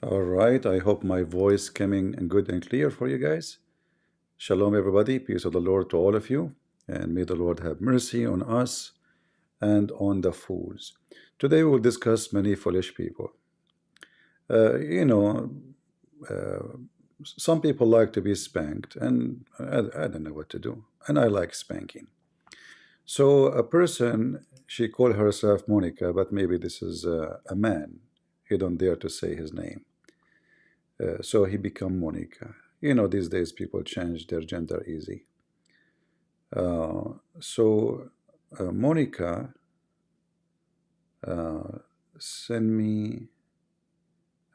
All right, I hope my voice coming and good and clear for you guys. Shalom, everybody. Peace of the Lord to all of you, and may the Lord have mercy on us and on the fools. Today we will discuss many foolish people. Uh, you know, uh, some people like to be spanked, and I don't know what to do, and I like spanking. So a person, she called herself Monica, but maybe this is a man. He don't dare to say his name. So he become Monica. These days people change their gender easy. So Monica uh, send me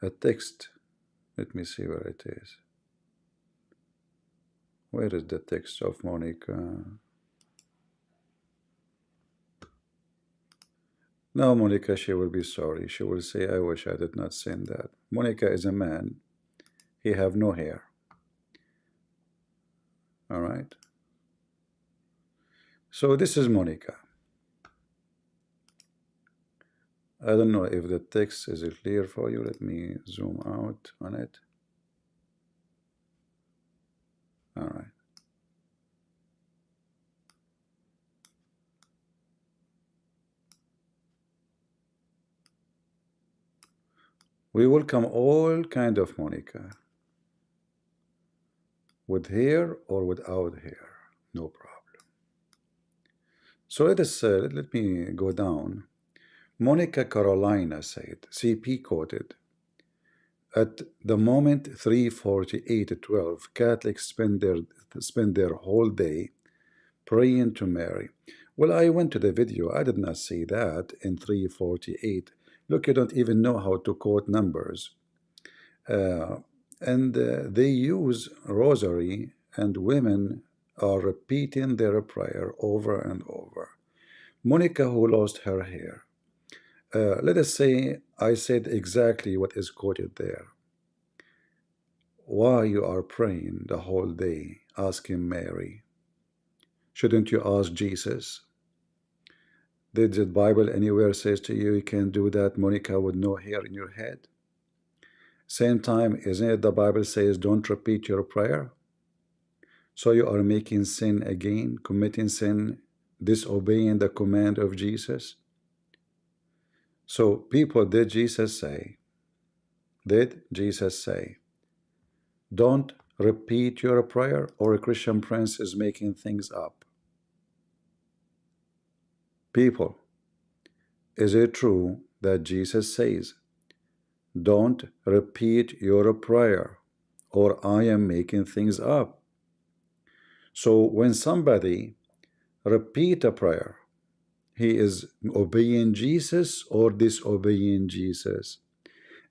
a text. Let me see where it is. Where is the text of Monica? Now Monica, she will be sorry. She will say, I wish I did not send that. Monica is a man. He have no hair. All right. So this is Monica. I don't know if the text is clear for you. Let me zoom out on it. All right. We welcome all kind of Monica, with hair or without hair, no problem. So let me go down. Monica Carolina said, CP quoted, at the moment 3:48:12, Catholics spend their whole day praying to Mary. Well, I went to the video. I did not see that in 3:48. Look, you don't even know how to quote numbers. And they use rosary, and women are repeating their prayer over and over. Monica, who lost her hair. Let us say I said exactly what is quoted there. Why you are praying the whole day, asking Mary? Shouldn't you ask Jesus? Did the Bible anywhere says to you can do that, Monica, with no hair in your head? Same time, isn't it the Bible says don't repeat your prayer? So you are making sin again, committing sin, disobeying the command of Jesus. So people, did Jesus say, don't repeat your prayer, or a Christian prince is making things up? People, is it true that Jesus says, don't repeat your prayer, or I am making things up? So when somebody repeat a prayer, he is obeying Jesus or disobeying Jesus?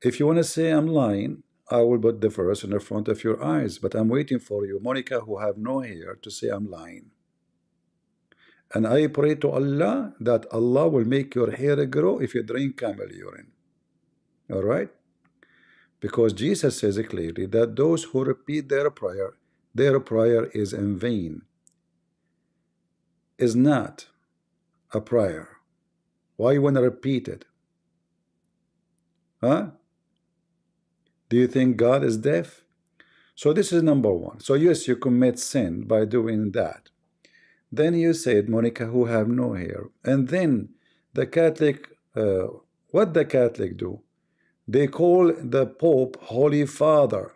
If you want to say I'm lying, I will put the verse in the front of your eyes, but I'm waiting for you, Monica, who have no hair, to say I'm lying. And I pray to Allah that Allah will make your hair grow if you drink camel urine. All right? Because Jesus says clearly that those who repeat their prayer is in vain. Is not a prayer. Why you want to repeat it? Huh? Do you think God is deaf? So this is number one. So yes, you commit sin by doing that. Then you said, Monica, who have no hair. And then the Catholic, what the Catholic do? They call the Pope Holy Father.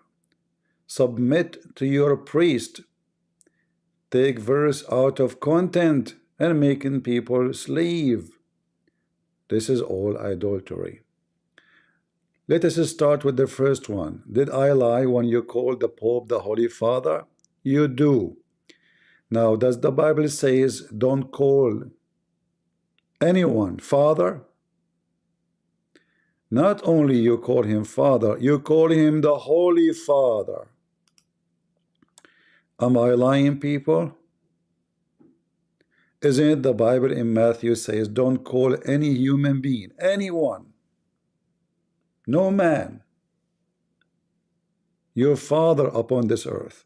Submit to your priest. Take verse out of content and making people slave. This is all idolatry. Let us start with the first one. Did I lie when you called the Pope the Holy Father? You do. Now, does the Bible says don't call anyone Father? Not only you call him Father, you call him the Holy Father. Am I lying, people? Isn't it the Bible in Matthew says don't call any human being, anyone, no man, your father upon this earth?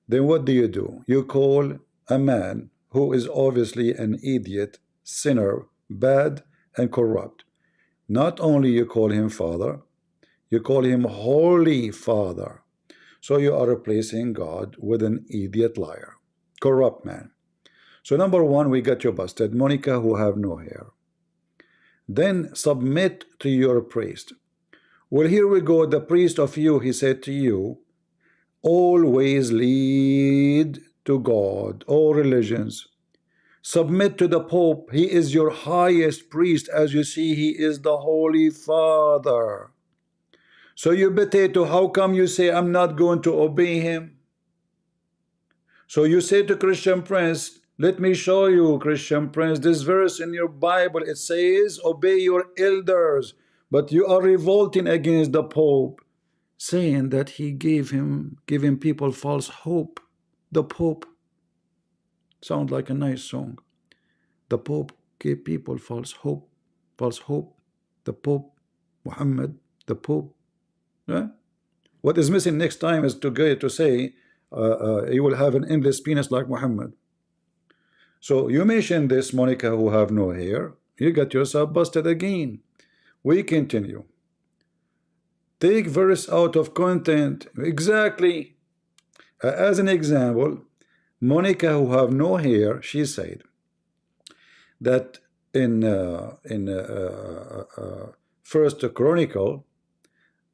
Then what do? You call a man who is obviously an idiot, sinner, bad, and corrupt. Not only you call him father, You call him Holy Father. So you are replacing God with an idiot liar, corrupt man. So number one, we got you busted. Monica, who have no hair. Then submit to your priest. Well, here we go. The priest of you, he said to you, always lead to God, all religions. Submit to the Pope. He is your highest priest. As you see, he is the Holy Father. So you potato, how come you say I'm not going to obey him? So you say to Christian Prince, let me show you, Christian Prince, this verse in your Bible. It says, obey your elders. But you are revolting against the Pope, saying that he giving people false hope. The Pope. Sounds like a nice song. The Pope gave people false hope. False hope. The Pope, Muhammad, the Pope. Yeah? What is missing next time is to say you will have an endless penis like Muhammad. So you mentioned this, Monica, who have no hair. You got yourself busted again. We continue. Take verse out of content. Exactly. As an example, Monica, who have no hair, she said that in First Chronicle,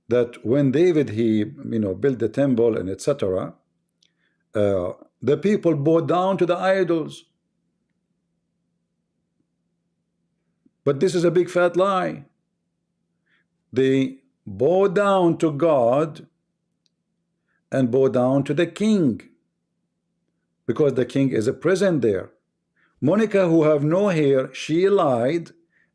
that when David he built the temple and etc., the people bowed down to the idols. But this is a big fat lie. They bow down to God and bow down to the king, because the king is present there. Monica, who have no hair, she lied,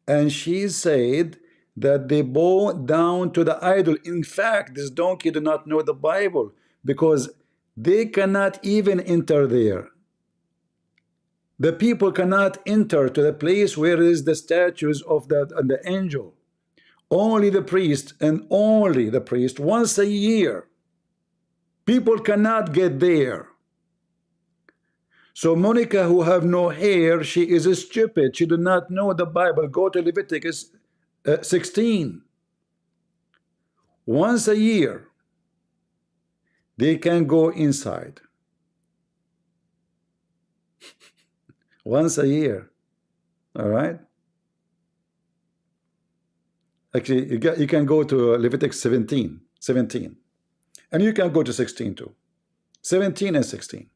and she said that they bow down to the idol. In fact, this donkey do not know the Bible, because they cannot even enter there. The people cannot enter to the place where is the statues of the angel. Only the priest, and only the priest, once a year. People cannot get there. So Monica, who have no hair, she is stupid. She do not know the Bible. Go to Leviticus 16. Once a year, they can go inside. Once a year. All right? Actually, you can go to Leviticus 17. And you can go to 16 too. 17 and 16.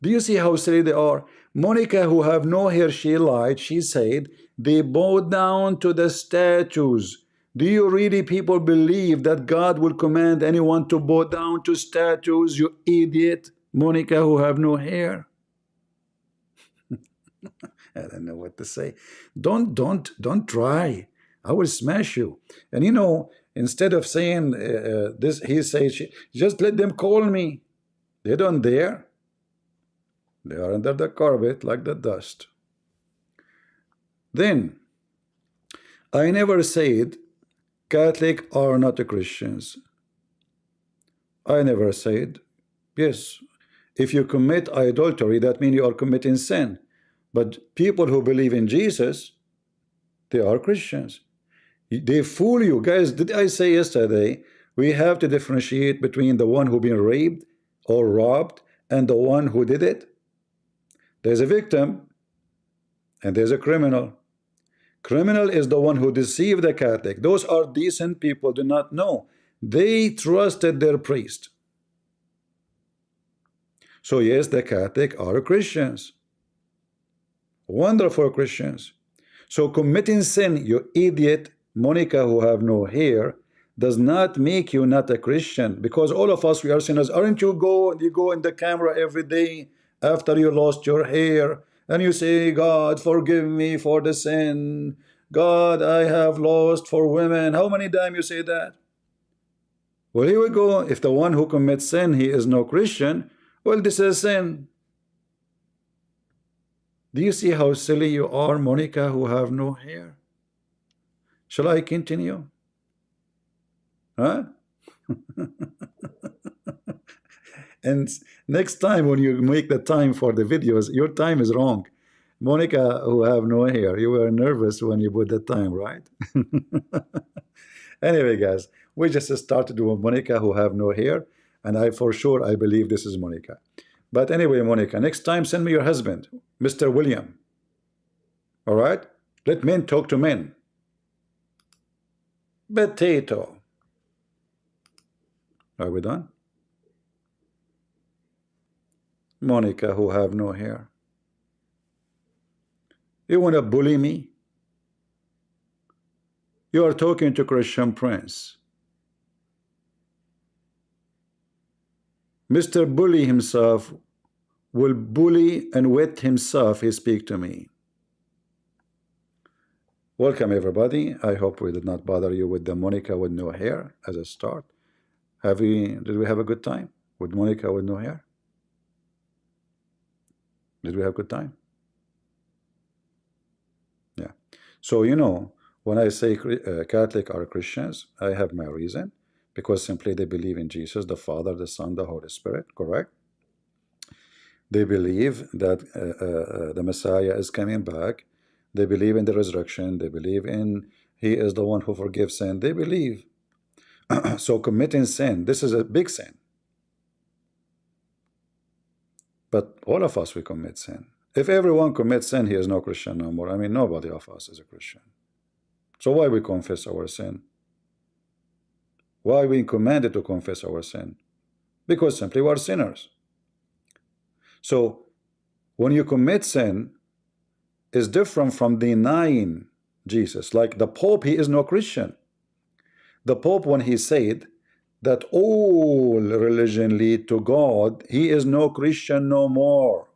Do you see how silly they are? Monica, who have no hair, she lied. She said they bow down to the statues. Do you really people believe that God will command anyone to bow down to statues? You idiot, Monica, who have no hair. I don't know what to say. Don't try. I will smash you. And instead of saying this, he says, just let them call me. They don't dare. They are under the carpet like the dust. Then, I never said Catholic are not Christians. I never said, yes, if you commit idolatry, that means you are committing sin. But people who believe in Jesus, they are Christians. They fool you. Guys, did I say yesterday, we have to differentiate between the one who been raped or robbed and the one who did it? There's a victim and there's a criminal. Criminal is the one who deceived the Catholic. Those are decent people, do not know. They trusted their priest. So yes, the Catholic are Christians. Wonderful Christians. So committing sin, you idiot, Monica, who have no hair, does not make you not a Christian, because all of us, we are sinners. Aren't you go in the camera every day after you lost your hair and you say, God, forgive me for the sin. God, I have lost for women. How many times you say that? Well, here we go. If the one who commits sin, he is no Christian, well, this is sin. Do you see how silly you are, Monica, who have no hair? Shall I continue? Huh? And next time when you make the time for the videos, your time is wrong. Monica, who have no hair, you were nervous when you put the time, right? Anyway, guys, we just started with Monica, who have no hair, and I for sure I believe this is Monica. But anyway, Monica, next time send me your husband, Mr. William. All right? Let men talk to men. Potato. Are we done? Monica, who have no hair. You want to bully me? You are talking to Christian Prince. Mr. Bully himself will bully and wet himself he speak to me. Welcome everybody. I hope we did not bother you with the Monica with no hair as a start. Did we have a good time with Monica with no hair? Did we have a good time? Yeah. So you know, when I say Catholic are Christians, I have my reason, because simply they believe in Jesus, the Father, the Son, the Holy Spirit, correct? They believe that the Messiah is coming back. They believe in the resurrection. They believe in He is the one who forgives sin. They believe. So committing sin, this is a big sin. But all of us, we commit sin. If everyone commits sin, he is no Christian no more. I mean, nobody of us is a Christian. So why we confess our sin? Why we commanded to confess our sin? Because simply we are sinners. So when you commit sin, is different from denying Jesus. Like the Pope, he is no Christian. The Pope, when he said that all religion lead to God, he is no Christian no more.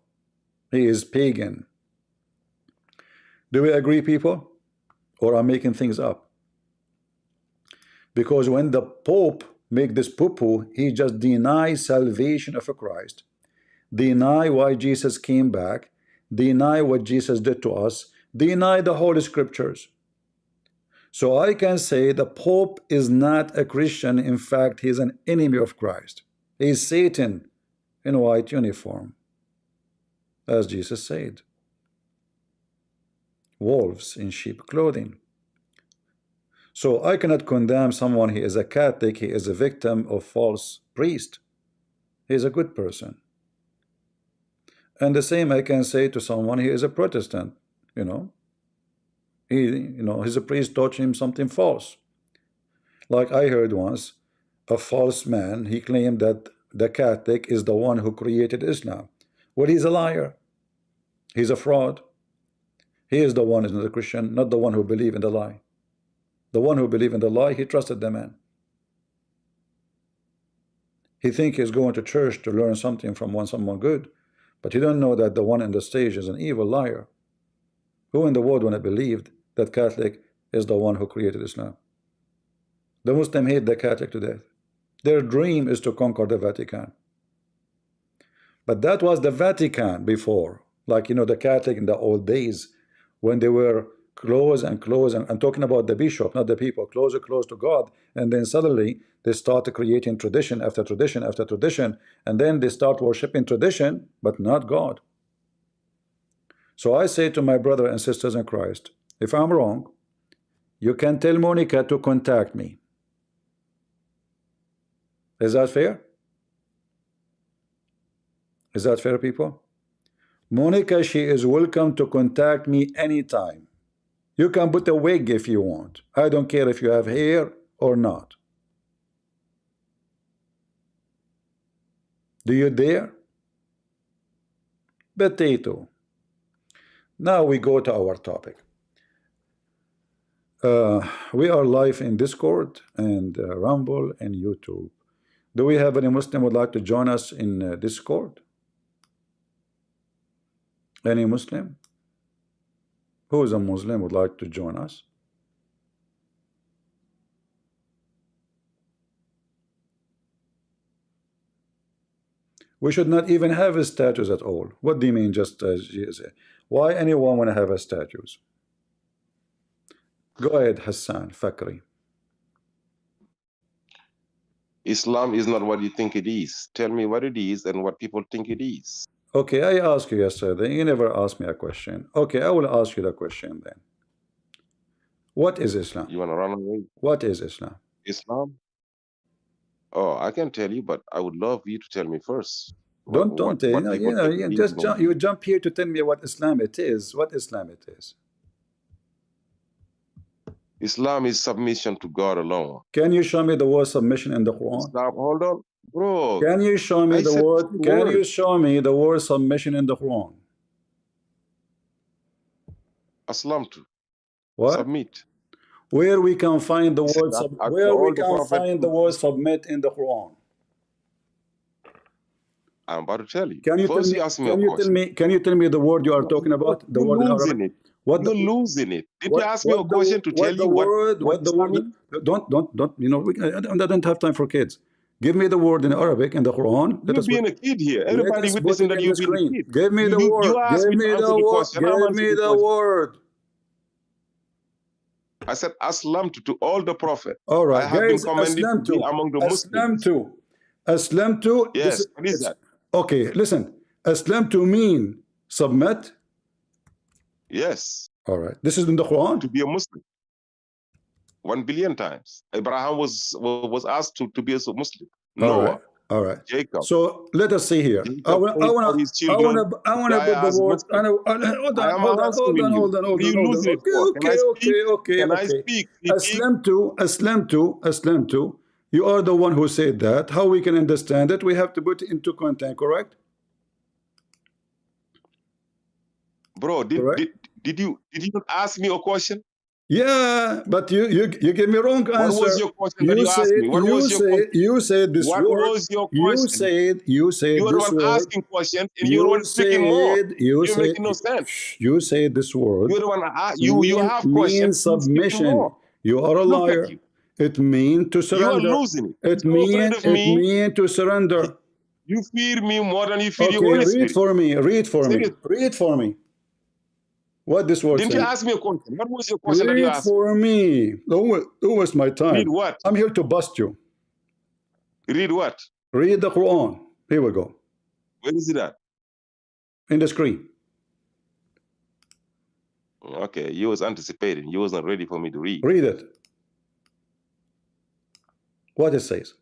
He is pagan. Do we agree, people? Or I'm making things up? Because when the Pope make this poo-poo, he just denies salvation of a Christ, deny why Jesus came back, deny what Jesus did to us, deny the Holy Scriptures. So I can say the Pope is not a Christian. In fact, he's an enemy of Christ. He's Satan in white uniform, as Jesus said. Wolves in sheep clothing. So I cannot condemn someone. He is a Catholic. He is a victim of false priest. He is a good person. And the same I can say to someone, he is a Protestant, you know. His priest taught him something false. Like I heard once, a false man, he claimed that the Catholic is the one who created Islam. Well, he's a liar. He's a fraud. He is the one who is not a Christian, not the one who believed in the lie. The one who believed in the lie, he trusted the man. He think he's going to church to learn something from someone good, but he don't know that the one on the stage is an evil liar. Who in the world would have believed that Catholic is the one who created Islam? The Muslim hate the Catholic to death. Their dream is to conquer the Vatican. But that was the Vatican before. Like, the Catholic in the old days, when they were close and close, and I'm talking about the bishop, not the people, close to God, and then suddenly they start creating tradition after tradition after tradition, and then they start worshiping tradition, but not God. So I say to my brother and sisters in Christ, if I'm wrong, you can tell Monica to contact me. Is that fair? Is that fair, people? Monica, she is welcome to contact me anytime. You can put a wig if you want. I don't care if you have hair or not. Do you dare? Potato. Now we go to our topic. We are live in Discord and Rumble and YouTube. Do we have any Muslim would like to join us in Discord? Any Muslim? Who is a Muslim would like to join us? We should not even have a statues at all. What do you mean just as you say? Why anyone want to have a statues? Go ahead, Hassan Fakri. Islam is not what you think it is. Tell me what it is and what people think it is. Okay, I asked you yesterday. You never asked me a question. Okay, I will ask you the question then. What is Islam? You want to run away? What is Islam? Islam? Oh, I can tell you, but I would love you to tell me first. Don't you What know, people can believe just from jump, you you. jump here to tell me what Islam it is. What Islam it is? Islam is submission to God alone. Can you show me the word submission in the Quran? Islam, hold on, bro. Can you show me I the said word? two Can you words. show me the word submission in the Quran? Islam to What? submit. Where we can find the He said word that where we all the can prophets. find the word submit in the Quran? I'm about to tell you. Can you tell First, me? you ask me a Can you tell question. me? Can you tell me the word you are talking about? The You're word in Arabic. losing it. What the You're losing it. Did you ask me a question to tell you what Islam is? don't you know? I don't have time for kids. Give me the word in Arabic in the Quran. You're being a kid here. Let Everybody us put witnessing it that in you're the being a screen. kid. Give me the You word. asked Give me to me the answer the word. question. I'm Give answering me the the question. word. I said, Aslam to all the prophet. All I right, have been guys. commended to Aslam be to. among the Aslam Muslims. to. Aslam to. This Yes, is what is it's that? okay. Listen. Aslam to mean submit. Yes, All right. This is in the to Quran. be a Muslim. 1 billion times. Abraham was asked to be a Muslim. All right. Noah, All right. Jacob. So let us see here. Jacob told all his children I to wanna die put the as word. Muslim. Hold I on, am hold on, hold asking on, you, hold on, what hold are on, you hold on. losing it Okay, for? Can I okay, speak? okay, okay, Can I okay. speak? Speak. Aslam to. You are the one who said that. How we can understand it? We have to put it into content, correct? Bro, Correct. did you not ask me a question? Yeah, but you gave me wrong What was answer. your question that you asked me? What was your question? You said this What word. was your question? You You said are the this one word. asking questions and you're the one speaking more. You're making no sense. You said this word You're the one you have questions, means you're speaking more. submission. You are a Look at liar. you. It means to You are surrender. losing it. You're so afraid of It me. mean to surrender. You fear me more than you fear your Okay, Holy read Spirit. for me. Read for me. Seriously. Read for me. What this word Didn't you saying? ask me a question? What was your question that you Read asked me? for me. Don't waste my Read time. what? I'm here to bust you. Read what? Read the Quran. Here we go. Where is it at? In the screen. Okay, you was anticipating. You wasn't ready for me to read. Read it. What it says.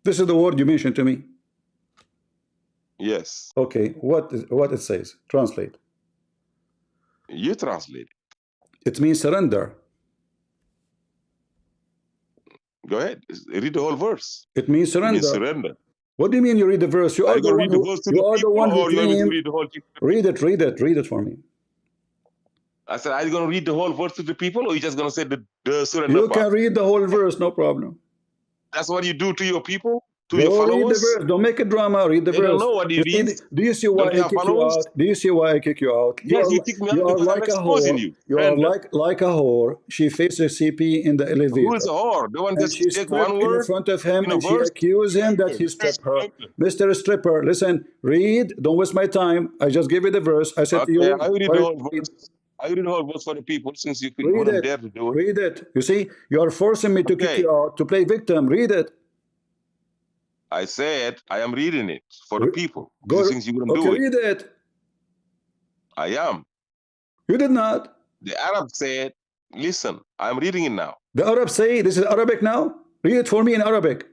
This is the word you mentioned to me. Yes. Okay, what it says? Translate. You translate. It means surrender. Go ahead. Read the whole verse. It means It means surrender. surrender. What do you mean you read the verse? Are you going to read the verse to You the are the people one who or you want me to claimed. read the whole thing to the Read people? it, read it for me. I said, are you going to read the whole verse to the people or are you just going to say the surrender You part? can read the whole verse, no problem. That's what you do to your people, to your Go read the followers. verse. Don't make a drama. Read the They don't verse. know what You it see, is. do you see why Don't you I have kick you followers? out? Do you see why I kick you out? Yes, you kick me out because I'm Like a exposing whore. you. You are Random. like a whore. She faces CP in the Who is elevator, a whore? The one and just she take stripped one in word front of him, in a and she verse. accused him that he stripped her. Mr. Stripper, listen, read. Don't waste my time. I just gave you the verse. I said to Okay, you, I read the why whole read? verse. I read the whole verse for the people since you Read wouldn't it. dare to do it. Read it. You see, you are forcing me to kick you Okay, out to play victim. Read it. I said I am reading it for the Re people Go. since you wouldn't Okay, do it. read it. I am. You did not. The Arab said, listen, I'm reading it now. The Arabs say this is Arabic now. Read it for me in Arabic.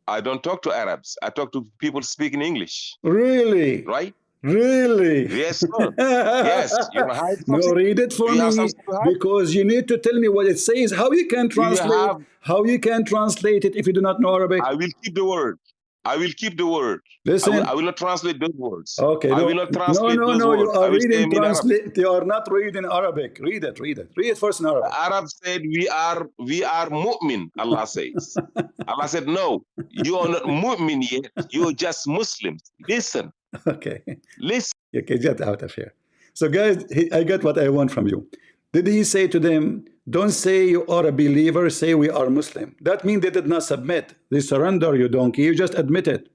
I don't talk to Arabs. I talk to people speaking English, Really? right? Really? Yes, sir. Yes. You want to hide No, something? read it Do for you have me something to hide? because you need to tell me what it says. How you can Do you translate? have? How you can translate it if you do not know Arabic? I will keep the word. I will keep the word. I Listen. will not translate those words. Okay, I will no, not translate those no. You words. I are will say reading them in Arabic. translate. You are not reading Arabic. Read it. Read it. Read it first in The Arabic. Arab said we are mu'min, Allah says. Allah said, no, you are not mu'min yet. You're just Muslims. Listen, Okay. listen. Okay, get out of here. So, guys, I got what I want from you. Did he say to them, don't say you are a believer, say we are Muslim? That means they did not submit. They surrender, you donkey. You just admit it.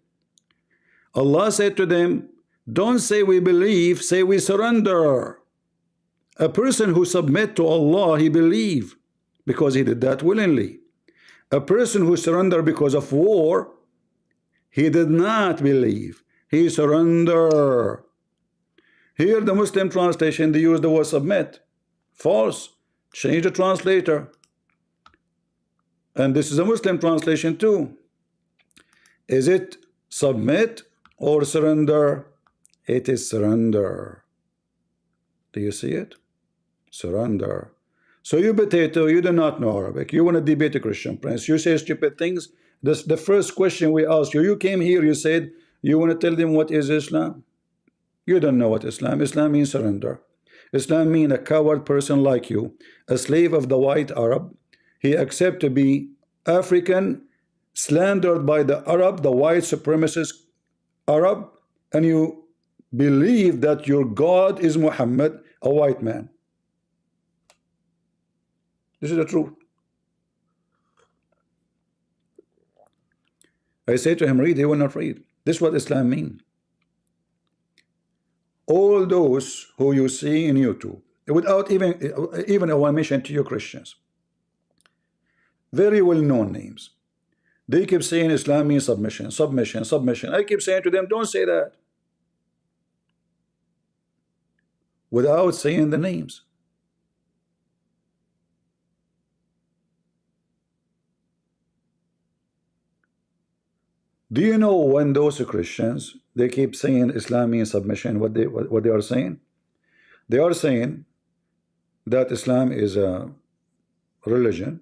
Allah said to them, don't say we believe, say we surrender. A person who submit to Allah, he believe because he did that willingly. A person who surrender because of war, he did not believe. He surrender. Here the Muslim translation, they use the word submit. False. Change the translator. And this is a Muslim translation too. Is it submit or surrender? It is surrender. Do you see it? Surrender. So you potato, you do not know Arabic. You want to debate a Christian prince. You say stupid things. This the first question we asked you. You came here, you said you want to tell them what is Islam. You don't know what Islam. Islam means surrender. Islam means a coward person like you, a slave of the white Arab. He accepts to be African, slandered by the Arab, the white supremacist Arab, and you believe that your God is Muhammad, a white man. This is the truth. I say to him, read. He will not read. This is what Islam means. All those who you see in YouTube, without even a mention to you Christians, very well-known names, they keep saying Islam means submission, submission, submission. I keep saying to them, don't say that, without saying the names. Do you know when those Christians, they keep saying Islam means submission, what they are saying? They are saying that Islam is a religion,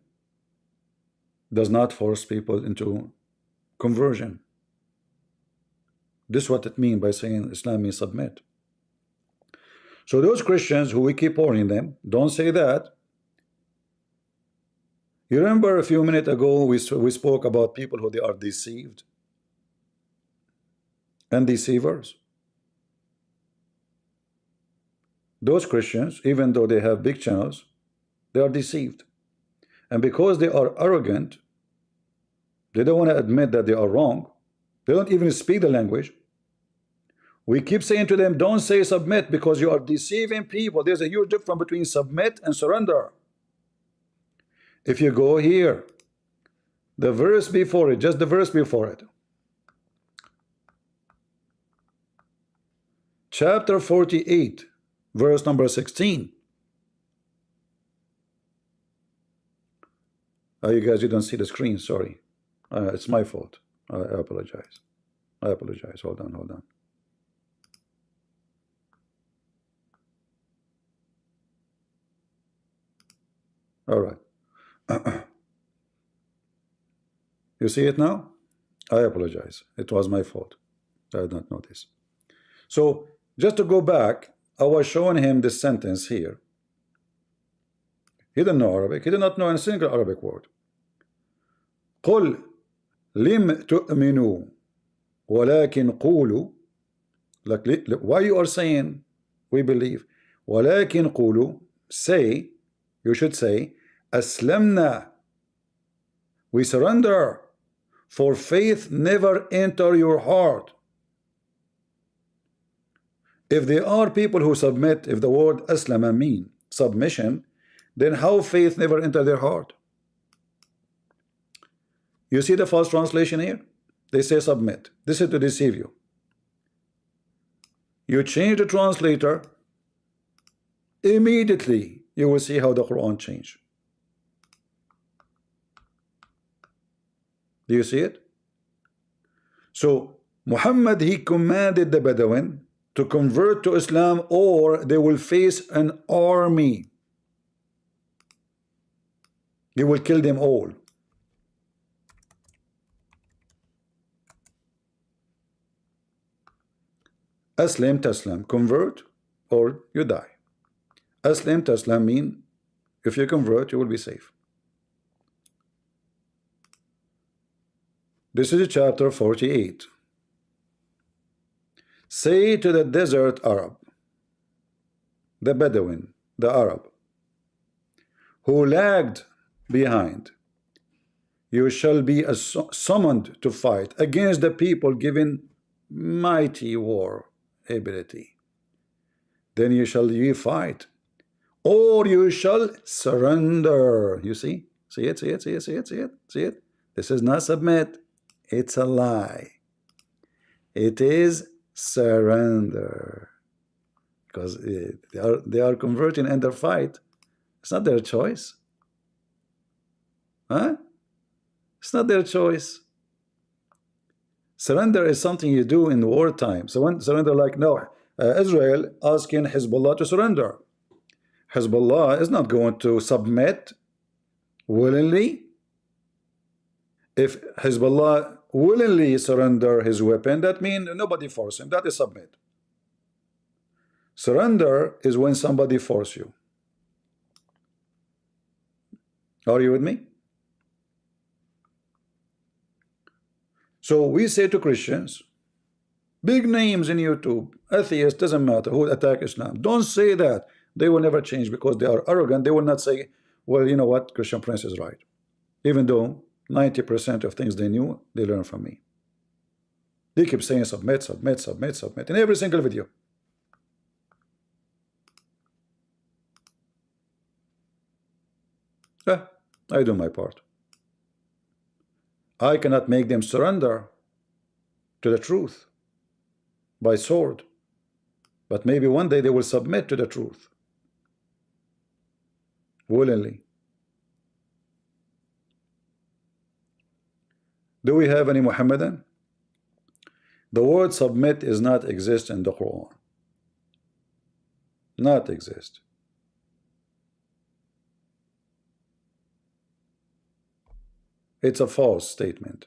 does not force people into conversion. This is what it means by saying Islam means submit. So those Christians who we keep warning them, don't say that. You remember a few minutes ago we spoke about people who they are deceived and deceivers. Those Christians, even though they have big channels, they are deceived. And because they are arrogant, they don't want to admit that they are wrong. They don't even speak the language. We keep saying to them, don't say submit, because you are deceiving people. There's a huge difference between submit and surrender. If you go here, the verse before it, just the verse before it, chapter 48, verse number 16. You guys, you don't see the screen, sorry. It's my fault. I apologize. I apologize. Hold on, hold on. All right. You see it now? I apologize. It was my fault. I did not notice. So, just to go back, I was showing him this sentence here. He didn't know Arabic. He did not know a single Arabic word. قل لم تؤمنوا ولكن قولوا, like, why you are saying we believe, ولكن قولوا, say, you should say, أسلمنا, we surrender, for faith never enter your heart. If there are people who submit, if the word aslama mean submission, then how faith never enter their heart? You see the false translation here? They say submit. This is to deceive you. You change the translator, immediately you will see how the Quran changed. Do you see it? So Muhammad, he commanded the Bedouin to convert to Islam, or they will face an army. He will kill them all. Aslam taslam, convert or you die. Aslam taslam mean if you convert, you will be safe. This is chapter 48. Say to the desert Arab, the Bedouin, the Arab, who lagged behind, you shall be summoned to fight against the people given mighty war ability. Then you shall fight, or you shall surrender. You see? See it, see it, see it, see it, see it, see it? This is not submit. It's a lie. It is Surrender. Because they are converting under fight. It's not their choice. Huh? It's not their choice. Surrender is something you do in wartime. So when surrender, like no, Israel asking Hezbollah to surrender. Hezbollah is not going to submit willingly. If Hezbollah willingly surrender his weapon, that means nobody force him. That is submit. Surrender is when somebody force you. Are you with me? So we say to Christians, big names in YouTube, atheists, doesn't matter who attack Islam, don't say that. They will never change because they are arrogant. They will not say, well, you know what, Christian Prince is right. Even though 90% of things they knew, they learned from me. They keep saying submit, submit, submit, submit in every single video. I do my part. I cannot make them surrender to the truth by sword, but maybe one day they will submit to the truth willingly. Do we have any Muhammadan? The word submit is not exist in the Quran. Not exist. It's a false statement.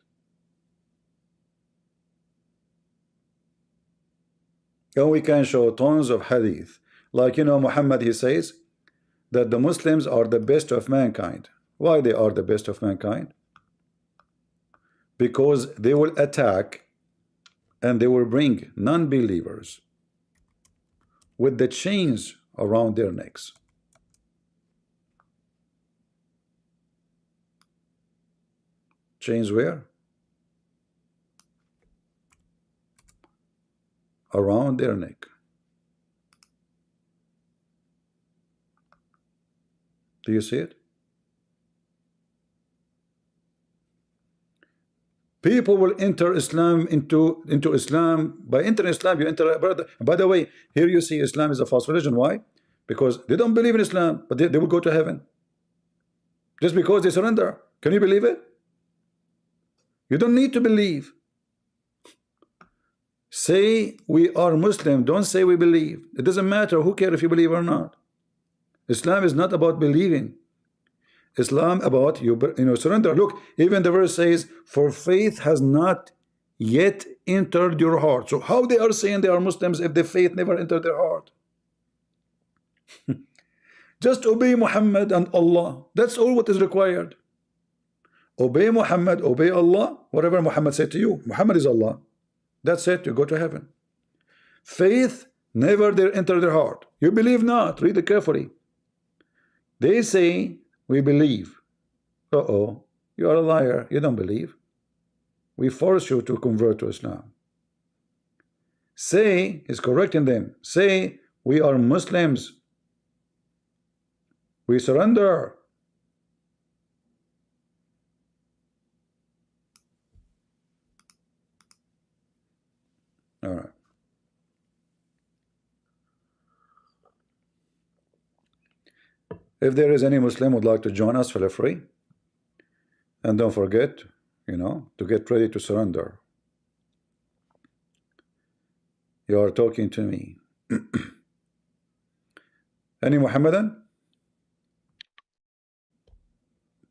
And we can show tons of hadith. Like, you know, Muhammad, he says that the Muslims are the best of mankind. Why they are the best of mankind? Because they will attack and they will bring non-believers with the chains around their necks. Chains where? Around their neck. Do you see it? People will enter Islam into Islam. By entering Islam, you enter. By the way, here you see Islam is a false religion. Why? Because they don't believe in Islam, but they will go to heaven. Just because they surrender. Can you believe it? You don't need to believe. Say we are Muslim. Don't say we believe. It doesn't matter. Who cares if you believe or not? Islam is not about believing. Islam about you know, surrender. Look, even the verse says, for faith has not yet entered your heart. So how they are saying they are Muslims if the faith never entered their heart? Just obey Muhammad and Allah. That's all what is required. Obey Muhammad, obey Allah. Whatever Muhammad said to you, Muhammad is Allah. That's it, you go to heaven. Faith never there enter their heart. You believe not. Read it carefully. They say we believe. Uh-oh, you are a liar. You don't believe. We force you to convert to Islam. Say, is correcting them. Say we are Muslims. We surrender. All right. If there is any Muslim would like to join us, feel free. And don't forget, you know, to get ready to surrender. You are talking to me. Any Muhammadan?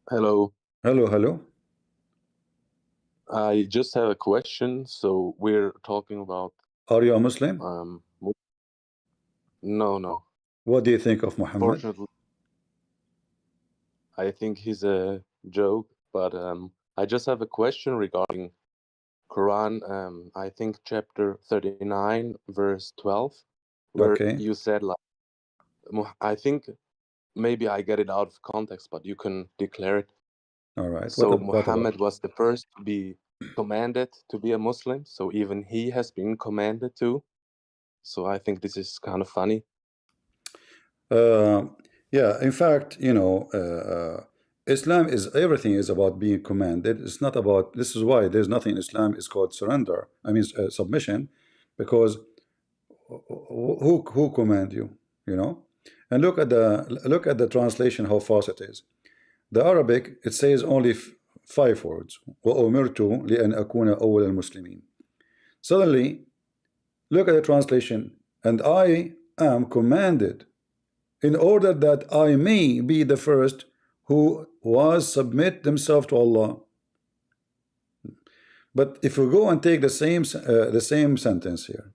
Hello. Hello, hello. I just have a question. So we're talking about Are you a Muslim? no. What do you think of Muhammad? Fortunately, I think he's a joke, but I just have a question regarding Quran. I think chapter 39, verse 12, where Okay. you said, like, I think maybe I get it out of context, but you can declare it. All right. So What Muhammad about? was the first to be commanded to be a Muslim. So even he has been commanded to. So I think this is kind of funny. Yeah, in fact, you know, Islam is everything is about being commanded. It's not about, this is why there's nothing in Islam is called surrender. I mean, submission, because who command you, you know? And look at the translation, how false it is. The Arabic, it says only 5 words. وَأُمِرْتُ لِأَنْ أَكُونَ أَوَّلَ الْمُسْلِمِينَ. Suddenly, look at the translation. And I am commanded in order that I may be the first who was submit themselves to Allah. But if we go and take the same sentence here,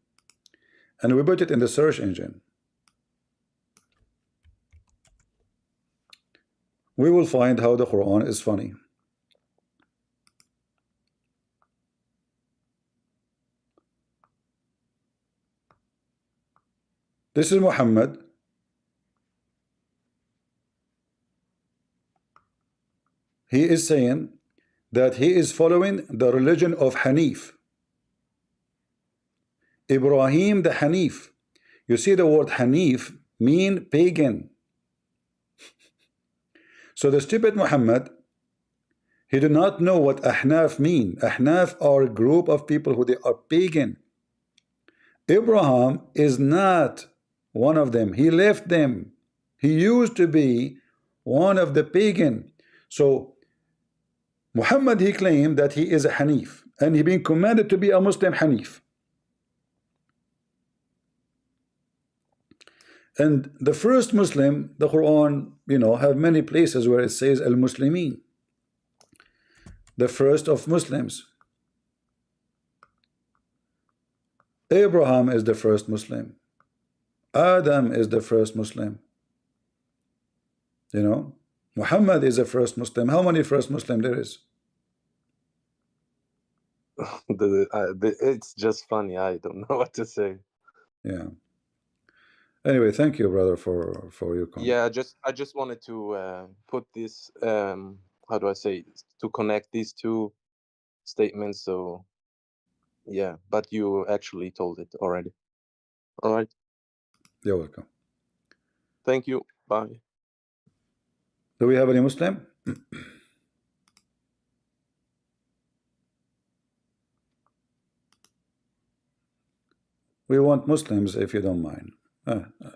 and we put it in the search engine, we will find how the Quran is funny. This is Muhammad. He is saying that he is following the religion of Hanif. Ibrahim the Hanif. You see, the word Hanif mean pagan. So the stupid Muhammad, he did not know what Ahnaf mean. Ahnaf are a group of people who they are pagan. Abraham is not one of them. He left them. He used to be one of the pagan. So Muhammad, he claimed that he is a Hanif, and he been commanded to be a Muslim Hanif. And the first Muslim, the Quran, have many places where it says Al-Muslimin, the first of Muslims. Abraham is the first Muslim. Adam is the first Muslim. Muhammad is the first Muslim. How many first Muslim there is? It's just funny. I don't know what to say. Yeah. Anyway, thank you, brother, for your comment. Yeah, I just wanted to put this, how do I say, to connect these two statements. So yeah, but you actually told it already. All right. You're welcome. Thank you. Bye. Do we have any Muslim? We want Muslims, if you don't mind.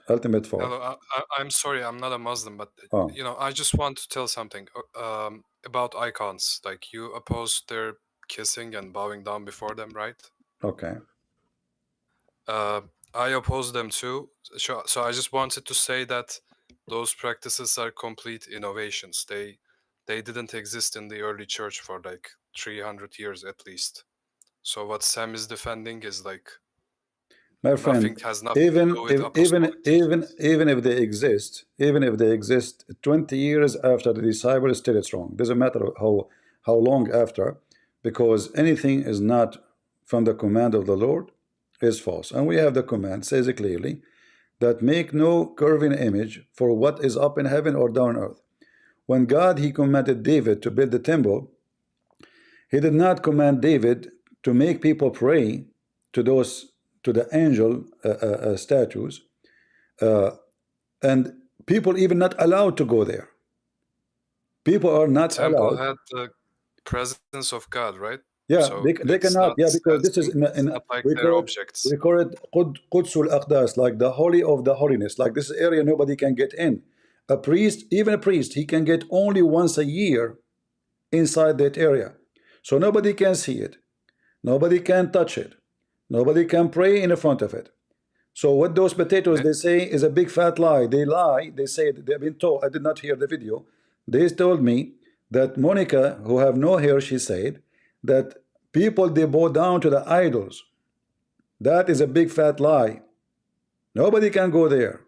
Ultimate fault. Hello, I'm sorry, I'm not a Muslim, but Oh. I just want to tell something about icons. Like, you oppose their kissing and bowing down before them, right? Okay. I oppose them too. So I just wanted to say that those practices are complete innovations. They didn't exist in the early church for like 300 years at least. So what Sam is defending is like, my friend, has nothing to do with even if they exist, 20 years after the disciple, still it's wrong. Doesn't matter how long after, because anything is not from the command of the Lord is false. And we have the command, says it clearly, that make no curving image for what is up in heaven or down on earth. When God, he commanded David to build the temple, he did not command David to make people pray to the angel statues, and people even not allowed to go there. People are not temple allowed. Had the presence of God, right? Yeah, so they cannot. Yeah, because this is not like we their call objects. We call it Qudsul Aqdas, like the holy of the holiness. Like this area, nobody can get in. A priest, even a priest, he can get only once a year inside that area. So nobody can see it. Nobody can touch it. Nobody can pray in front of it. So what those potatoes, they say, is a big fat lie. They lie. They say, they've been told, I did not hear the video. They told me that Monica, who have no hair, she said, that people, they bow down to the idols. That is a big fat lie. Nobody can go there.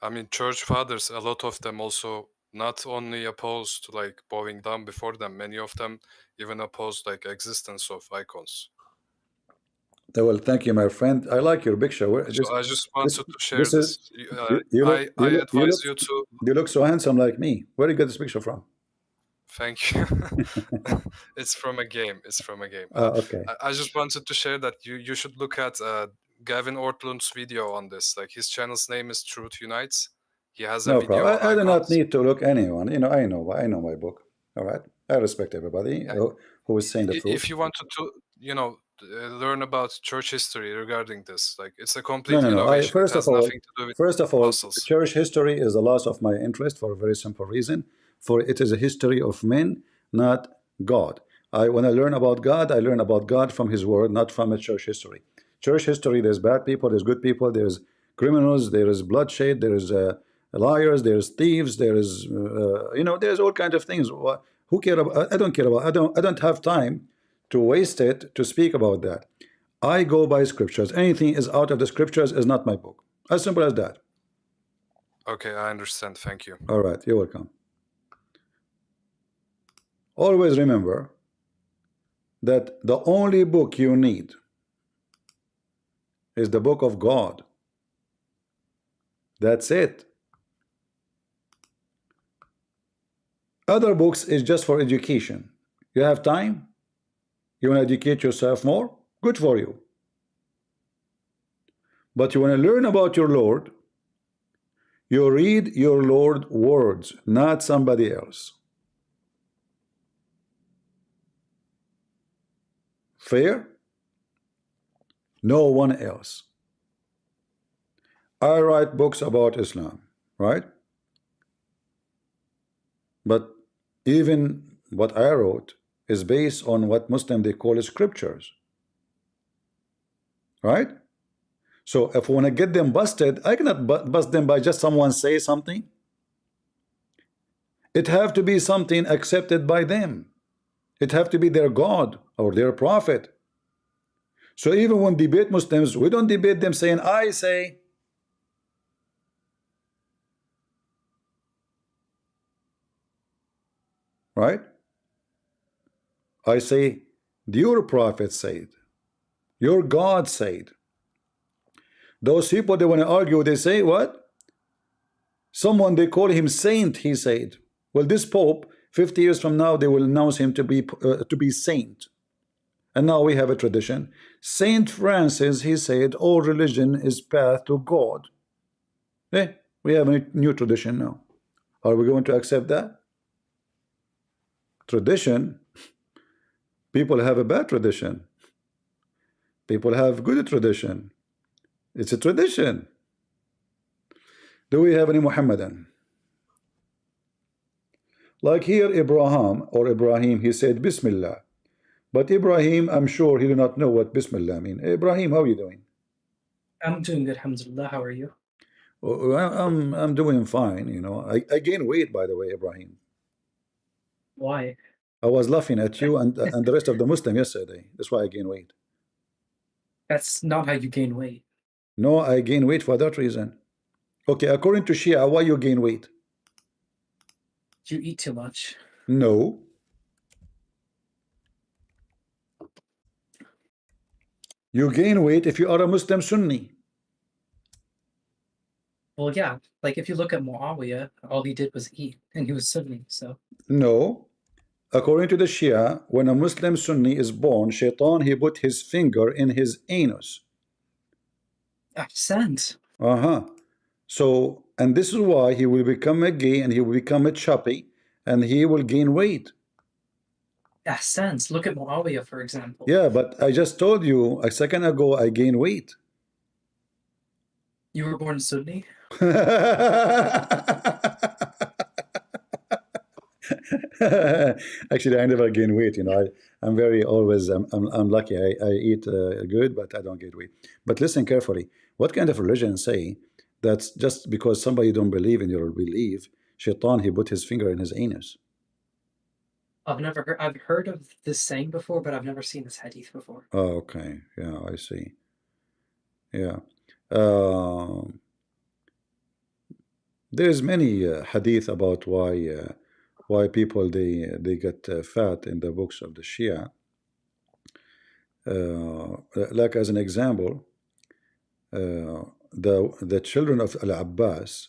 I mean, church fathers, a lot of them also not only opposed to like bowing down before them, many of them even opposed like existence of icons. Well, thank you, my friend. I like your picture. So I just wanted to share this. I advise you to. You look so handsome like me. Where did you get this picture from? Thank you. It's from a game. It's from a game. Okay. I just wanted to share that you should look at Gavin Ortlund's video on this. Like, his channel's name is Truth Unites. He has a video. I do not need to look anyone. I know my book. All right. I respect everybody who is saying the truth. If you wanted to, learn about church history regarding this. Like, it's a No, complete no, no. innovation. It First of has all, nothing to do with apostles. church history is a loss of my interest for a very simple reason. For it is a history of men, not God. When I learn about God, I learn about God from His Word, not from a church history. Church history, there's bad people, there's good people, there's criminals, there is bloodshed, there is liars, there's thieves, there is there's all kinds of things. Who care about? I don't care about. I don't have time to waste it to speak about that. I go by scriptures. Anything is out of the scriptures is not my book. As simple as that. Okay, I understand. Thank you. All right, you're welcome. Always remember that the only book you need is the book of God. That's it. Other books is just for education. You have time? You want to educate yourself more? Good for you. But you want to learn about your Lord, you read your Lord words, not somebody else. Fair? No one else. I write books about Islam, right? But even what I wrote is based on what Muslims they call scriptures, right? So if I want to get them busted, I cannot bust them by just someone say something. It have to be something accepted by them. It have to be their God or their prophet. So even when debate Muslims, we don't debate them saying, I say. Right? I say, your prophet said, your God said. Those people, they want to argue, they say, what? Someone, they call him saint, he said. Well, this Pope, 50 years from now, they will announce him to be saint. And now we have a tradition. Saint Francis, he said, all religion is path to God. We have a new tradition now. Are we going to accept that? Tradition, people have a bad tradition. People have good tradition. It's a tradition. Do we have any Muhammadan? Like here, Ibrahim, he said Bismillah. But Ibrahim, I'm sure he do not know what Bismillah mean. Ibrahim, how are you doing? I'm doing good, alhamdulillah. How are you? I'm doing fine, you know. I gained weight, by the way, Ibrahim. Why? I was laughing at you and the rest of the Muslim yesterday. That's why I gained weight. That's not how you gain weight. No, I gain weight for that reason. Okay, according to Shia, why you gain weight? You eat too much. No. You gain weight if you are a Muslim Sunni. Well, yeah. Like if you look at Muawiyah, all he did was eat, and he was Sunni. So No. According to the Shia, when a Muslim Sunni is born, Shaitan, he put his finger in his anus. Ahsant. So, and this is why he will become a gay and he will become a chubby and he will gain weight. Ahsant. Look at Muawiyah, for example. Yeah, but I just told you a second ago I gained weight. You were born Sunni? Actually, I never gain weight. You know, I'm very always. I'm lucky. I eat good, but I don't get weight. But listen carefully. What kind of religion say that's just because somebody don't believe in your belief? Shaitan, he put his finger in his anus. I've heard of this saying before, but I've never seen this hadith before. Oh, okay. Yeah, I see. Yeah. There's many hadith about why people they get fat in the books of the Shia. Like as an example, the children of Al-Abbas,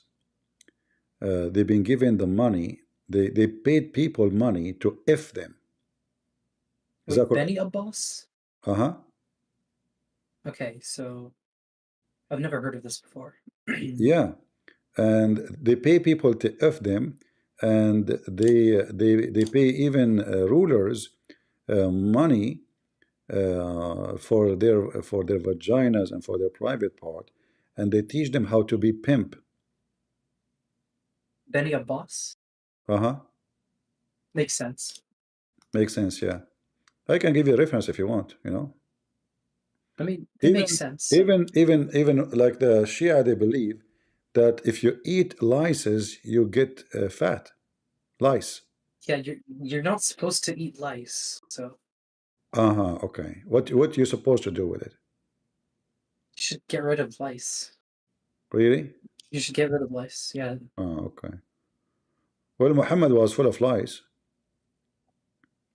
they've been given the money. They paid people money to F them. Is that correct? Beni Abbas? Okay, so I've never heard of this before. Yeah, and they pay people to F them, and they pay even rulers money for their vaginas and for their private part, and they teach them how to be pimp. Benny a boss? Makes sense. Makes sense, yeah. I can give you a reference if you want, you know. I mean, it makes sense. Even like the Shia, they believe that if you eat lices, you get fat. Lice. Yeah, you're not supposed to eat lice, so Okay. What you supposed to do with it? you should get rid of lice. Really? You should get rid of lice, yeah. Oh, okay. Well, Muhammad was full of lies.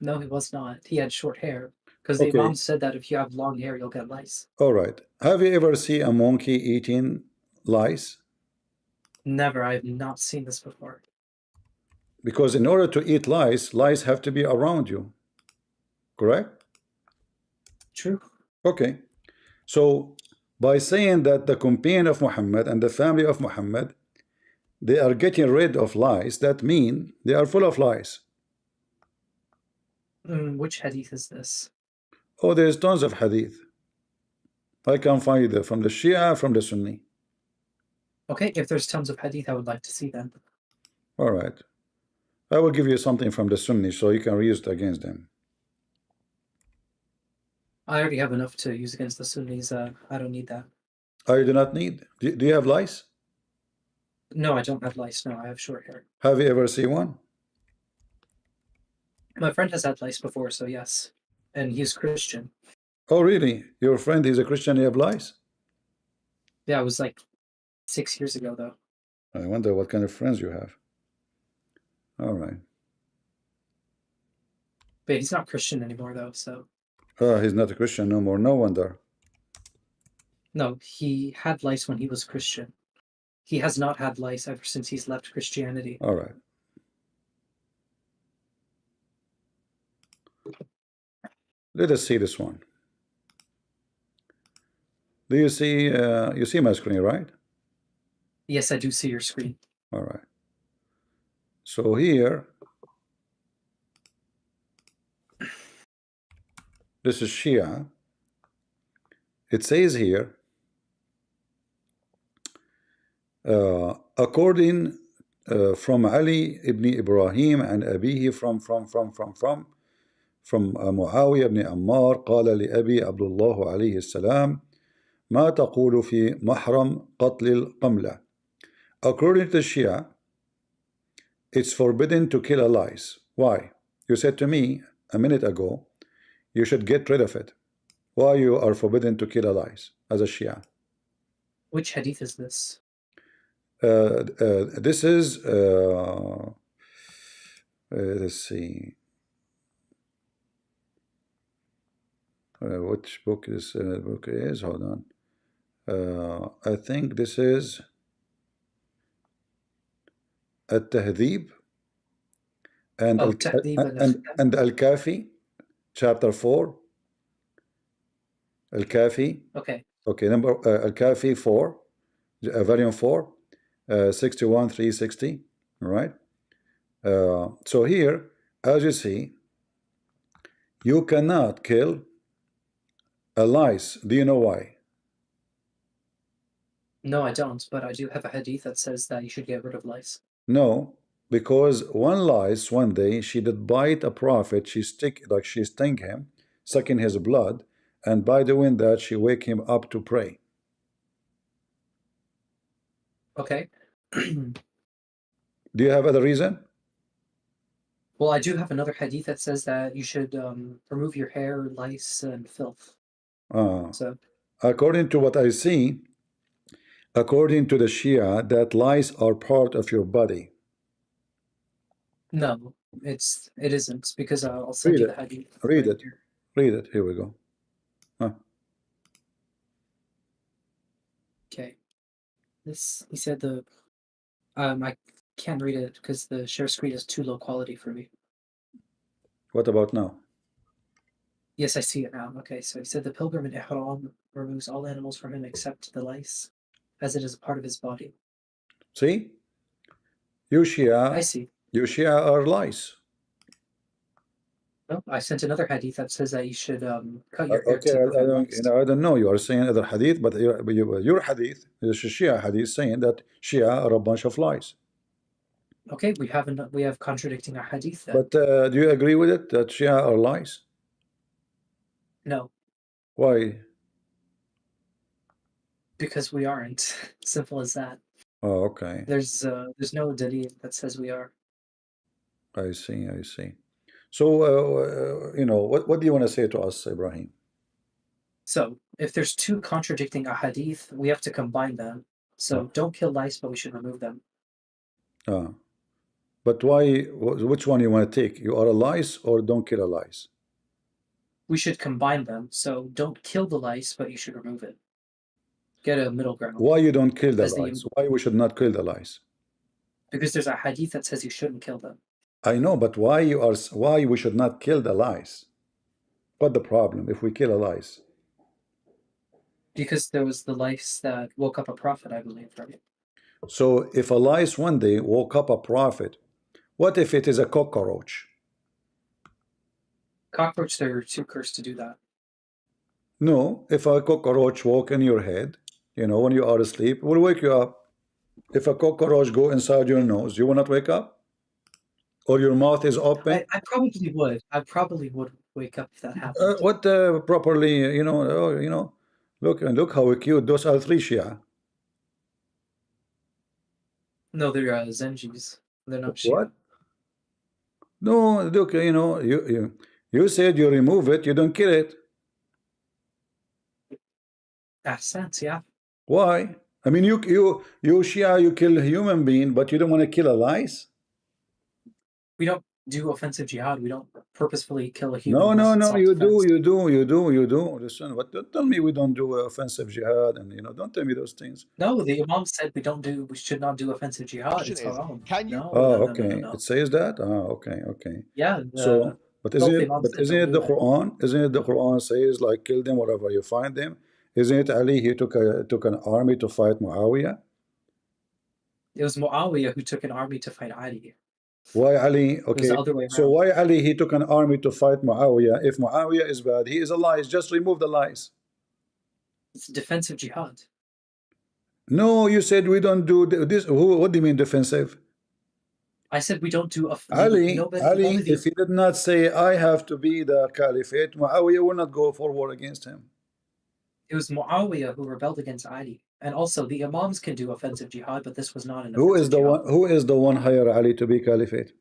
No, he was not. He had short hair. Because the Okay. Imam said that if you have long hair, you'll get lice. All right. Have you ever seen a monkey eating lice? Never. I have not seen this before. Because in order to eat lice, lice have to be around you. Correct? True. Okay. So by saying that the companion of Muhammad and the family of Muhammad, they are getting rid of lies, that mean they are full of lies. Which hadith is this? Oh, there's tons of hadith. I can find it from the Shia, from the Sunni. Okay, if there's tons of hadith, I would like to see them. All right. I will give you something from the Sunni so you can use it against them. I already have enough to use against the Sunnis. I don't need that. I do not need. Do you have lice? No, I don't have lice. No, I have short hair. Have you ever seen one? My friend has had lice before, so yes. And he's Christian. Oh, really? Your friend is a Christian, you have lice? Yeah, it was like 6 years ago, though. I wonder what kind of friends you have. All right. But he's not Christian anymore, though, so. He's not a Christian no more. No wonder. No, he had lice when he was Christian. He has not had lice ever since he's left Christianity. All right. Let us see this one. Do you see my screen, right? Yes, I do see your screen. All right. So here, this is Shia. It says here, according from Ali ibn Ibrahim and Abihi from Muawiyah ibn Ammar قال لأبي عبد الله عليه السلام ما تقول في محرم قتل القملة. According to Shia, it's forbidden to kill a lice. Why? You said to me a minute ago, you should get rid of it. Why you are forbidden to kill a lice as a Shia? Which hadith is this? This is let's see, which book this book is. Hold on. I think this is At-Tahdhib and and Al-Kafi, chapter 4. Al-Kafi. Okay. Okay, number Al-Kafi 4, volume 4, 61 360. All right. So here, as you see, you cannot kill a lice. Do you know why? No, I don't, but I do have a hadith that says that you should get rid of lice. No, because one lice one day she did bite a prophet. She sting him, sucking his blood, and by doing that she wake him up to pray. Okay. Do you have other reason? Well, I do have another hadith that says that you should remove your hair, lice, and filth. So, according to what I see, according to the Shia, that lice are part of your body. no, it isn't, because I'll send you the hadith. Read it. Read it. Here we go. Okay. This, he said I can't read it because the share screen is too low quality for me. What about now? Yes, I see it now. Okay, so he said the pilgrim in Ihram removes all animals from him except the lice, as it is a part of his body. See? You Shia, I see. you Shia are lice. No, I sent another hadith that says that you should cut your hair Okay, to prevent don't, lice. I don't know. You are saying other hadith, but your hadith is a Shia hadith saying that Shia are a bunch of lies. Okay, we have contradicting our hadith then. But do you agree with it that Shia are lies? No, Why? because we aren't. Simple as that. Oh, okay. There's no dalil that says we are. I see. I see. So, you know, what do you want to say to us, Ibrahim? So if there's two contradicting ahadith, we have to combine them. So don't kill lice, but we should remove them. But why? Which one you want to take? You are a lice or don't kill a lice? We should combine them. So don't kill the lice, but you should remove it. Get a middle ground. Why you don't kill the As the- lice? Why we should not kill the lice? Because there's a hadith that says you shouldn't kill them. I know, but why we should not kill the lice? What the problem if we kill a lice? Because there was the lice that woke up a prophet, I believe, right? So if a lice one day woke up a prophet, what if it is a cockroach? Cockroach, they're too cursed to do that. No, if a cockroach walk in your head, you know, when you are asleep, it will wake you up. If a cockroach go inside your nose, you will not wake up? Or your mouth is open? I probably would. I probably would wake up if that happened. What properly, you know, look how cute. Those are three Shia. No, they're Zenjis. They're not Shia. What? No, look, you know, you said you remove it, you don't kill it. That sense, yeah. Why? I mean, you Shia, you kill a human being, but you don't want to kill a lice? We don't do offensive jihad. We don't purposefully kill a No, human. no, unless it's no, you do, self-defense. you do. Listen, what? Don't tell me we don't do offensive jihad, and you know, don't tell me those things. No, the Imam said we should not do offensive jihad. Question It's is, haram. can you- No, Oh, no, okay. no. It says that. Okay, okay. Yeah. So, but both Imams said isn't don't it do the that. Quran? Isn't it the Quran says like kill them wherever you find them? Isn't it Ali? He took an army to fight Muawiyah. It was Muawiyah who took an army to fight Ali. Why Ali? It was Okay. the other way So around. why Ali? He took an army to fight Muawiyah. If Muawiyah is bad, he is a lice. Just remove the lice. It's defensive jihad. No, you said we don't do this. What do you mean defensive? I said we don't do Ali, only the- if he did not say I have to be the caliphate, Muawiyah will not go for war against him. It was Muawiyah who rebelled against Ali. And also the Imams can do offensive jihad, but this was not an Who is offensive the jihad. one? Who is the one hire Ali to be caliphate?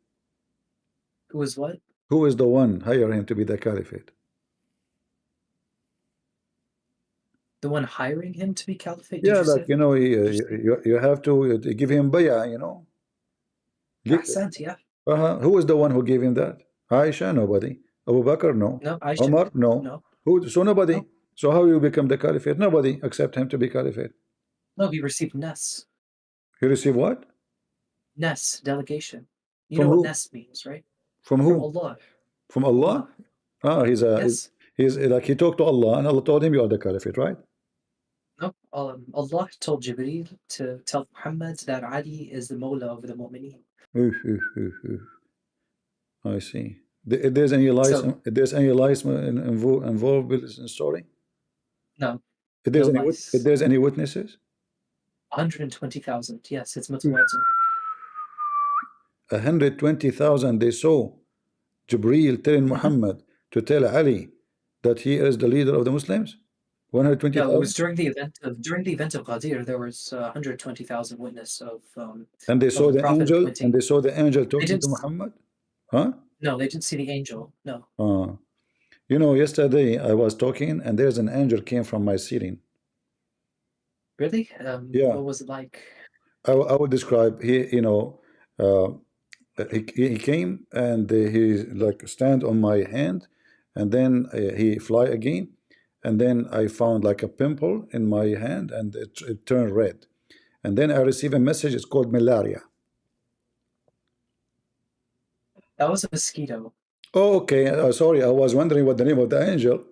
Who is what? Who is the one hire him to be the caliphate? The one hiring him to be caliphate? Yeah, Did you like say? you know, you have to give him bayah, you know. Ahsant, yeah. Who is the one who gave him that? Aisha, nobody. Abu Bakr, no. No, Aisha. Omar, no. No. Who? So nobody. No. So how you become the caliphate? Nobody accept him to be caliphate. No, he received Nes. He received what? Nes, delegation. You From know who? what Nes means, right? From From who? Allah. From Allah? Ah, Yes. he's like he talked to Allah and Allah told him you are the caliphate, right? No, Allah told Jibreel to tell Muhammad that Ali is the Mawla over the Mu'mineen. I see. If there's any lies, So- if there's any lies involved with this story, No, if there's No any lies. if there's any witnesses, 120,000. Yes, it's mutawatir. 120,000 they saw Jibreel telling Muhammad to tell Ali that he is the leader of the Muslims. No, it 120,000, was during the event of Ghadir. There was 120,000 witness of. and they saw the the Prophet angel, pointing. and they saw the angel talking didn't to s- Muhammad. Huh? No, they didn't see the angel. No. You know, yesterday I was talking, and there's an angel came from my ceiling. Really? Yeah. What was it like? I would describe he came and he like stand on my hand, and then he fly again, and then I found like a pimple in my hand, and it turned red, and then I received a message. It's called malaria. That was a mosquito. Oh, okay. Sorry, I was wondering what the name of the angel.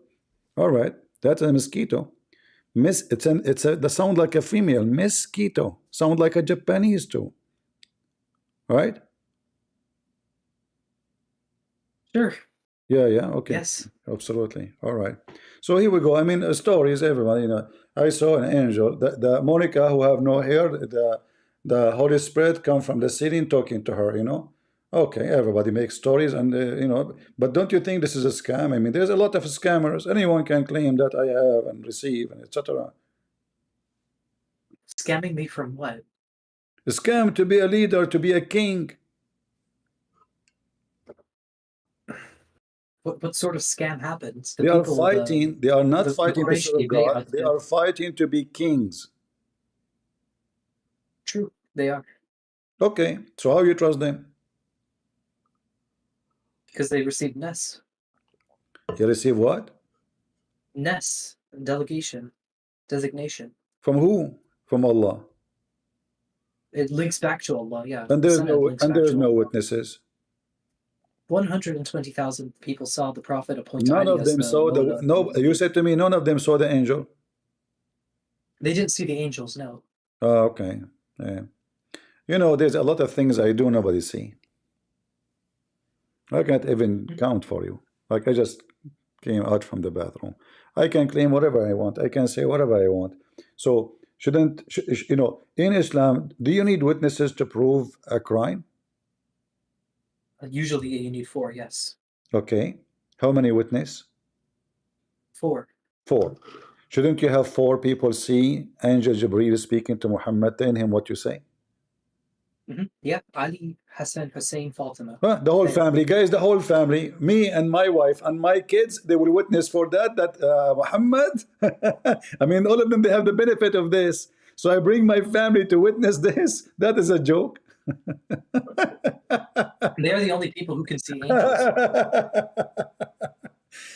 All right, that's a mosquito. The sound like a female mosquito. Sound like a Japanese too. Right? Sure. Yeah, yeah, okay. Yes. Absolutely. All right. So here we go. I mean, stories, everyone, you know. I saw an angel, the Monica who have no hair, the Holy Spirit come from the ceiling talking to her, you know. Okay, everybody makes stories and, you know, but don't you think this is a scam? I mean, there's a lot of scammers. Anyone can claim that I have and receive and etc. Scamming me from what? A scam to be a leader, to be a king. What sort of scam happens? The They are people, fighting. They are not the fighting to serve Quraysh, they are God. They are fighting to be kings. true. They are. Okay, so how you trust them? Because they received Ness. You receive what? Ness, delegation, designation. From who? From Allah. It links back to Allah, yeah. And The there's Sanad no links back to no Allah. witnesses. 120,000 people saw the Prophet appoint None Ali of as them the saw the Mawla. no. You said to me, none of them saw the angel. They didn't see the angels, no. Oh, okay. Yeah. You know, there's a lot of things I do nobody see. I can't even count for you. Like I just came out from the bathroom. I can claim whatever I want. I can say whatever I want. So shouldn't you know? In Islam, do you need witnesses to prove a crime? Usually you need 4, yes. Okay. How many witnesses? 4. 4. Shouldn't you have 4 people see Angel Jibreel speaking to Muhammad, telling him what you say? Yeah, Ali, Hassan, Hussein, Fatima. Huh? The whole They- family, guys, the whole family, me and my wife and my kids, they will witness for that Muhammad, I mean, all of them, they have the benefit of this. So I bring my family to witness this. That is a joke. They're the only people who can see angels.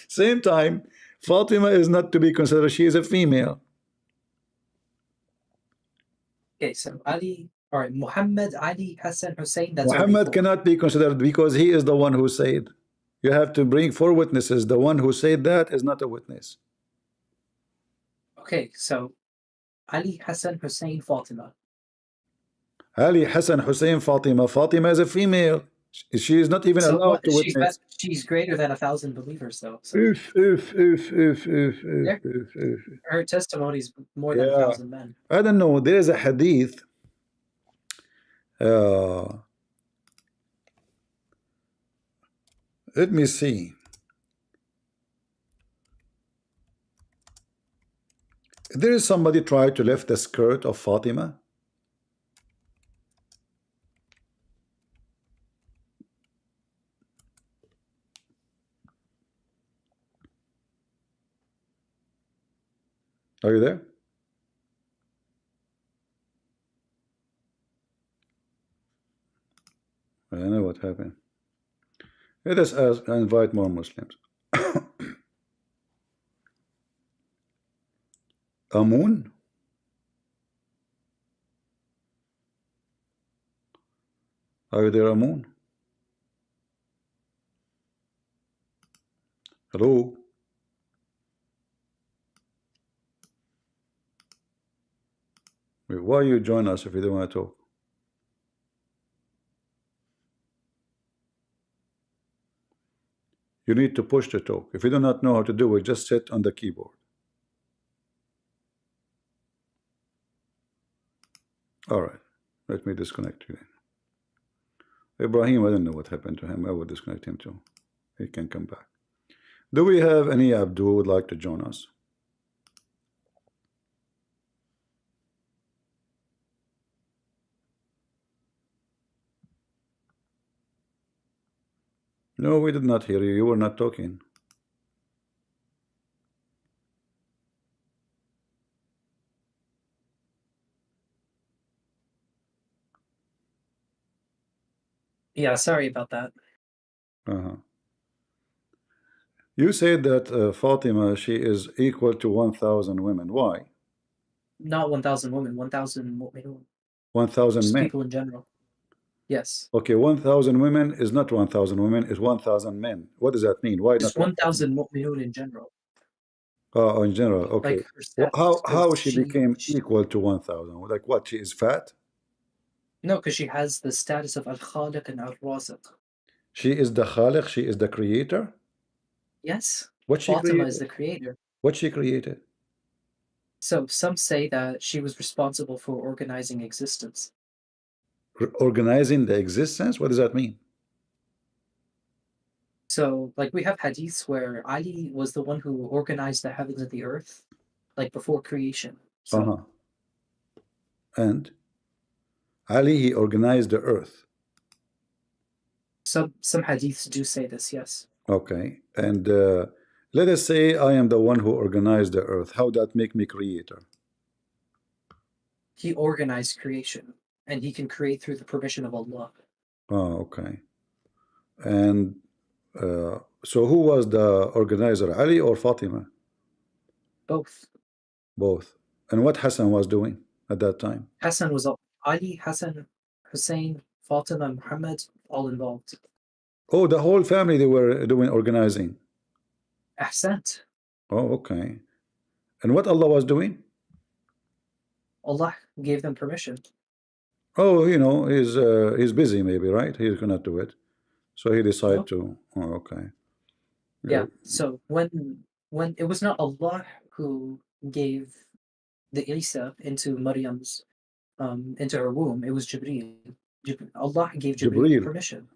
Same time, Fatima is not to be considered, she is a female. Okay, so Ali, all right, Muhammad, Ali, Hassan, Hussein, that's only Muhammad 4. cannot be considered because he is the one who said. You have to bring 4 witnesses. The one who said that is not a witness. Okay, so Ali, Hassan, Hussein, Fatima. Ali, Hassan, Hussein, Fatima. Fatima is a female. She is not even So allowed what? to witness. She's greater than 1,000 believers, though. So If. her testimony is more than Yeah. 1,000 men. I don't know. There is a hadith. Let me see. There is somebody tried to lift the skirt of Fatima. Are you there? I don't know what happened. Let us invite more Muslims. Amun? Are you there, Amun? Hello? Wait, why you join us if you don't want to talk? You need to push to talk. If you do not know how to do it, just sit on the keyboard. All right. Let me disconnect you then. Ibrahim, I don't know what happened to him. I will disconnect him too. He can come back. Do we have any Abdul who would like to join us? No, we did not hear you. You were not talking. Yeah, sorry about that. You said that Fatima, she is equal to 1,000 women. Why? Not 1,000 women, 1,000 mu'minun. 1,000 Just men. people in general. Yes. Okay, 1,000 women is not 1,000 women, it's 1,000 men. What does that mean? Why not Just 1,000 mu'minun in general. Oh, in general, okay. Like her status, How 'cause she became equal to 1,000? Like what? She is fat? No, because she has the status of Al-Khaliq and Al-Raziq. She is the Khaliq, she is the creator? Yes. What she Fatima is created? the creator. What she created? So some say that she was responsible for organizing existence. Organizing the existence? What does that mean? So, like, we have hadiths where Ali was the one who organized the heavens and the earth, like before creation. So, Uh-huh. And Ali, he organized the earth. some hadiths do say this, yes. Okay. And let us say I am the one who organized the earth. How that make me creator? He organized creation, and he can create through the permission of Allah. Oh, okay. And so who was the organizer, Ali or Fatima? Both. Both. And what Hassan was doing at that time? Hassan was Ali, Hassan, Hussein, Fatima, Muhammad, all involved. Oh, the whole family, they were doing organizing. Ahsant. Oh, okay. And what Allah was doing? Allah gave them permission. Oh, you know, he's busy maybe, right? He's gonna do it. So he decided No. to. Oh, okay. Yeah. So when it was not Allah who gave the Isa into Maryam's into her womb, it was Jibreel. Allah gave Jibreel Jibreel. permission.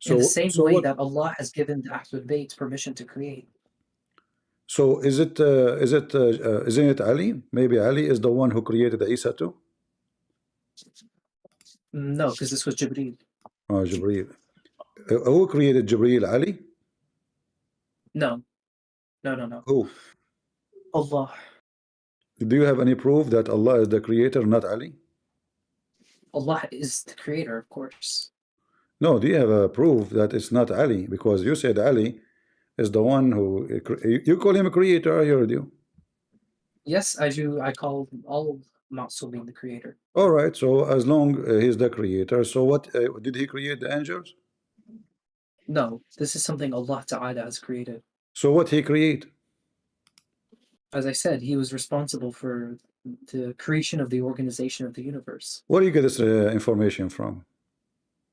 So, In the same so way what, that Allah has given the Ahlul Bayt permission to create. so isn't it Ali? Maybe Ali is the one who created the Isa too? No, because this was Jibreel. Oh, Jibreel. Who created Jibreel? Ali? No. No. Who? Allah. Do you have any proof that Allah is the creator, not Ali? Allah is the creator, of course. No, do you have a proof that it's not Ali? Because you said Ali is the one who, you call him a creator, I heard you. Yes, I do. I call all Ma'sumin the creator. All right, so as long he's the creator, so what, did he create the angels? No, this is something Allah Ta'ala has created. So what he create? As I said, he was responsible for the creation of the organization of the universe. Where do you get this information from?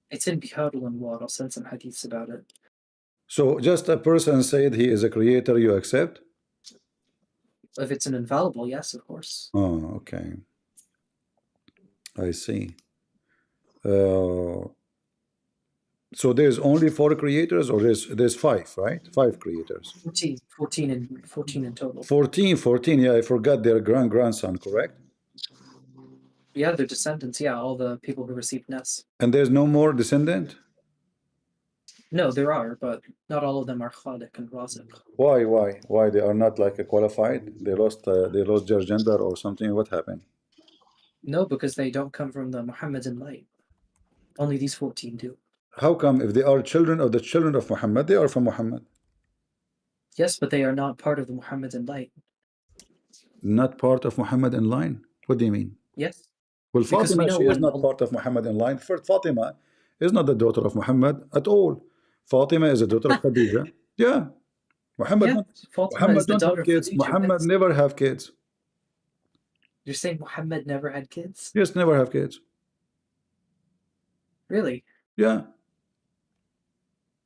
It's in Bihar al-Anwar. I'll send some hadiths about it. So just a person said he is a creator, you accept? If it's an infallible, yes, of course. Oh, okay. I see. So there's only 4 creators, or there's 5, right? 5 creators. 14 in total. 14, yeah, I forgot their grandson, correct? Yeah, their descendants, yeah, all the people who received Ness. And there's no more descendant? No, there are, but not all of them are Khaliq and Raziq. Why they are not like a qualified? They lost their gender or something? What happened? No, because they don't come from the Muhammadan light. Only these 14 do. How come if they are children of the children of Muhammad, they are from Muhammad? Yes, but they are not part of the Muhammadan light. Not part of Muhammadan line? What do you mean? Yes. Well, Because we Fatima, know she is when not Allah- part of Muhammadan line. First, Fatima is not the daughter of Muhammad at all. Fatima is a daughter of Khadija. Yeah. Muhammad, Yeah, Fatima is the don't daughter have of kids. Khadija. Muhammad never have kids. You're saying Muhammad never had kids? Yes, never have kids. Really? Yeah.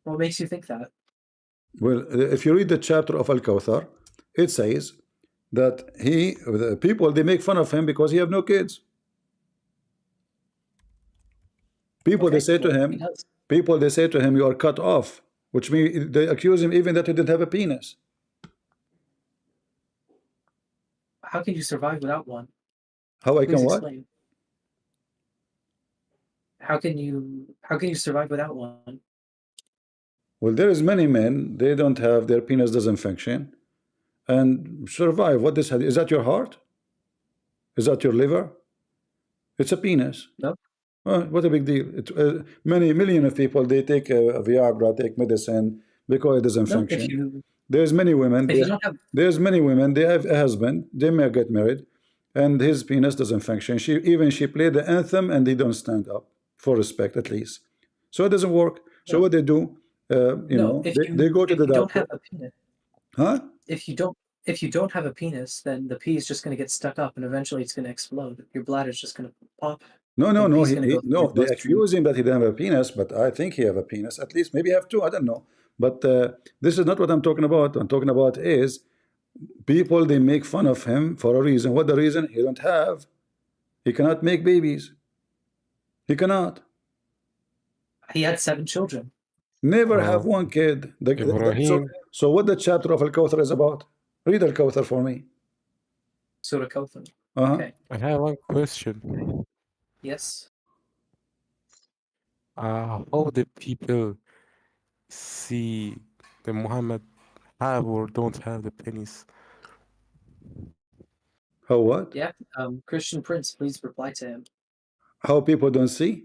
What makes you think that? Well, if you read the chapter of Al-Kawthar, it says that the people, they make fun of him because he have no kids. People, Okay, they say to well, him, he does. you are cut off, which means they accuse him even that he didn't have a penis. How can you survive without one? How I Please can what? explain. How can you survive without one? Well, there is many men, they don't have, their penis doesn't function and survive. What this is that your heart? Is that your liver? It's a penis. No. What a big deal. Many million of people, they take Viagra, take medicine because it doesn't No, function. There's many women, they have a husband, they may get married, and his penis doesn't function. She played the anthem and they don't stand up for respect, at least. So it doesn't work. So what they do, they go to the don't doctor. have a penis. Huh? If you don't have a penis, then the pee is just going to get stuck up and eventually it's going to explode. Your bladder is just going to pop. No. The pee's gonna go through No. your They bloodstream. accuse him that he doesn't have a penis, but I think he have a penis. At least maybe have 2. I don't know. But this is not what I'm talking about. What I'm talking about is people, they make fun of him for a reason. What the reason? He don't have. He cannot make babies. He cannot. He had 7 children. Never have one kid. Ibrahim. So what the chapter of Al-Kawthar is about? Read Al-Kawthar for me. Surah Kawthar. Uh-huh. Okay. I have one question. Yes. How the people see the Muhammad have or don't have the penis? How what? Yeah. Christian Prince, please reply to him. How people don't see?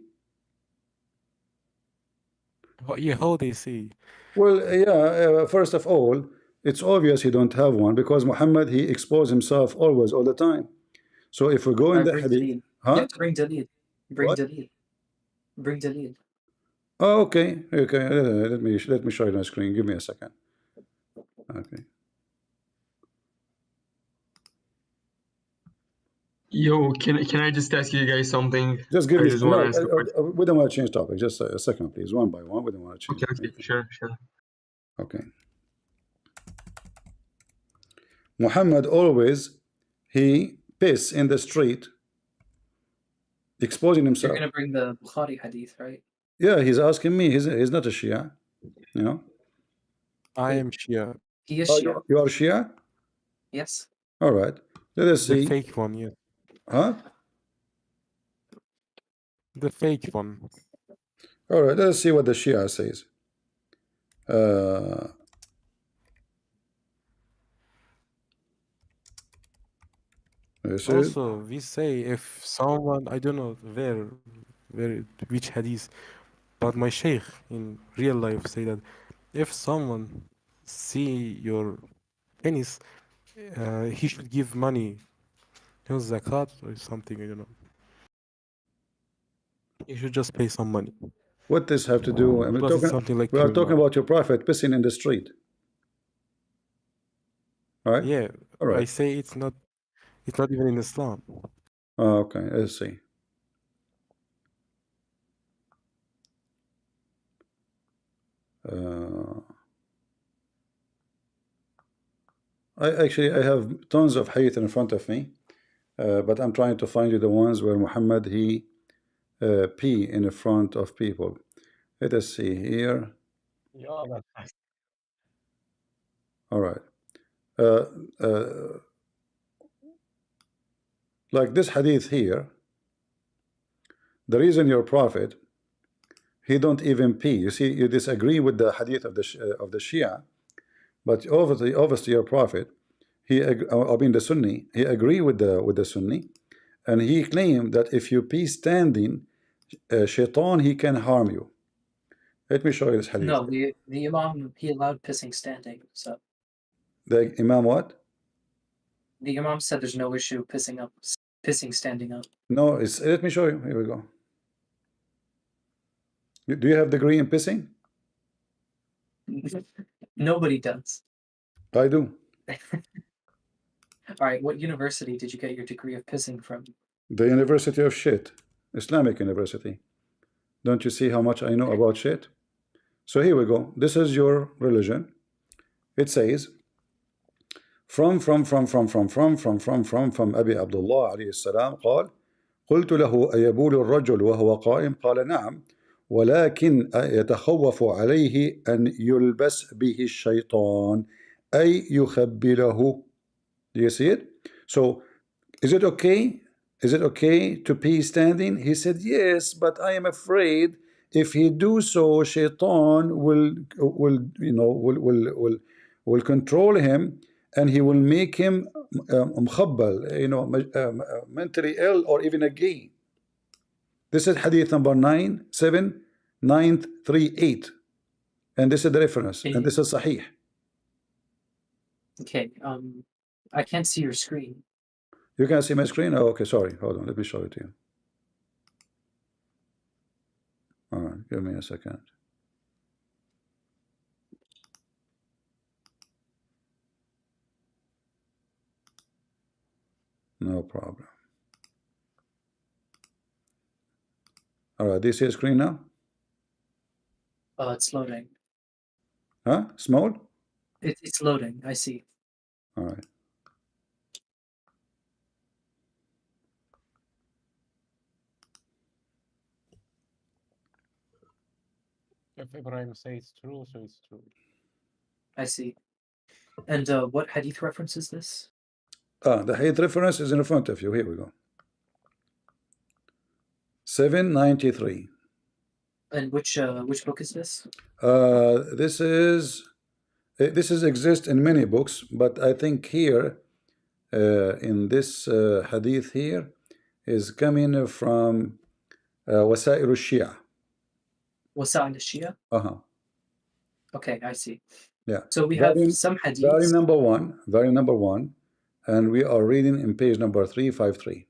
How they see? Well, yeah, first of all, it's obvious he don't have one because Muhammad, he exposed himself always, all the time. So if we go in the Bring hadith, Dalil. You huh? have to bring Dalil. Bring What? Dalil. Bring Dalil. Oh, okay, okay. Let me show you my screen. Give me a second. Okay. Yo, can I just ask you guys something? Just give I me. just No, want to ask a question. we don't want to change topic. Just a second, please. One by one. We don't want to change Okay, anything. sure. Okay. Muhammad always he piss in the street, exposing You're himself. gonna bring the Bukhari hadith, right? Yeah, he's asking me. He's not a Shia, you know. I am Shia. He is Oh, Shia. you are Shia? Yes. All right. Let us The see. fake one, yeah. Huh? The fake one. All right. Let us see what the Shia says. This is Also, we say if someone, I don't know which hadith, but my sheikh in real life say that if someone see your penis, he should give money, zakat or something, I don't know. He should just pay some money. what this have to do? I mean, Because it's something like we are talking criminal. about your prophet pissing in the street, right? Yeah, All I right. say it's not even in Islam. Oh, okay. Let's see. I have tons of hadith in front of me, but I'm trying to find you the ones where Muhammad he pee in front of people. Let us see here. All right. Like this hadith here, the reason your prophet he don't even pee. You see, you disagree with the hadith of the Shia, but obviously your prophet I mean the Sunni, he agree with the Sunni, and he claimed that if you pee standing, shaitan he can harm you. Let me show you this hadith. No, the Imam, he allowed pissing standing. So The Imam what? the Imam said there's no issue pissing standing up. No, let me show you. Here we go. Do you have degree in pissing? Nobody does. I do. All right, what university did you get your degree of pissing from? The University of Shit, Islamic University. Don't you see how much I know about shit? So here we go. This is your religion. It says from أبي عبد الله عليه السلام قال قلت له أيبول الرجل وهو قائم قال نعم ولكن يتخوف عليه أن يلبس به الشيطان أي يخبله. Do you see it? So is it okay? Is it okay to pee standing? He said yes, but I am afraid if he do so, shaitan will control him, and he will make him mukhabbal, mentally ill or even a gay. This is hadith number 97938, and this is the reference, and this is sahih. Okay, I can't see your screen. You can see my screen? Oh, okay, sorry. Hold on, let me show it to you. All right, give me a second. No problem. All right, do you see a screen now? It's loading. Huh? Small? It's loading. I see. All right. If Ibrahim says it's true, so it's true. I see. And what hadith reference is this? The hadith reference is in front of you. Here we go. 793. And which book is this? This is exist in many books, but I think here in this hadith here is coming from Wasa'il al-Shia. Wasa'il al-Shia? Uh-huh. Okay, I see. Yeah. So we have some hadiths. Volume number one, and we are reading in page number 353.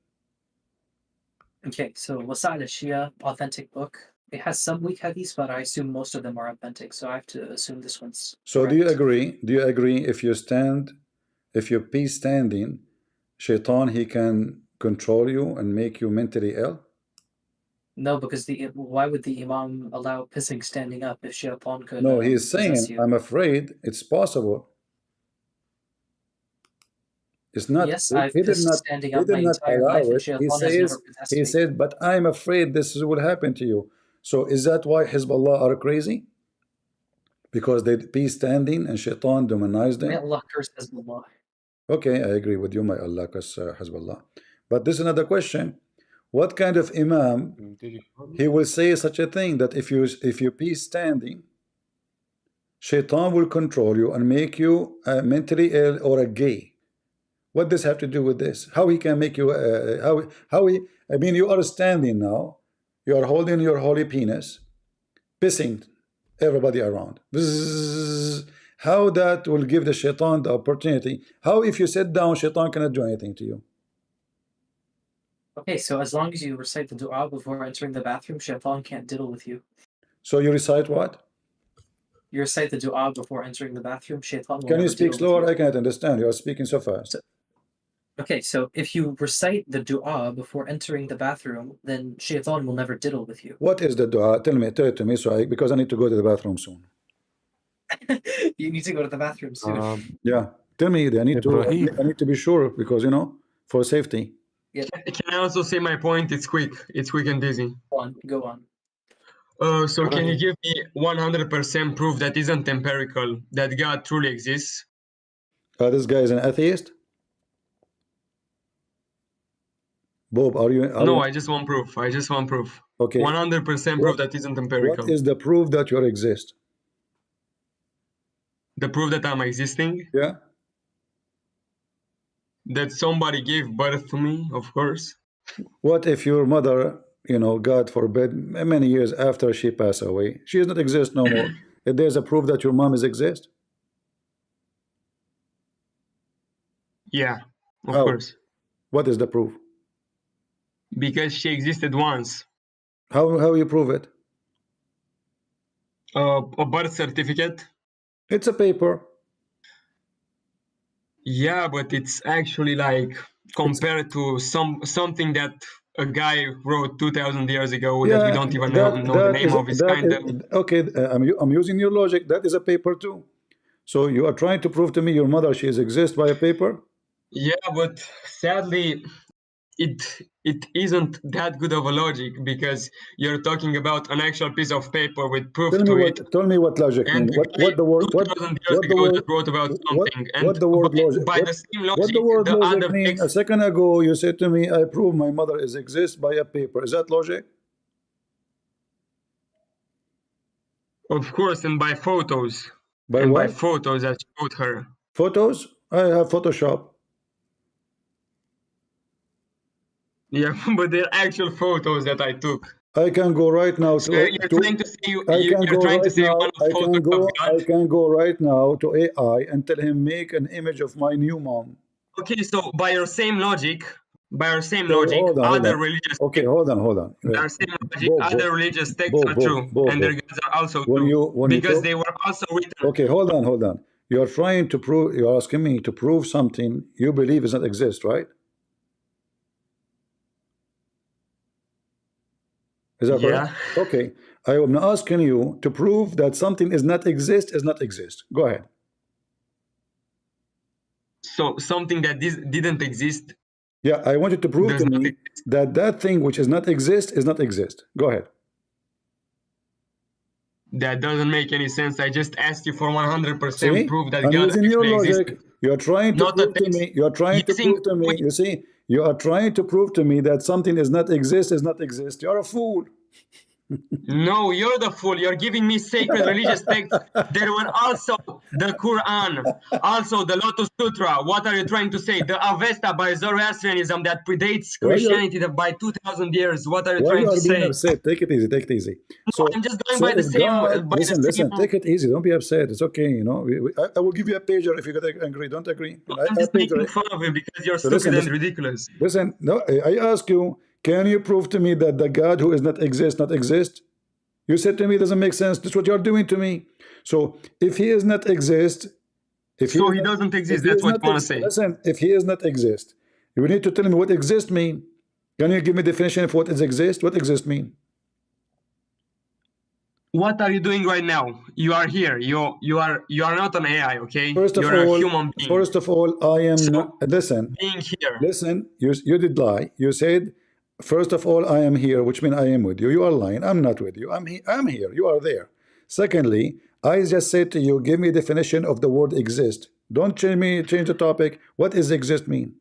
Okay, so Wasa'il al-Shia, authentic book. It has some weak hadiths, but I assume most of them are authentic, so I have to assume this one's So correct. do you agree? Do you agree if you're peace standing, Shaitan, he can control you and make you mentally ill? No, because why would the Imam allow pissing standing up if Shaitan could No, he is possess saying, you? I'm afraid it's possible. It's not. Yes, He I've did pissed not. standing He up did my not entire allow life, and it. Shaitan He has never says. possessed He me. said, but I'm afraid this will happen to you. So is that why Hezbollah are crazy? Because they be standing and Shaitan demonized May them. Allah curse Hezbollah. Okay, I agree with you. May Allah curse Hezbollah. But this is another question. What kind of Imam Did you hear me? he will say such a thing that if you be standing, Shaitan will control you and make you mentally ill or a gay? What does have to do with this? How he can make you? How he? I mean, you are standing now. You are holding your holy penis, pissing everybody around. Bzzz. How that will give the Shaitan the opportunity? How if you sit down, Shaitan cannot do anything to you? Okay, so as long as you recite the dua before entering the bathroom, Shaitan can't diddle with you. So you recite what? You recite the dua before entering the bathroom, Shaitan will Can you never speak diddle slower? with I you. cannot understand. You are speaking so fast. Okay, so if you recite the dua before entering the bathroom, then Shaitan will never diddle with you. What is the dua? Tell it to me, because I need to go to the bathroom soon. You need to go to the bathroom soon. Yeah, tell me. I need Ibrahim. to be sure because for safety. Can I also say my point? It's quick. It's quick and easy. Go on. So can you Ibrahim. give me 100% proof that isn't empirical that God truly exists? This guy is an atheist. Bob, are you? No, I just want proof. I just want proof. Okay. 100% proof that isn't empirical. What is the proof that you exist? The proof that I'm existing? Yeah. That somebody gave birth to me, of course. What if your mother, God forbid, many years after she passed away, she does not exist no more? If there's a proof that your mom is exist? Yeah, of How? course. What is the proof? Because she existed once. How you prove it? A birth certificate? It's a paper. Yeah, but it's actually like compared to something that a guy wrote 2,000 years ago that we don't even know the name of. It's kind of okay. I'm using your logic. That is a paper too. So you are trying to prove to me your mother she exists by a paper? yeah, but sadly, it isn't that good of a logic because you're talking about an actual piece of paper with proof to it. Tell me what logic And means. the guy What the word 2,000 years what the ago word that wrote about what something, and the word logic by the same what logic, the word the logic other mean? A text, second ago you said to me, I prove my mother exists by a paper. Is that logic? of course, and by photos, By and by what? photos that showed her. Photos? I have Photoshop. Yeah, but they're actual photos that I took. I can go right now So to you're trying to say I can you're go trying to right say now. one of photos of I God. can go right now to AI and tell him make an image of my new mom. Okay, so by your same logic, So hold other on. religious Okay, texts, hold on. by your same logic, other religious texts are true, and their gods are also When true you because talk, they were also written. okay, hold on. You're trying to prove. You're asking me to prove something you believe does not exist, right? Is that correct? Yeah. Okay. I am asking you to prove that something is not exist. Go ahead. So something that didn't exist Yeah, I want you to prove does to not me exist. that that thing which is not exist. Go ahead. That doesn't make any sense. I just asked you for 100% See, proof that I'm God using your actually logic. existed. You're trying to Not a prove to text. me. You're trying to Using prove to me. wait, You see, you are trying to prove to me that something is not exist. You're a fool. no, you're the fool. You're giving me sacred religious texts. There were also the Quran, also the Lotus Sutra. What are you trying to say? The Avesta by Zoroastrianism that predates Why you're Christianity by 2,000 years. What are you why you trying to are being say? upset? Take it easy. Take it easy. So, I'm just going so by the if same. God, By the listen, same. take it easy. Don't be upset. It's okay. You know, I will give you a pager if you get angry. Don't agree. I'm I just pager making it. fun of him because you're So stupid listen, and ridiculous. listen. No, I ask you, can you prove to me that the God who is not exist? You said to me, it doesn't make sense. That's what you're doing to me. So if he is not exist, if he So is he not, doesn't if exist. he That's is what not, you want to say. listen, if he is not exist, you need to tell me what exist mean. Can you give me definition of what is exist? What exist mean? What are you doing right now? You are here. You are not an AI, okay? First of You're a all, human being. I am not. So Listen, being here. listen. You did lie. You said, first of all, I am here, which means I am with you. You are lying. I'm not with you. I'm here. You are there. Secondly, I just said to you, give me a definition of the word exist. Don't change the topic. What does exist mean?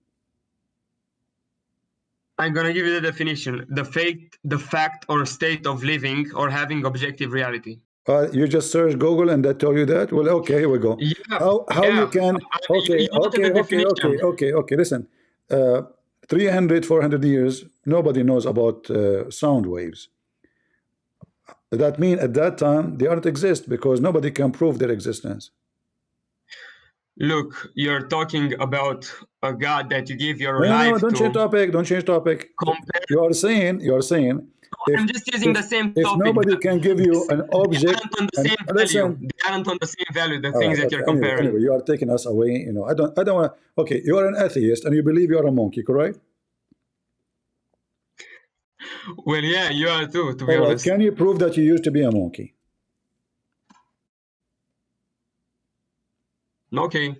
I'm gonna give you the definition: the fact or state of living or having objective reality. You just search Google and that told you that. Well, okay, here we go. Yeah, How you can? Okay, you wanted the definition. okay. Listen, uh, 300, 400 years, nobody knows about sound waves. That means at that time they aren't exist because nobody can prove their existence. Look, you're talking about a God that you give your No, life don't change to. topic. Don't change topic. Compare. You are saying, if I'm just using the same if topic. nobody can give you an They object, aren't on the and same value. listen. They aren't on the same value. The All things right, that okay. you're comparing. Anyway, you are taking us away. You know, I don't want. Okay, you are an atheist and you believe you are a monkey, correct? Well, yeah, you are too, to be All right. honest. Can you prove that you used to be a monkey? Okay.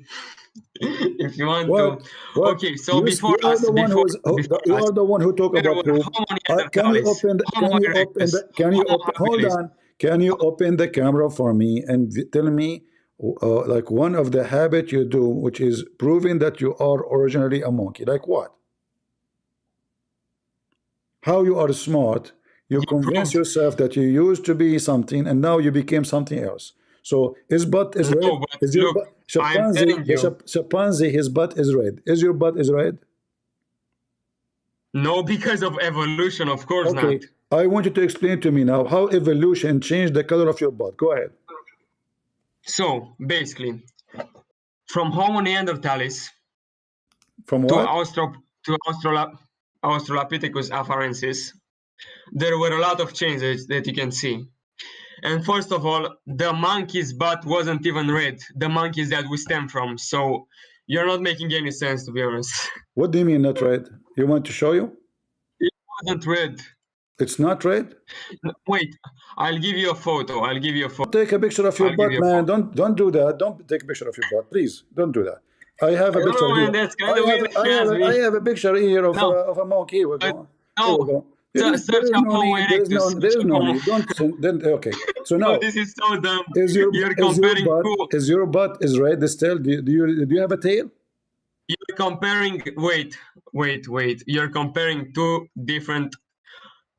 If you want What? to. What? Okay, so You before are us, the one before who is. before You us, are the one who talk there about were proof. Homo Can you neanderthalis, open? Homo erectus, Can you Homo open? Hold habilis. on. Can you open the camera for me and tell me, like one of the habits you do, which is proving that you are originally a monkey? Like what? How you are smart? You You convince proved. yourself that you used to be something and now you became something else. So his butt is red. No, but Is your look, butt I'm chimpanzee? telling you. Chimpanzee, his butt is red. Is your butt is red? No, because of evolution, of course Okay. not. I want you to explain to me now how evolution changed the color of your butt. Go ahead. So basically, from Homo neanderthalis From to what? Australopithecus afarensis, there were a lot of changes that you can see. And first of all, the monkey's butt wasn't even red. The monkeys that we stem from. So you're not making any sense, to be honest. What do you mean not red? You want to show you? It wasn't red. It's not red? Wait, I'll give you a photo. I'll give you a photo. Take a picture of your I'll give butt, you a man. photo. Don't do that. Don't take a picture of your butt, please. Don't do that. I have I a don't picture know, here. man. That's kind of weird if you ask I me. have a picture here of No, a monkey. Here we but go. Here we no. go. There Search is up no Homo need. erectus. There Search is up no Homo. need. Don't send. Then okay. So No, now this is so dumb. is your You're comparing two. is your butt is red still? Do you have a tail? You're comparing. Wait. You're comparing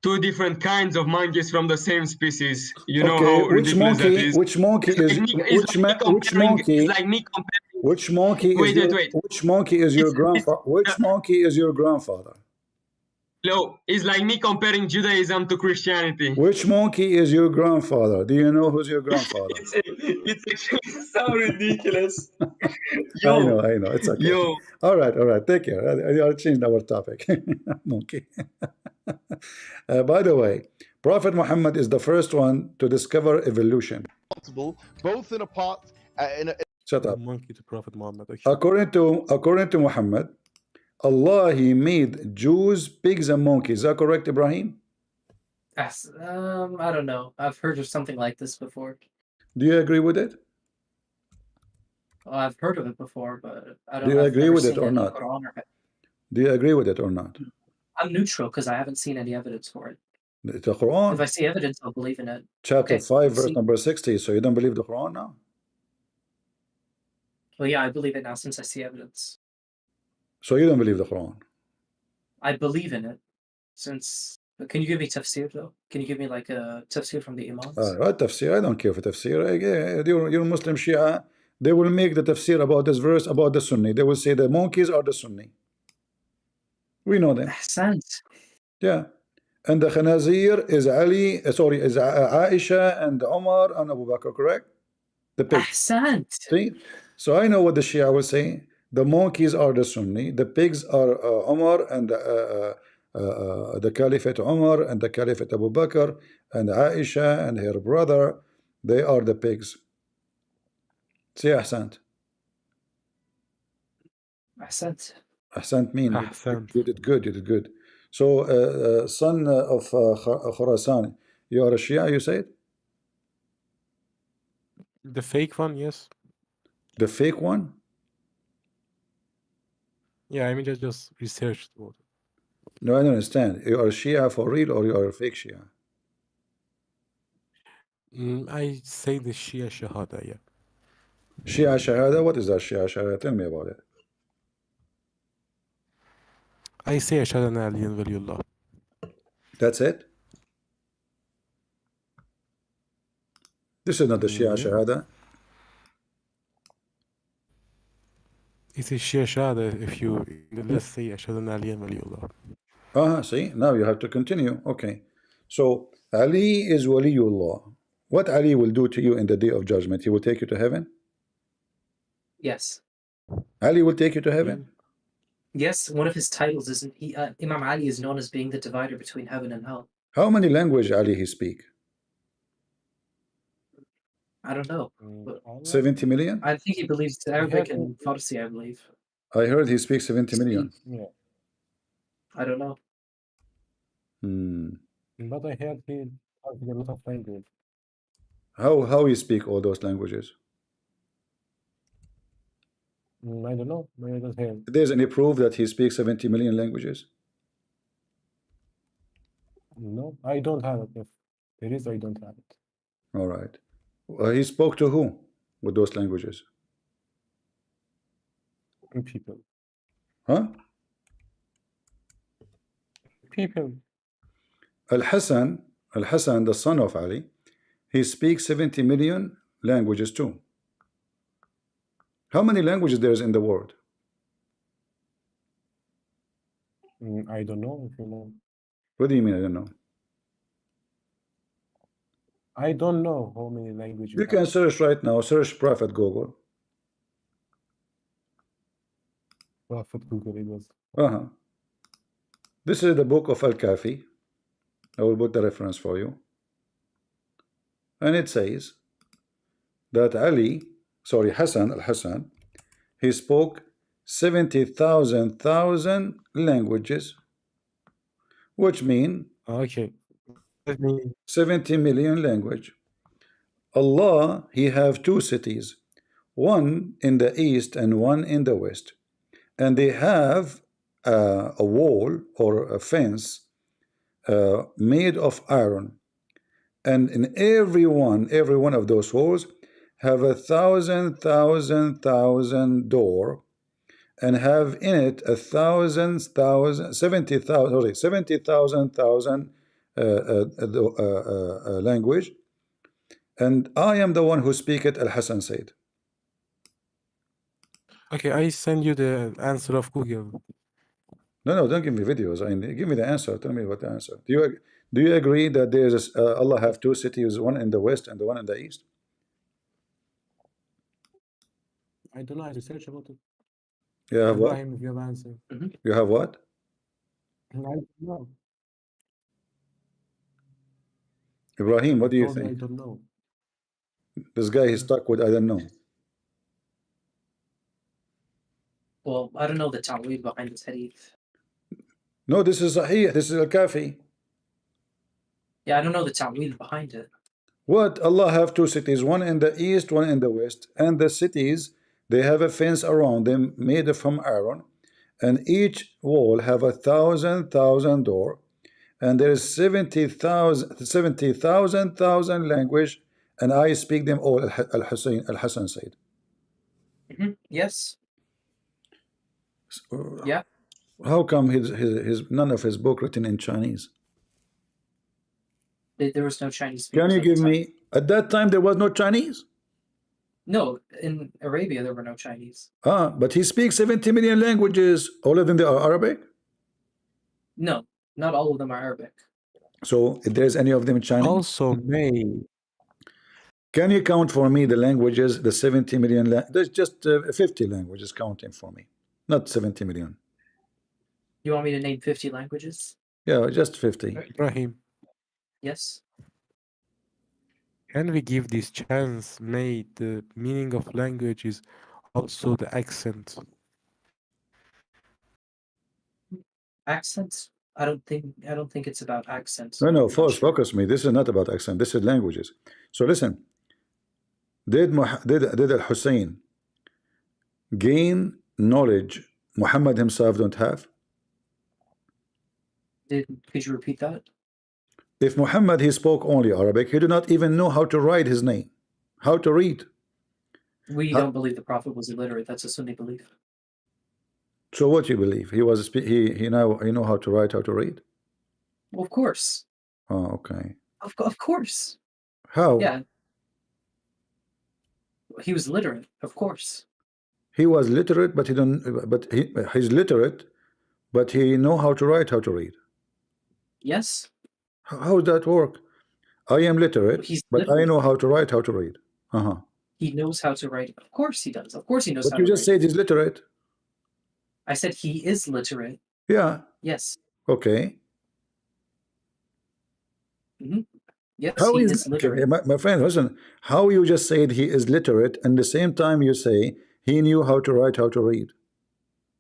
two different kinds of monkeys from the same species. You know Okay. how ridiculous that is. Which monkey It's is like me, it's like me which comparing. It's monkey? like me comparing. Which monkey is Wait, your wait, wait. which monkey is your grandfather? Which monkey is your grandfather? No, it's like me comparing Judaism to Christianity. Which monkey is your grandfather? Do you know who's your grandfather? It's actually so ridiculous. I Yo, know. It's okay. yo. All right. Take care. I'll change our topic. Monkey. By the way, Prophet Muhammad is the first one to discover evolution. Both in a pot. Shut up. Monkey to Prophet Muhammad. Okay. According to Muhammad, Allah, He made Jews, pigs, and monkeys. Is that correct, Ibrahim? I don't know. I've heard of something like this before. Do you agree with it? Well, I've heard of it before, but Do you I've agree never with it seen or it in the not? Quran Do you agree with it or not? I'm neutral because I haven't seen any evidence for it. The If I Quran, see evidence, I'll believe in it. chapter Okay, 5, let's verse see. number 60. So you don't believe the Quran now? Well, yeah, I believe it now since I see evidence. So you don't believe the Quran? I believe in it since. Can you give me tafsir though? Can you give me like a tafsir from the imams? Right, tafsir. I don't care for tafsir. You're Muslim Shia. They will make the tafsir about this verse about the Sunni. They will say the monkeys are the Sunni. We know them. Ahsant. Yeah. And the Khanazir is Ali, sorry, is Aisha and Omar and Abu Bakr, correct? The pigs. Ahsant. See? So I know what the Shia will say. The monkeys are the Sunni. The pigs are Omar and the Caliphate Omar and the Caliphate Abu Bakr and Aisha and her brother. They are the pigs. See, Ahsant. Ahsant. Ahsant mean Ahsant. you did good. You did good. So, son of Khurasan, you are a Shia, you said? The fake one, yes. The fake one? Yeah, I mean, just researched about it. No, I don't understand. You are Shia for real or you are a fake Shia? I say the Shia Shahada, yeah. Shia Shahada? What is that Shia Shahada? Tell me about it. I say Ashhadu anna aliyan waliyullah. That's it? This is not the Shia Yeah. Shahada. It is Shia Shahada if you let's say Ashhadu anna aliyan waliyullah. See, now you have to continue. Okay. So, Ali is Waliullah. What Ali will do to you in the day of judgment? He will take you to heaven? Yes. Ali will take you to heaven? Yes, one of his titles is Imam Ali is known as being the divider between heaven and hell. How many language Ali he speak? I don't know. But 70 million? I think he believes Arabic and Farsi, I believe. I heard he speaks 70 million. Yeah. I don't know. But I heard he has a lot of language. How he speak all those languages? I don't know. Maybe I don't hear. There's any proof that he speaks 70 million languages? No, I don't have it. If there is, I don't have it. All right. He spoke to who with those languages? People. Huh? People. Al-Hassan, the son of Ali, he speaks 70 million languages too. How many languages there is in the world? I don't know if you know. What do you mean I don't know? I don't know how many languages. You can search right now, search Prophet Google. Prophet Google it was. This is the book of Al-Kafi. I will put the reference for you. And it says that Hassan, Al-Hassan, he spoke 70,000 languages, which mean Okay. Let me 70 million language. Allah, he have two cities, one in the east and one in the west, and they have a wall or a fence made of iron, and in every one of those walls have 1,000 door, and have in it 70,000 language, and I am the one who speak it. Al-Hassan said. Okay, I send you the answer of Google. No, don't give me videos. Give me the answer. Tell me what the answer. Do you agree that there is Allah have two cities, one in the west and the one in the east? I don't know. I research about it. You have what? Ibrahim, if you have answer. You have what? I don't know. Ibrahim, what do you I think? don't know. This guy is stuck with I don't know. Well, I don't know the ta'weed behind this hadith. No, this is Sahih. This is Al-Kafi. Yeah, I don't know the ta'wil behind it. What? Allah have two cities, one in the east, one in the west, and the cities, they have a fence around them made from iron, and each wall have 1,000 door, and there is 70,000 language, and I speak them all. Al Hassan said. Yes. Yeah. How come his none of his book written in Chinese? There was no Chinese Can speakers you at the give time. me at that time there was no Chinese? No, in Arabia there were no Chinese. But he speaks 70 million languages. All of them they are Arabic. No, not all of them are Arabic. So if there's any of them Chinese, Also, May, can you count for me the languages? The 70 million. There's just 50 languages counting for me, not 70 million. You want me to name 50 languages? Yeah, just 50. Ibrahim, Yes. can we give this chance? May the meaning of language is also the accent. Accents? I don't think it's about accents. No, I'm not first sure. focus me. This is not about accent. This is languages. So listen. Did Al-Hussein gain knowledge Muhammad himself don't have? Could you repeat that? If Muhammad he spoke only Arabic, he did not even know how to write his name, how to read. We don't believe the Prophet was illiterate. That's a Sunni belief. So what you believe? He was he know how to write, how to read? Well, of course. Oh, okay. Of course. How? Yeah. He was literate, of course. He was literate, but he don't. But he's literate, but he know how to write, how to read. Yes. How does that work? I am literate, He's but I literate. know how to write, how to read. He knows how to write. Of course he does. Of course he knows But how you to just write. said he's literate. I said he is literate. Yeah. Yes. Okay. Yes, How he is is literate. my friend? Listen. How you just said he is literate, and the same time you say he knew how to write, how to read.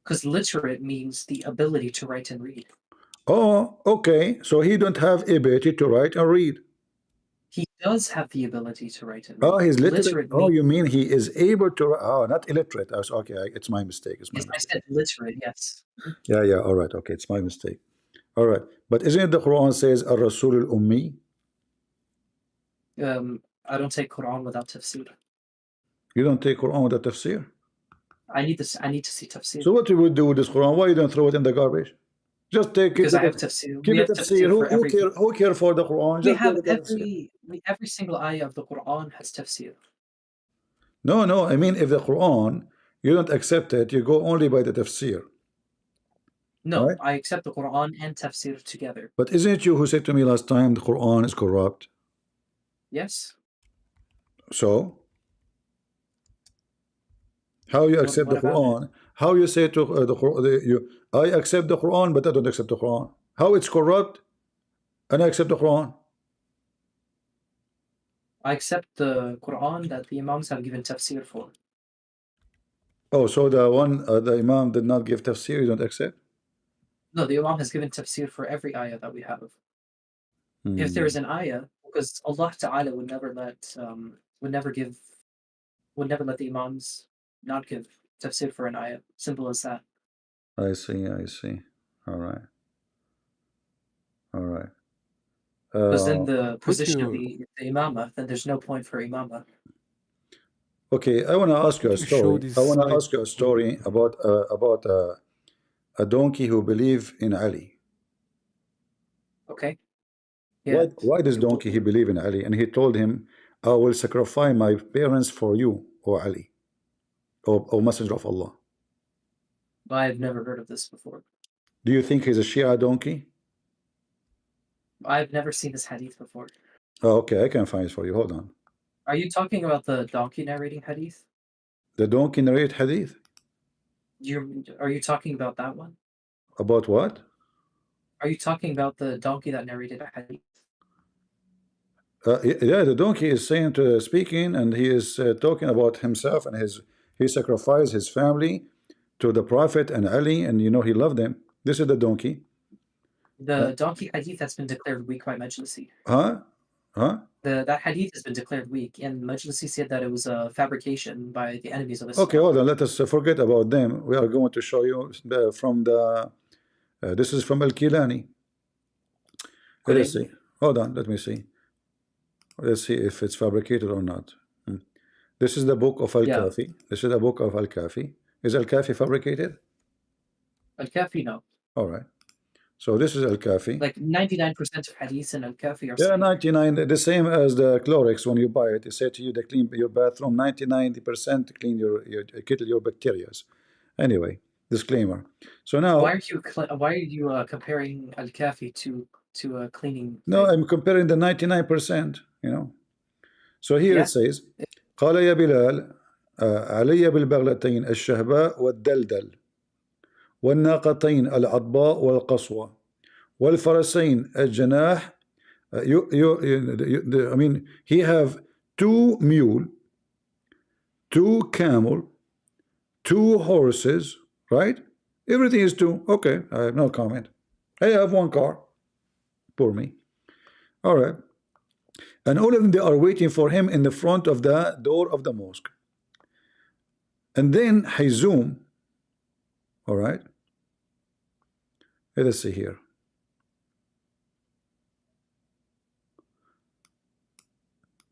Because literate means the ability to write and read. Oh, okay. So he don't have ability to write and read. He does have the ability to write and read. Oh, he's literate. Literate Oh, means, you mean he is able to? Oh, not illiterate. I was, okay, it's my mistake. It's my yes, I mistake. said literate, yes. Yeah, yeah. All right. Okay, it's my mistake. All right. But isn't it the Quran says Ar-Rasul al-Ummi? I don't take Quran without tafsir. You don't take Quran with the tafsir. I need to see tafsir. So what you would do with this Quran? Why you don't throw it in the garbage? Just take Because it. I have tafsir. Keep We it have tafsir. tafsir for every. Who care for the Quran? We Just have give it the tafsir. every single ayah of the Quran has tafsir. No. I mean, if the Quran you don't accept it, you go only by the tafsir. No, right? I accept the Quran and tafsir together. But isn't it you who said to me last time the Quran is corrupt? Yes. So how you accept what the about Quran? How you say to the Quran? I accept the Quran, but I don't accept the Quran. How it's corrupt, and I accept the Quran? I accept the Quran that the Imams have given tafsir for. Oh, so the one the Imam did not give tafsir, you don't accept? No, the Imam has given tafsir for every ayah that we have. If there is an ayah, because Allah Ta'ala would never let the Imams not give tafsir for an ayah. Simple as that. I see. All right. Because then the Could position of you the Imamah, then there's no point for Imamah. Okay, I want to ask you a could you show story. this I want to side? ask you a story about a donkey who believe in Ali. Okay. Yeah. Why this donkey he believe in Ali, and he told him, "I will sacrifice my parents for you, O Ali, O Messenger of Allah." I've never heard of this before. Do you think he's a Shia donkey? I've never seen this hadith before. Oh, okay, I can find it for you. Hold on. Are you talking about the donkey narrating hadith? The donkey narrate hadith Are you talking about that one? about what? Are you talking about the donkey that narrated a hadith? Yeah, the donkey is saying to speaking, and he is talking about himself and he sacrificed his family to the Prophet and Ali, and he loved them. This is the donkey. The donkey hadith that's been declared weak by Majlisi. Huh? That hadith has been declared weak, and Majlisi said that it was a fabrication by the enemies of Islam. Okay, hold on. Let us forget about them. We are going to show you from the. This is from Al-Kilani. Let us see. Hold on. Let me see. Let's see if it's fabricated or not. This is the book of Al-Kafi. This is the book of Al-Kafi. Is Al-Kafi fabricated? Al-Kafi, no. All right. So this is Al-Kafi. Like 99% of hadiths in Al-Kafi are Yeah, 99. The same as the Clorox when you buy it. They say to you to clean your bathroom 90% to clean your kill your bacteria. Anyway, disclaimer. So now, why are you comparing Al-Kafi to a cleaning? No, I'm comparing the 99%. You know. So here it says, قال يا بلال علي بالبغلتين الشهباء والدلدل والناقتين العضباء والقصوى والفرسين الجناح. I mean, he have 2 mule, 2 camel, 2 horses, right? Everything is 2. Okay, I have no comment. I have 1 car. Poor me. All right. And all of them, they are waiting for him in the front of the door of the mosque. And then Hizum, all right. Let us see here.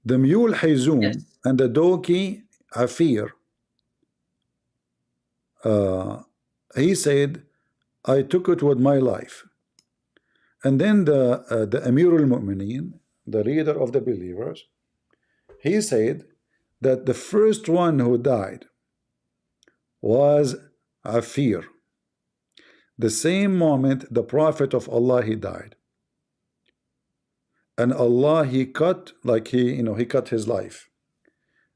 The mule Hizum and the donkey Afir, he said, I took it with my life. And then the Amir al-Mu'mineen, the leader of the believers, he said that the first one who died was Afir. The same moment the Prophet of Allah, he died. And Allah, he cut, like he cut his life.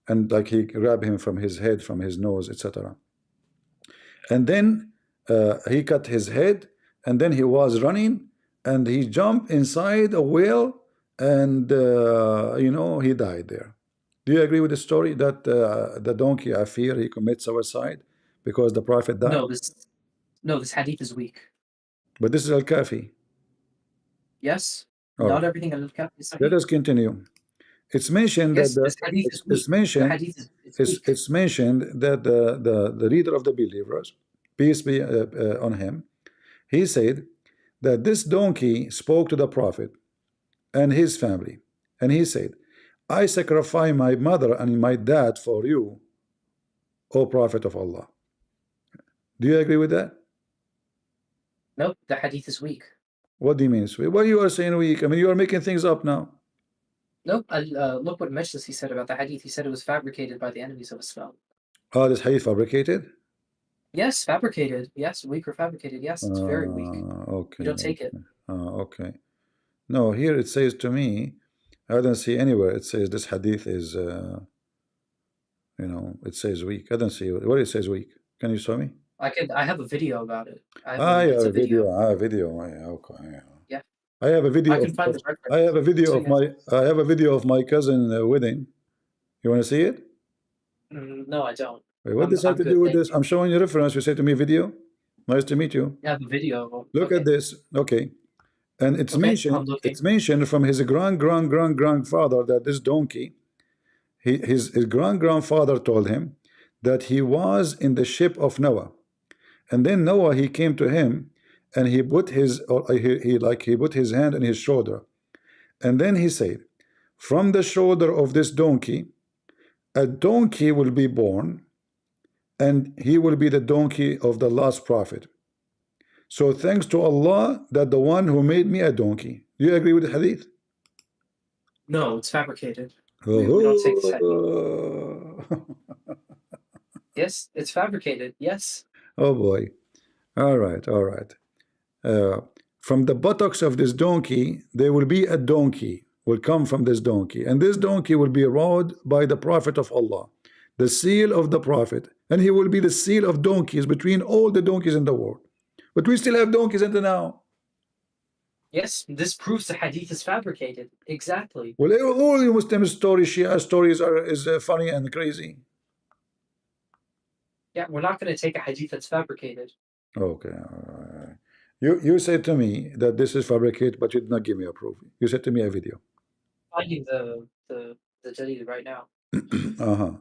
And like he grabbed him from his head, from his nose, etc. And then he cut his head, and then he was running, and he jumped inside a well, and he died there. Do you agree with the story that the donkey Afir, he commits suicide because the Prophet died? No, this hadith is weak. But this is Al-Kafi. Yes. All Not right. everything in Al-Kafi is sahih. Let us continue. It's mentioned Yes, that this hadith is weak. it's mentioned. The hadith is weak. It's mentioned that the leader of the believers, peace be on him, he said that this donkey spoke to the Prophet and his family, and he said, I sacrifice my mother and my dad for you, O Prophet of Allah. Do you agree with that? Nope, the hadith is weak. What do you mean? What you are saying weak? I mean, you are making things up now. Nope, look what Majlisi said about the hadith. He said it was fabricated by the enemies of Islam. Oh, this hadith fabricated? Yes, fabricated. Yes, weak or fabricated. Yes, it's very weak. Okay. You don't take it. Okay. No, here it says to me, I don't see anywhere it says this hadith is, it says weak. I don't see where it says weak. Can you show me? I have a video about it. I have a video. Okay. Yeah. I have a video. I can find the reference. I have a video of my cousin wedding. You want to see it? No, I don't. Wait, what does that have to do with this? I'm showing you reference. You say to me video. Nice to meet you. I have a video. Look at this. Okay. And it's mentioned. It's mentioned from his grandfather that this donkey, his grandfather told him that he was in the ship of Noah, and then Noah, he came to him, and he put his put his hand on his shoulder, and then he said, from the shoulder of this donkey, a donkey will be born, and he will be the donkey of the last prophet. So thanks to Allah that the one who made me a donkey. Do you agree with the hadith? No, it's fabricated. We don't take this hadith. Yes, it's fabricated. Yes. Oh boy. All right. From the buttocks of this donkey, there will be a donkey, will come from this donkey. And this donkey will be rode by the Prophet of Allah, the seal of the Prophet. And he will be the seal of donkeys between all the donkeys in the world. But we still have donkeys until now. Yes, this proves the hadith is fabricated. Exactly. Well, all the Muslim stories, Shia stories is funny and crazy. Yeah, we're not going to take a hadith that's fabricated. Okay. You said to me that this is fabricated, but you did not give me a proof. You said to me a video. Finding the Jalil right now. Uh-huh.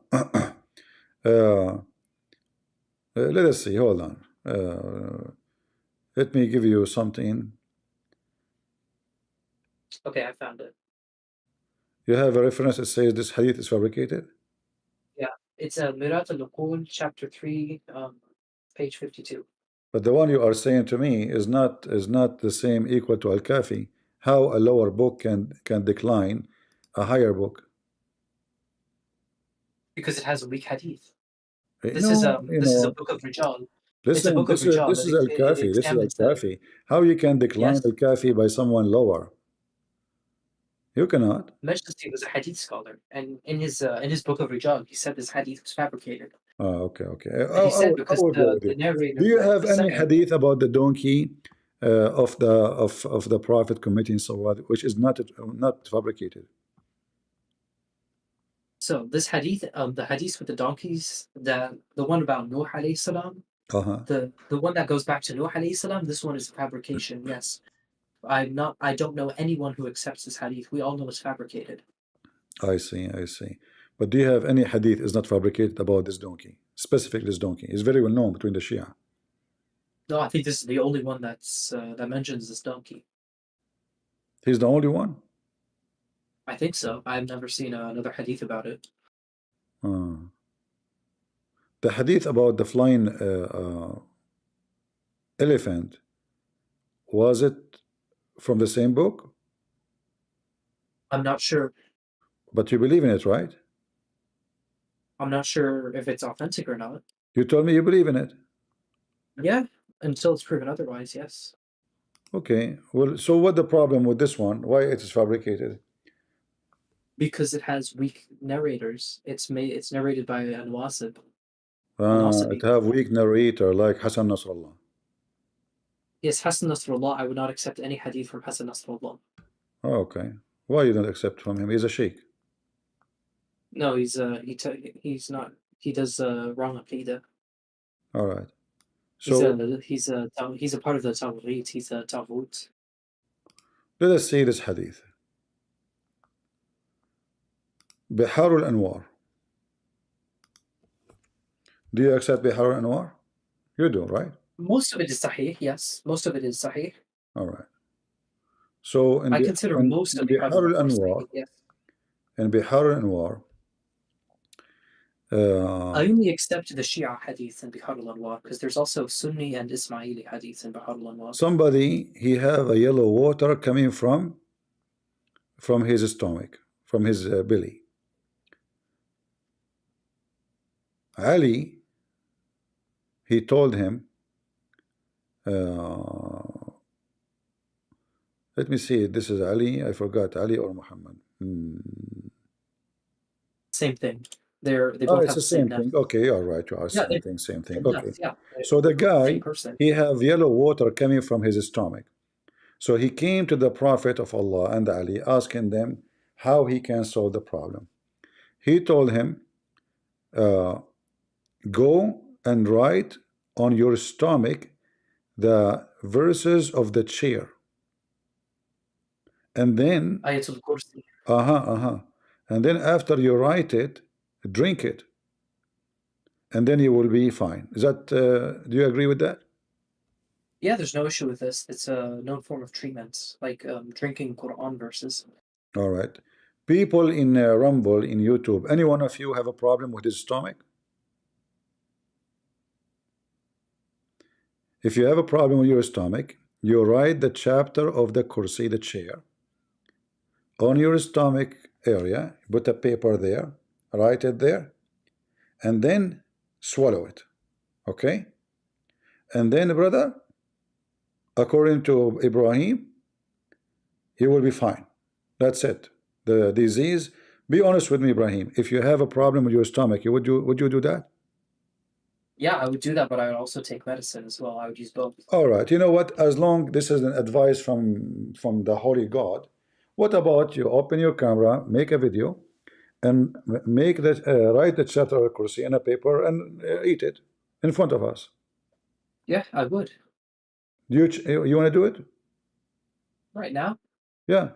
Let us see. Hold on. Let me give you something. Okay, I found it. You have a reference that says this hadith is fabricated? Yeah, it's a Mirat al-Uqul, chapter 3, page 52. But the one you are saying to me is not the same equal to Al-Kafi. How a lower book can decline a higher book? Because it has a weak hadith. This No, is a book of Rijal. It's a listen, book of Rijal this that is it Al-Kafi. This is examines the Al-Kafi. How you can decline yes. Al-Kafi by someone lower? You cannot. Majlisty was a hadith scholar, and in his book of Rijal, he said this hadith was fabricated. Okay. And he said I because will go with the you. narrator, Do you have the any Sanad, hadith about the donkey of the Prophet committing sawad, which is not fabricated? so this hadith, the hadith with the donkeys, the one about Nuh alayhi salam, Uh-huh. the one that goes back to Nuh alayhi salam, this one is a fabrication. Yes, I don't know anyone who accepts this hadith. We all know it's fabricated. I see. But do you have any hadith is not fabricated about this donkey? Specifically this donkey. It's very well known between the Shia. No, I think this is the only one that mentions this donkey. He's the only one? I think so. I've never seen another hadith about it. The hadith about the flying elephant, was it from the same book? I'm not sure. But you believe in it, right? I'm not sure if it's authentic or not. You told me you believe in it. Yeah, until it's proven otherwise, yes. Okay. Well, so what the problem with this one? Why it is fabricated? Because it has weak narrators. It's narrated by a Nawasib. It have weak narrator like Hassan Nasrallah. Yes, Hassan Nasrallah. I would not accept any hadith from Hassan Nasrallah. Oh, okay. Why you don't accept from him? He's a sheikh. No, he's not. He does wrong aqidah. All right. So he's a part of the Tawhid. He's a Tawhut. let us see this hadith. Bihar al-Anwar. Do you accept Bihar al-Anwar? You do, right? Most of it is Sahih, yes. Most of it is Sahih. All right. So I consider most of Bihar al-Anwar, yes. in Bihar al-Anwar, I only accept the Shia hadith in Bihar al-Anwar because there's also Sunni and Ismaili hadith in Bihar al-Anwar. somebody, he have a yellow water coming from his stomach, from his belly. Ali, he told him, let me see, this is Ali, I forgot, Ali or Muhammad. Same thing. They both it's have the same thing. Okay, all right, you are same thing. Okay. Yeah. So the guy, Person. he have yellow water coming from his stomach. So he came to the Prophet of Allah and Ali, asking them how he can solve the problem. He told him, go and write on your stomach the verses of the chair. And then, Ayatul Kursi. and then after you write it, drink it. And then you will be fine. Is that, do you agree with that? Yeah, there's no issue with this. It's a known form of treatment, like drinking Quran verses. All right. People in Rumble, in YouTube, any one of you have a problem with his stomach? If you have a problem with your stomach, you write the chapter of the Kursi, the chair, on your stomach area, put a paper there, write it there, and then swallow it. Okay? And then, brother, according to Ibrahim, he will be fine. That's it. The disease. Be honest with me, Ibrahim. If you have a problem with your stomach, would you do that? Yeah, I would do that, but I would also take medicine as well. I would use both. All right. You know what? As long this is an advice from the Holy God, what about you open your camera, make a video, and make that write the chapter of Kursi in a paper and eat it in front of us? Yeah, I would. Do you want to do it? Right now, Yeah.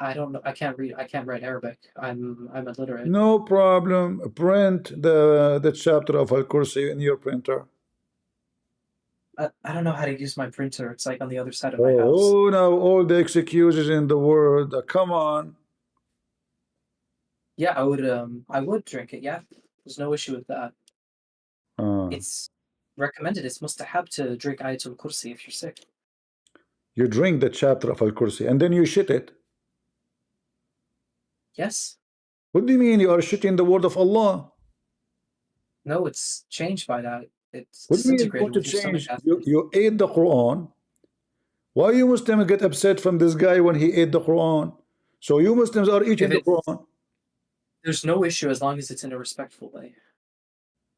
I don't know. I can't read. I can't write Arabic. I'm illiterate. No problem. Print the chapter of Al-Kursi in your printer. I don't know how to use my printer. It's like on the other side of my house. Oh, now all the excuses in the world. Come on. Yeah, I would drink it. Yeah, there's no issue with that. It's recommended. It's mustahab to drink Ayatul Kursi if you're sick. You drink the chapter of Al-Kursi and then you shit it. Yes. What do you mean you are shitting the word of Allah? No, it's changed by that. It's What do you mean it's disintegrated going to with your stomach change? acid. You ate the Quran. Why you Muslims get upset from this guy when he ate the Quran? So you Muslims are eating the Quran. There's no issue as long as it's in a respectful way.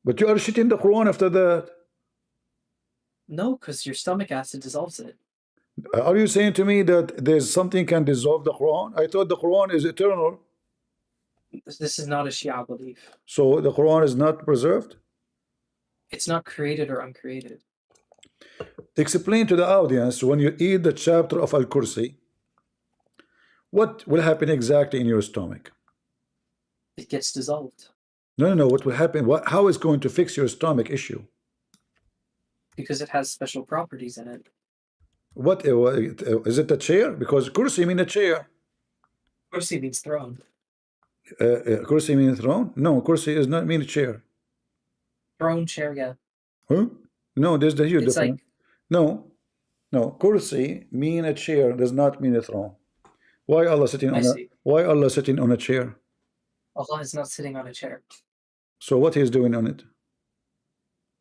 But you are shitting the Quran after that. No, because your stomach acid dissolves it. Are you saying to me that there's something can dissolve the Quran? I thought the Quran is eternal. This is not a Shia belief. So the Quran is not preserved? It's not created or uncreated. Explain to the audience, when you eat the chapter of Al-Kursi, what will happen exactly in your stomach? It gets dissolved. No. What will happen? How is going to fix your stomach issue? Because it has special properties in it. What is it? A chair? Because kursi mean a chair. Kursi means throne. Kursi means throne? No, kursi is not mean a chair. Throne, chair, yeah. Huh? No, there's the huge It's difference. like, No. Kursi mean a chair does not mean a throne. Why Allah sitting on why Allah sitting on a chair? Allah is not sitting on a chair. So what he's doing on it?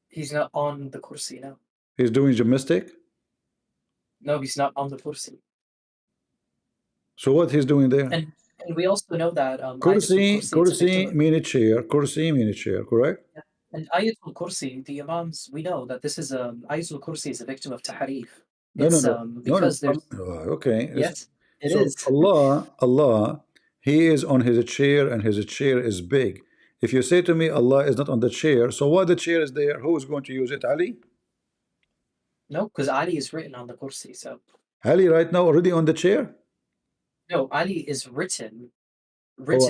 He's not on the kursi, no. He's doing gymnastic? No, he's not on the kursi. So what he's doing there? And we also know that Kursi mean a chair. Kursi mean a chair, correct? Yeah. And Ayatul Kursi, the Imams, we know that this is Ayatul Kursi is a victim of tahrif. Because there's okay. Yes, it so is. Allah, He is on His chair and His chair is big. If you say to me Allah is not on the chair, so why the chair is there? Who is going to use it? Ali? No, because Ali is written on the Kursi. So Ali right now already on the chair? No, Ali is written.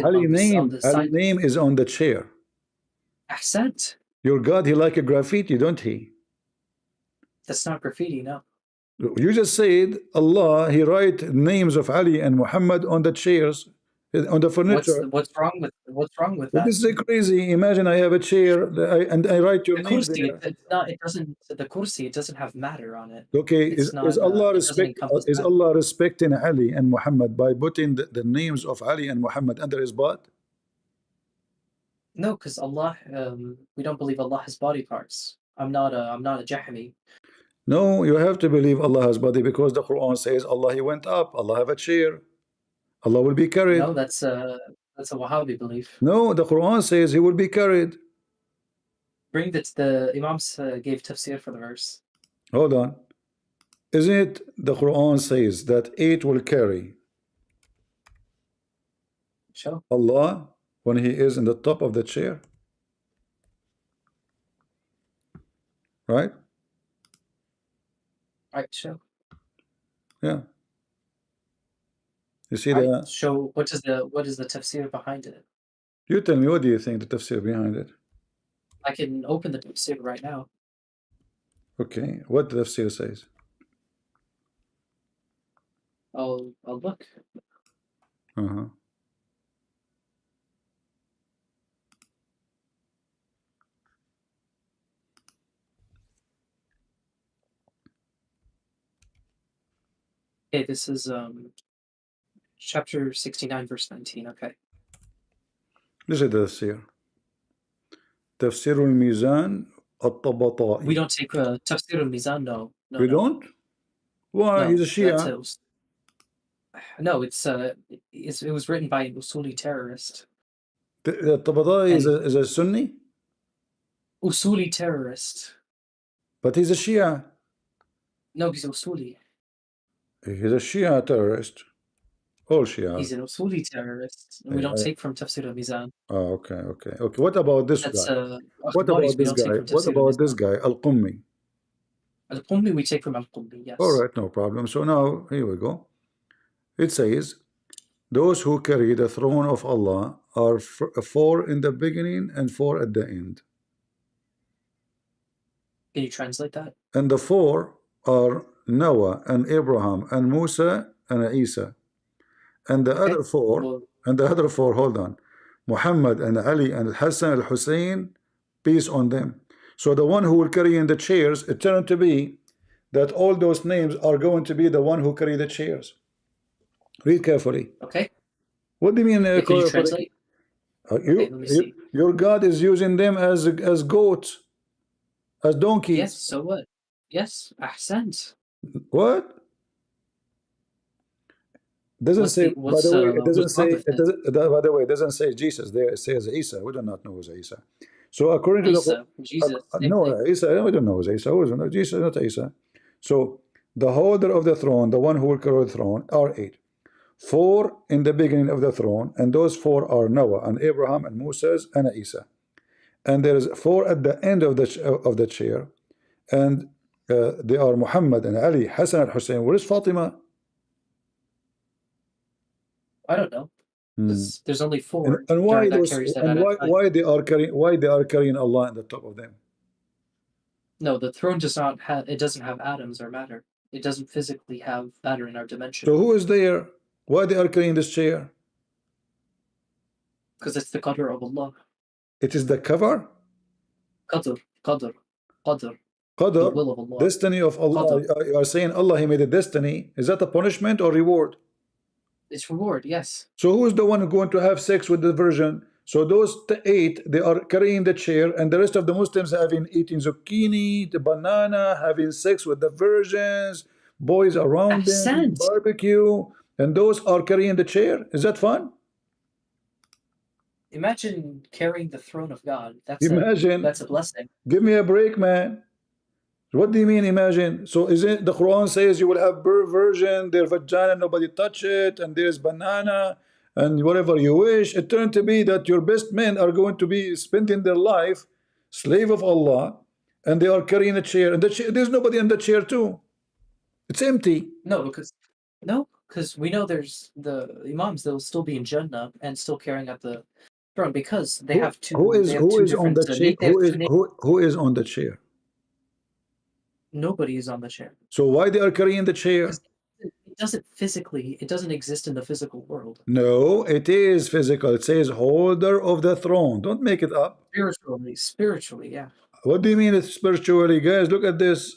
Ali name is on the chair. Ahsant. Your God, he like a graffiti, don't he? That's not graffiti, no. You just said Allah, he write names of Ali and Muhammad on the chairs, on the furniture. What's wrong with that? This is crazy. Imagine I have a chair and I write your name there. The kursi, it doesn't have matter on it. Okay, is Allah respecting Ali and Muhammad by putting the names of Ali and Muhammad under his butt? No, because Allah, we don't believe Allah has body parts. I'm not a Jahmi. No, you have to believe Allah has body because the Quran says Allah he went up, Allah have a chair, Allah will be carried. No, that's a Wahhabi belief. No, the Quran says he will be carried. Bring that the Imams gave tafsir for the verse. Hold on. Isn't it the Quran says that 8 will carry Sure. Allah when he is in the top of the chair? Right? Right, sure. Yeah. You see right, that? So what is the tafsir behind it? You tell me, what do you think the tafsir behind it? I can open the tafsir right now. Okay, what the tafsir says? I'll look. Okay, this is chapter 69, verse 19. Okay. This is the tafsir. Tafsir al-Mizan al-Tabata'i. We don't take tafsir al-Mizan, no. We don't? Why? No, He's a Shia. No, it was written by an Usuli terrorist. The Tabata'i is a Sunni? Usuli terrorist. But he's a Shia. No, he's Usuli. He's a Shia terrorist. All Shia. He's an Usuli terrorist. We don't take from Tafsir al-Mizan. Oh, okay. What about this guy? What about this guy? Al-Qummi? Al-Qummi we take from Al-Qummi, yes. All right, no problem. So now, here we go. It says, those who carry the throne of Allah are 4 in the beginning and 4 at the end. Can you translate that? And the 4 are Noah and Abraham and Musa and Isa. And the other 4, hold on, Muhammad and Ali and Hassan al-Hussein, peace on them. So the one who will carry in the chairs, it turned to be that all those names are going to be the one who carry the chairs. Read carefully. Okay. What do you mean? Can you translate? Okay, let me see. Your God is using them as goats, as donkeys. Yes, so what? Yes, ahsant. What? Doesn't say. By the way, it doesn't say. By the way, it doesn't say Jesus there. It says Isa. We do not know who's Isa. So according to Jesus, no, Isa. We don't know who's Isa. Jesus, not Isa. So the holder of the throne, the one who will carry the throne, are 8. 4 in the beginning of the throne, and those 4 are Noah and Abraham and Moses and Isa. And there is 4 at the end of the chair, and they are Muhammad and Ali, Hassan and Hussein. Where is Fatima? I don't know. There's only 4. And why those? And why they are carrying Allah on the top of them? No, the throne does not have. It doesn't have atoms or matter. It doesn't physically have matter in our dimension. So who is there? Why they are carrying this chair? Because it's the qadr of Allah. It is the cover? Qadr. Qadr, the will of Allah. destiny of Allah. You are saying Allah, He made a destiny. Is that a punishment or reward? It's reward, yes. So who is the one going to have sex with the virgin? So those 8, they are carrying the chair, and the rest of the Muslims having eating zucchini, the banana, having sex with the virgins, boys around them, barbecue, and those are carrying the chair. Is that fun? Imagine carrying the throne of God. That's a blessing. Give me a break, man. What do you mean, imagine? So isn't the Quran says you will have virgin, their vagina, nobody touch it, and there's banana, and whatever you wish. It turned to be that your best men are going to be spending their life slave of Allah, and they are carrying a chair, and there's nobody in the chair too. It's empty. No, because we know there's the Imams, they'll still be in Jannah and still carrying out the throne because they have two. Who is on the chair? Who is on the chair? Nobody is on the chair. So why they are carrying the chair? It doesn't exist in the physical world. No, it is physical. It says holder of the throne. Don't make it up. Spiritually, yeah. What do you mean it's spiritually? Guys, look at this.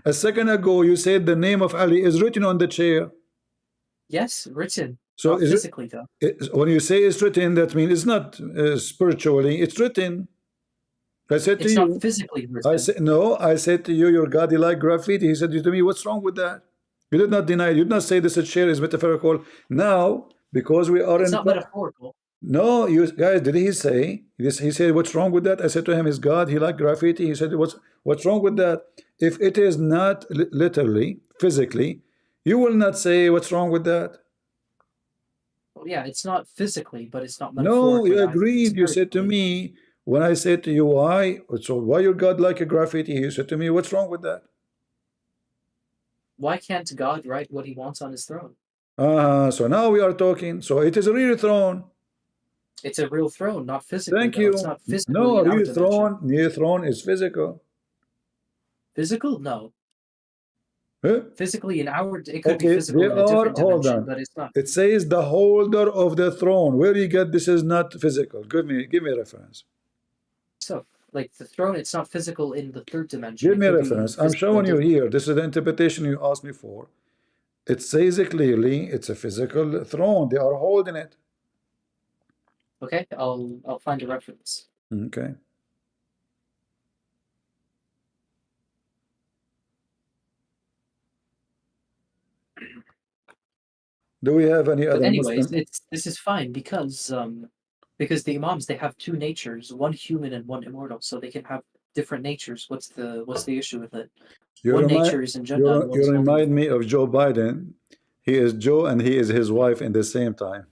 A second ago, you said the name of Ali is written on the chair. Yes, written. So not physically, though. When you say it's written, that means it's not spiritually. It's written. I said to you, it's not physically written. I said to you, your God, he like graffiti. He said to me, what's wrong with that? You did not deny it. You did not say this chair is metaphorical. Now, because we are it's not metaphorical. No, you guys, did he say this? He said, what's wrong with that? I said to him, his God, he like graffiti. He said, what's wrong with that? If it is not literally, physically, you will not say what's wrong with that. Well, yeah, it's not physically, but it's not metaphorically. No, you agreed. You said to me, when I said to you, why your God like a graffiti? You said to me, what's wrong with that? Why can't God write what he wants on his throne? So now we are talking. So it is a real throne. It's a real throne, not physical. Thank you. It's not physical. No, a real throne is physical. Physical? No. Huh? Physically in our, it could be physical in a different dimension, but it's not. It says the holder of the throne. Where you get this is not physical? Give me a reference. So, like the throne, it's not physical in the third dimension. Give me a reference. I'm showing you here. This is the interpretation you asked me for. It says it clearly. It's a physical throne. They are holding it. Okay, I'll find a reference. Okay. Do we have any other? But anyways, this is fine because the Imams, they have two natures, one human and one immortal, so they can have different natures. What's the issue with it? Nature is in Jannah. You remind me of Joe Biden. He is Joe and he is his wife in the same time.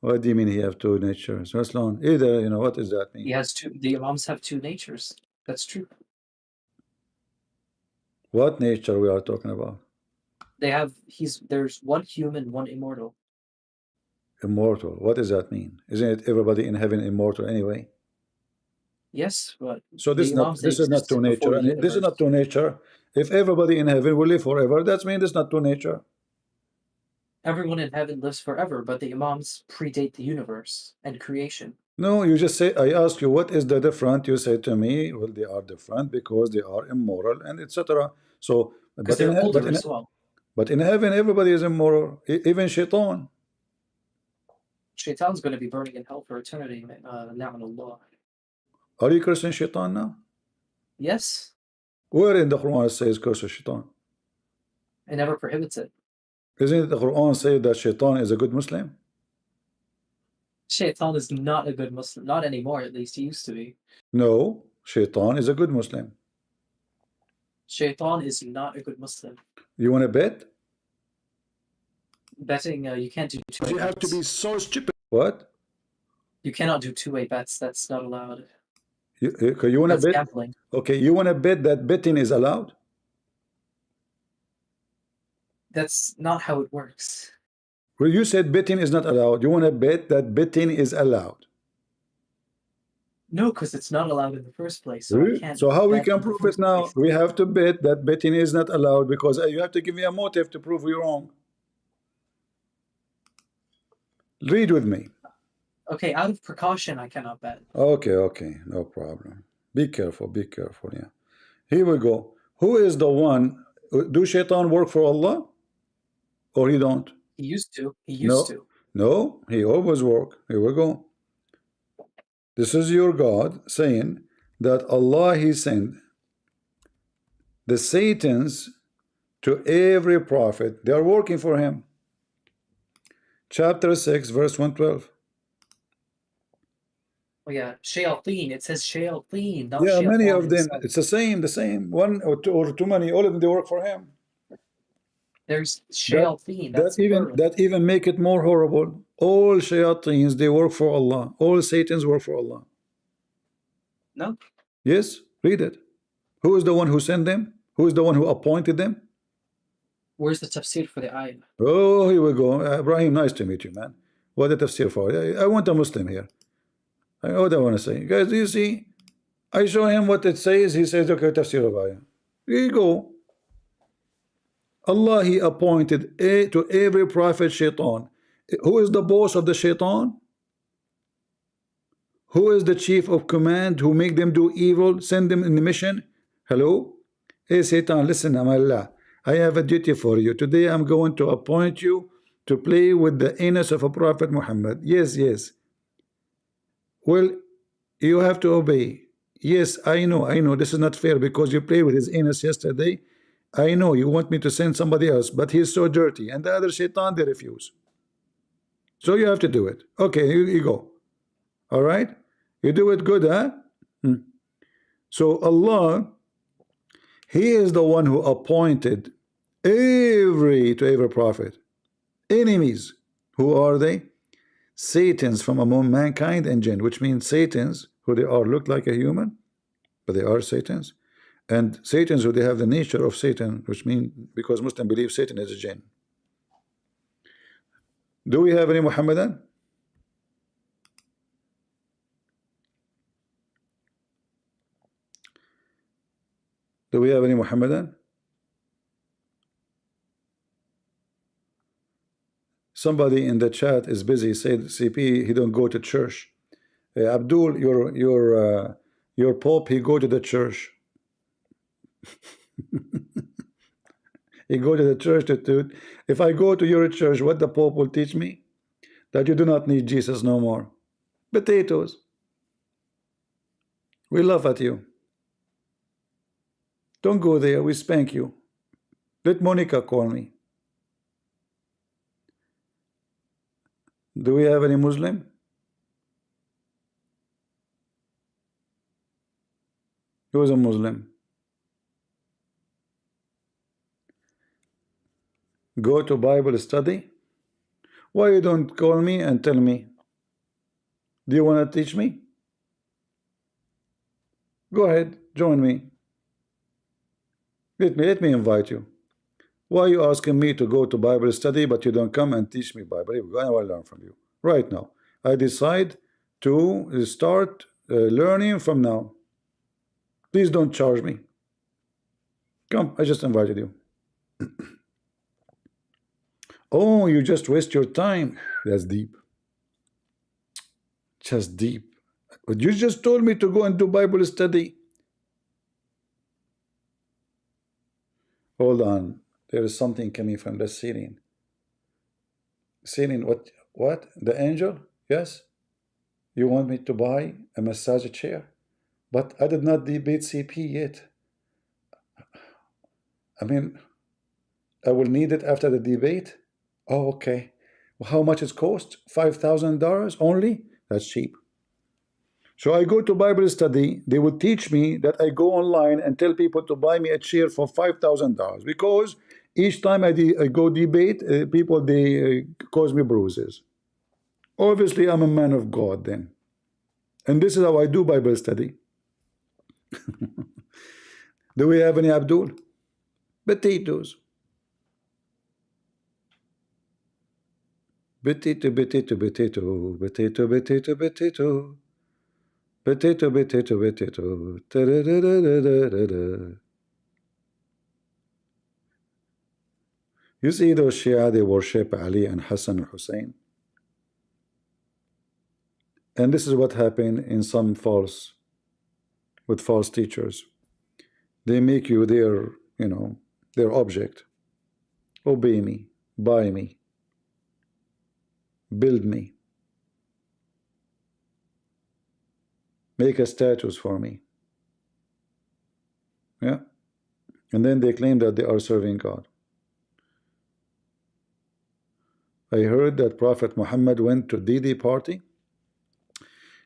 What do you mean he have two natures? Ruslan, either, what does that mean? He has two. The Imams have two natures. That's true. What nature we are talking about? They have there's one human, one immortal. Immortal. What does that mean? Isn't it everybody in heaven immortal anyway? Yes, but So the imams they this is not true existed nature. before the And this is universe. not true nature. If everybody in heaven will live forever, that means it's not true nature. Everyone in heaven lives forever, but the imams predate the universe and creation. No, you just say, I ask you, what is the difference? You say to me, well, they are different because they are immoral and etc. So, Because they're older as well. but in heaven, everybody is immoral, even shaitan. Shaitan's going to be burning in hell for eternity. Na'manullah. Are you cursing shaitan now? Yes, Where in the Quran it says curse shaitan? it never prohibits it. Isn't it the Quran say that shaitan is a good Muslim? Shaitan is not a good Muslim. Not anymore, at least. He used to be. No, shaitan is a good Muslim. Shaitan is not a good Muslim. You want to bet? Betting, you can't do two-way You have to bets. be so stupid. What? You cannot do two-way bets. That's not allowed. You want to That's bet? gambling. Okay, you want to bet that betting is allowed? That's not how it works. Well, you said betting is not allowed. You want to bet that betting is allowed? No, because it's not allowed in the first place. So I can't. So how we bet can in the prove it first now? place. We have to bet that betting is not allowed because you have to give me a motive to prove you wrong. Read with me. Okay, out of precaution, I cannot bet. Okay, no problem. Be careful, yeah. Here we go. Who is the one? Do shaitan work for Allah? Or he don't? He used to. He used to. No, he always work. Here we go. This is your God saying that Allah, he sent the Satans to every prophet. They are working for him. Chapter 6, verse 112. Oh yeah, shayateen. It says shayateen, not Yeah, many shaitan of them. himself. It's the same. One or too many. All of them, they work for him. There's shayateen. That's plural. That even make it more horrible. All shayateens, they work for Allah. All Satans work for Allah. No. Yes, read it. Who is the one who sent them? Who is the one who appointed them? Where's the tafsir for the ayah? Oh, here we go. Ibrahim, nice to meet you, man. What the tafsir for? I want a Muslim here. What I want to say. Guys, do you see? I show him what it says. He says, okay, tafsir of ayah. Here you go. Allah, he appointed to every prophet shaitan. Who is the boss of the shaitan? Who is the chief of command who make them do evil, send them in the mission? Hello? Hey Satan, listen, Allah, I have a duty for you. Today I'm going to appoint you to play with the anus of a prophet Muhammad. Yes. Well, you have to obey. Yes, I know this is not fair because you played with his anus yesterday. I know you want me to send somebody else, but he's so dirty. And the other shaitan, they refuse. So you have to do it. Okay, you go. All right? You do it good, huh? So Allah, he is the one who appointed to every prophet. Enemies. Who are they? Satans from among mankind and jinn, which means Satans, who they are, look like a human, but they are Satans. And Satans who they have the nature of Satan, which means, because Muslims believe Satan is a jinn. Do we have any Muhammadan? Do we have any Muhammadan? Somebody in the chat is busy. Said CP, he don't go to church. Abdul, your Pope, he go to the church. He go to the church to if I go to your church, what the Pope will teach me? That you do not need Jesus no more. Potatoes. We laugh at you. Don't go there, we spank you. Let Monica call me. Do we have any Muslim? Who is a Muslim? Go to Bible study? Why you don't call me and tell me? Do you want to teach me? Go ahead, join me. Let me invite you. Why are you asking me to go to Bible study, but you don't come and teach me Bible? I want to learn from you. Right now, I decide to start learning from now. Please don't charge me. Come, I just invited you. Oh, you just waste your time. That's deep. Just deep. But you just told me to go and do Bible study. Hold on. There is something coming from the ceiling. Ceiling, what? What? The angel? Yes? You want me to buy a massage chair? But I did not debate CP yet. I mean, I will need it after the debate. Oh, okay. Well, how much it cost? $5,000 only? That's cheap. So I go to Bible study. They will teach me that I go online and tell people to buy me a chair for $5,000 because each time I go debate, people they cause me bruises. Obviously, I'm a man of God then, and this is how I do Bible study. Do we have any Abdul? Potatoes. Potato, potato, potato, potato, potato, potato. Potato, potato, potato. Ta-da-da-da-da-da-da. You see those Shia, they worship Ali and Hassan and Hussein. And this is what happened in some with false teachers. They make you their, their object. Obey me, buy me, build me, make a status for me. Yeah. And then they claim that they are serving God. I heard that Prophet Muhammad went to Didi party.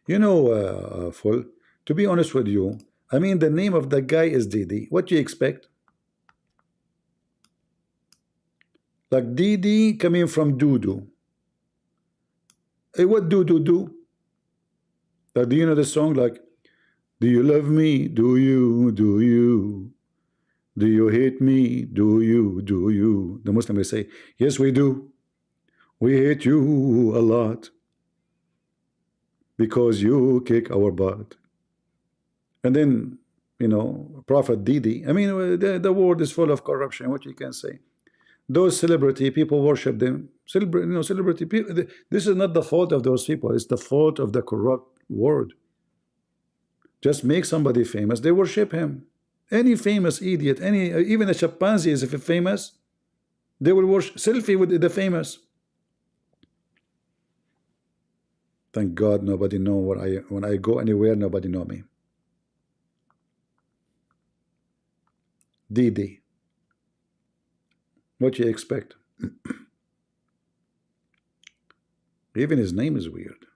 Full, to be honest with you, I mean, the name of the guy is Didi. What do you expect? Like Didi coming from Dudu. Hey, what Dudu do? Like, do you know the song? Like, do you love me? Do you? Do you? Do you hate me? Do you? Do you? The Muslim will say, yes, we do. We hate you a lot because you kick our butt. And then, Prophet Didi. I mean, the world is full of corruption. What you can say? Those celebrity people worship them. Celebrity people. This is not the fault of those people. It's the fault of the corrupt world. Just make somebody famous, they worship him. Any famous idiot, even a chimpanzee is if famous, they will worship. Selfie with the famous. Thank God nobody know when I go anywhere, nobody know me. Didi. What you expect? Even his name is weird.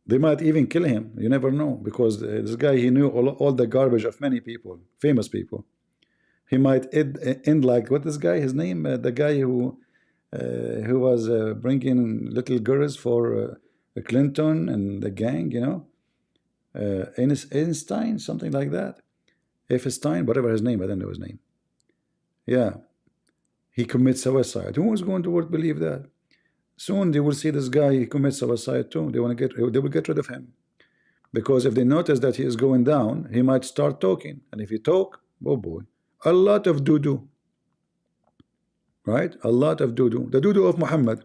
They might even kill him. You never know, because this guy, he knew all the garbage of many people, famous people. He might end like, what this guy, his name, the guy who was bringing little girls for Clinton and the gang, Einstein, something like that. Epstein, whatever his name, I don't know his name. Yeah, he commits suicide. Who is going to believe that? Soon they will see this guy, he commits suicide too. They will get rid of him, because if they notice that he is going down, he might start talking, and if he talk, oh boy, a lot of doo-doo. Right? A lot of doo-doo. The doo-doo of Muhammad.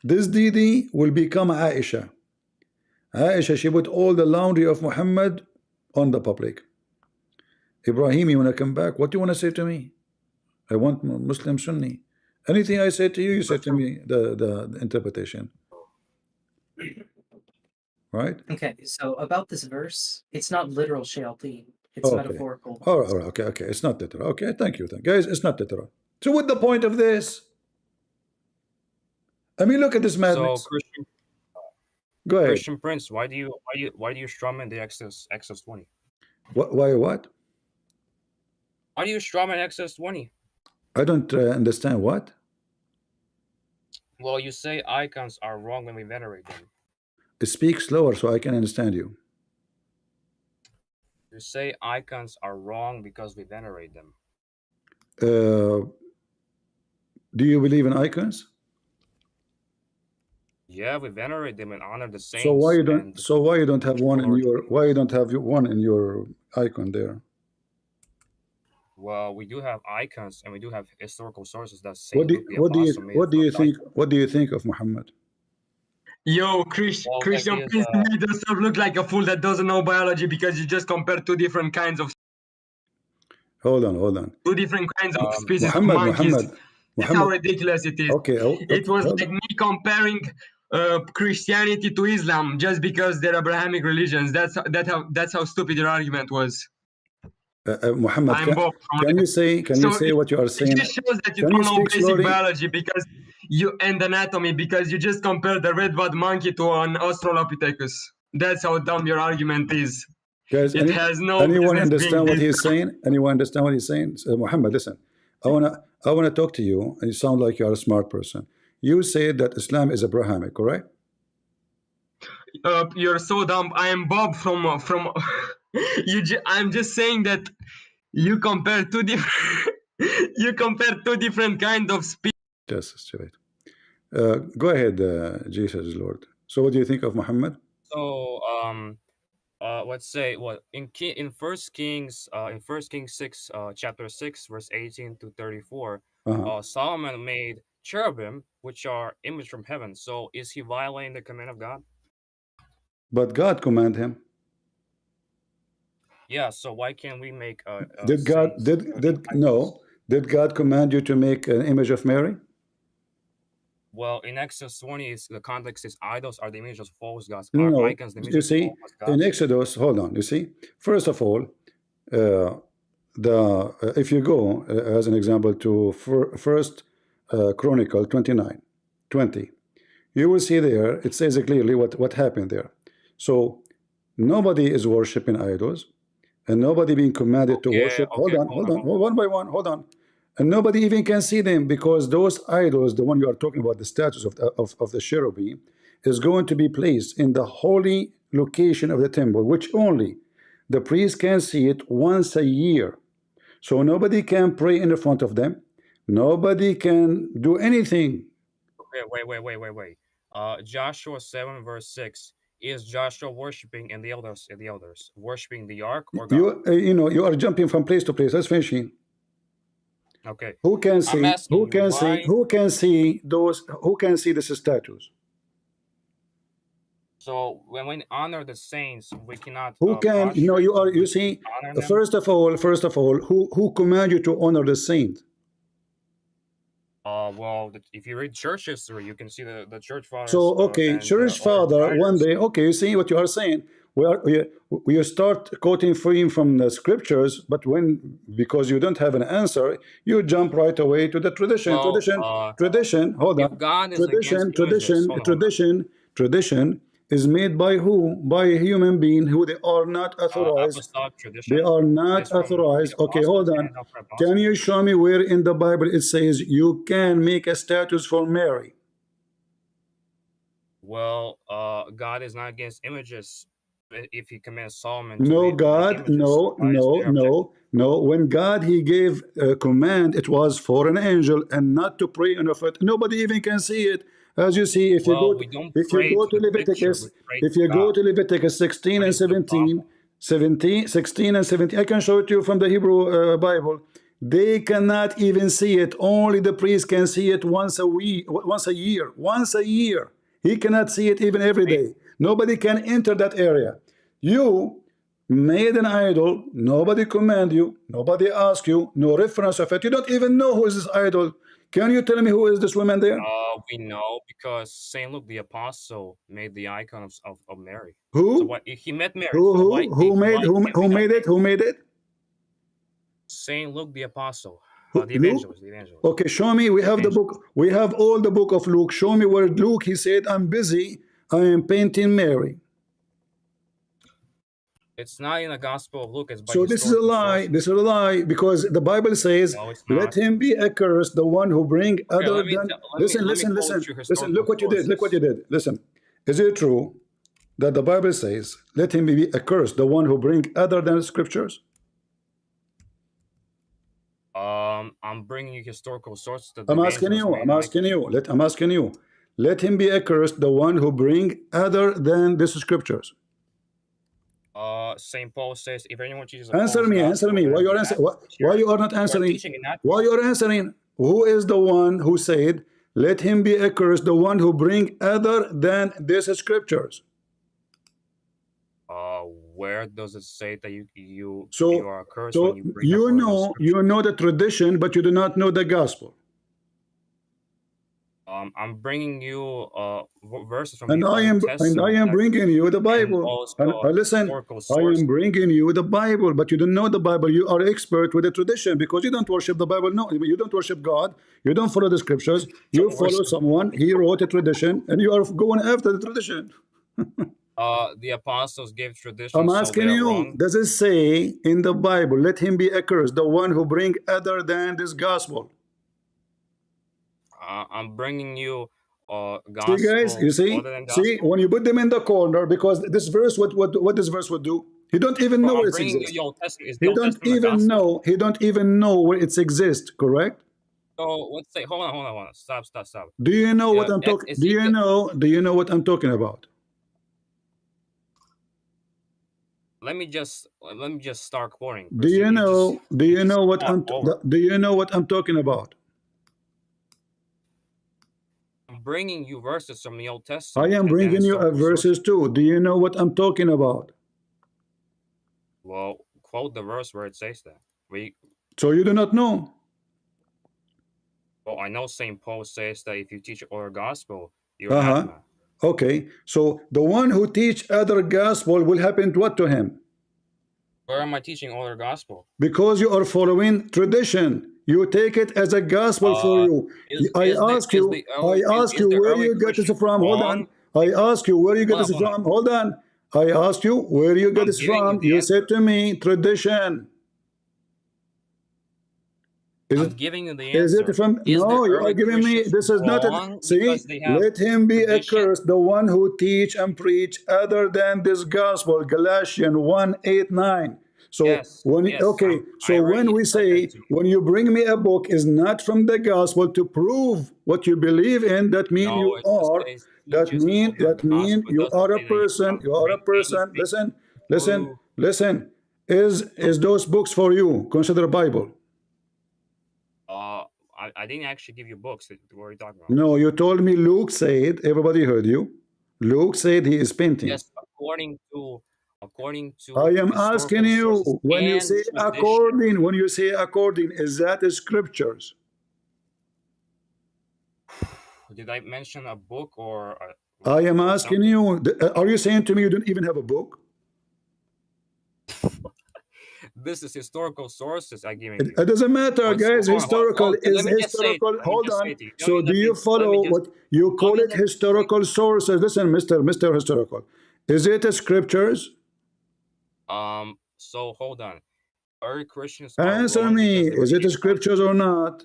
This Didi will become Aisha. Aisha, she put all the laundry of Muhammad on the public. Ibrahim, you want to come back? What do you want to say to me? I want Muslim Sunni. Anything I say to you, you say to me the interpretation. Right? Okay, so about this verse, it's not literal shayateen. It's Okay. metaphorical. All right, okay. It's not literal. Okay, thank you. Guys, it's not literal. So what's the point of this? I mean, look at this madness. So Christian, Go ahead. Christian Prince, why do you strawman the Exodus 20? Why what? Why do you strawman Exodus 20? I don't understand what? Well, you say icons are wrong when we venerate them. Speak slower so I can understand you. You say icons are wrong because we venerate them. Do you believe in icons? Yeah, we venerate them and honor the saints. So why you don't? And So why you don't have one in Lord your? Jesus. Why you don't have one in your icon there? Well, we do have icons and we do have historical sources that What Saint do Luke the what do you Apostle made what do from you think? diamond. What do you think of Muhammad? Yo, Well, Christian, there is please make yourself look like a fool that doesn't know biology because you just compared two different kinds of Hold on. species of Muhammad, monkeys. Muhammad, That's how Muhammad. ridiculous it is. Okay, It was hold like me comparing Christianity to Islam just because they're Abrahamic religions. That's how stupid your argument was. Muhammad, I'm both from can you say what you are it saying? just shows that you Can you don't know speak basic slowly? biology because and anatomy because you just compared the red-bud monkey to an Australopithecus. That's how dumb your argument is. Guys, It has no anyone business being understand what this. he's saying? Anyone understand what he's saying? Muhammad, listen. I wanna talk to you, and you sound like you are a smart person. You said that Islam is Abrahamic, correct? You're so dumb. I am Bob from I'm just saying that you compare two different you compare two different kind of species. Just straight. Go ahead, Jesus is Lord. So, what do you think of Muhammad? So let's say what in First Kings 6 chapter 6 verse 18 to 34 Solomon made cherubim which are image from heaven. So is he violating the command of God? But God commanded him. Yeah, so why can't we make Did God saints did no? Did God command you to make an image of Mary? Well, in Exodus 20, the context is idols are the image of false gods. Are No. icons the image You of see, false gods? in Exodus, hold on. You see, first of all, if you go as an example to First Chronicle 29:20, you will see there it says clearly what happened there. So nobody is worshiping idols, and nobody being commanded to worship. Hold on, one by one. Hold on. And nobody even can see them because those idols, the one you are talking about, the statues of the cherubim, is going to be placed in the holy location of the temple, which only the priest can see it once a year. So nobody can pray in the front of them. Nobody can do anything. Okay, wait. Joshua 7 verse 6. Is Joshua worshiping and the elders worshiping the ark or God? You are jumping from place to place. Let's finish. Okay. Who can see? I'm asking Who can you, see? why? Who can see those? Who can see the statues? So when we honor the saints, we cannot. Who can? You are. You see. First of all, who command you to honor the saint? Well, if you read church history, you can see the church fathers. So okay, church father one day. Okay, you see what you are saying. We start quoting from the scriptures, but because you don't have an answer, you jump right away to the tradition. Tradition. Hold on. Tradition is made by who? By a human being who they are not authorized. They are not authorized. Okay, hold on. Can you show me where in the Bible it says you can make a status for Mary? Well, God is not against images. If he commands Solomon no to God, make images, no. When God he gave a command, it was for an angel and not to pray on a foot. Nobody even can see it. As you see, if you go to Leviticus, if you go to Leviticus 16 and 17, 16 and 17, I can show it to you from the Hebrew Bible. They cannot even see it. Only the priest can see it once a week, once a year. He cannot see it even every day. Nobody can enter that area. You made an idol. Nobody command you. Nobody asked you. No reference of it. You don't even know who is this idol. Can you tell me who is this woman there? We know because Saint Luke the Apostle made the icon of Mary. Who? So he met Mary. Who made it? Who made it? Saint Luke the Apostle, the evangelist. Okay, show me. We have the book. We have all the book of Luke. Show me where Luke he said, "I'm busy. I am painting Mary." It's not in the Gospel of Luke. It's by so this is a lie. sources. This is a lie because the Bible says, no, "Let him be accursed, the one who bring other than." Listen. Look what you did. Look what you did. Listen. Is it true that the Bible says, let him be accursed, the one who bring other than the scriptures? I'm bringing you historical sources that I'm the asking angels you, may I'm not asking you, I'm asking you, let him be accursed, the one who bring other than the scriptures. St. Paul says, if anyone teaches a Answer false me, answer gospel, me. let Why him you are be answering? that Why you are not you are answering? teaching in that. Why you are answering? Who is the one who said, let him be accursed, the one who bring other than these scriptures? Where does it say that you So, are cursed when you bring up you one of those know scriptures? the tradition, but you do not know the gospel. I'm bringing you verses from And the I Old am Testament bringing you the and Bible. And also listen, historical I am sources. bringing you the Bible, but you don't know the Bible. You are expert with the tradition because you don't worship the Bible. No, you don't worship God. You don't follow the scriptures. You Don't follow worship someone. He wrote a tradition, and you are going after the tradition. the apostles gave I'm traditions, so they asking are you, wrong. does it say in the Bible, let him be accursed, the one who bring other than this gospel? I'm bringing you See, guys, you gospel see, other than see, gospel. when you put them in the corner, because this verse, what this verse would do? He don't even Bro, know I'm where it bringing you exists. the Old Testament. Is the He Old don't Testament a even gospel? know. He don't even know where it exists. Correct? So let's say, hold on. Stop. Do you know what I'm talking? Do you Ezekiel, know? Do you know what I'm talking about? let me just start quoting Do because you you know? Do you you just know what talk I'm? over. Do you know what I'm talking about? I'm bringing you verses from the Old I Testament am and then bringing you historical verses sources. too. Do you know what I'm talking about? Well, quote the verse where it says that. So you do not know. Well, I know St. Paul says that if you teach other gospel, you're an anathema. Okay. So the one who teach other gospel will happen to what to him? Where am I teaching other gospel? Because you are following tradition. You take it as a gospel for you. I ask you Is the where early you get this Christians from. Hold on. wrong? I ask you where you get this Hold on. from. Hold on. I asked you where you get I'm this giving you from. the You answer. said to me tradition. I'm giving you the Is it answer. from? Is the No, you are early giving me. Christians This is not a. wrong See, because they have let him be tradition? accursed, the one who teach and preach other than this gospel. Galatians 1:8-9. So Yes. okay, I so when already we said that say to you. when you bring me a book is not from the gospel to prove what you believe in, that mean No, you it just are. says teaches other That mean gospel. It you doesn't are a say that you person. have to You are a bring person. anything Listen, to listen, prove. listen. Is those books for you? Consider Bible. I didn't actually give you books. What are you talking about? No, you told me Luke said, everybody heard you. Luke said he is painting. Yes, according to I am asking historical you, sources when you and say tradition. according, is that scriptures? Did I mention a book or I am asking something? you, are you saying to me you don't even have a book? This is historical sources I'm giving you. It doesn't matter, guys. Hold on. Historical Let is me just say it. historical. Let me Hold just on. say it to you. So do you Let follow me just. what you call it historical sources? Listen, Mr. Historical. Is it a scriptures? So hold on. Early Christians are Answer wrong me. because they were Is it a Israelites. scriptures or not?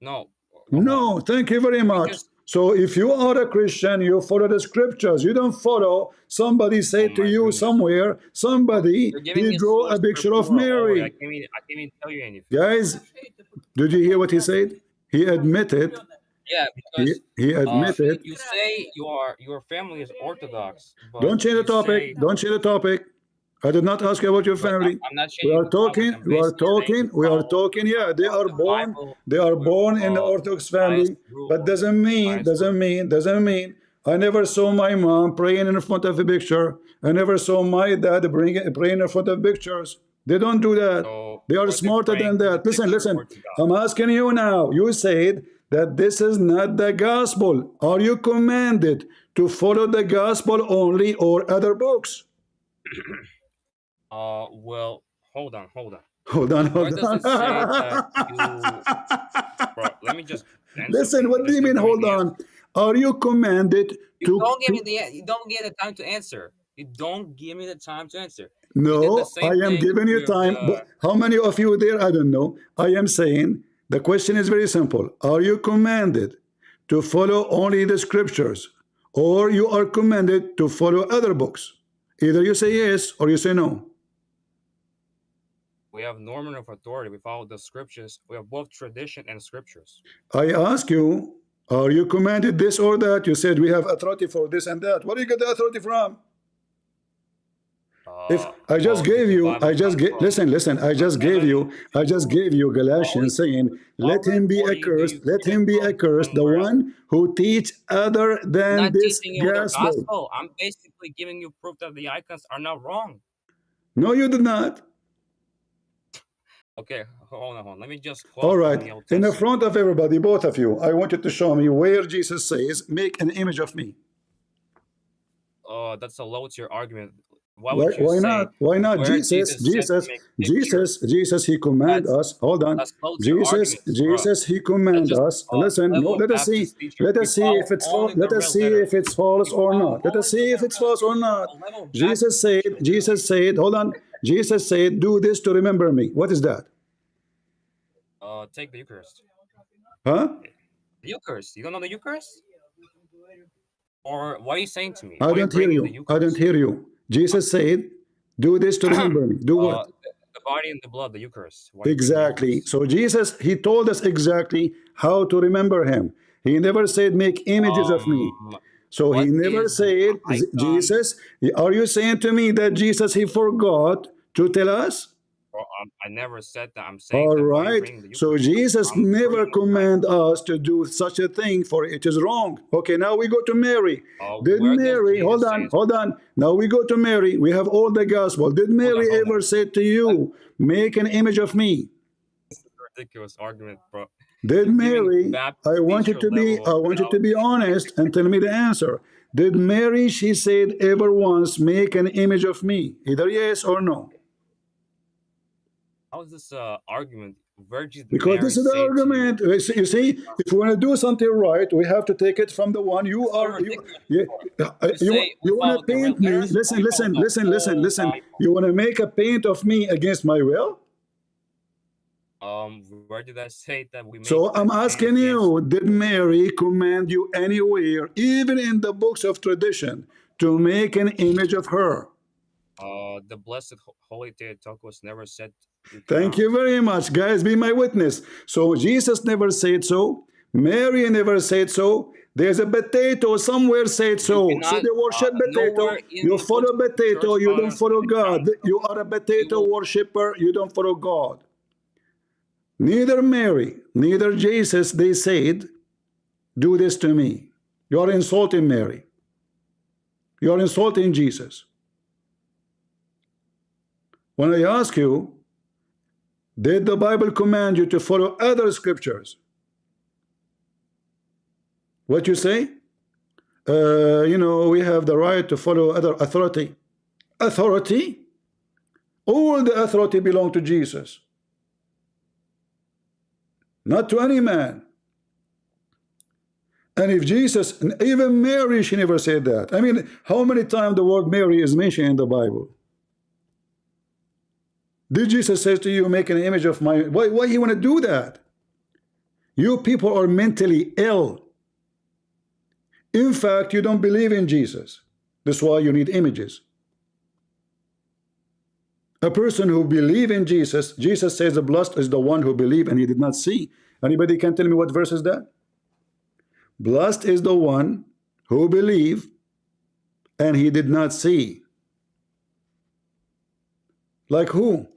No. No, thank you very much. So if you are a Christian, you follow the scriptures. You don't follow somebody say Oh to my you goodness. somewhere, somebody, You're giving he me drew a source picture of scriptura already. I Mary. can't even tell you anything. Guys, did you hear what he said? He admitted. Yeah, because He admitted. you say your family is Orthodox, but Don't change the you topic. say. Don't change the topic. I did not ask you about your But family. I'm not We changing are the topic. talking. I'm We are basically saying talking. you We are follow talking. Yeah, they are the born. Bible They are with born in the Orthodox highest family. rule But or the highest rule. doesn't mean. I never saw my mom praying in front of a picture. I never saw my dad praying in front of pictures. They don't do that. So They are were they smarter praying than to the that. Listen, picture listen. or to God? I'm asking you now. You said that this is not the gospel. Are you commanded to follow the gospel only or other books? Well, hold on. Hold on. Where does it say that you? Bro, let me just answer Listen, something. what do Just you mean? give me Hold the on. answer. Are you commanded You to? don't give me you don't get the time to answer. You don't give me the time to answer. You did the No, I same am thing giving you with time. But how many of you there? I don't know. I am saying the question is very simple. Are you commanded to follow only the scriptures or you are commanded to follow other books. Either you say yes or you say no. We have normative authority. We follow the scriptures. We have both tradition and scriptures. I ask you, are you commanded this or that? You said we have authority for this and that. Where do you get the authority from? If I just gave you, listen, I just gave you Galatians saying, let him be accursed, let him be accursed, the one who teach other I'm than not this teaching you the gospel. gospel. I'm basically giving you proof that the icons are not wrong. No, you did not. Okay, hold on. Let me just quote All from right, the Old in the Testament. front of everybody, both of you, I want you to show me where Jesus says, make an image of me. That's a low tier argument. Why would you Why say not? Why not? where Jesus said to make pictures? Jesus, he command us. Hold on. That's low tier arguments, bro. Jesus, he That's command just us. Listen, no, level of Baptist teacher. let We us see follow if it's only false. Let the us red see letter. if it's false We or follow not. Let us only the see if red it's letter. false or You're not. a level of Jesus Baptist said, teacher, literally. hold on. Jesus said, do this to remember me. What is that? Take the Eucharist. Huh? The Eucharist. You don't know the Eucharist? Or what are you saying to me? I Why are you don't hear bringing the you. I don't Eucharist? hear you. Jesus said, do this to remember me. Do what? The body and the blood, the Eucharist. Why are you bringing the Exactly. Eucharist? So Jesus, he told us exactly how to remember him. He never said, make images of me. So he What never is the said, icon? Jesus, are you saying to me that Jesus, he forgot to tell us? I never said that. I'm saying All that why are you right. bringing the So Eucharist? Jesus I'm never bringing the icon. command us to do such a thing, for it is wrong. Okay, now we go to Mary. Did Where does Mary, Jesus say it's hold on. Now we go to Mary. We have all the gospel. Did Mary hold on. ever say to you, make an image of me? This is a ridiculous argument, bro. Did You're giving Mary, Baptist I want you teacher to be, level honest and tell me the answer. Did Mary, she said, ever once make an image of me? Either yes or no. How is this argument? Where did Because Mary this is the say to you? argument. You see, if we want to do something right, we have to take it from the one you It's so are. ridiculous. You say we You want follow to the red paint me. letters, or we follow the whole Bible. You want to make a paint of me against my will? Where did I say that we make So I'm paint asking against? you, did Mary command you anywhere, even in the books of tradition, to make an image of her? The Blessed Holy Theotokos never said you Thank cannot. you very much, guys. Be my witness. So Jesus never said so. Mary never said so. There's a potato somewhere said so. You So cannot, they worship potato. nowhere in You the books follow of the church potato. You don't fathers follow you cannot. God. You are a You potato will, worshiper. You don't follow God. Neither Mary, neither Jesus, they said, do this to me. You are insulting Mary. You are insulting Jesus. When I ask you, did the Bible command you to follow other scriptures? What you say? We have the right to follow other authority. Authority? All the authority belong to Jesus, not to any man. And if Jesus, and even Mary, she never said that. I mean, how many times the word Mary is mentioned in the Bible? Did Jesus say to you, make an image of my... Why you want to do that? You people are mentally ill. In fact, you don't believe in Jesus. That's why you need images. A person who believes in Jesus, Jesus says the blessed is the one who believes and he did not see. Anybody can tell me what verse is that? Blessed is the one who believes and he did not see. Like who?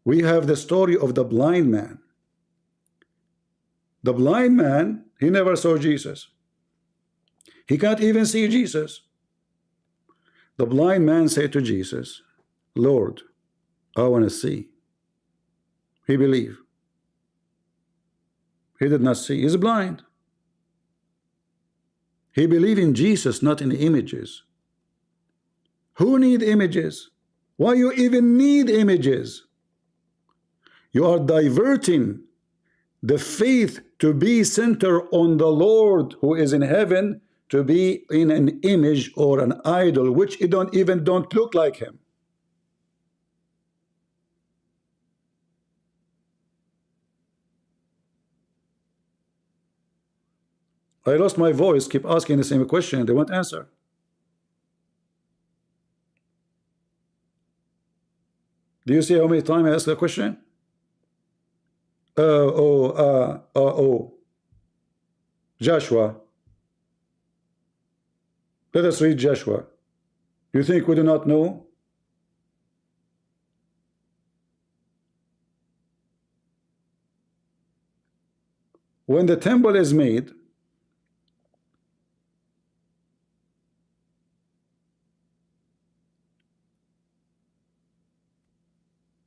We have the story of the blind man. The blind man, he never saw Jesus. He can't even see Jesus. The blind man said to Jesus, Lord, I want to see. He believed. He did not see. He's blind. He believed in Jesus, not in images. Who need images? Why you even need images? You are diverting the faith to be centered on the Lord who is in heaven to be in an image or an idol, which it don't look like him. I lost my voice, keep asking the same question, they won't answer. Do you see how many times I ask the question? Joshua. Let us read Joshua. You think we do not know? When the temple is made,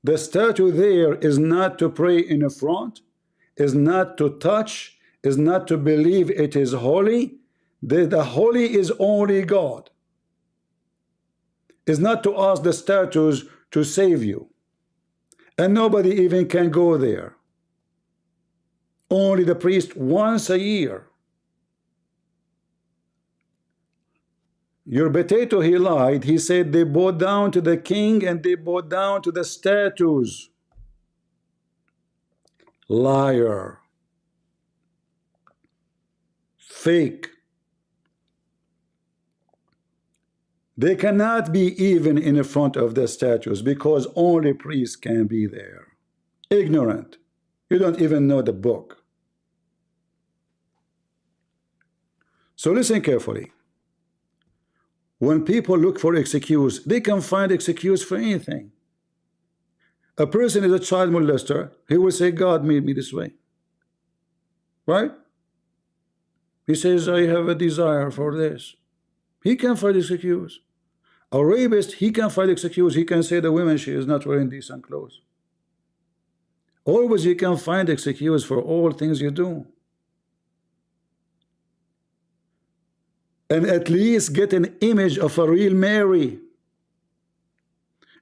the statue there is not to pray in the front, is not to touch, is not to believe it is holy. The holy is only God. Is not to ask the statues to save you. And nobody even can go there. Only the priest once a year. Your potato, he lied. He said they bowed down to the king and they bowed down to the statues. Liar. Fake. They cannot be even in the front of the statues because only priests can be there. Ignorant. You don't even know the book. So listen carefully. When people look for excuse, they can find excuse for anything. A person is a child molester, he will say, God made me this way. Right? He says, I have a desire for this. He can find excuse. A rapist, he can find excuse. He can say the woman, she is not wearing decent clothes. Always you can find excuse for all things you do. And at least get an image of a real Mary.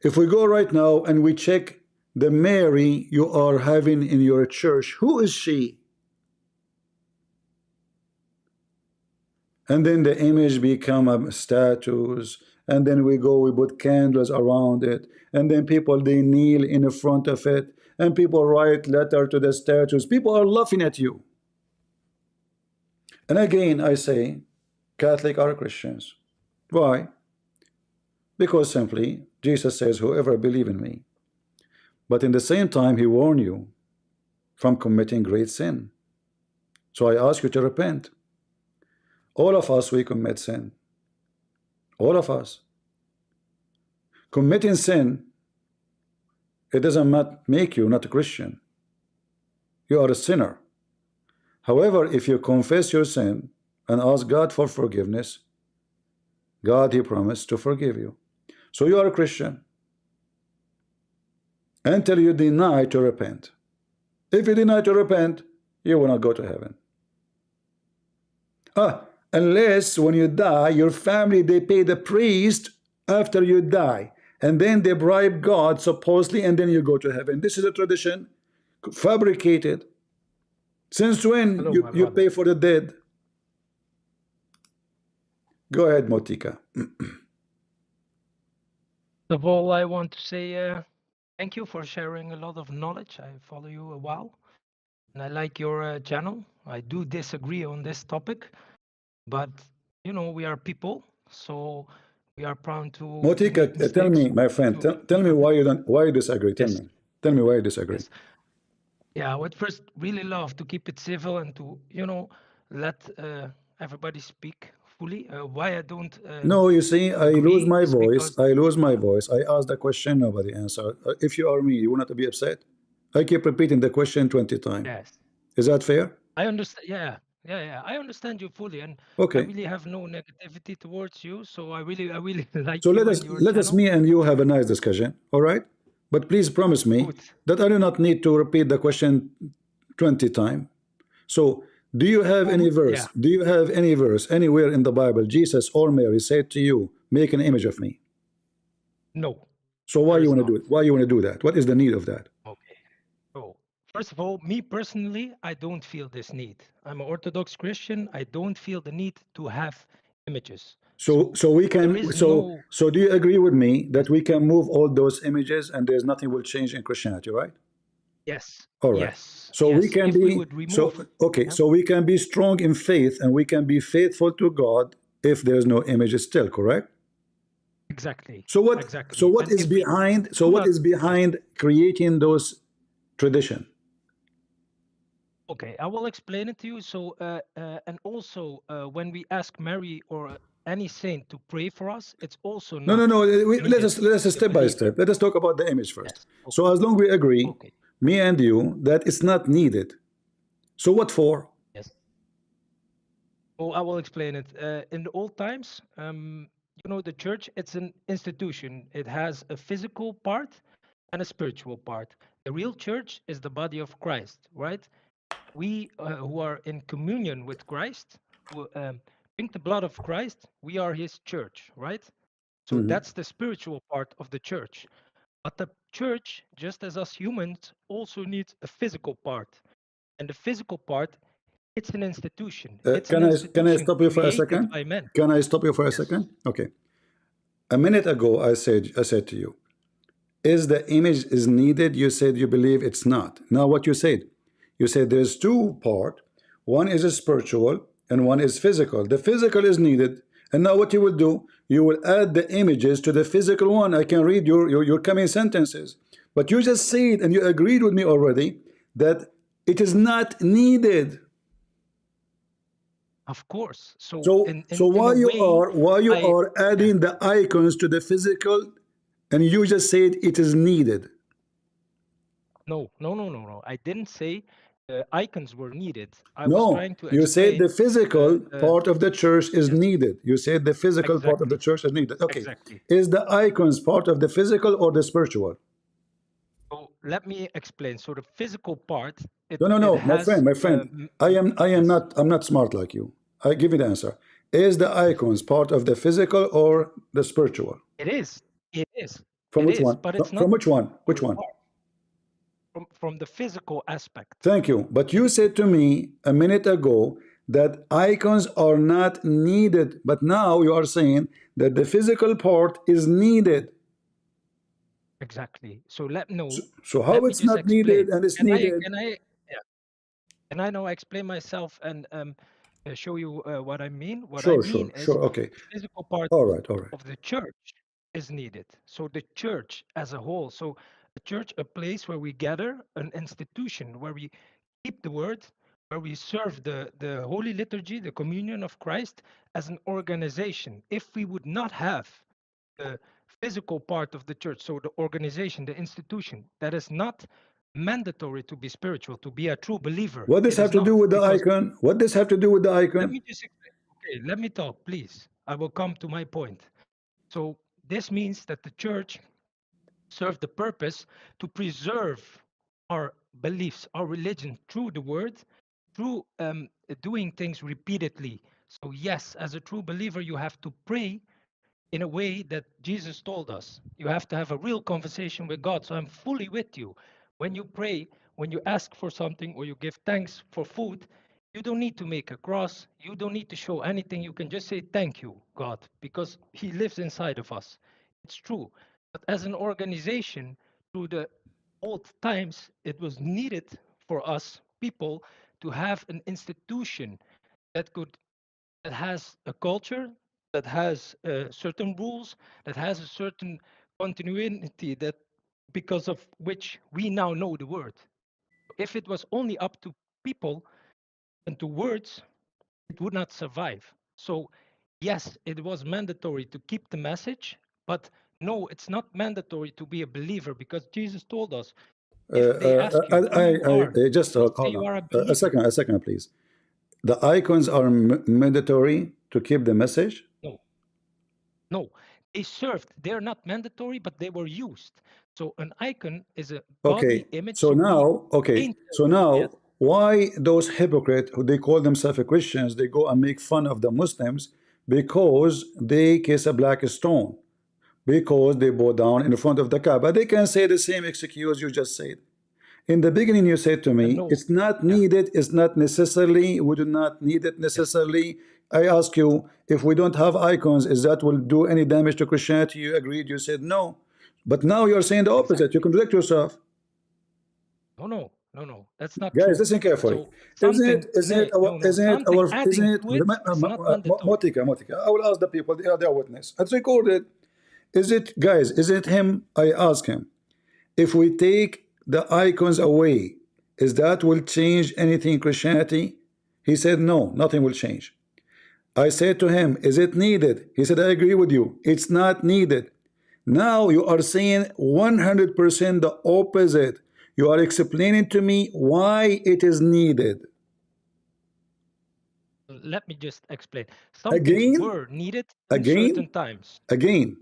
If we go right now and we check the Mary you are having in your church, who is she? And then the image become statues, and then we put candles around it, and then people, they kneel in the front of it, and people write letter to the statues. People are laughing at you. And again, I say, Catholic are Christians. Why? Because simply, Jesus says, whoever believe in me. But in the same time, he warned you from committing great sin. So I ask you to repent. All of us, we commit sin. All of us. Committing sin, it doesn't make you not a Christian. You are a sinner. However, if you confess your sin and ask God for forgiveness, God, he promised to forgive you. So you are a Christian until you deny to repent. If you deny to repent, you will not go to heaven. Unless when you die, your family, they pay the priest after you die, and then they bribe God supposedly, and then you go to heaven. This is a tradition fabricated. Since when you pay for the dead? Go ahead, Motika. First of all, I want to say thank you for sharing a lot of knowledge. I follow you a while, and I like your channel. I do disagree on this topic, but you know, we are people, so we are prone to Motika, tell me, my friend, tell me why you disagree. Tell me why you disagree. Yes. Yeah, I would first really love to keep it civil and to, you know, let everybody speak fully. Why I don't no, you see, I lose my voice. because, I lose my voice. I ask the question, nobody answer. If you are me, you will not be upset. I keep repeating the question 20 times. yes, Is that fair? I understand. Yeah. I understand you fully, and Okay. I really have no negativity towards you. So I really like So you let and us your let us channel. me and you have a nice discussion. All right. But please promise me Good. that I do not need to repeat the question 20 times. So do you have any verse? Yeah. Do you have any verse anywhere in the Bible, Jesus or Mary said to you, make an image of me? No. So why there you is want to not. do it? Why you want to do that? What is the need of that? Okay. So first of all, me personally, I don't feel this need. I'm an Orthodox Christian. I don't feel the need to have images. So we there can is so no. do you agree with me that we can move all those images and there's nothing will change in Christianity, right? Yes. All right. Yes. So we Yes. can If we be would remove. okay. Yeah, So we can be strong in faith, and we can be faithful to God if there is no image still. Correct. exactly. So what? So Exactly. what And is if we behind? So do what not. is Yes. behind creating those tradition? Okay, I will explain it to you. So, and also, when we ask Mary or any saint to pray for us, it's also No, no, not no. needed Let us the step by believer. step. Let us talk about the image first. Yes. So Okay. as long we agree, Okay. me and you, that it's not needed. So what for? Yes. Oh, I will explain it. In the old times, the church, it's an institution. It has a physical part and a spiritual part. The real church is the body of Christ, right? We who are in communion with Christ, who drink the blood of Christ, we are his church, right? So Mhm. that's the spiritual part of the church. But the church, just as us humans, also needs a physical part. And the physical part, it's an institution. It's an Can I institution stop you for a created second? by men. Can I stop you for a Yes. second? Okay. A minute ago, I said to you, is the image is needed? You said you believe it's not. Now what you said there's two part. One is a spiritual and one is physical. The physical is needed. And now what you will do, you will add the images to the physical one. I can read your coming sentences. But you just said, and you agreed with me already, that it is not needed. Of course. So So in a way, why you I are yeah. adding the icons to the physical, and you just said it is needed. No. I didn't say icons were needed. I was No, trying to you said the explain physical part of the church is yes, needed. You said the physical part of the exactly. church is needed. Okay, Exactly. is the icons part of the physical or the spiritual? So let me explain. So the physical part, No, no, it no, has my friend. yes. I'm not smart like you. I give you the answer. Is the icons part of the physical or the spiritual? It is. It is. From It which is, one? but it's not From which one? Which physical one? part. From the physical aspect. Thank you. But And you said to me a minute ago that icons are not needed. But now you are saying that the physical part is needed. exactly. So let So, no, so how let me it's just not needed explain. and it's Can I needed? can I yeah. Can I now explain myself and show you what I mean? What I Sure, mean sure, is sure. Okay. the physical part All right, all right. of the church is needed. So the church as a whole. So the church, a place where we gather, an institution where we keep the word, where we serve the holy liturgy, the communion of Christ as an organization. If we would not have the physical part of the church, so the organization, the institution, that is not mandatory to be spiritual, to be a true believer. What does It have is to do not with the because icon? What does have to do with the let icon? me just explain. Okay, let me talk, please. I will come to my point. So this means that the church serves the purpose to preserve our beliefs, our religion through the word, through doing things repeatedly. So yes, as a true believer, you have to pray in a way that Jesus told us. You have to have a real conversation with God. So I'm fully with you. When you pray, when you ask for something or you give thanks for food, you don't need to make a cross. You don't need to show anything. You can just say, "Thank you, God," because He lives inside of us. It's true. But as an organization, through the old times, it was needed for us people to have an institution that could that has a culture, that has certain rules, that has a certain continuity that because of which we now know the word. If it was only up to people and to words, it would not survive. So yes, it was mandatory to keep the message, but no, it's not mandatory to be a believer because Jesus told us, if they ask you who you are, Just you hold say you on. are a believer. A second, please. The icons are mandatory to keep the message? No, no, they served. They're not mandatory, but they were used. So an icon is a Okay. godly image. So we paint. So Yes. now, why those hypocrites who they call themselves Christians, they go and make fun of the Muslims because they kiss a black stone, because they bow down in front of the Kaaba. They can say the same excuse you just said. In the beginning, you said to me, No. it's not Yeah. needed, it's not necessarily, we do not need it Yes. necessarily. I ask you, if we don't have icons, is that will do any damage to Christianity? You agreed, you said no. But now you're saying the opposite. You Exactly. contradict yourself. No. That's not Guys, true. listen carefully. So something, something adding to it is not mandatory. Motica, I will ask the people, they are their witness. It's recorded. Is it, guys, is it him? I ask him, if we take the icons away, is that will change anything in Christianity? He said, no, nothing will change. I said to him, is it needed? He said, I agree with you. It's not needed. Now you are saying 100% the opposite. You are explaining to me why it is needed. Let me just explain. Some things Again? were needed in certain times. Again.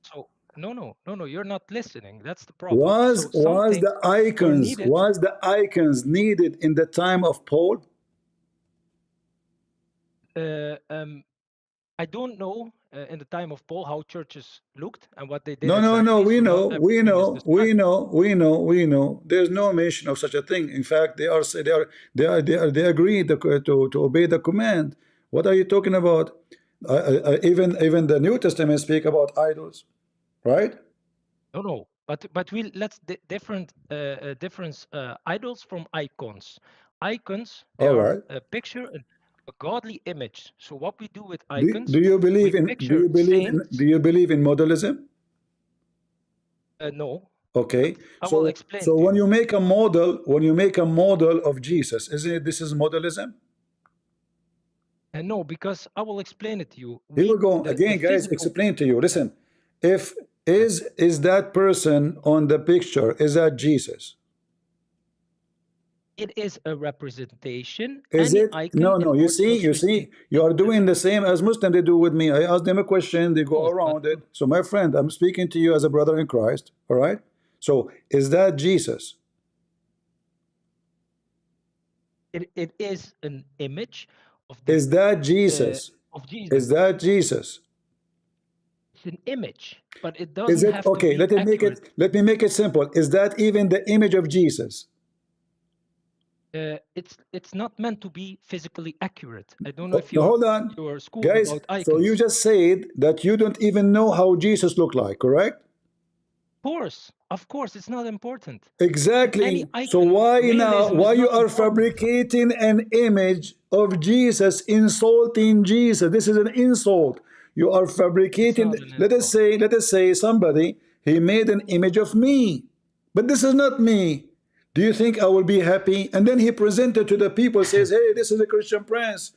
So no, you're not listening. That's the problem. Was So some things were needed. was the icons needed in the time of Paul? I don't know in the time of Paul how churches looked and what they did. No, we so know, not we everything is know, we described. know, we know, we know. There's no mention of such a thing. In fact, they agree to obey the command. What are you talking about? Even the New Testament speak about idols, right? No, but let's difference idols from icons. Icons, they All are right. a picture, a godly image. So what we do with Do, icons, do you believe we in picture saints. do you believe in modalism? No. Okay. I will explain So to when you. you make a model of Jesus, isn't it this is modalism? No, because I will explain it to you. Here we go. The Again, guys, physical, explain to you. Listen, if is that person on the picture, is that Jesus? it is a representation. Is Any it? icon No, in you see, Orthodox Christianity. you are doing the same as Muslims they do with me. I ask them a question, they go Course, around it. So my friend, I'm speaking to you as a brother in Christ, all right? So is that Jesus? it is an image of the Is that Jesus? of Jesus. Is that Jesus? It's an image, but it Is doesn't it have to okay? be accurate. Let me make it simple. Is that even the image of Jesus? It's not meant to be physically accurate. I don't know if Hold on, you're schooled guys. about icons. So you just said that you don't even know how Jesus looked like, correct? Of course, it's not important. Exactly. Any So icon, why now? realism Why is you not are important. fabricating an image of Jesus, insulting Jesus? This is an insult. You are fabricating. It's not an insult. Let us say somebody he made an image of me, but this is not me. Do you think I will be happy? And then he presented to the people, says, "Hey, this is a Christian prince."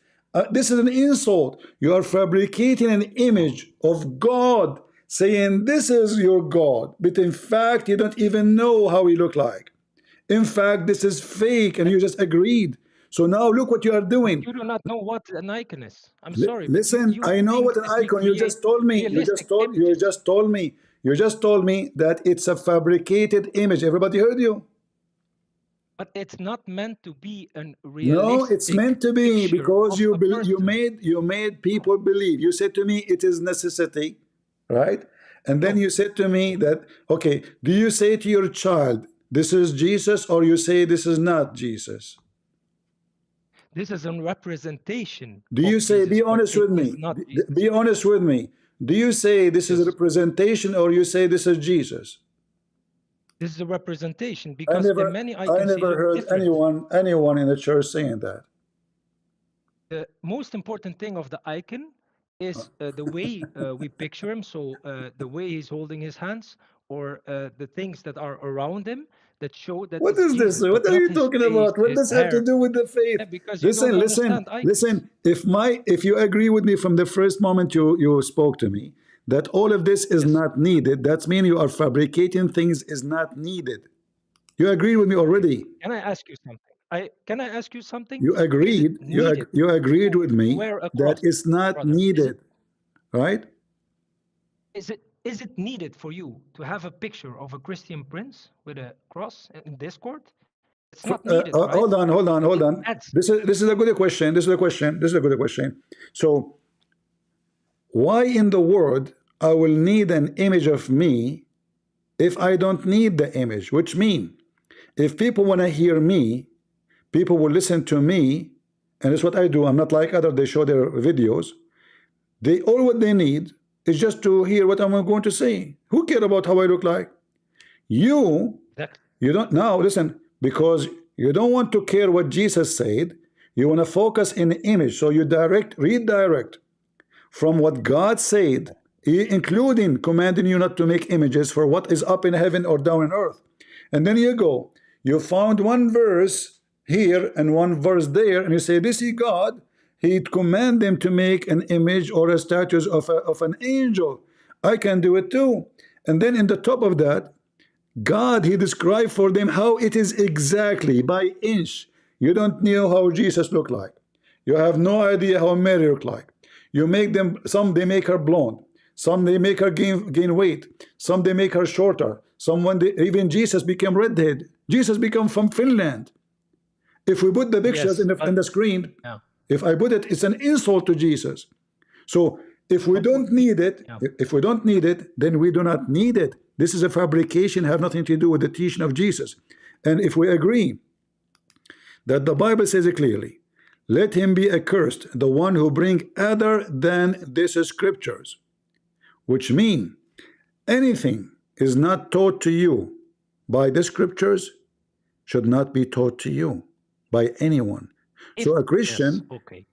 This is an insult. You are fabricating an image of God, saying this is your God, but in fact, you don't even know how he looked like. In fact, this is fake, and you just agreed. So now look what you are doing. You do not know what an icon is. I'm sorry, but Listen, you I know think what an that we icon. You create just told me. realistic images. You just told me that it's a fabricated image. Everybody heard you. But it's not meant to be a No, realistic it's meant to be picture because of a person. you made people believe. You said to me it is necessity, right? And then No. you said to me that, okay, do you say to your child this is Jesus, or you say this is not Jesus? This is a representation. Do you of say, Jesus, be but honest it with is me? not Jesus. Be honest with me. Do you say this is a Yes. representation, or you say this is Jesus? This is a representation because in many I icons they never look heard different. anyone in the church saying that. The most important thing of the icon is the way we picture him. So the way he's holding his hands, or the things that are around him that show that What it's is this? Jesus, What but are not you his talking face, about? What his does have to hair. do with the faith? Yeah, because you don't understand icons. Listen. If from the first moment you spoke to me that all of this is Yes. not needed, that means you are fabricating things is not needed. You agree with me already. Can I ask you something? Can I ask you something? You Is it agreed. needed You agreed to with me wear a that cross, it's not brother? needed, right? Is it needed for you to have a picture of a Christian prince with a cross in Discord? It's not needed, right? Hold on. Adds. This is a good question. This is a good question. So why in the world I will need an image of me if I don't need the image? Which mean if people want to hear me, people will listen to me, and that's what I do. I'm not like others. They show their videos. All what they need is just to hear what I'm going to say. Who care about how I look like? You don't now listen. because you don't want to care what Jesus said. You want to focus in the image. So you redirect from what God said, including commanding you not to make images for what is up in heaven or down in earth. And then you found one verse here and one verse there, and you say, this is God. He command them to make an image or a statue of an angel. I can do it too. And then in the top of that, God, he described for them how it is exactly by inch. You don't know how Jesus looked like. You have no idea how Mary looked like. You make them, some they make her blonde, some they make her gain weight, some they make her shorter, even Jesus became redhead. Jesus became from Finland. If we put the pictures Yes, in the screen, yeah. if I put it, it's an insult to Jesus. So if we don't need it, then we do not need it. This is a fabrication, have nothing to do with the teaching of Jesus. And if we agree that the Bible says it clearly, let him be accursed, the one who bring other than these scriptures, which mean anything is not taught to you by the scriptures should not be taught to you by anyone. So a Christian, yes, okay.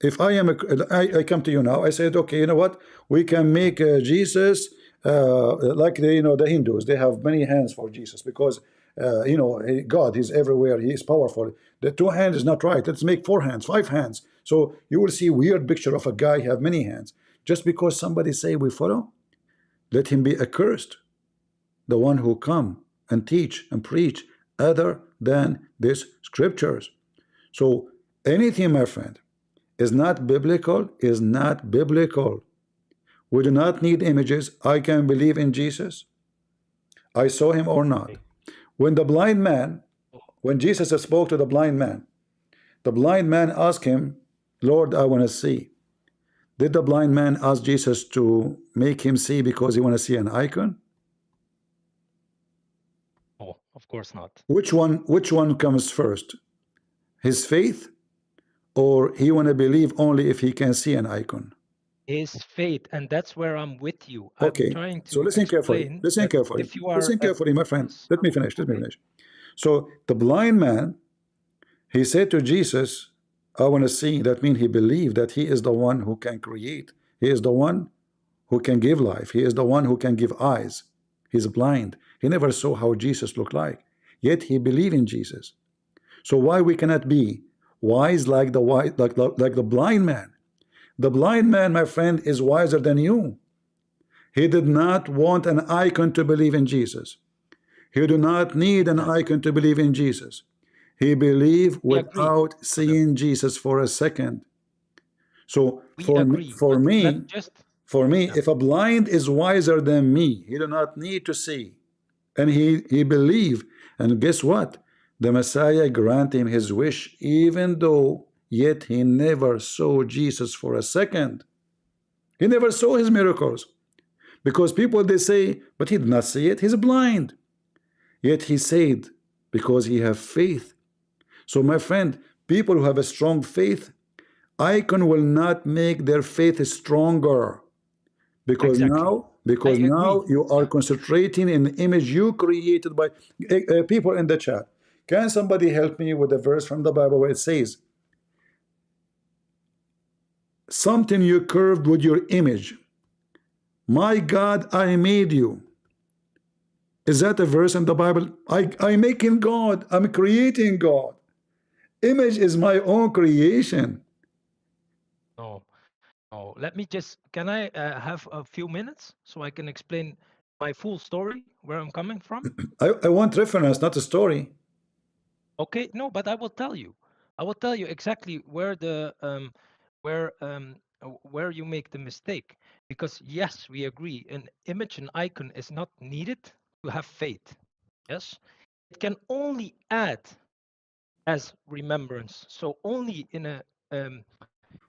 If I come to you now, I said, okay, you know what? We can make Jesus like the Hindus. They have many hands for Jesus because God, he's everywhere. He is powerful. The two hands is not right. Let's make 4 hands, 5 hands. So you will see weird picture of a guy have many hands. Just because somebody say we follow, let him be accursed, the one who come and teach and preach other than these scriptures. So anything, my friend, is not biblical, is not biblical. We do not need images. I can believe in Jesus. I saw him or not. When Jesus spoke to the blind man asked him, Lord, I want to see. Did the blind man ask Jesus to make him see because he want to see an icon? Oh, of course not. Which one comes first? His faith, or he want to believe only if he can see an icon? His faith, and that's where I'm with you. Okay, I'm trying to so listen carefully. explain Listen that carefully. if you are Listen carefully, my friend. yes, Let me finish. Let me okay. finish. So the blind man, he said to Jesus, I want to see. That means he believed that he is the one who can create. He is the one who can give life. He is the one who can give eyes. He's blind. He never saw how Jesus looked like. Yet he believed in Jesus. So why we cannot be wise like the blind man? The blind man, my friend, is wiser than you. He did not want an icon to believe in Jesus. He do not need an icon to believe in Jesus. He believed without seeing Jesus for a second. So for me, if a blind is wiser than me, he do not need to see. And he believed. And guess what? The Messiah granted him his wish, even though yet he never saw Jesus for a second. He never saw his miracles. Because people, they say, but he did not see it. He's blind. Yet he said, because he have faith. So my friend, people who have a strong faith, icon will not make their faith stronger. Because now you are concentrating in the image you created by people in the chat. Can somebody help me with a verse from the Bible where it says, something you curved with your image. My God, I made you. Is that a verse in the Bible? I'm making God. I'm creating God. Image is my own creation. No. Let me just, can I have a few minutes so I can explain my full story, where I'm coming from? I want reference, not a story. Okay, no, but I will tell you. I will tell you exactly where where you make the mistake. Because yes, we agree, an image and icon is not needed to have faith. Yes, it can only add as remembrance. So only in an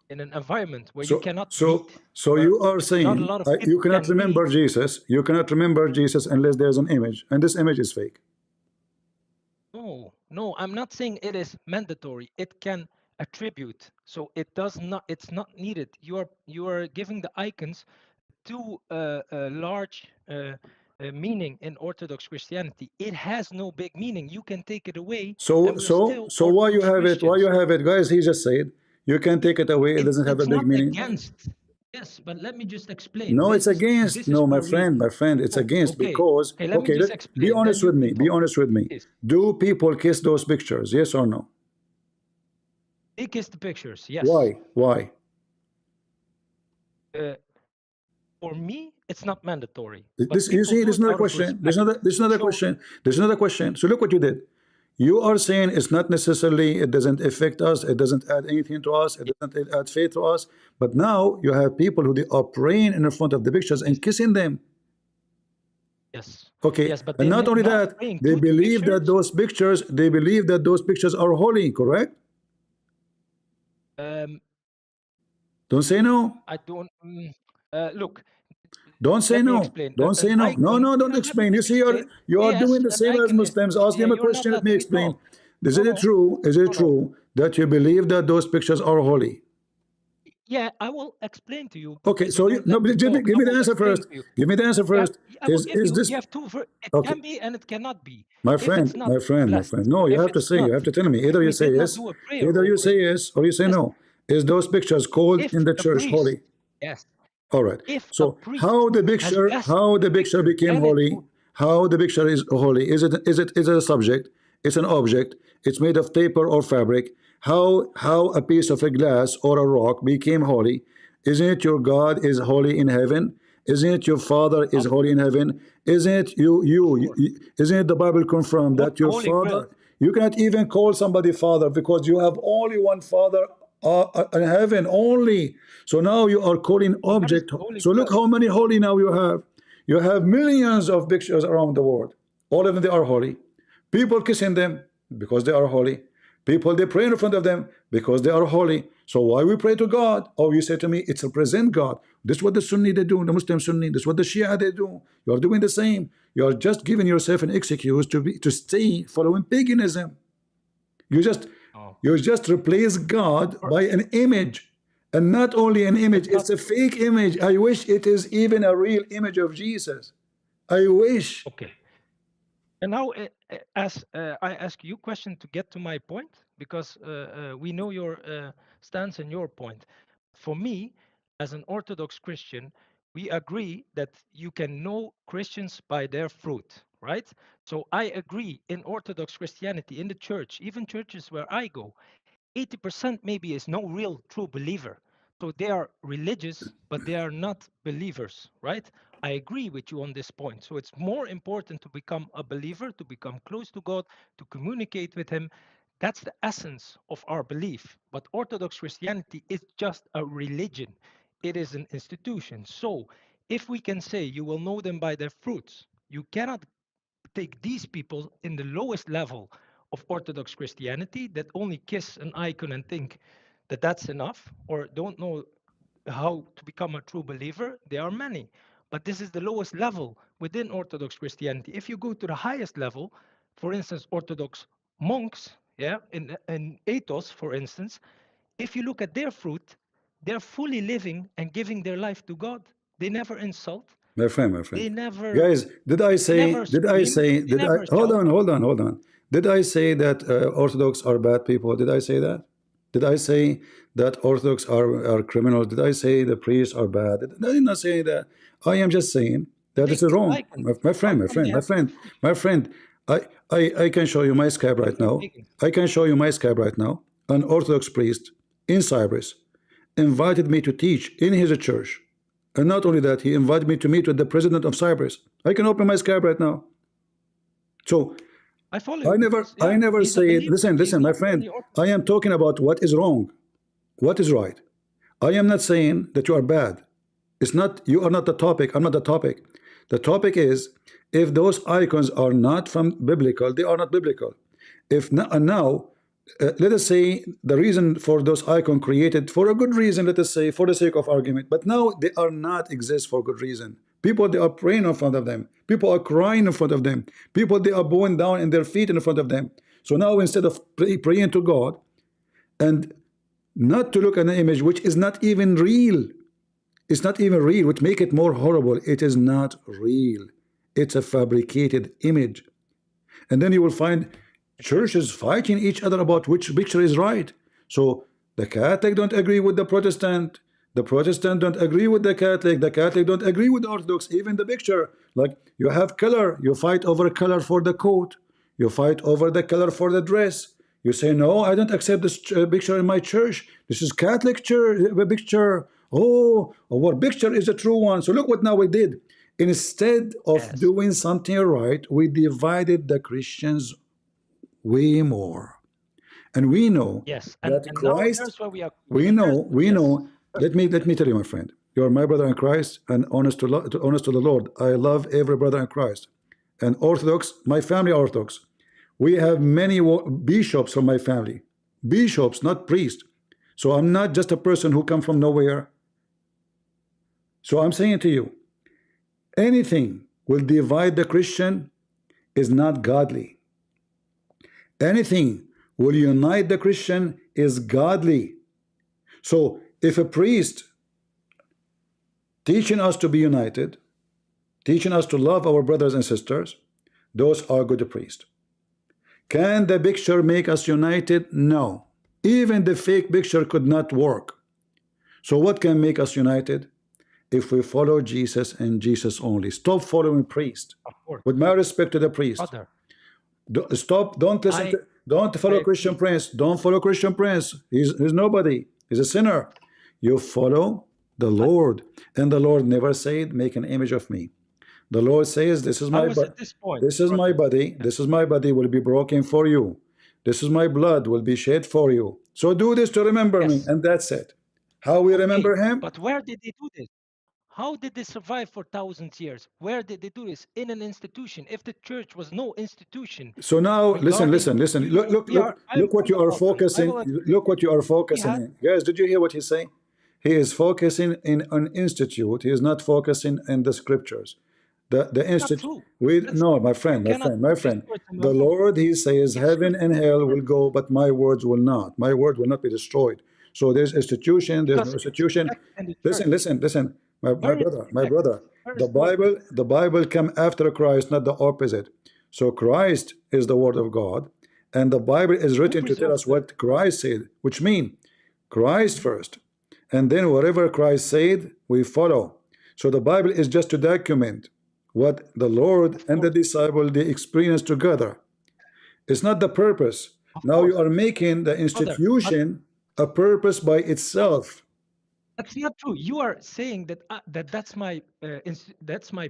environment where you cannot meet. So you are saying you cannot can remember meet. Jesus. You cannot remember Jesus unless there's an image, and this image is fake. No, I'm not saying it is mandatory. It can attribute, so it does not. It's not needed. You are giving the icons too large meaning in Orthodox Christianity. It has no big meaning. You can take it away, So and we're still why you Orthodox have it? Why you Christians. have it, guys? He just said you can take it away. It doesn't have a It's big not meaning. against. Yes, but let me just explain. No, it's against. This is No, my where we. friend, it's Oh, against okay. because Okay, let me just be explain. Then honest you with me. can Be talk. honest with me. Yes. Do people kiss those pictures? Yes or no? They kiss the pictures. Yes. Why? Why? For me, it's not mandatory. This, But you people see, do there's it another out of question. There's respect. another So, question. There's another question. So look what you did. You are saying it's not necessarily, it doesn't affect us, it doesn't add anything to us, it doesn't add faith to us. But now you have people who they are praying in front of the pictures and kissing them. yes. Okay, Yes, but and they're not only not that, praying they to the believe that pictures. they believe that those pictures are holy, correct? Don't say no. I don't. Look, Don't say let me no. explain. Don't say An no. No, icon. no, don't Let me explain. You just see, explain. you are Yes, doing the an same as icon. Muslims. Ask them a You're not question. Let me letting me explain. talk. Is No, it true? Is it no, no. true that you believe that those pictures are holy? Yeah, I will explain to you Okay, because you so don't no, let me but talk. give I me the will answer explain first. to you. Give me the answer Yeah, first. I will give Is you. this You have two. It okay? can be and it cannot be. My If it's friend, not my friend, my friend. blessed, No, you if have to it's say. You not, have to tell me. Either if you we say did not yes, do a prayer either you over it, say yes, or you say yes. no. Is those pictures called If in the a church priest, holy? yes, All right. if a So priest has blessed how the the picture picture, became then it's holy? holy. How the picture is holy? Is it a subject? It's an object. It's made of paper or fabric. How a piece of a glass or a rock became holy? Isn't it your God is holy in heaven? Isn't it your Father is Of holy in heaven? Isn't it course. isn't it the Bible confirmed What's that the your holy will? Father, you cannot even call somebody Father because you have only one Father in heaven only. So now you are calling What is object. the holy So look will? how many holy now you have. You have millions of pictures around the world. All of them they are holy. People kissing them because they are holy. People they pray in front of them because they are holy. So why we pray to God? Oh, you say to me, it's represent God. This is what the Sunni they do, the Muslim Sunni. This is what the Shia they do. You are doing the same. You are just giving yourself an excuse to stay following paganism. You just Oh, replace God or by an image, and not only an image, it's not it's a fake image. I wish it is even a real image of Jesus. I wish. okay. And now, as I ask you question to get to my point, because we know your stance and your point. For me, as an Orthodox Christian, we agree that you can know Christians by their fruit, right? So I agree in Orthodox Christianity, in the church, even churches where I go, 80% maybe is no real true believer. So they are religious, but they are not believers, right? I agree with you on this point. So it's more important to become a believer, to become close to God, to communicate with Him. That's the essence of our belief. But Orthodox Christianity is just a religion, it is an institution. So if we can say you will know them by their fruits, you cannot take these people in the lowest level of Orthodox Christianity that only kiss an icon and think that that's enough, or don't know how to become a true believer. There are many, but this is the lowest level within Orthodox Christianity. If you go to the highest level, for instance, Orthodox monks, yeah, in ethos, for instance, if you look at their fruit, they're fully living and giving their life to God. They never insult. My friend, my friend. They never Guys, they never scream. They never hold shout. on, hold on, hold on. Did I say that Orthodox are bad people? Did I say that? Did I say that Orthodox are criminals? Did I say the priests are bad? I did not say that. I am just saying that They this is kiss wrong. icons. My How friend, my come they friend, my have no friend, fruit? my friend. I can show you my scab If right they're now. pagan. I can show you my scab right now. An Orthodox priest in Cyprus invited me to teach in his church. And not only that, he invited me to meet with the president of Cyprus. I can open my Skype right now. So I follow you because I yeah, never he's a say, believer. listen, He's listen, my not friend, only Orthodox. I am talking about what is wrong, what is right. I am not saying that you are bad. It's not, you are not the topic, I'm not the topic. The topic is, if those icons are not from biblical, they are not biblical. If not, and now, let us say the reason for those icons created for a good reason, let us say for the sake of argument, but now they are not exist for good reason. People they are praying in front of them, people are crying in front of them, people they are bowing down in their feet in front of them. So now instead of praying to God and not to look at an image which is not even real, it's not even real, which make it more horrible. It is not real. It's a fabricated image. And then you will find churches fighting each other about which picture is right. So the Catholic don't agree with the Protestant don't agree with the Catholic don't agree with the Orthodox. Even the picture, like you have color, you fight over color for the coat, you fight over the color for the dress. You say, no, I don't accept this picture in my church. This is Catholic church picture. Oh, what picture is the true one? So look what now we did. Instead of doing something right, we divided the Christians way more. And we know that and now Christ, here's where we are. we know. Let me tell you, my friend, you are my brother in Christ, and honest to the Lord. I love every brother in Christ. And Orthodox, my family Orthodox. We have many bishops from my family, bishops, not priests. So I'm not just a person who come from nowhere. So I'm saying to you, anything will divide the Christian is not godly. Anything will unite the Christian is godly. So if a priest teaching us to be united, teaching us to love our brothers and sisters, those are good priests. Can the picture make us united? No. Even the fake picture could not work. So what can make us united? If we follow Jesus and Jesus only. Stop following priest. With my respect to the priest. Don't listen to, don't follow Christian Prince. Don't follow Christian Prince. He's nobody. He's a sinner. You follow the Lord. And the Lord never said, make an image of me. The Lord says, this is my body. This is my body. This is my body will be broken for you. This is my blood will be shed for you. So do this to remember me. And that's it. How we remember him? But where did they do this? How did they survive for thousands of years? Where did they do this? In an institution. If the church was no institution. So now listen. Look what you are focusing. Look what you are focusing in. Guys, did you hear what he's saying? He is focusing in an institute. He is not focusing in the scriptures. The institute. No, my friend. The Lord, he says, heaven and hell will go, but my words will not. My word will not be destroyed. So there's institution, there's no institution. Listen. My brother. The Bible come after Christ, not the opposite. So Christ is the word of God, and the Bible is written to tell us what Christ said, which means Christ first, and then whatever Christ said, we follow. So the Bible is just to document what the Lord and the disciple they experienced together. It's not the purpose. Now you are making the institution a purpose by itself. That's not true. You are saying that that's my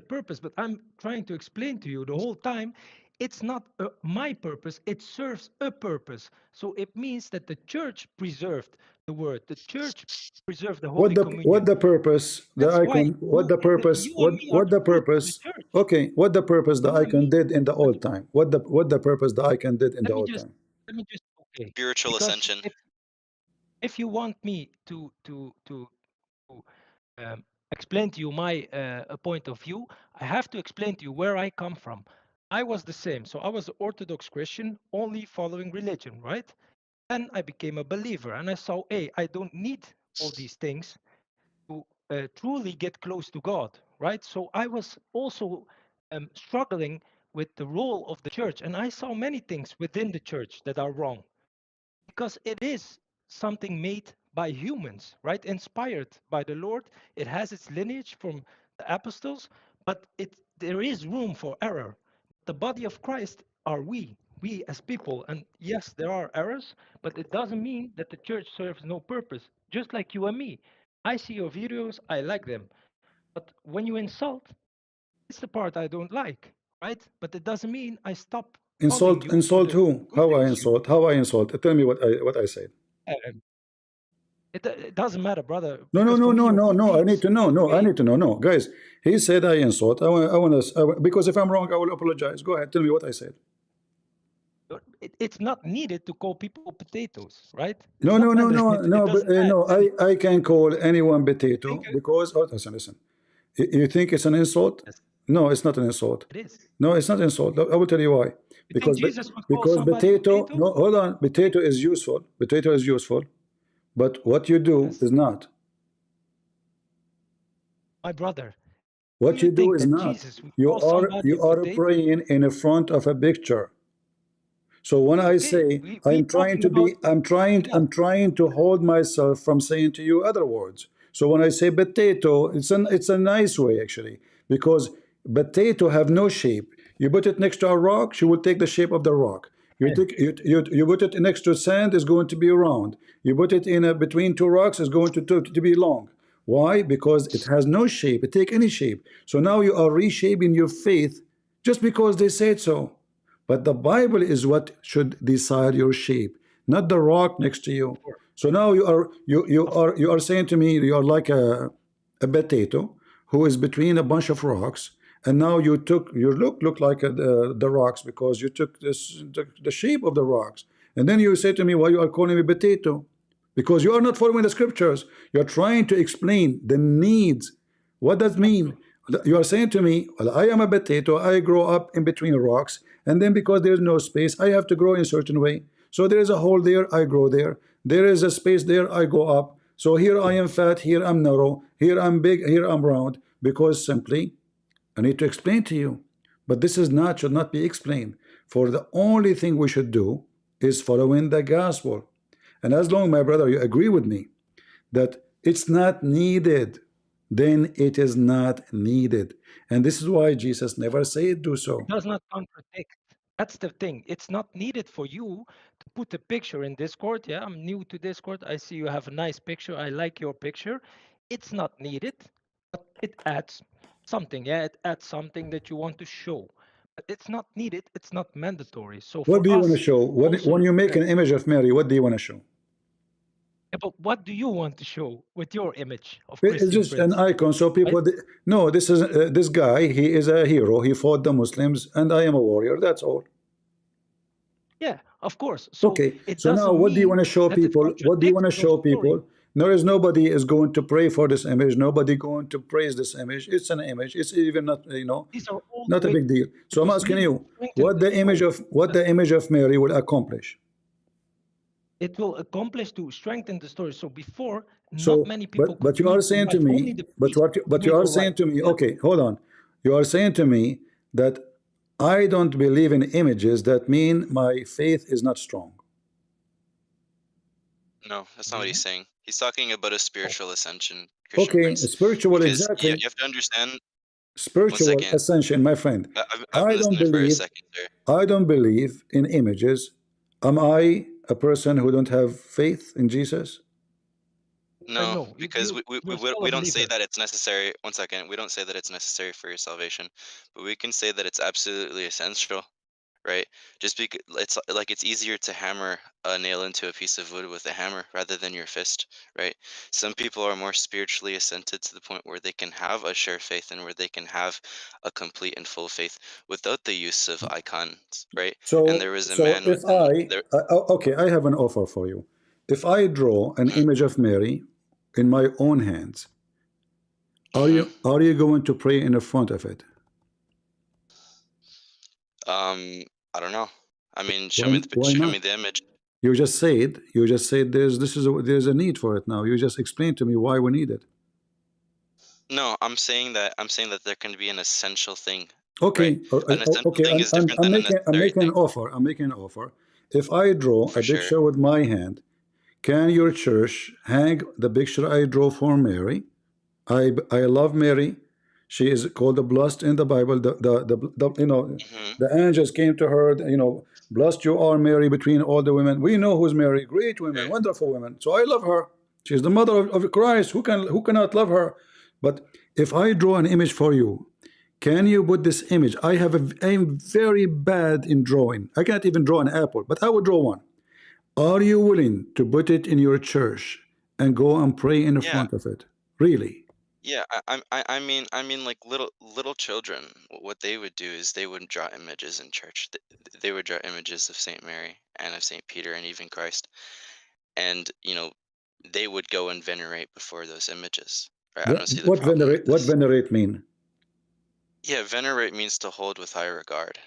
purpose, but I'm trying to explain to you the whole time. It's not my purpose. It serves a purpose. So it means that the church preserved the word. The church preserved the Holy Communion. What the purpose? The icon. What the purpose? What the purpose? Okay. What the purpose the icon did in the old time? What the purpose the icon did in the old time? Let me just spiritual ascension. If you want me to explain to you my point of view, I have to explain to you where I come from. I was the same. So I was an Orthodox Christian, only following religion, right? Then I became a believer, and I saw, hey, I don't need all these things to truly get close to God, right? So I was also struggling with the role of the church, and I saw many things within the church that are wrong, because it is something made by humans, right? Inspired by the Lord. It has its lineage from the apostles, but there is room for error. The body of Christ are we as people. And yes, there are errors, but it doesn't mean that the church serves no purpose. Just like you and me. I see your videos, I like them. But when you insult, it's the part I don't like, right? But it doesn't mean I stop. Insult who? How I insult? Tell me what I said. It doesn't matter, brother. No. I need to know. I need to know. No, guys. He said I insult. I want to because if I'm wrong, I will apologize. Go ahead. Tell me what I said. It's not needed to call people potatoes, right? No. I can call anyone potato because listen. You think it's an insult? Yes. No, it's not an insult. It is. No, it's not an insult. I will tell you why. Because potato. No, hold on. Potato is useful. Potato is useful. But what you do is not. My brother, What you do think is that not. Jesus would You call somebody a are potato? praying in front of a picture. So when I Okay, say we I'm trying talking to about be, God. I'm trying to hold myself from saying to you other words. So when I say potato, it's a nice way actually, because potato have no shape. You put it next to a rock, she will take the shape of the rock. You Yeah. take you put it next to sand, is going to be round. You put it in between two rocks, is going to be long. Why? Because it has no shape. It take any shape. So now you are reshaping your faith just because they said so. But the Bible is what should decide your shape, not the rock next to you. Sure. So now you are saying to me you are like a potato who is between a bunch of rocks, and now you took your look like the rocks because you took the shape of the rocks, and then you say to me, why you are calling me potato? Because you are not following the scriptures. You're trying to explain the needs. What does mean? You are saying to me, well, I am a potato, I grow up in between rocks, and then because there's no space, I have to grow in a certain way. So there is a hole there, I grow there. There is a space there, I go up. So here I am fat, here I'm narrow, here I'm big, here I'm round, because simply I need to explain to you. But this is not, should not be explained. For the only thing we should do is following the gospel. And as long, my brother, you agree with me that it's not needed, then it is not needed. And this is why Jesus never said do It so. does not contradict. That's the thing. It's not needed for you to put a picture in Discord. Yeah, I'm new to Discord. I see you have a nice picture. I like your picture. It's not needed, but it adds something. Yeah, it adds something that you want to show. But it's not needed. It's not mandatory. So What for do you want to us, show? who also When you look make at, an image of Mary, what do you want to show? yeah, but what do you want to show with your image of It's Christian just an Prince? icon, so Right? people. No, this is this guy. He is a hero. He fought the Muslims, and I am a warrior. That's all. Yeah, of course. So Okay. it So now, doesn't what do you mean want to show that it people? What do you want contradicts to your show story. people? There is nobody is going to pray for this image. Nobody going to praise this image. It's an image. It's even not, These are all not a ways big deal. So I'm to asking merely you, strengthen the story. what That's the image of Mary will accomplish. it will accomplish to strengthen the story. So before, not So, many people could but you are read or saying to write. Only me, the priest could but you read are or write. saying to me, Yeah. okay, hold on. You are saying to me that I don't believe in images. That mean my faith is not strong. No, that's not what Yeah. he's saying. He's talking about a Oh, spiritual ascension, Christian Okay, Prince. spiritual, Because you exactly. have to understand. One Spiritual second. ascension, my friend. I've been listening for a second, sir. I don't believe in images. Am I a person who don't have faith in Jesus? No, no, because you're still a we don't say believer. that it's necessary. One second. We don't say that it's necessary for your salvation, but we can say that it's absolutely essential, right? Just because it's like it's easier to hammer a nail into a piece of wood with a hammer rather than your fist, right? Some people are more spiritually ascended to the point where they can have a sure faith and where they can have a complete and full faith without the use of icons, right? And there was a So man if within there. okay, I have an offer for you. If I draw an Mhm, image of Mary in my own hands, mhm. are you going to pray in the front of it? I don't know. I mean, Why show not? me the image. You just said there's a need for it now. You just explained to me why we need it. No, I'm saying that there can be an essential thing, right? Okay, An essential okay. thing is different than a I'm necessary making thing, an offer. I'm making an offer. If I draw for a sure. picture with my hand, can your church hang the picture I draw for Mary? I love Mary. She is called the blessed in the Bible. Hmm. The angels came to her. Blessed you are, Mary, between all the women. We know who's Mary. Great women, Right. wonderful women. So I love her. She's the mother of Christ. Who cannot love her? But if I draw an image for you, can you put this image? I'm very bad in drawing. I can't even draw an apple, but I will draw one. Are you willing to put it in your church and go and pray in the Yeah, front of it? Really? yeah. I mean, like little children. What they would do is they wouldn't draw images in church. They would draw images of Saint Mary and of Saint Peter and even Christ, and they would go and venerate before those images. Right? I don't see the problem with What this. venerate mean? Yeah, venerate means to hold with high regard.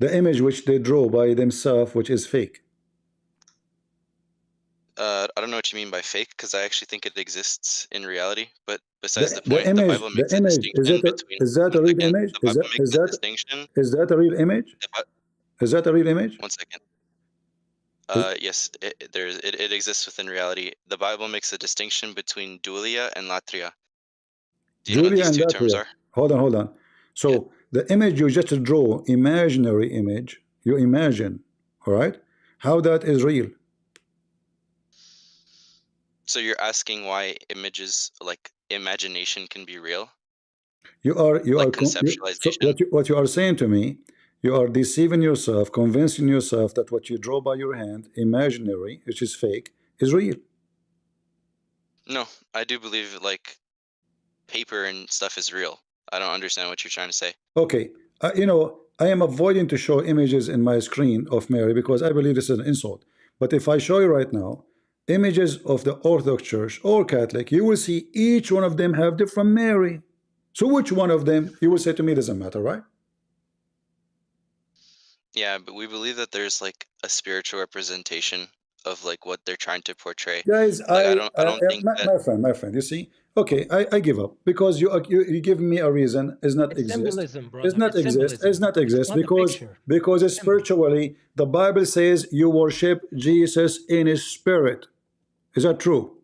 The image which they draw by themselves, which is fake. I don't know what you mean by fake, because I actually think it exists in reality. But besides the The point, the image, Bible makes a is distinction that between. is that One a real second. image? The Bible makes a distinction. Is that a real image? The Bi- Is that a real image? One second. Is- Yes, it exists within reality. The Bible makes a distinction between dulia and latria. Do you know what Julia these and two terms Latria. are? Hold on, hold on. Yeah. So the image you just draw, imaginary image, you imagine, all right? How that is real? So you're asking why images like imagination can be real, You like so conceptualization? what you are saying to me, you are deceiving yourself, convincing yourself that what you draw by your hand, imaginary, which is fake, is real. No, I do believe like paper and stuff is real. I don't understand what you're trying to say. Okay, you know, I am avoiding to show images in my screen of Mary because I believe this is an insult. But if I show you right now images of the Orthodox Church or Catholic, you will see each one of them have different Mary. So which one of them, you will say to me, doesn't matter, right? Yeah, but we believe that there's like a spiritual representation of like what they're trying to portray. Guys, Like I don't think that. my friend, you see, okay, I give up because you give me a reason is not It's exist, symbolism, brother. It's is symbolism. not It's exist not a because picture. spiritually the Bible says you worship Jesus in his spirit. Is that true?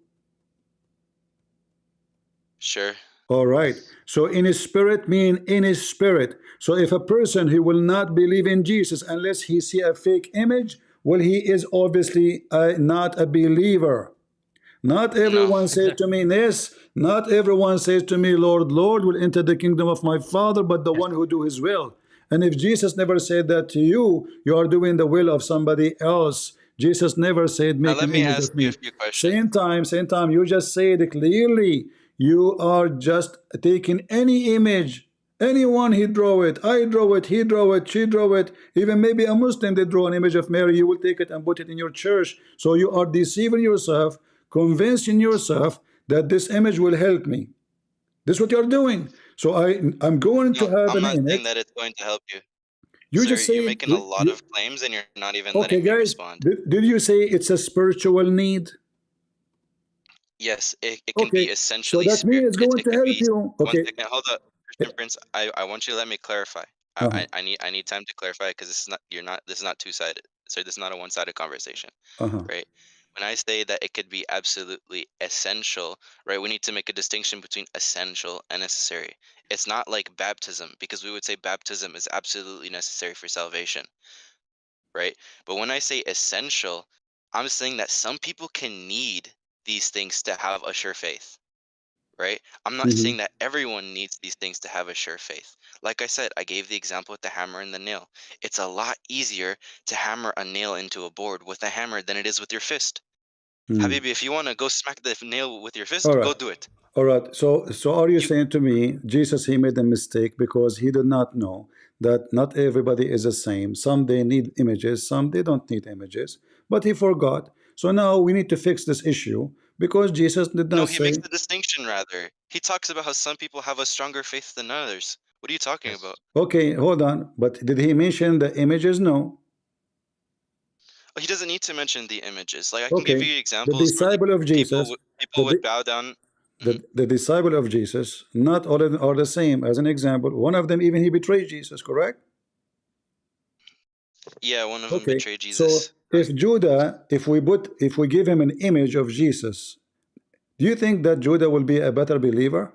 Sure. All right. So in his spirit mean in his spirit. So if a person who will not believe in Jesus unless he see a fake image, well, he is obviously not a believer. Not everyone says to me, yes, not everyone says to me, Lord, Lord, will enter the kingdom of my Father, but the one who do his will. And if Jesus never said that to you, you are doing the will of somebody else. Jesus never said, Now make let an me image ask of you a me. few questions. Same time, you just said it clearly. You are just taking any image. Anyone, he draw it, I draw it, he draw it, she draw it. Even maybe a Muslim, they draw an image of Mary, you will take it and put it in your church. So you are deceiving yourself, convincing yourself that this image will help me. This is what you're doing. So I'm going to No, have I'm an not saying image. that it's going to help you. You Sir, just you're said, making a lot of claims and you're not even okay, letting me guys, respond. did you say it's a spiritual need? Yes, it can Okay, be so essentially that means spirit. it's going It to could help be. you. One Okay. second, hold up, Christian Prince. I want you to let me clarify. Uh-huh. I need time to clarify because this is not this is not two-sided. So this is not a one-sided conversation, Uh-huh. right? When I say that it could be absolutely essential, right? We need to make a distinction between essential and necessary. It's not like baptism because we would say baptism is absolutely necessary for salvation, right? But when I say essential, I'm saying that some people can need these things to have a sure faith, right? I'm not saying that everyone needs these things to have a sure faith. Like I said, I gave the example with the hammer and the nail. It's a lot easier to hammer a nail into a board with a hammer than it is with your fist. Habibi, if you want to go smack the nail with your fist, All go right. do it. All right. So are you You saying to me, Jesus, he made a mistake because he did not know that not everybody is the same. Some they need images, some they don't need images, but he forgot. So now we need to fix this issue because Jesus did No, not he makes say, the distinction rather. He talks about how some people have a stronger faith than others. What are you talking about? okay, hold on. But did he mention the images? No. He doesn't need to mention the images. Like I can give Okay. you The examples where like disciple of Jesus, people the, would di- bow down. Mhm. the disciple of Jesus, not all of them are the same. As an example, one of them even he betrayed Jesus, correct? Yeah, one of them Okay. betrayed So Jesus. if Judah, if we give him an image of Jesus, do you think that Judah will be a better believer?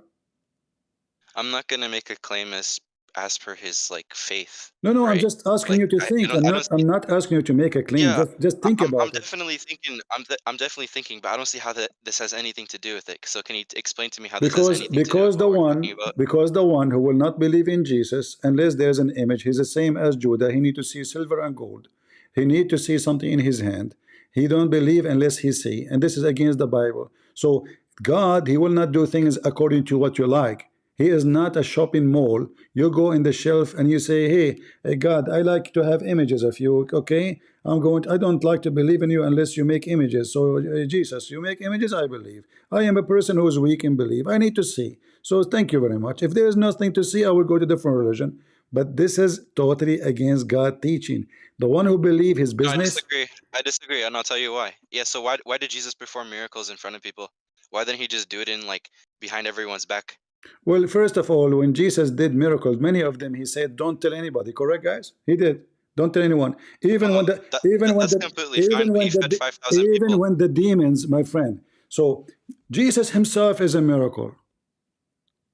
I'm not gonna make a claim as per his like faith, No, no, I'm right? just asking Like you to think. I don't see. I'm not asking you to make a claim. Yeah, Just think I'm about it. definitely thinking. I'm definitely thinking, but I don't see how this has anything to do with it. So can you explain to me how this has anything to do with what we're talking about? Because the one who will not believe in Jesus unless there's an image, he's the same as Judah. He need to see silver and gold. He need to see something in his hand. He don't believe unless he see, and this is against the Bible. So God, he will not do things according to what you like. He is not a shopping mall. You go in the shelf and you say, hey, God, I like to have images of you. Okay, I don't like to believe in you unless you make images. So Jesus, you make images, I believe. I am a person who is weak in belief. I need to see. So thank you very much. If there is nothing to see, I will go to different religion. But this is totally against God teaching. The one who believe his No, I business. disagree. I disagree, and I'll tell you why. Yeah, so why did Jesus perform miracles in front of people? Why didn't he just do it in like behind everyone's back? Well, first of all, when Jesus did miracles, many of them he said, "Don't tell anybody." Correct, guys? He did. Don't tell anyone. Even when the That's completely fine. But he fed 5,000 even people. when the demons, my friend. So Jesus himself is a miracle.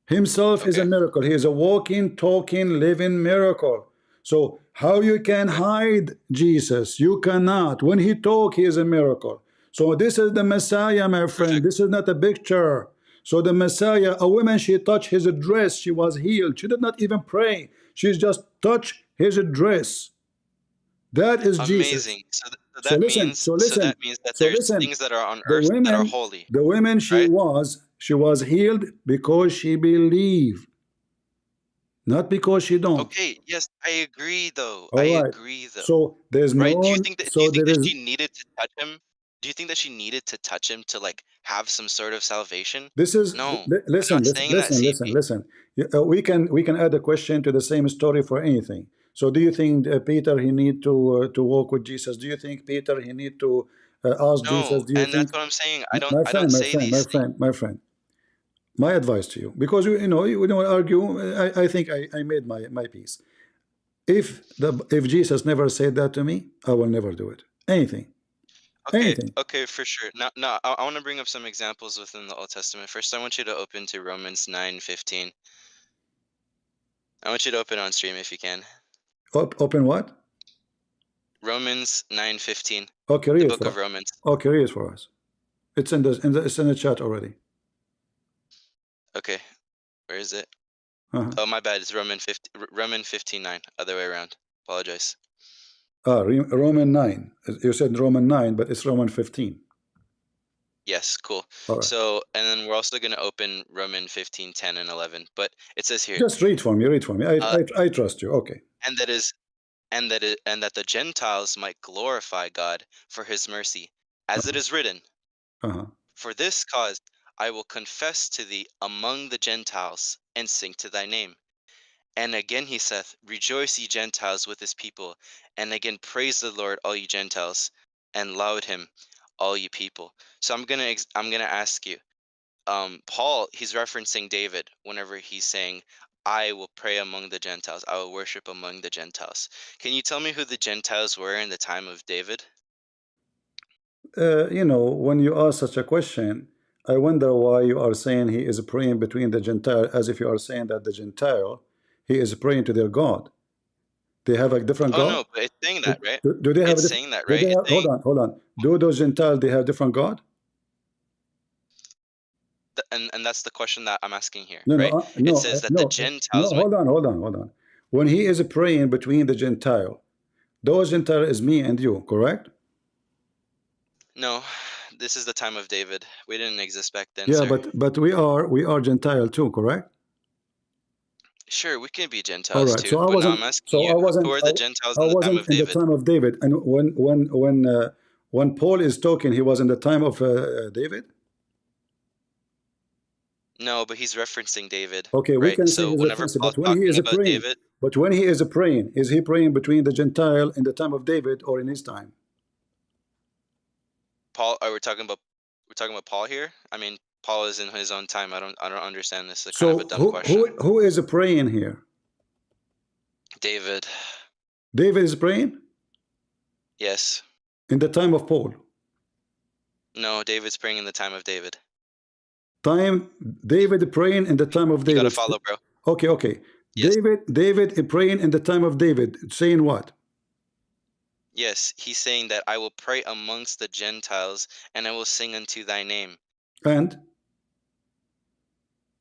Himself is a miracle. He is a walking, talking, living miracle. So how you can hide Jesus? You cannot. When he talk, he is a miracle. So this is the Messiah, my friend. This is not a picture. So the Messiah, a woman, she touched his dress, she was healed. She did not even pray. She just touched his dress. That is Jesus. Amazing. So that means that So there's listen. things that are on The earth that are women, holy, the women, right? she was healed because she believed, not because she don't. Okay, yes, I agree though. I All right. agree though. So there's Right? Do you no. think that So there is. she needed to touch him? Do you think that she needed to touch him to like have some sort of salvation? This is No. listen, I'm not saying that, CP. listen. We can add a question to the same story for anything. So do you think Peter he need to walk with Jesus? Do you think Peter he need to ask Jesus? No, Do you and that's think what I'm saying. my I don't friend, say these things. my advice to you, because you know we don't argue. I think I made my piece. If Jesus never said that to me, I will never do it. Anything. Okay, for sure. Now, I want to bring up some examples within the Old Testament. First, I want you to open to Romans 9:15. I want you to open on stream if you can. Open what? Romans 9:15. Okay, The read it book for of us. Romans. Okay, read it for us. It's in the chat already. Okay, where is it? Uh-huh. Oh, my bad. It's Roman 15:9. Other way around. Apologize. Roman 9. You said Roman 9, but it's Roman 15. Yes, cool. All right. So, and then we're also going to open Roman 15:10 and 11. But it says here. Just read for me. Read for me. I trust you. Okay. And that the Gentiles might glorify God for his mercy, as it is written. For this cause I will confess to thee among the Gentiles, and sing to thy name. And again he saith, Rejoice ye Gentiles with his people, and again praise the Lord all ye Gentiles, and laud him all ye people. So I'm gonna ask you, Paul, he's referencing David whenever he's saying, I will pray among the Gentiles, I will worship among the Gentiles. Can you tell me who the Gentiles were in the time of David? You know, when you ask such a question, I wonder why you are saying he is praying between the Gentile, as if you are saying that the Gentile, he is praying to their God. They have a different God? No, but it's saying that, right? Do they have it's saying that, right? Hold on. Do those Gentiles, they have different God? And that's the question that I'm asking here, No, right? no, It says that the Gentiles hold on. When he is praying between the Gentile, those Gentile is me and you, correct? No, this is the time of David. We didn't exist back then, yeah, sir. but we are Gentile too, correct? Sure, we can be All Gentiles right. too, So I but now wasn't. I'm asking So you, I wasn't. who are the Gentiles I in the time wasn't of in the David? time of David. And when Paul is talking, he was in the time of David. No, but he's referencing David. Okay, we right? can say So he's whenever referencing, Paul's but when he talking is about praying, David, is he praying between the Gentile in the time of David or in his time? Paul, we're talking about Paul here. I mean, Paul is in his own time. I don't understand this. It's kind of a dumb question. Who is praying here? David. David is praying? Yes. In the time of Paul? No, David's praying in the time of David. David praying in the time of David. You gotta follow, bro. Okay. Yes. David praying in the time of David, saying what? Yes, he's saying that I will pray amongst the Gentiles, and I will sing unto thy name. And?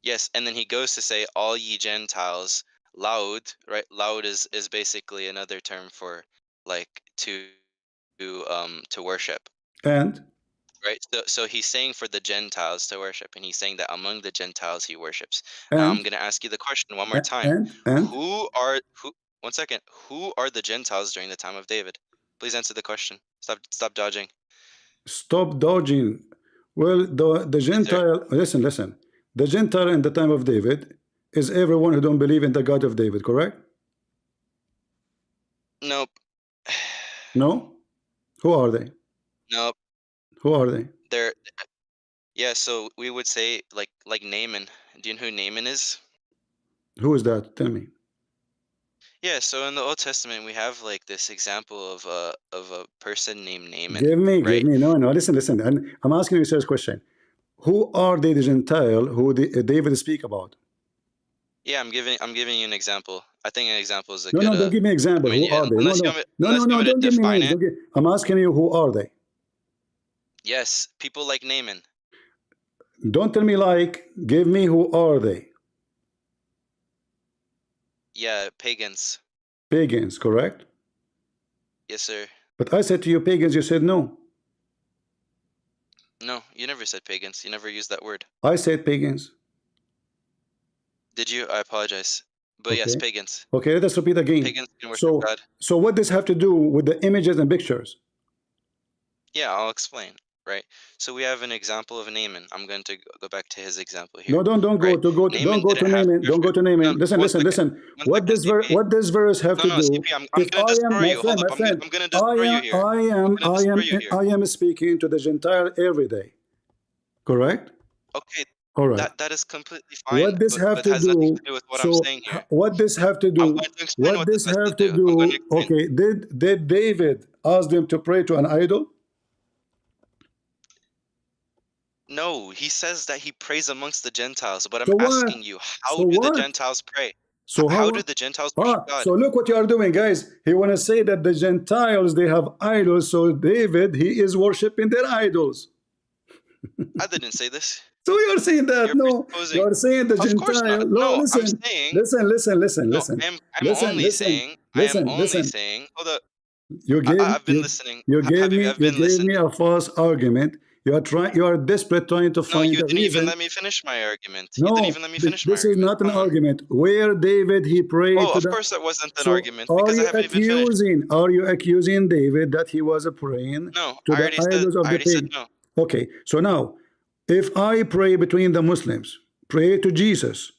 Yes, and then he goes to say, all ye Gentiles, loud, right? Loud is basically another term for like to worship. And? Right. So he's saying for the Gentiles to worship, and he's saying that among the Gentiles he worships. And? Now I'm gonna ask you the question one more time. And? Who 1 second, who are the Gentiles during the time of David? Please answer the question. Stop dodging. Stop dodging. Well, the Gentile, listen. The Gentile in the time of David is everyone who don't believe in the God of David, correct? Nope. No? Who are they? Nope. Who are they? They're yeah. So we would say like Naaman. Do you know who Naaman is? Who is that? Tell me. Yeah. So in the Old Testament, we have like this example of a person named Naaman, Give me. right? No. Listen. And I'm asking you a serious question. Who are they, the Gentile, who David speak about? Yeah, I'm giving you an example. I think an example is a No, good. don't give me an example. I mean, Who are they? unless you want me, No, to don't give me define names. it. I'm asking you, who are they? Yes, people like Naaman. Don't tell me like, give me who are they? Yeah, pagans. Pagans, correct? Yes, sir. But I said to you pagans, you said no. No, you never said pagans. You never used that word. I said pagans. Did you? I apologize. But yes, Okay. pagans. Okay, let us repeat again. Pagans can worship God. So what does have to do with the images and pictures? Yeah, I'll explain. Right. So we have an example of Naaman. I'm going to go back to his example here. No, don't Right. go Naaman to didn't have Naaman. Don't scripture. go to No, Naaman. Listen. one second. One second, CP. What this verse have to No, do? CP. I'm If gonna I am, destroy my you. Hold friend, up. I'm gonna I destroy you am, here. I'm gonna destroy you here. I am speaking to the Gentile every day. Correct? Okay. All right. That is completely fine, What this have but to has nothing do? to do with what I'm So saying here. what this have to I'm do? going to explain What what this this has to have to do. I'm going to do? explain. Okay, did David ask them to pray to an idol? No, he says that he prays amongst the Gentiles, but I'm So what? asking you, So how do the what? Gentiles pray? So How how? do the Gentiles worship God? So look what you are doing, guys. He want to say that the Gentiles, they have idols. So David, he is worshiping their idols. I didn't say this. So you are saying that? You're No, you presupposing. are saying the Of course not. Gentile. No, No, I'm listen, saying no. I'm only saying. I am only listen. saying. Hold up. You I've been listening. I've you been gave me listening. a false argument. You are desperate trying to No, find you a didn't even reason. let me finish my argument. You didn't No, even let me finish my this is argument. not an Come on. argument. Where David he prayed Oh, to of the. course that wasn't an So argument because I haven't even finished. are you accusing David that he was praying No, to the idols of I the already said pig? no. Okay, so now if I pray between the Muslims, pray to Jesus,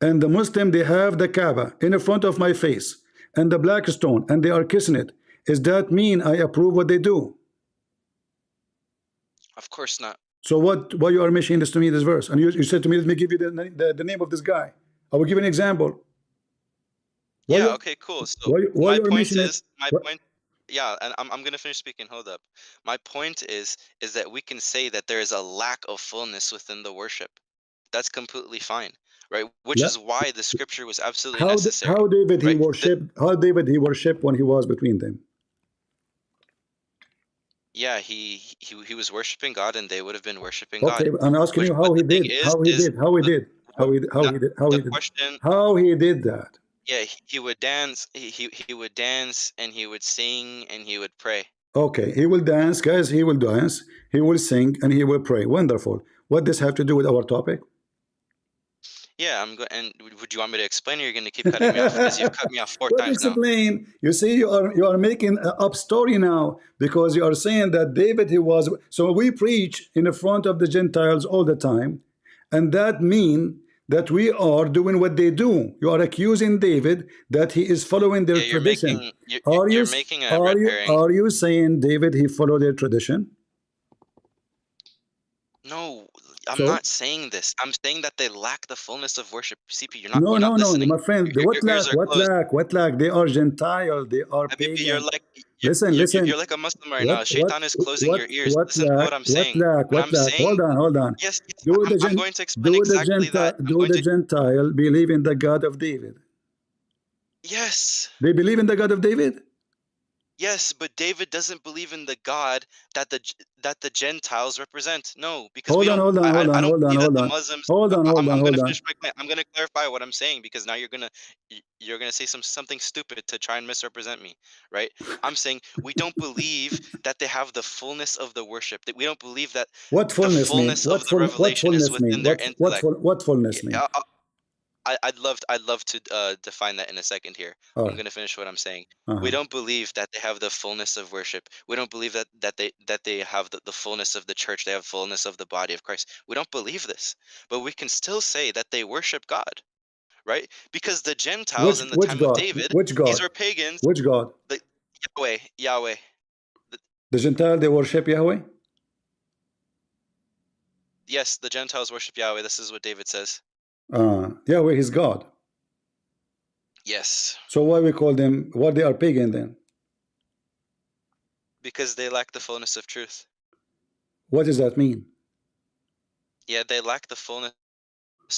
and the Muslim they have the Kaaba in front of my face and the black stone and they are kissing it, does that mean I approve what they do? Of course not. So why you are mentioning this to me, this verse? And you said to me, let me give you the name of this guy. I will give you an example. Yeah, okay, cool. So Why my you are point mentioning is, it? What? yeah, and I'm gonna finish speaking. Hold up. My point is that we can say that there is a lack of fullness within the worship. That's completely fine, right? Which is why the scripture was absolutely necessary, How David he right? worship when he was between them? Yeah, he was worshiping God, and they would have been worshiping Okay, God. I'm asking Which, you but how he the thing did, is the what, no, the did, question. how he did that. Yeah, he would dance. He would dance, and he would sing, and he would pray. Okay, he will dance, guys. He will dance. He will sing, and he will pray. Wonderful. What does have to do with our topic? Yeah, I'm going. And would you want me to explain, or you're going to keep cutting me off? Because you've cut me off four What times now. explain? You see, you are making a up story now because you are saying that David he was. So we preach in the front of the Gentiles all the time, and that mean that we are doing what they do. You are accusing David that he is following their Yeah, you're tradition. making you're making a red herring. Are you saying David he followed their tradition? No, I'm So not saying this. I'm saying that they lack the fullness of worship. CP, no, you're not no, listening. my friend. Your ears are closed. What lack? They are Gentile. They are Habibi, you're pagan. like Listen. you're like a Muslim right now. Shaitan is closing your ears. What Listen to what I'm saying. When I'm saying Hold on. yes, I'm going to explain exactly that. I'm Do going the to Gentile believe in the God of David? yes. They believe in the God of David? Yes, but David doesn't believe in the God that that the Gentiles represent. No, because we Hold on, don't. hold on, hold I on, don't hold on, believe that hold the on. Muslims. Hold on, hold on, I'm hold gonna on. finish my point. I'm gonna clarify what I'm saying because now you're gonna say something stupid to try and misrepresent me, right? I'm saying we don't believe that they have the fullness of the worship. That we don't believe that What the fullness mean? fullness of the What revelation is fullness mean? within their intellect. What fullness mean? Yeah, I'd love to define that in a second here. All I'm right. gonna finish what I'm saying. We Uh-huh. don't believe that they have the fullness of worship. We don't believe that they have the fullness of the church. They have fullness of the body of Christ. We don't believe this, but we can still say that they worship God, right? Because the Gentiles in the Which time of God? David, Which these God? were pagans. Which God? The Yahweh. The Gentile, they worship Yahweh? Yes, the Gentiles worship Yahweh. This is what David says. Yahweh is God. Yes. So why we call them, why they are pagan then? Because they lack the fullness of truth. What does that mean? Yeah, they lack the fullness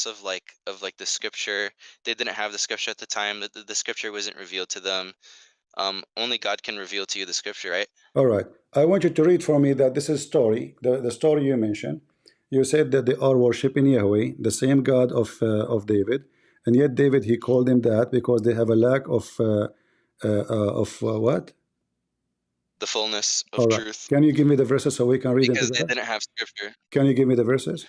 of the scripture. They didn't have the scripture at the time. The scripture wasn't revealed to them. Only God can reveal to you the scripture, right? All right. I want you to read for me that this is story, the story you mentioned. You said that they are worshiping Yahweh, the same God of David, and yet David, he called them that because they have a lack of what? The fullness All of right. truth. Can you give me the verses so we can read them Because they together? didn't have scripture. Can you give me the verses?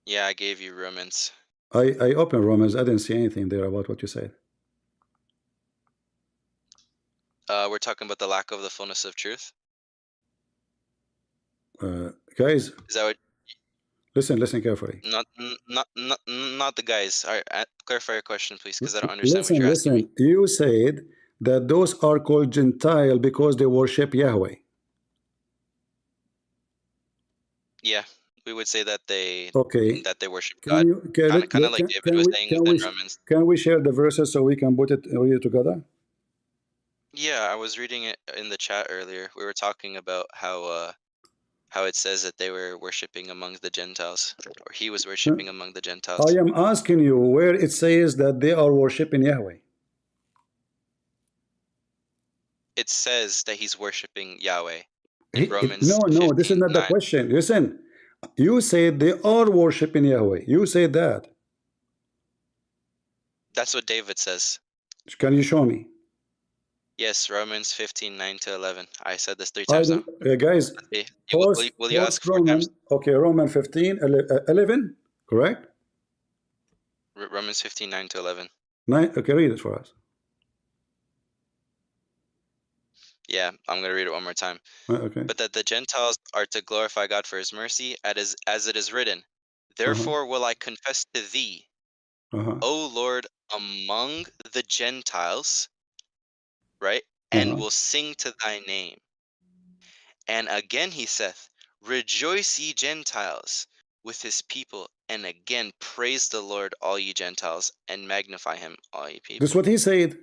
Yeah, I gave you Romans. I opened Romans. I didn't see anything there about what you said. We're talking about the lack of the fullness of truth. Guys, Is that what? listen carefully. Not the guys. All right, clarify your question, please, because I don't understand what you're asking me. Listen. You said that those are called Gentile because they worship Yahweh. Yeah, we would say that they worship Can God. you Kind of like David was saying within Romans. can we share the verses so we can read it together? Yeah, I was reading it in the chat earlier. We were talking about how it says that they were worshiping among the Gentiles, or he was worshiping among the Gentiles. I am asking you where it says that they are worshiping Yahweh. It says that he's worshiping Yahweh in Romans No, this is 15:9. not the question. Listen, you said they are worshiping Yahweh. You said that. That's what David says. Can you show me? Yes, Romans 15:9-11. I said this 3 times now. Guys, Will you ask 4 times? Okay, Roman 15, 11, correct? Romans 15:9-11. 9, okay, read it for us. Yeah, I'm going to read it one more time. Okay. But that the Gentiles are to glorify God for his mercy, as it is written, therefore will I confess to thee, O Lord, among the Gentiles, right? And will sing to thy name. And again he saith, rejoice ye Gentiles with his people, and again praise the Lord, all ye Gentiles, and magnify him, all ye people. This is what he said.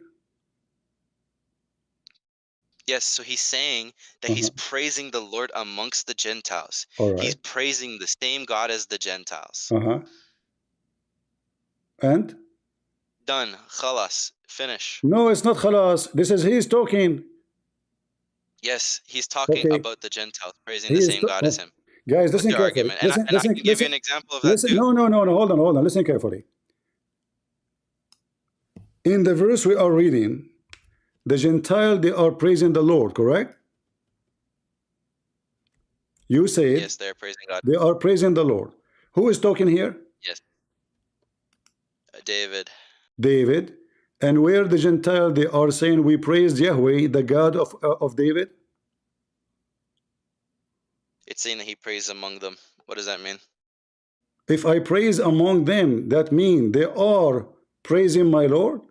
Yes, so he's saying that he's praising the Lord amongst the Gentiles. All right. He's praising the same God as the Gentiles. And? Done. Khalas. Finish. No, it's not khalas. This is he's talking. Yes, he's talking about the Gentiles, praising the same God as him. Guys, listen What's your carefully. argument? And I can give you an example of that too. No, hold on. Listen carefully. In the verse we are reading, the Gentile, they are praising the Lord, correct? You said yes, they are praising God. They are praising the Lord. Who is talking here? Yes. David. David. And where the Gentile, they are saying we praise Yahweh, the God of David? It's saying that he prays among them. What does that mean? If I praise among them, that means they are praising my Lord?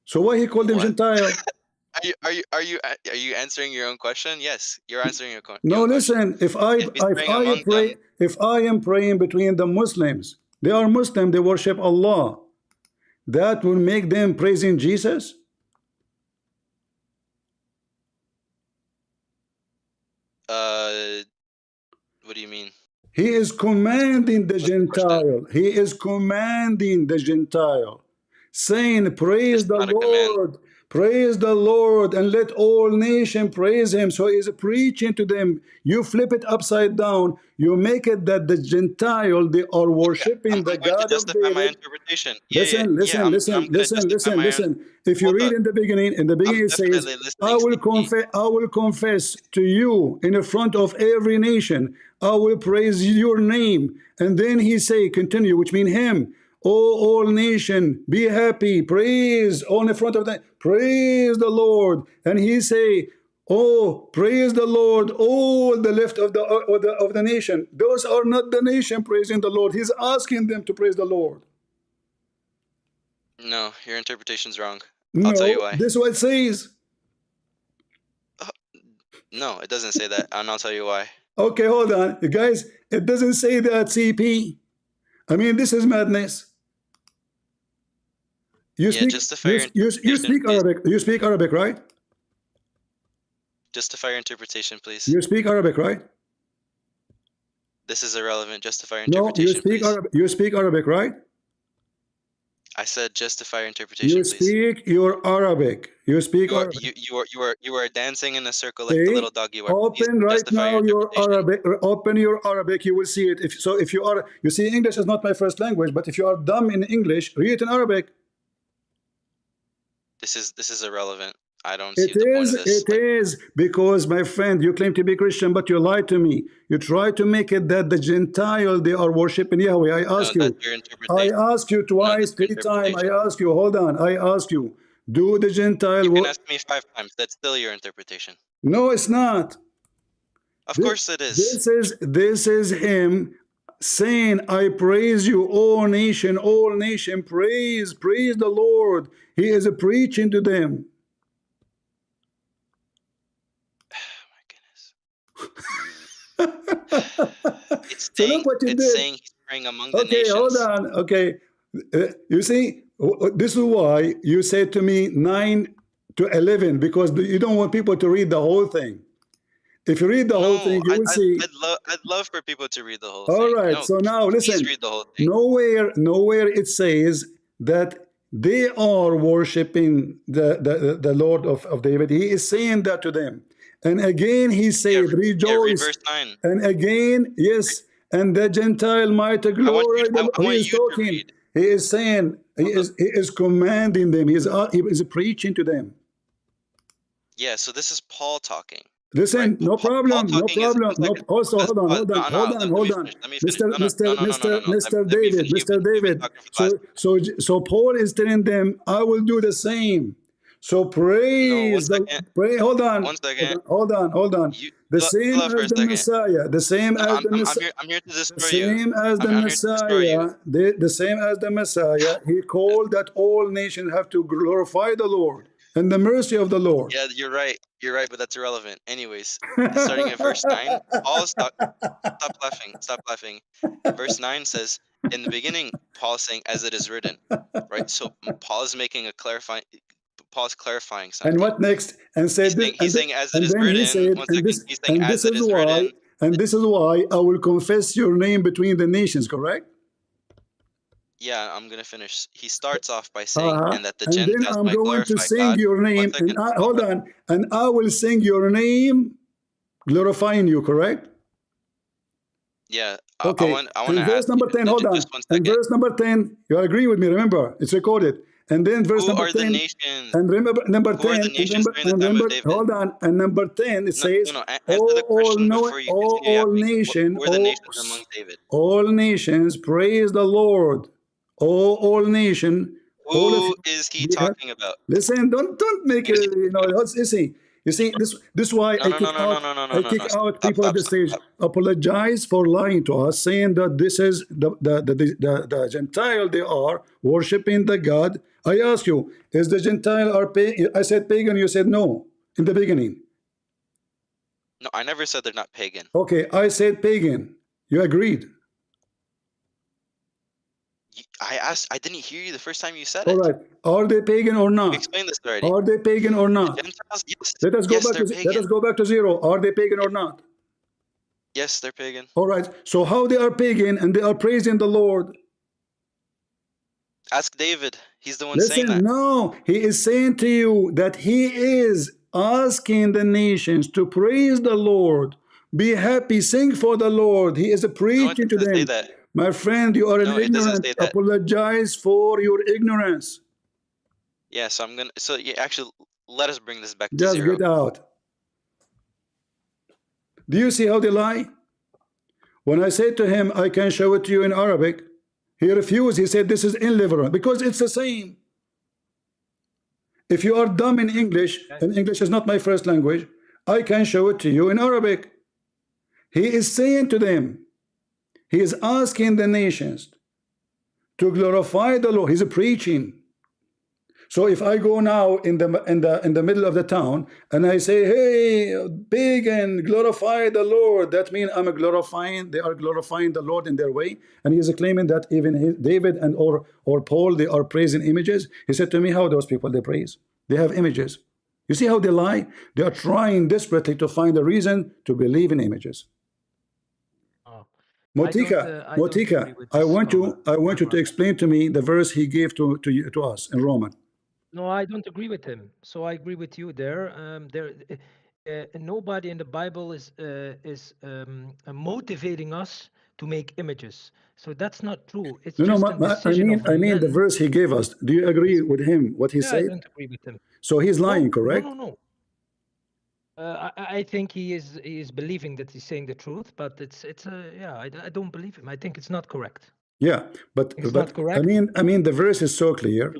So why he called them Gentile? Are you answering your own question? Yes, you're answering your question. No, listen. If I am praying between the Muslims, they are Muslim, they worship Allah. That will make them praising Jesus? What do you mean? He is commanding the Gentile. He is commanding the Gentile, saying, praise the Lord, praise the Lord, and let all nations praise him. So he's preaching to them. You flip it upside down. You make it that the Gentile, they are worshiping the God of David. My interpretation. Listen. If you read in the beginning, it says, I will confess to you in the front of every nation. I will praise your name. And then he say, continue, which means him. All nation, be happy, praise on the front of that, praise the Lord. And he say, Oh, praise the Lord, all the left of the nation. Those are not the nation praising the Lord. He's asking them to praise the Lord. No, your interpretation's wrong. I'll No, tell you why. this is what it says. No, it doesn't say that, and I'll tell you why. Okay, hold on. You guys, it doesn't say that, CP. I mean, this is madness. You Yeah, speak, justify you, your you, you interpretation, speak please. Arabic. You speak Arabic, right? Justify your interpretation, please. You speak Arabic, right? This is irrelevant. Justify your No, you interpretation, speak please. Arabic. You speak Arabic, right? I said justify your interpretation, You please. speak your Arabic. You speak Arabic. You are dancing in a circle like the See? little dog you are. Please Open right justify your now your interpretation. Arabic. Open your Arabic. You will see it. If you are, you see, English is not my first language. But if you are dumb in English, read it in Arabic. This is irrelevant. I don't see It the point is, of this. it is, because, my friend, you claim to be Christian, but you lied to me. You try to make it that the Gentile, they are worshiping Yahweh. I ask No, you. that's your I interpretation. ask you No, twice, that's your 3 times. I interpretation. ask you, hold on. I ask you, do the Gentile You can work? ask me 5 times. That's still your interpretation. No, it's not. Of course it is. This is him saying, I praise you, all nation, praise the Lord. He is preaching to them. My goodness. So look what you It's did. saying he's praying among the Okay, hold nations. on. Okay, you see, this is why you said to me 9 to 11, because you don't want people to read the whole thing. If you read the whole No, thing, you will see. I'd love for people to read the whole All thing. right. No, So now please listen. read the whole thing. Nowhere it says that they are worshiping the Lord of David. He is saying that to them. And again he said, Yeah, read rejoice. verse 9. And again, yes, and the Gentile might I want glory. He you is to talking. read. He is saying, he is commanding them. He is preaching to them. Yeah, so this is Paul talking. Listen, Right? no Paul problem, no talking is problem. one No, second. also, Pause, hold on, pause. hold on, No, hold no, on, let me hold on. finish. Let me finish. No, no, no, no, no, no, no. Mr. Let me finish. David, Mr. You've been David. talking for the last. So Paul is telling them, I will do the same. So No, praise one second. hold on, One second. hold on. You The chill same out for as a the second. Messiah, the same No, as the Messiah. I'm here to The destroy you. same as the I'm here to destroy you. Messiah, the same as the Messiah, he called that all nations have to glorify the Lord and the mercy of the Lord. Yeah, you're right. You're right, but that's irrelevant. Anyways, starting at verse 9, Paul stop laughing. Stop laughing. Verse 9 says, in the beginning, Paul is saying, as it is written. Right? So Paul is making a clarifying Paul's clarifying And something. what next? And said this, He's saying as it and is then he written. said, One second. He's saying and as this it is is why, written. I will confess your name between the nations. Correct? Yeah, I'm gonna finish. He starts off by saying, and that the And then Gentiles I'm might going to glorify sing God. your One name, second. hold on, and I will sing your name, glorifying you. Correct? Yeah, Okay. I want to And ask verse number you 10, hold on. just 1 And second. verse number 10, you agree with me? Remember, it's recorded. And then verse Who number are the 10, nations? and remember number Who are 10, the nations during the time of David? hold on, and number 10, it No, says, answer the question before you continue all yapping. nation, Who are the nations among David? all nations, praise the Lord. All nation, all of Who is he you. talking about? Listen, don't make Who it. is he talking about? You see this is why No, no, no, no, no, no, no, no, no, no. Stop, people at stop, the stop, stage. stop. Apologize for lying to us, saying that this is the Gentile. They are worshiping the God. I ask you, is the Gentile are pagan? I said pagan. You said no in the beginning. No, I never said they're not pagan. Okay, I said pagan. You agreed. I didn't hear you the first time you said All it. right. Are they pagan or We not? explained this already. Are they pagan or The not? Gentiles, yes. Let us go Yes, back they're to pagan. zero. Are they pagan or not? Yes, they're pagan. All right. So how they are pagan and they are praising the Lord? Ask David. He's the one saying Listen, that. no, he is saying to you that he is asking the nations to praise the Lord. Be happy, sing for the Lord. He is No, it preaching to doesn't say them. that. My friend, you are an No, it doesn't ignorant. say that. Apologize for your ignorance. Yeah, so I'm gonna. So yeah, actually, let us bring this back to Just zero. get out. Do you see how they lie? When I said to him, I can show it to you in Arabic, he refused. He said, this is irrelevant because it's the same. If you are dumb in English, and English is not my first language, I can show it to you in Arabic. He is saying to them, he is asking the nations to glorify the Lord. He's preaching. So if I go now in the middle of the town and I say, hey, pagan, glorify the Lord, that means I'm glorifying, they are glorifying the Lord in their way. And he is claiming that even David and or Paul, they are praising images. He said to me, how those people they praise? They have images. You see how they lie? They are trying desperately to find a reason to believe in images. Oh, Motika, I don't agree Motika, with I this want comment. you to explain to me the verse he gave to us in Roman. No, I don't agree with him. So I agree with you there. Nobody in the Bible is motivating us to make images. So that's not true. It's No, just a decision of I mean the men. verse he gave us. Do you agree with him what he Yeah, I said? don't agree with him. So he's lying, No, correct? no. I think he is believing that he's saying the truth, but it's yeah. I don't believe him. I think it's not correct. Yeah, but It's not correct. I mean the verse is so clear.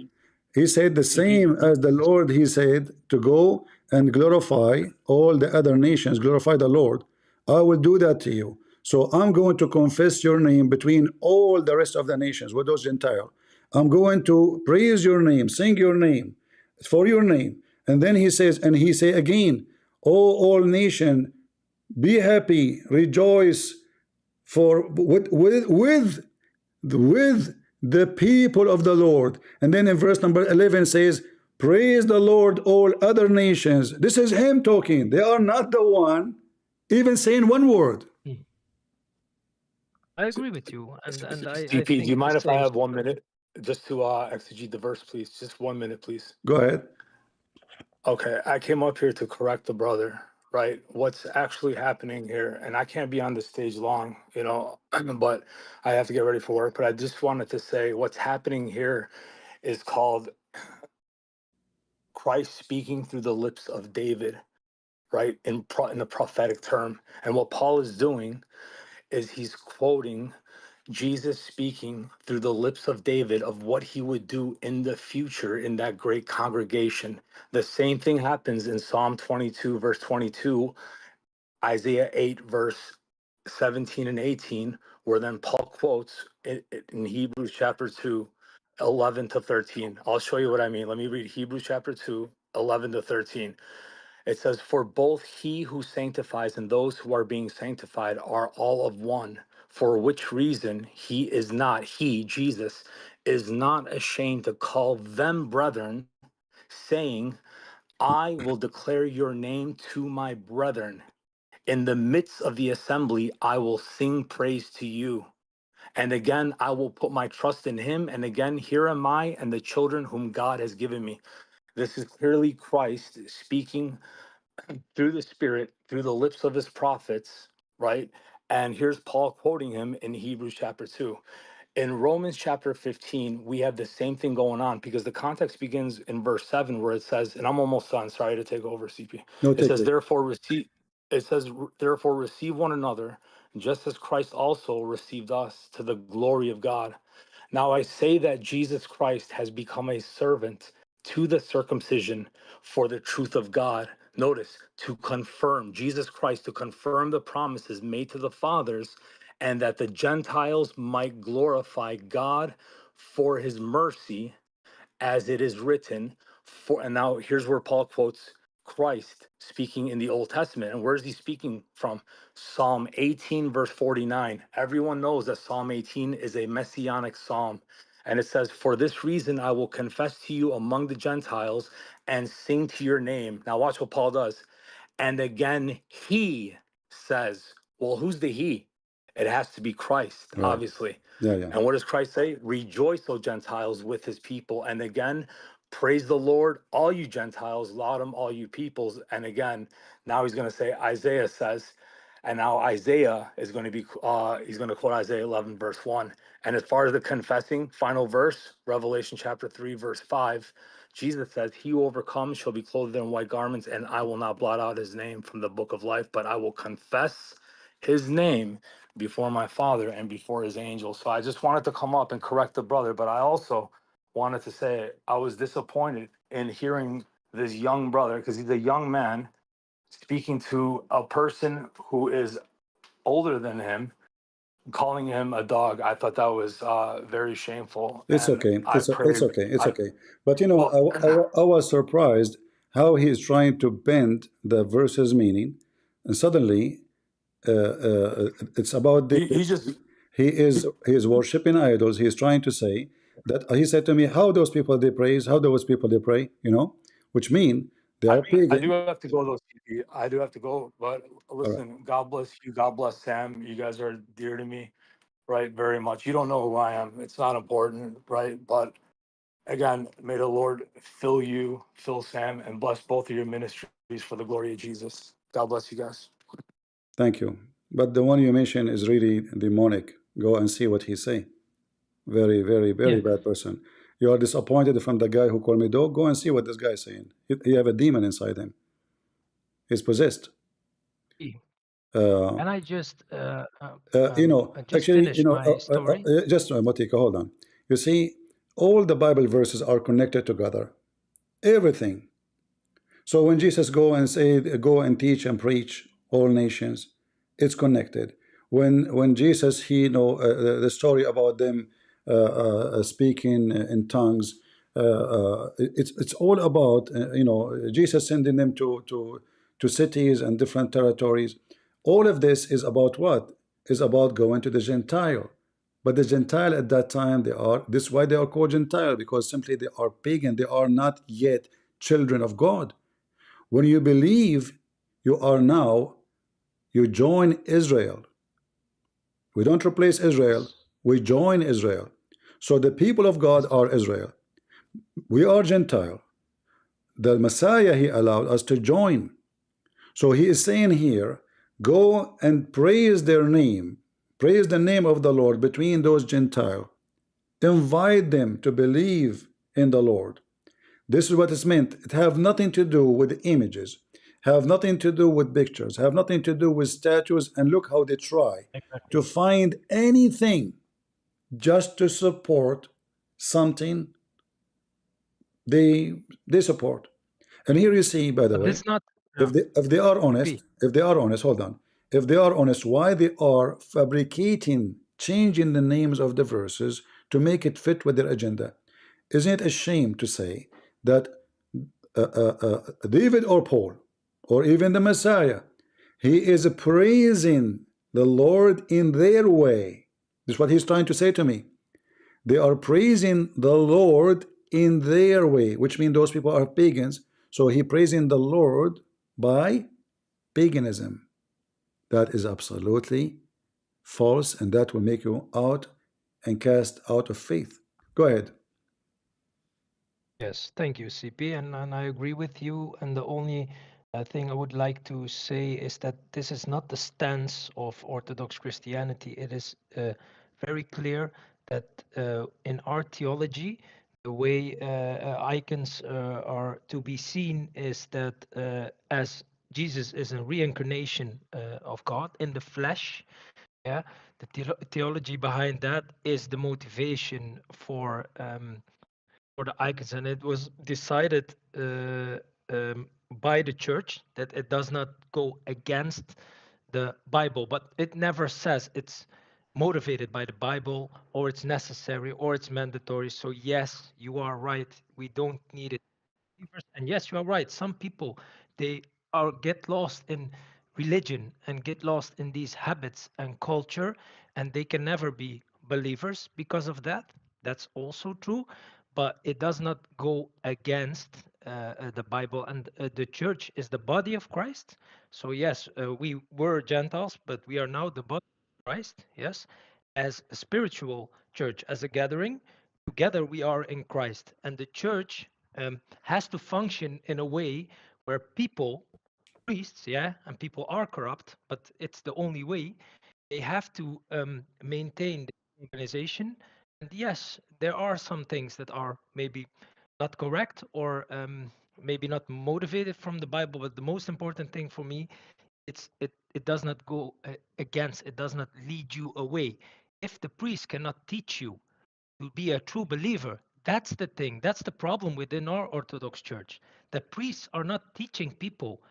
He said the same as the Lord. He said to go and glorify all the other nations, glorify the Lord. I will do that to you. So I'm going to confess your name between all the rest of the nations with those Gentiles. I'm going to praise your name, sing your name, for your name. And then he says, and he say again, oh all nation, be happy, rejoice, for with the people of the Lord. And then in verse number 11 says, praise the Lord, all other nations. This is him talking. They are not the one even saying one word. I agree with you, and I DP, do think you the mind if I same. have 1 minute just to exegete the verse, please? Just 1 minute, please. Go ahead. Okay, I came up here to correct the brother, right? What's actually happening here, and I can't be on the stage long, you know, but I have to get ready for work. But I just wanted to say what's happening here is called Christ speaking through the lips of David, right? In the prophetic term. And what Paul is doing is he's quoting Jesus speaking through the lips of David of what he would do in the future in that great congregation. The same thing happens in Psalm 22, verse 22, Isaiah 8, verse 17 and 18, where then Paul quotes in Hebrews chapter 2, 11 to 13. I'll show you what I mean. Let me read Hebrews chapter 2, 11 to 13. It says, for both he who sanctifies and those who are being sanctified are all of one, for which reason he, Jesus, is not ashamed to call them brethren, saying, I will declare your name to my brethren. In the midst of the assembly, I will sing praise to you. And again, I will put my trust in him. And again, here am I and the children whom God has given me. This is clearly Christ speaking through the Spirit, through the lips of his prophets, right? And here's Paul quoting him in Hebrews chapter 2. In Romans chapter 15, we have the same thing going on because the context begins in verse 7 where it says, and I'm almost done, sorry to take over, CP. No, It take says, it. therefore receive one another, just as Christ also received us to the glory of God. Now I say that Jesus Christ has become a servant to the circumcision for the truth of God. Notice, to confirm, Jesus Christ, to confirm the promises made to the fathers, and that the Gentiles might glorify God for his mercy, as it is written. And now here's where Paul quotes Christ speaking in the Old Testament. And where is he speaking from? Psalm 18, verse 49. Everyone knows that Psalm 18 is a messianic psalm. And it says, for this reason, I will confess to you among the Gentiles and sing to your name. Now watch what Paul does. And again, he says, well, who's the he? It has to be Christ, Right. obviously. Yeah. And what does Christ say? Rejoice, O Gentiles, with his people. And again, praise the Lord, all you Gentiles, laud him, all you peoples. And again, now he's going to say, Isaiah says, and now Isaiah is going to be, he's going to quote Isaiah 11, verse 1. And as far as the confessing, final verse, Revelation chapter 3, verse 5, Jesus says, he who overcomes shall be clothed in white garments, and I will not blot out his name from the book of life, but I will confess his name before my Father and before his angels. So I just wanted to come up and correct the brother, but I also wanted to say I was disappointed in hearing this young brother, because he's a young man, speaking to a person who is older than him, calling him a dog. I thought that was very shameful. It's And okay. I It's prayed. okay. It's okay. But you know, Well, I was surprised how he is trying to bend the verse's meaning, and suddenly it's about he, David. he just He is worshiping idols. He is trying to say that he said to me, "How those people they praise? How those people they pray? You know, which mean they are I do pagan." have to go though, CP. I do have to go. But All right. listen, God bless you. God bless Sam. You guys are dear to me, right? Very much. You don't know who I am. It's not important, right? But again, may the Lord fill you, fill Sam, and bless both of your ministries for the glory of Jesus. God bless you guys. Thank you. But the one you mentioned is really demonic. Go and see what he say. Very, very, very Yeah. bad person. You are disappointed from the guy who called me dog. Go and see what this guy is saying. He have a demon inside him. He's possessed. And I just You know, I just actually, you finished know, my story. just Motika, hold on. You see, all the Bible verses are connected together. Everything. So when Jesus go and say, go and teach and preach all nations, it's connected. When Jesus, he, you know, the story about them speaking in tongues, it's all about, you know, Jesus sending them to cities and different territories. All of this is about what? Is about going to the Gentile. But the Gentile at that time, they are, this is why they are called Gentile, because simply they are pagan. They are not yet children of God. When you believe, you are now, you join Israel. We don't replace Israel, we join Israel. So the people of God are Israel. We are Gentile. The Messiah, he allowed us to join. So he is saying here, go and praise their name, praise the name of the Lord between those Gentiles. Invite them to believe in the Lord. This is what it's meant. It have nothing to do with images, have nothing to do with pictures, have nothing to do with statues. And look how they try Exactly. to find anything just to support something they support. And here you see, by the But way, it's not if they are CP. honest, hold on. If they are honest, why they are fabricating, changing the names of the verses to make it fit with their agenda? Isn't it a shame to say that David or Paul or even the Messiah, he is praising the Lord in their way? This is what he's trying to say to me. They are praising the Lord in their way, which means those people are pagans. So he praising the Lord by paganism. That is absolutely false, and that will make you out and cast out of faith. Go ahead. Yes, thank you, CP, and I agree with you. And the only thing I would like to say is that this is not the stance of Orthodox Christianity. It is very clear that in our theology, the way icons are to be seen is that as Jesus is a reincarnation of God in the flesh. Yeah, the theology behind that is the motivation for the icons, and it was decided by the church that it does not go against the Bible, but it never says it's motivated by the Bible or it's necessary or it's mandatory. So yes, you are right. We don't need it. And yes, you are right. Some people they are get lost in religion and get lost in these habits and culture, and they can never be believers because of that. That's also true, but it does not go against the Bible. And the church is the body of Christ. So yes, we were Gentiles, but we are now the body of Christ. Yes, as a spiritual church, as a gathering together we are in Christ, and the church has to function in a way where people, priests, yeah, and people are corrupt, but it's the only way. They have to maintain the organization. And yes, there are some things that are maybe not correct or maybe not motivated from the Bible. But the most important thing for me, it does not go against. It does not lead you away. If the priest cannot teach you to be a true believer. That's the thing. That's the problem within our Orthodox Church. The priests are not teaching people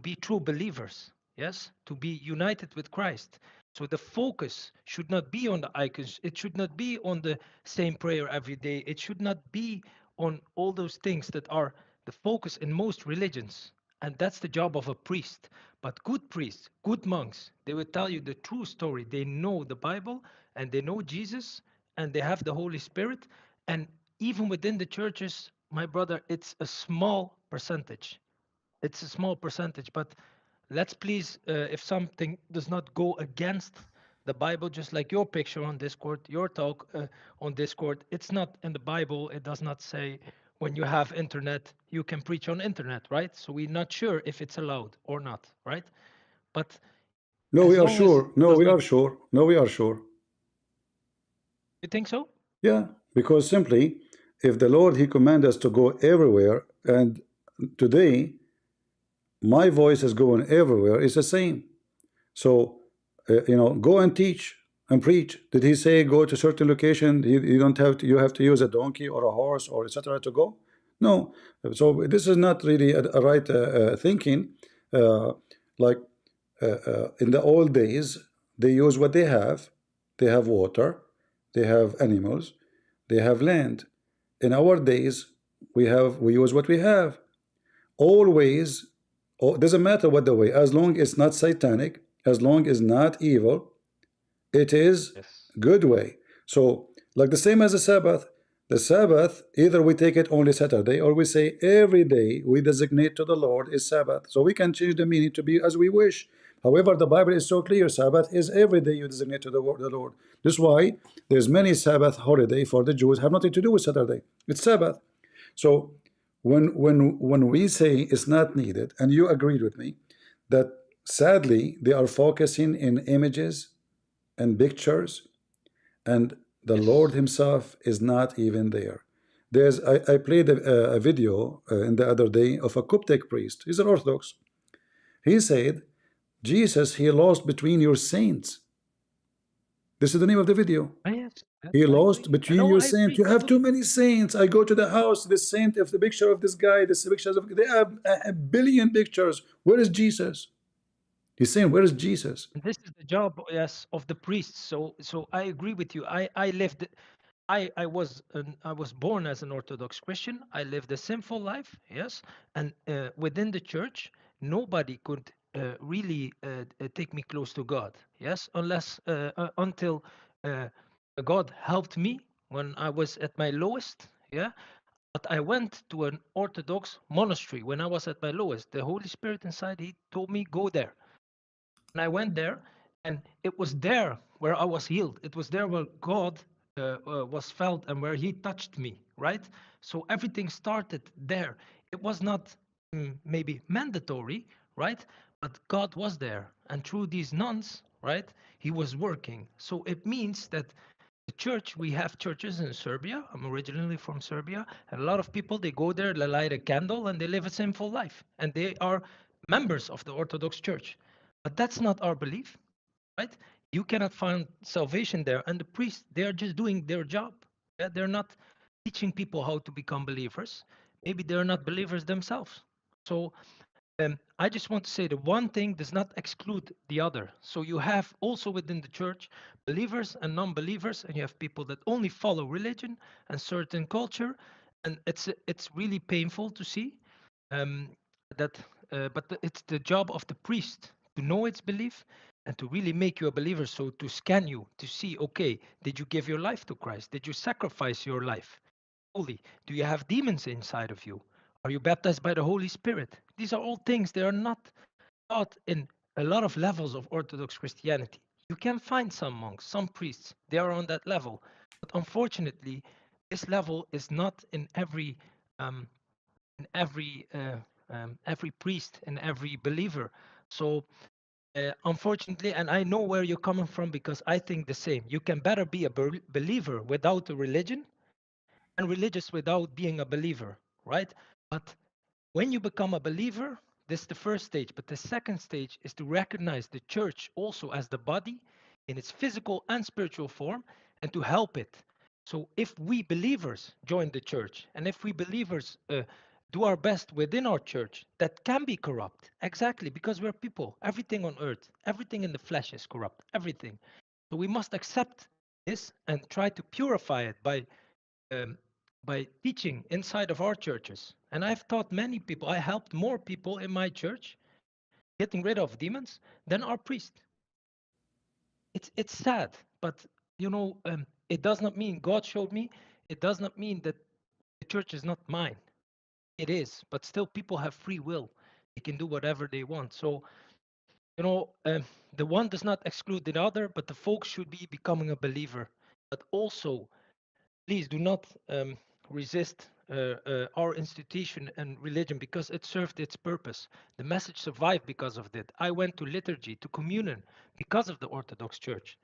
be true believers, yes, to be united with Christ. So the focus should not be on the icons. It should not be on the same prayer every day. It should not be on all those things that are the focus in most religions. And that's the job of a priest. But good priests, good monks, they will tell you the true story. They know the Bible and they know Jesus and they have the Holy Spirit. And even within the churches, my brother, it's a small percentage. It's a small percentage, but let's please, if something does not go against the Bible, just like your picture on Discord, your talk on Discord, it's not in the Bible. It does not say when you have internet, you can preach on internet, right? So we're not sure if it's allowed or not, right? But No, we as are long as sure. it No, does we not, are sure. No, we are sure. you think so? Yeah, because simply, if the Lord, He commands us to go everywhere, and today, my voice is going everywhere, it's the same. So, go and teach and preach. Did He say go to certain location? You don't have to. You have to use a donkey or a horse or etc. to go. No. So this is not really a right thinking. Uh, like in the old days, they use what they have. They have water, they have animals, they have land. In our days, we use what we have. Always, oh, doesn't matter what the way, as long as it's not satanic, as long as not evil, it is Yes. good way. So, like the same as the Sabbath, either we take it only Saturday or we say every day we designate to the Lord is Sabbath. So we can change the meaning to be as we wish. However, the Bible is so clear, Sabbath is every day you designate to the Lord. This is why there's many Sabbath holiday for the Jews have nothing to do with Saturday. It's Sabbath. So when we say it's not needed, and you agreed with me, that sadly they are focusing in images and pictures, and the Lord Yes. Himself is not even there. I played a video in the other day of a Coptic priest. He's an Orthodox. He said, Jesus, He lost between your saints. This is the name of the video. Ah, yes. Yes, He I agree. lost between No, your I saints. agree You have too totally. many saints. I go to the house, the saint of the picture of this guy, this pictures of they have a billion pictures. Where is Jesus? He's saying, where is Jesus? And this is the job, yes, of the priests. So I agree with you. I lived, I was born as an Orthodox Christian. I lived a sinful life, yes, and within the church, nobody could really take me close to God, yes, unless until God helped me when I was at my lowest, yeah. But I went to an Orthodox monastery when I was at my lowest. The Holy Spirit inside, He told me, go there. And I went there, and it was there where I was healed. It was there where God was felt and where He touched me, right? So everything started there. It was not maybe mandatory, right? But God was there. And through these nuns, right, He was working. So it means that the church, we have churches in Serbia. I'm originally from Serbia. And a lot of people, they go there, they light a candle, and they live a sinful life. And they are members of the Orthodox Church. But that's not our belief, right? You cannot find salvation there. And the priests, they are just doing their job. Yeah? They're not teaching people how to become believers. Maybe they're not believers themselves. So I just want to say that one thing does not exclude the other. So you have also within the church believers and non-believers, and you have people that only follow religion and certain culture, and it's really painful to see um, that. It's the job of the priest to know its belief and to really make you a believer. So to scan you to see, okay, did you give your life to Christ? Did you sacrifice your life? Holy? Do you have demons inside of you? Are you baptized by the Holy Spirit? These are all things that are not taught in a lot of levels of Orthodox Christianity. You can find some monks, some priests, they are on that level. But unfortunately, this level is not um, in every priest and every believer. So unfortunately, and I know where you're coming from because I think the same. You can better be a believer without a religion and religious without being a believer, right? But when you become a believer, this is the first stage. But the second stage is to recognize the church also as the body in its physical and spiritual form and to help it. So if we believers join the church and if we believers do our best within our church that can be corrupt. Exactly, because we're people. Everything on earth, everything in the flesh is corrupt. Everything. So we must accept this and try to purify it by teaching inside of our churches. And I've taught many people. I helped more people in my church getting rid of demons than our priest. It's sad, but it does not mean God showed me. It does not mean that the church is not mine. It is, but still people have free will. They can do whatever they want. So, the one does not exclude the other, but the folks should be becoming a believer. But also, please do not resist our institution and religion, because it served its purpose. The message survived because of that. I went to liturgy, to communion, because of the Orthodox Church.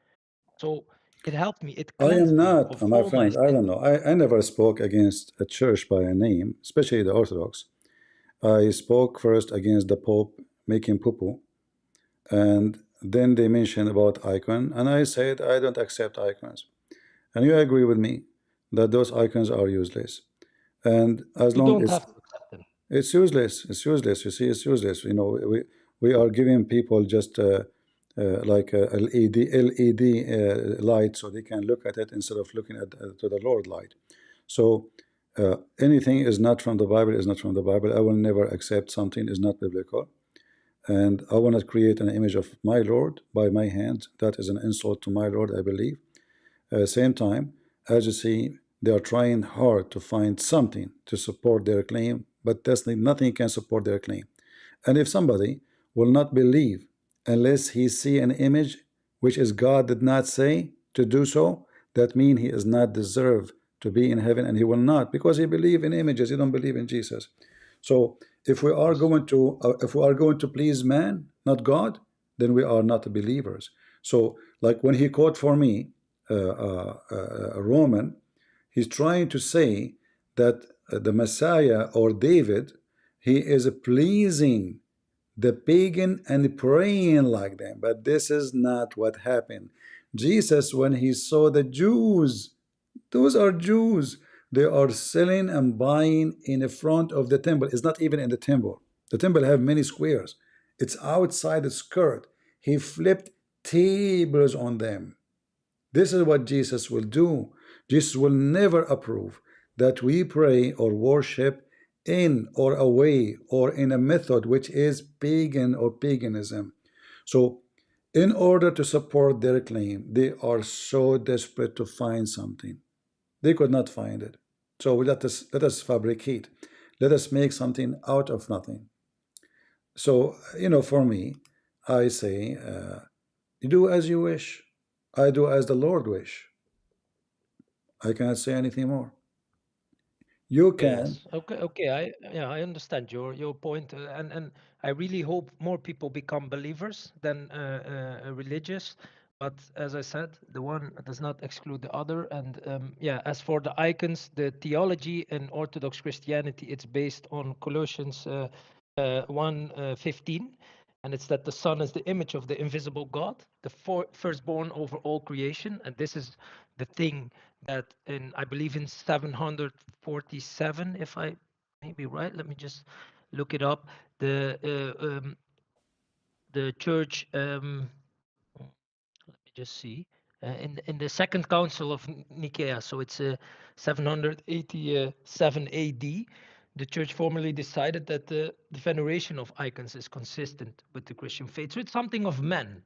So it helped me. It I am cleansed me not, of my all my friend, I sins. don't know. I never spoke against a church by a name, especially the Orthodox. I spoke first against the Pope making poo-poo, and then they mentioned about icon, and I said I don't accept icons. And you agree with me that those icons are useless. And as You long don't as have to accept them. it's useless, it's useless. You see, it's useless. You know, we are giving people just like a LED light, so they can look at it instead of looking at to the Lord light. So anything is not from the Bible is not from the Bible. I will never accept something is not biblical, and I will not create an image of my Lord by my hand. That is an insult to my Lord, I believe. At the same time, as you see, they are trying hard to find something to support their claim, but nothing can support their claim. And if somebody will not believe unless he see an image which is God did not say to do so, that means he is not deserve to be in heaven, and he will not, because he believe in images. He don't believe in Jesus. So if we are going to please man, not God, then we are not believers. So like when he quote for me a Roman, he's trying to say that the Messiah or David, he is pleasing the pagan and praying like them. But this is not what happened. Jesus, when he saw the Jews, those are Jews, they are selling and buying in the front of the temple. It's not even in the temple. The temple have many squares. It's outside the skirt. He flipped tables on them. This is what Jesus will do. Jesus will never approve that we pray or worship in or away or in a method which is pagan or paganism. So in order to support their claim, they are so desperate to find something. They could not find it. So let us fabricate. Let us make something out of nothing. So, for me, I say, you do as you wish. I do as the Lord wish. I cannot say anything more. You can. Yes. Okay. I understand your point, and I really hope more people become believers than religious. But as I said, the one does not exclude the other. And as for the icons, the theology in Orthodox Christianity, it's based on Colossians 1:15, and it's that the Son is the image of the invisible God, the firstborn over all creation, and this is the thing that I believe in 747, if I may be right. Let me just look it up. The church. Let me just see. In the Second Council of Nicaea, so it's 787 A.D. The church formally decided that the veneration of icons is consistent with the Christian faith. So it's something of men.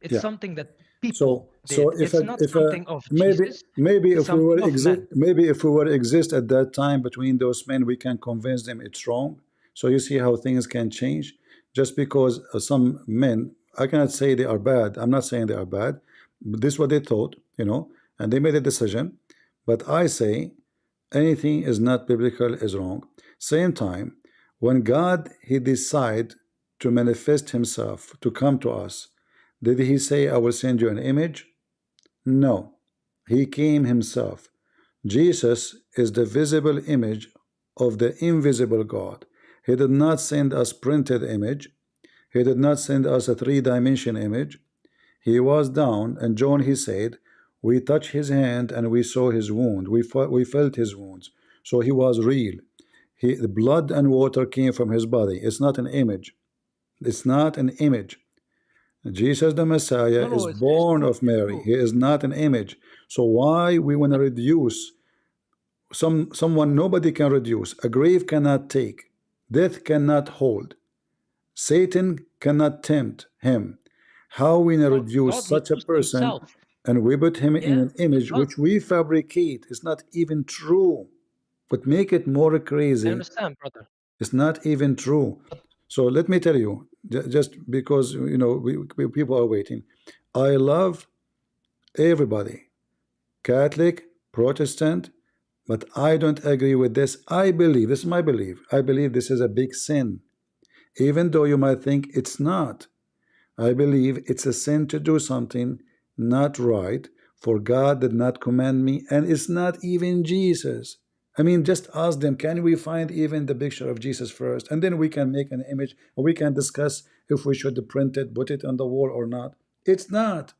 It's Yeah. something that people So did. if It's not something of maybe Jesus. maybe It's if we were something of exist men. maybe if we were exist at that time between those men, we can convince them it's wrong. So you see how things can change just because some men. I cannot say they are bad. I'm not saying they are bad. But this is what they thought, and they made a decision. But I say anything is not biblical is wrong. Same time, when God he decide to manifest himself to come to us, did he say I will send you an image? No, he came himself. Jesus is the visible image of the invisible God. He did not send us printed image. He did not send us a three-dimension image. He was down, and John he said, we touched his hand and we saw his wound. We felt his wounds. So he was real. the blood and water came from his body. It's not an image. It's not an image. Jesus the Messiah No, is no, it's born true. of Mary. True. He is not an image. So why we want to reduce someone nobody can reduce? A grave cannot take, death cannot hold, Satan cannot tempt him. How we reduce God such a reduced person himself. and we put him in Yeah, an image God. which we fabricate? It's not even true. But make it more I crazy, understand, brother. it's not even true. So let me tell you, just because people are waiting. I love everybody, Catholic, Protestant, but I don't agree with this. I believe, this is my belief, I believe this is a big sin, even though you might think it's not. I believe it's a sin to do something not right, for God did not command me, and it's not even Jesus. I mean, just ask them, can we find even the picture of Jesus first? And then we can make an image, or we can discuss if we should print it, put it on the wall or not. It's not.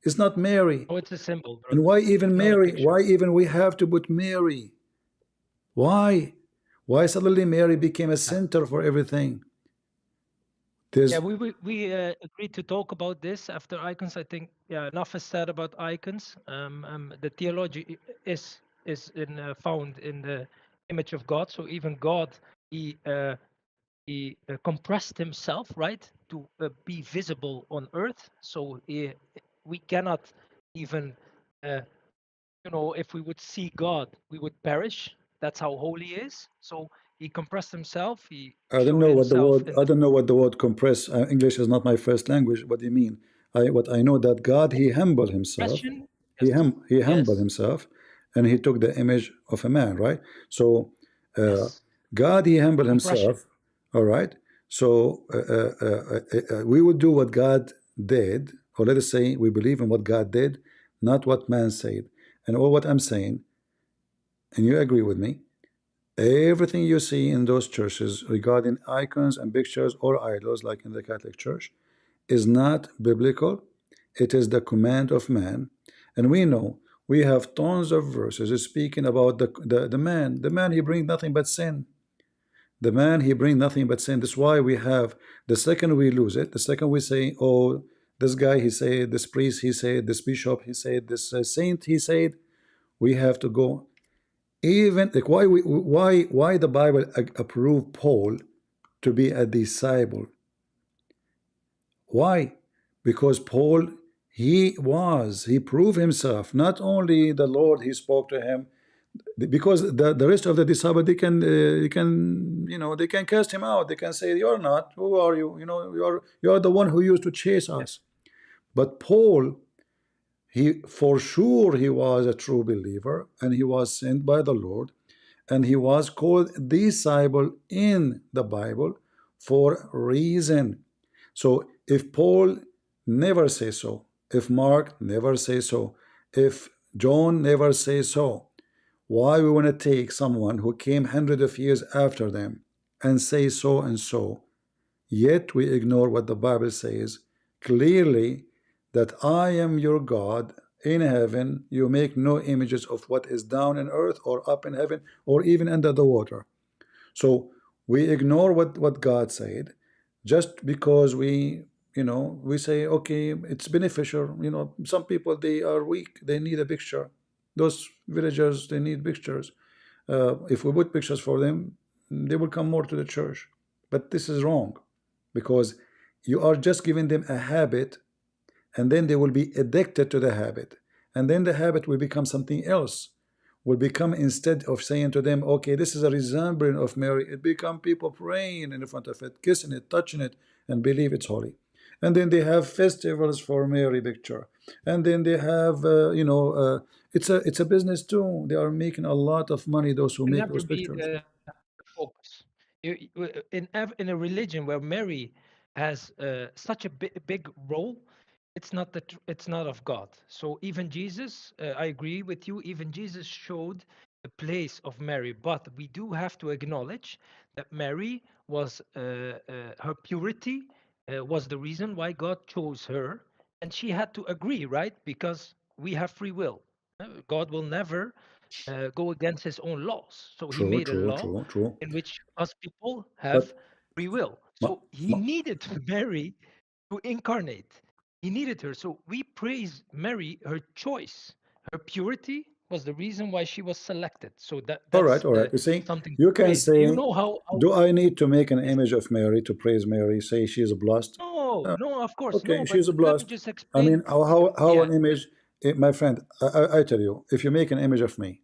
It's not Mary. Oh, it's a symbol, And brother. why It's even not a Mary? picture. Why even we have to put Mary? Why? Why suddenly Mary became a center for everything? There's Yeah, we agreed to talk about this after icons. I think enough is said about icons. The theology is found in the image of God. So even God, he compressed himself, right, to be visible on earth. So we cannot even, if we would see God, we would perish. That's how holy he is. So he compressed himself. He I don't showed know what the himself word. in I the don't know what the word compress. English is not my first language. What do you mean? What I know that God, he humbled himself. expression. He humbled Yes. himself, and he took the image of a man. Right. So Yes. God, he humbled Compression. himself. All right. So we would do what God did, or let us say we believe in what God did, not what man said. And all what I'm saying, and you agree with me, everything you see in those churches regarding icons and pictures or idols, like in the Catholic Church, is not biblical. It is the command of man. And we know we have tons of verses speaking about the man. The man, he brings nothing but sin. The man, he brings nothing but sin. That's why we have, the second we lose it, the second we say, oh, this guy, he said, this priest, he said, this bishop, he said, this saint, he said, we have to go. Even like why the Bible approved Paul to be a disciple? Why? Because Paul, he proved himself. Not only the Lord, he spoke to him, because the rest of the disciples, they can cast him out. They can say, you're not, who are you? You're the one who used to chase us. But Paul, he for sure he was a true believer, and he was sent by the Lord, and he was called disciple in the Bible for a reason. So if Paul never says so, if Mark never says so, if John never says so, why we want to take someone who came hundreds of years after them and say so and so, yet we ignore what the Bible says clearly, that I am your God in heaven. You make no images of what is down in earth or up in heaven or even under the water. So we ignore what God said just because we say, okay, it's beneficial. Some people, they are weak, they need a picture. Those villagers, they need pictures. If we put pictures for them, they will come more to the church. But this is wrong, because you are just giving them a habit, and then they will be addicted to the habit, and then the habit will become something else. Will become, instead of saying to them, okay, this is a resemblance of Mary, it become people praying in front of it, kissing it, touching it, and believe it's holy. And then they have festivals for Mary picture, and then they have it's a business too. They are making a lot of money, those who Can make never those be pictures. the focus. In a religion where Mary has such a big role, it's not of God. So even Jesus, I agree with you. Even Jesus showed the place of Mary, but we do have to acknowledge that Mary was her purity was the reason why God chose her, and she had to agree, right? Because we have free will. God will never go against his own laws. So he True, made a true, law true, true. in which us people have But free will. ma, So he ma, needed Mary to incarnate. He needed her. So we praise Mary, her choice, her purity was the reason why she was selected. So all that's right, all right. You see, something to you can praise. You say, know how do I need to make an yes. image of Mary to praise Mary? Say she is blessed. No, no, of course, Okay, no. But she's let me blessed. just I mean, explain. how Yeah, an image, my friend, I tell you, if you make an image of me,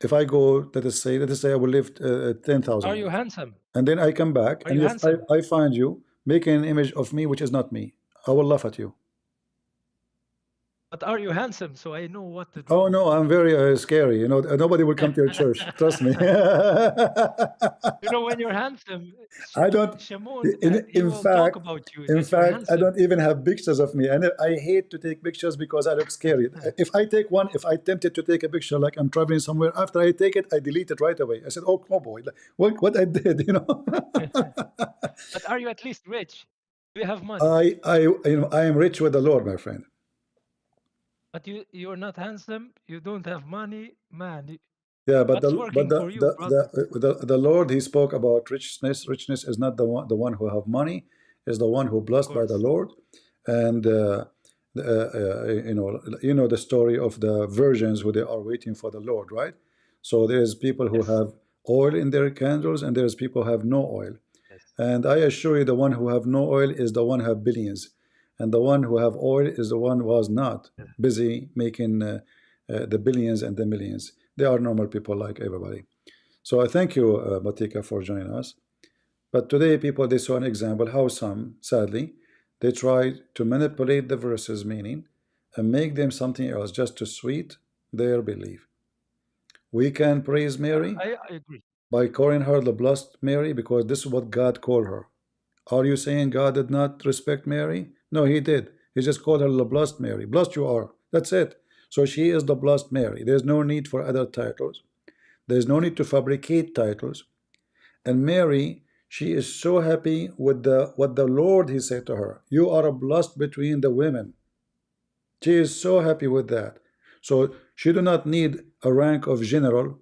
if I go, let us say I will live are 10,000 you years, handsome? and then I come back, Are and you if handsome? I find you making an image of me which is not me, I will laugh at you. But are you handsome? So I know what to Oh do. no, I'm very scary. You know, nobody will come to your church. Trust me. You know, when you're handsome, I don't. Shimon, he In will talk fact, about you that you're I handsome. don't even have pictures of me, and I hate to take pictures because I look scary. If I take one, if I tempted to take a picture like I'm traveling somewhere, after I take it, I delete it right away. I said, "Oh, oh boy, what I did," you know. But are you at least rich? Do you have money? I am rich with the Lord, my friend. But you're not handsome. You don't have money, man. Yeah, but What's working for you, brother? the Lord, he spoke about richness. Richness is not the one who have money, is the one who Of blessed by the course. Lord. And you know the story of the virgins who they are waiting for the Lord, right? So there's people who Yes. have oil in their candles, and there's people who have no oil. Yes. And I assure you, the one who have no oil is the one who have billions, and the one who have oil is the one who was not busy making the billions and the millions. They are normal people like everybody. So I thank you, Batika, for joining us. But today, people, they saw an example how some, sadly, they try to manipulate the verses' meaning and make them something else just to sweet their belief. We can praise Mary I agree. by calling her the blessed Mary because this is what God called her. Are you saying God did not respect Mary? No, he did. He just called her the blessed Mary. Blessed you are. That's it. So she is the blessed Mary. There's no need for other titles. There's no need to fabricate titles. And Mary, she is so happy with the what the Lord he said to her. You are blessed between the women. She is so happy with that. So she do not need a rank of general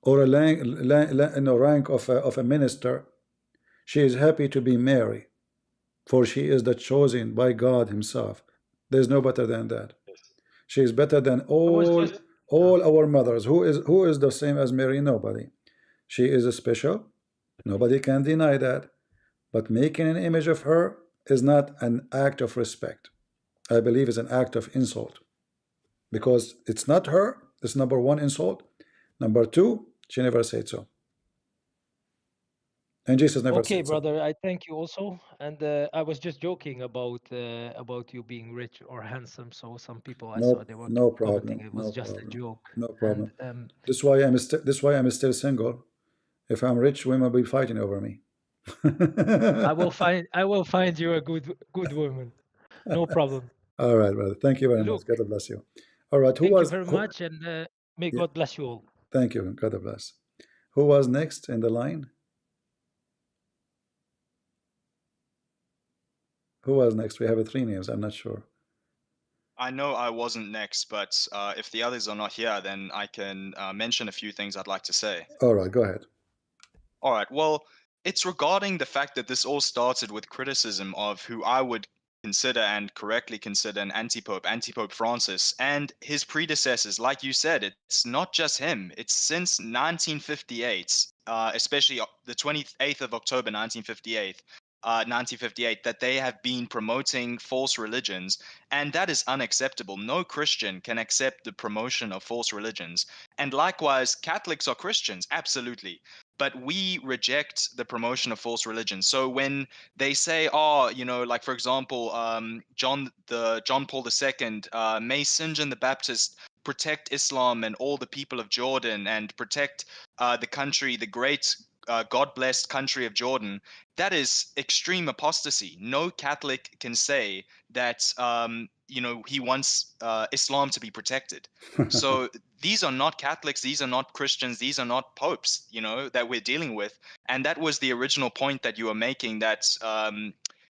or a rank of a minister. She is happy to be Mary, for she is the chosen by God himself. There's no better than that. She is better than I was just all our mothers. Who is the same as Mary? Nobody. She is a special. Nobody can deny that. But making an image of her is not an act of respect. I believe it's an act of insult because it's not her. It's number one insult. Number two, she never said so, and Jesus never okay, said so. brother. I thank you also, and I was just joking about you being rich or handsome. So some people I saw No, they were no commenting problem, it was no just a problem, joke, no and problem. This why I'm still single. If I'm rich, women will be fighting over me. I will find you a good woman. No problem. All right, brother. Thank you very much. Look, God bless you. All right. thank you very much, and may Yeah, God bless you all. thank you. God bless. Who was next in the line? Who was next? We have three names. I'm not sure. I know I wasn't next, but if the others are not here, then I can mention a few things I'd like to say. All right, go ahead. All right. Well, it's regarding the fact that this all started with criticism of who I would consider and correctly consider an anti-pope, Anti-Pope Francis, and his predecessors. Like you said, it's not just him. It's since 1958, especially the 28th of October 1958, that they have been promoting false religions, and that is unacceptable. No Christian can accept the promotion of false religions. And likewise, Catholics are Christians, absolutely, but we reject the promotion of false religion. So when they say, oh, like for example, John Paul II, may St. John the Baptist protect Islam and all the people of Jordan and protect the country, the great God-blessed country of Jordan, that is extreme apostasy. No Catholic can say that he wants Islam to be protected. So these are not Catholics, these are not Christians, these are not popes, that we're dealing with. And that was the original point that you were making, that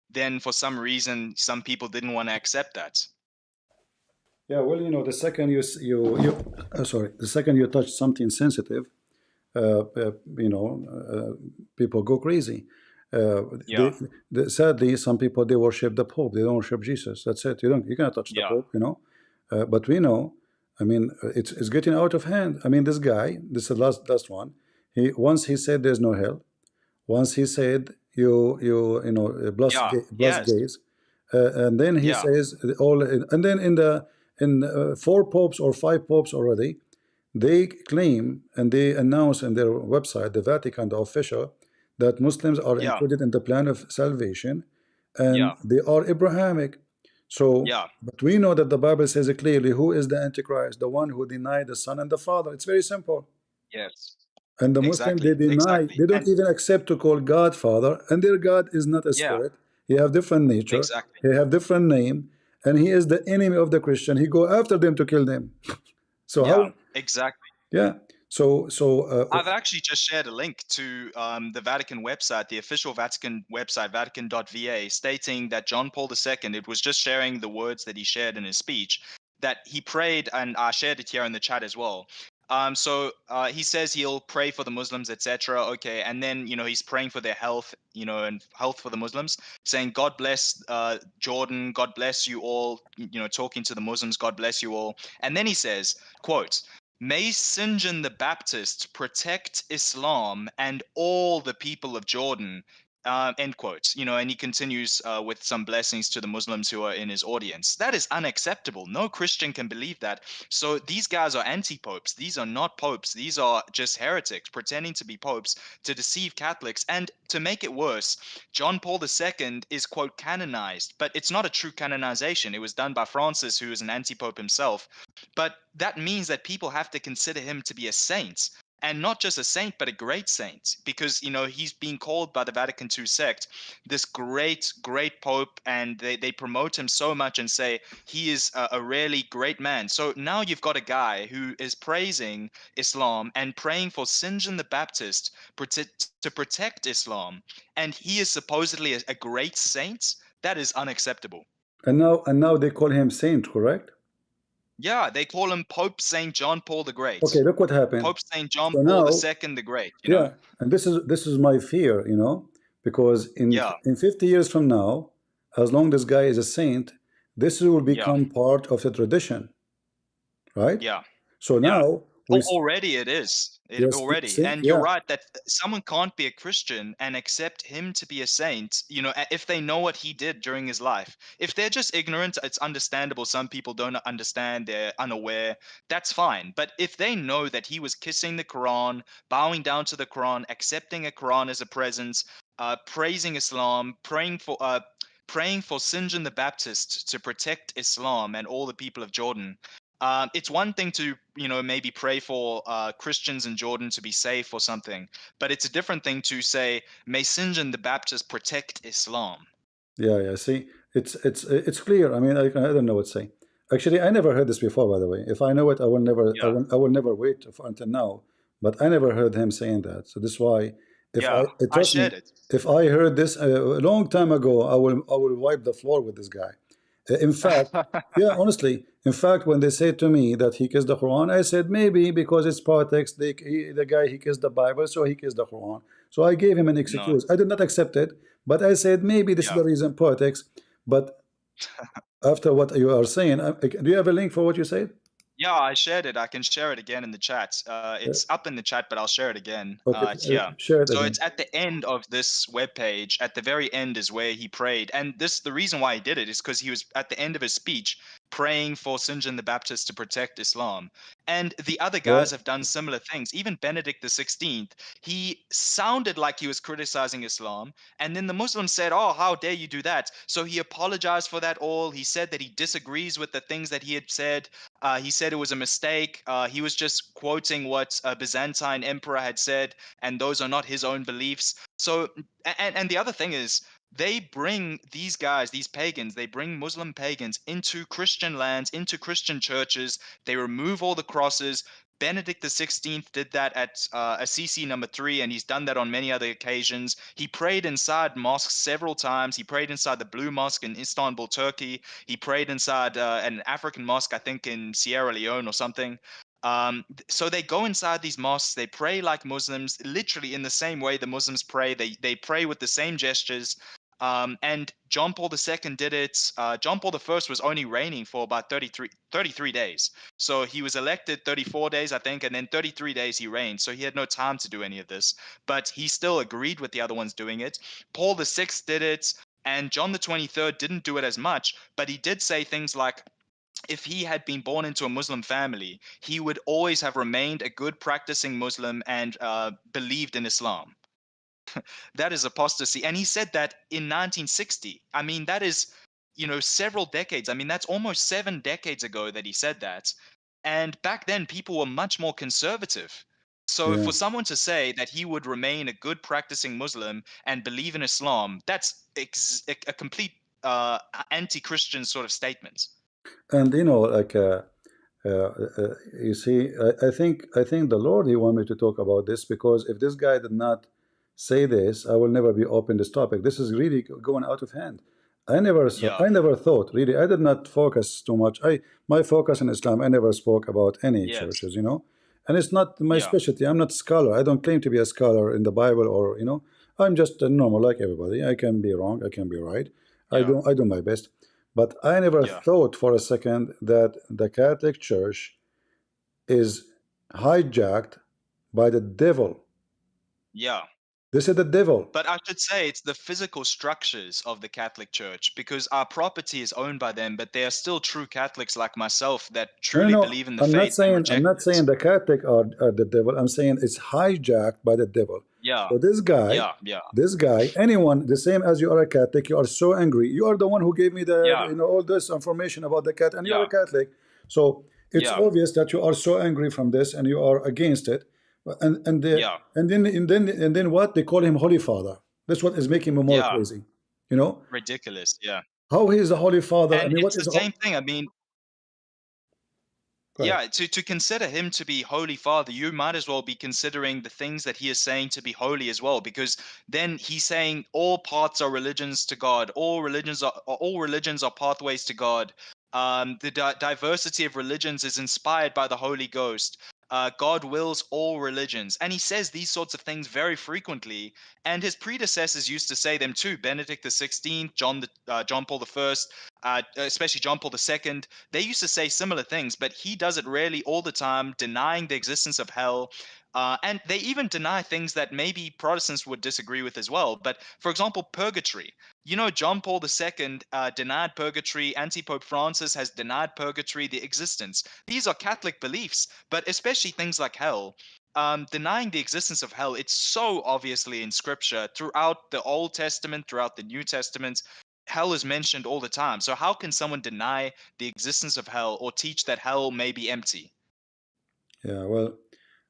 then for some reason, some people didn't want to accept that. Yeah, well, the second the second you touch something sensitive, people go crazy. Yeah, Sadly, some people they worship the Pope. They don't worship Jesus. That's it. You cannot touch the yeah, Pope. But we know. I mean, it's getting out of hand. I mean, this guy. This is the last one. He said there's no hell. Once he said yeah, plus yes, gays, and then he yeah, says and then in four popes or five popes already, they claim and they announce in their website, the Vatican, the official, that Muslims are yeah, included in the plan of salvation, and yeah, they are Abrahamic. So, yeah, but we know that the Bible says it clearly: who is the Antichrist? The one who denied the Son and the Father. It's very simple. yes, And the Muslim, they exactly, deny, exactly, they don't and even accept to call God Father, and their God is not a yeah, spirit. He have different nature, exactly, he have different name, and he is the enemy of the Christian. He go after them to kill them. So yeah, how? exactly. Yeah. I've actually just shared a link to the Vatican website, the official Vatican website, vatican.va, stating that John Paul II, it was just sharing the words that he shared in his speech, that he prayed, and I shared it here in the chat as well. So he says he'll pray for the Muslims, etc. Okay, and then he's praying for their health, and health for the Muslims, saying God bless Jordan, God bless you all, talking to the Muslims, God bless you all, and then he says, quote, "May St. John the Baptist protect Islam and all the people of Jordan." End quote. And he continues with some blessings to the Muslims who are in his audience. That is unacceptable. No Christian can believe that. So these guys are anti-popes. These are not popes. These are just heretics pretending to be popes to deceive Catholics. And to make it worse, John Paul II is, quote, canonized, but it's not a true canonization. It was done by Francis, who is an anti-pope himself. But that means that people have to consider him to be a saint, and not just a saint, but a great saint, because he's being called by the Vatican II sect this great, great pope, and they promote him so much and say he is a really great man. So now you've got a guy who is praising Islam and praying for St. John the Baptist to protect Islam, and he is supposedly a great saint. That is unacceptable. and now they call him saint, correct? Yeah, they call him Pope Saint John Paul the Great. Okay, look what happened. Pope Saint John So Paul now, II the Great, yeah, and this is my fear, because in Yeah, 50 years from now, as long this guy is a saint, this will yeah, become part of the tradition, right? yeah, So yeah. now Already it is. It yes, already. see, And you're yeah, right that someone can't be a Christian and accept him to be a saint, if they know what he did during his life. If they're just ignorant, it's understandable. Some people don't understand, they're unaware. That's fine. But if they know that he was kissing the Quran, bowing down to the Quran, accepting a Quran as a present, praising Islam, praying for St. John the Baptist to protect Islam and all the people of Jordan. It's one thing to, maybe pray for Christians in Jordan to be safe or something, but it's a different thing to say, "May St. John the Baptist protect Islam." yeah. See, it's clear. I mean, I don't know what to say. Actually, I never heard this before. By the way, if I know it, Yeah, I will never wait until now. But I never heard him saying that. So this is why, if yeah, I trust me, shared it. if I heard this a long time ago, I will wipe the floor with this guy. In fact, yeah, honestly, in fact, when they said to me that he kissed the Quran, I said maybe because it's politics. The guy he kissed the Bible, so he kissed the Quran. So I gave him an No, excuse. I did not accept it, but I said maybe this is yeah. the reason, politics. But after what you are saying, do you have a link for what you said? Yeah, I shared it. I can share it again in the chat. Uh, It's up in the chat, but I'll share it again. okay, It's here. share it So again. it's at the end of this webpage. At the very end is where he prayed, and the reason why he did it is because he was at the end of his speech praying for St. John the Baptist to protect Islam. And the other Yeah, guys have done similar things. Even Benedict the 16th, he sounded like he was criticizing Islam, and then the Muslims said, "Oh, how dare you do that?" So he apologized for that all. He said that he disagrees with the things that he had said. He said it was a mistake. He was just quoting what a Byzantine emperor had said, and those are not his own beliefs. So, and the other thing is, they bring these guys, these pagans, they bring Muslim pagans into Christian lands, into Christian churches. They remove all the crosses. Benedict the 16th did that at Assisi number 3, and he's done that on many other occasions. He prayed inside mosques several times. He prayed inside the Blue Mosque in Istanbul, Turkey. He prayed inside an African mosque, I think in Sierra Leone or something. So they go inside these mosques, they pray like Muslims, literally in the same way the Muslims pray. They pray with the same gestures. And John Paul II did it. John Paul I was only reigning for about 33 days. So he was elected 34 days, I think, and then 33 days he reigned. So he had no time to do any of this. But he still agreed with the other ones doing it. Paul VI did it, and John the 23rd didn't do it as much, but he did say things like, if he had been born into a Muslim family, he would always have remained a good practicing Muslim and believed in Islam. That is apostasy. And he said that in 1960. I mean, that is, several decades. I mean, that's almost 7 decades ago that he said that. And back then, people were much more conservative. So Yeah. for someone to say that he would remain a good practicing Muslim and believe in Islam, that's a complete anti-Christian sort of statement. And like you see, I think the Lord, he wanted me to talk about this, because if this guy did not say this, I will never be open this topic. This is really going out of hand. I never Yeah. thought, really, I did not focus too much. My focus in Islam, I never spoke about any Yes. churches, and it's not my Yeah. specialty. I'm not a scholar. I don't claim to be a scholar in the Bible, or I'm just a normal like everybody. I can be wrong, I can be right. Yeah. I do my best. But I never Yeah. thought for a second that the Catholic Church is hijacked by the devil. Yeah. This is the devil. But I should say it's the physical structures of the Catholic Church, because our property is owned by them, but they are still true Catholics like myself that truly believe in the I'm not faith and saying reject it. the Catholic are the devil. I'm saying it's hijacked by the devil. Yeah. So this guy, anyone, the same as you are a Catholic, you are so angry. You are the one who gave me the all this information about the cat, and you are a Catholic. So it's obvious that you are so angry from this and you are against it. And then what? They call him Holy Father. That's what is making me more crazy. Ridiculous. Yeah. How he is a Holy Father? And I mean, what it's is the same thing. I mean, Go ahead. to consider him to be Holy Father, you might as well be considering the things that he is saying to be holy as well, because then he's saying all paths are religions to God, all religions are pathways to God. The diversity of religions is inspired by the Holy Ghost. God wills all religions, and he says these sorts of things very frequently. And his predecessors used to say them too. Benedict the 16th, John Paul I, especially John Paul II. They used to say similar things, but he does it really all the time, denying the existence of hell. And they even deny things that maybe Protestants would disagree with as well. But for example, purgatory. John Paul II denied purgatory. Anti-Pope Francis has denied purgatory, the existence. These are Catholic beliefs, but especially things like hell. Denying the existence of hell, it's so obviously in Scripture throughout the Old Testament, throughout the New Testament. Hell is mentioned all the time. So how can someone deny the existence of hell or teach that hell may be empty? Yeah, well,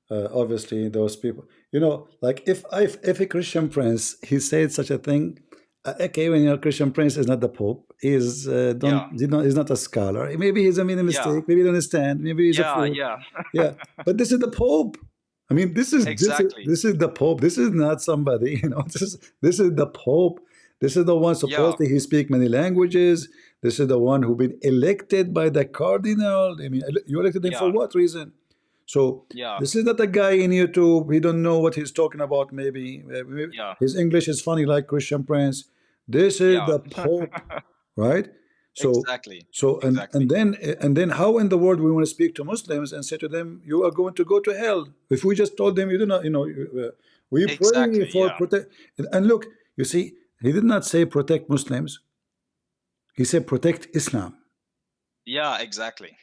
obviously those people, like if a Christian prince he said such a thing, okay, when your Christian prince is not the Pope, he's he's not a scholar. Maybe he's made a mistake. Maybe he don't understand. Maybe he's a fool. Yeah, but this is the Pope. I mean, this is Exactly. this is the Pope. This is not somebody. This is the Pope. This is the one supposedly he speak many languages. This is the one who been elected by the cardinal. I mean, you elected him for what reason? So this is not a guy in YouTube. He don't know what he's talking about. Maybe his English is funny like Christian Prince. This is the Pope, right? So Exactly. and then how in the world we want to speak to Muslims and say to them, you are going to go to hell? If we just told them, you do not, we pray Exactly, for protect. And look, you see, he did not say protect Muslims. He said protect Islam. Yeah, exactly.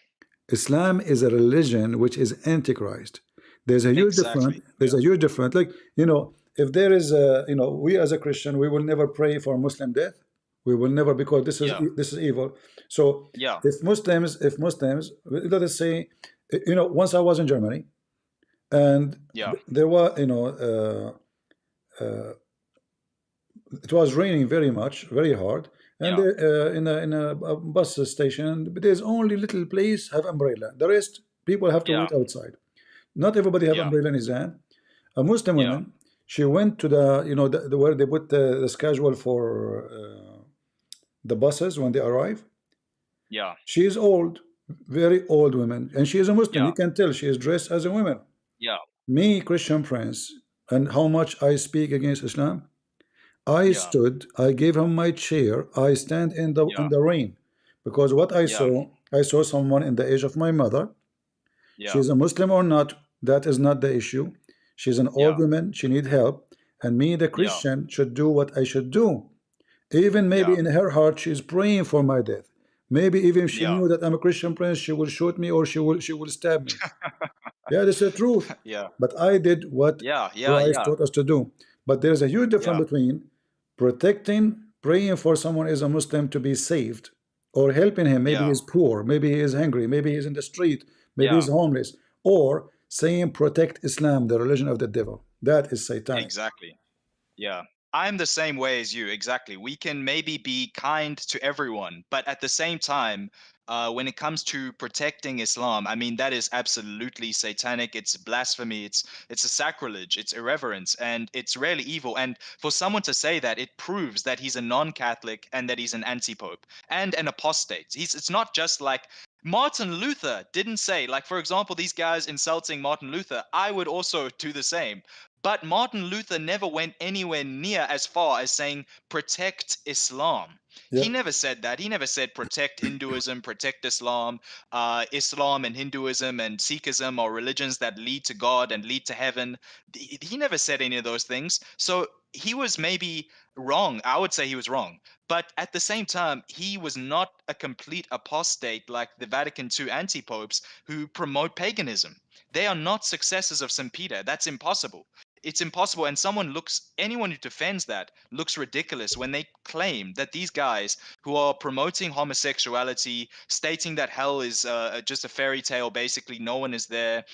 Islam is a religion which is antichrist. There's a huge difference. There's a huge difference. Like, if there is a, we as a Christian, we will never pray for Muslim death. We will never, because this is evil. So if Muslims, let us say, once I was in Germany, and there were, it was raining very much, very hard, and in a bus station, there's only little place have umbrella. The rest people have to wait outside. Not everybody have Yeah. umbrella in his hand. A Muslim Yeah. woman, she went to the, you know, where they put the schedule for the buses when they arrive. Yeah. She is old, very old woman, and she is a Muslim. Yeah. You can tell she is dressed as a woman. Yeah. Me, Christian Prince, and how much I speak against Islam. I Yeah. stood, I gave him my chair, I stand Yeah. in the rain. Because what Yeah. I saw someone in the age of my mother. Yeah. She's a Muslim or not, that is not the issue. She's an old Yeah. woman, she need help, and me, the Yeah. Christian, should do what I should do. Even maybe Yeah. in her heart, she's praying for my death. Maybe even if she Yeah. knew that I'm a Christian Prince, she will shoot me or she will stab me. Yeah, this is the truth. Yeah. But I did what Yeah. Yeah. Christ Yeah. taught us to do. But there's a huge difference Yeah. between protecting, praying for someone as a Muslim to be saved, or helping him. Maybe Yeah. he's poor, maybe he is hungry, maybe he's in the street, maybe Yeah. he's homeless, or saying protect Islam, the religion of the devil. That is satanic. Exactly. Yeah. I'm the same way as you. Exactly. We can maybe be kind to everyone, but at the same time, when it comes to protecting Islam, I mean that is absolutely satanic. It's blasphemy. It's a sacrilege. It's irreverence, and it's really evil. And for someone to say that, it proves that he's a non-Catholic and that he's an anti-pope and an apostate. It's not just like Martin Luther didn't say, like, for example, these guys insulting Martin Luther. I would also do the same. But Martin Luther never went anywhere near as far as saying protect Islam. Yeah. He never said that. He never said protect Hinduism, protect Islam. Islam and Hinduism and Sikhism are religions that lead to God and lead to heaven. He never said any of those things. So he was maybe wrong. I would say he was wrong. But at the same time, he was not a complete apostate like the Vatican II anti-popes who promote paganism. They are not successors of St. Peter. That's impossible. It's impossible. And anyone who defends that looks ridiculous when they claim that these guys who are promoting homosexuality, stating that hell is just a fairy tale, basically, no one is there,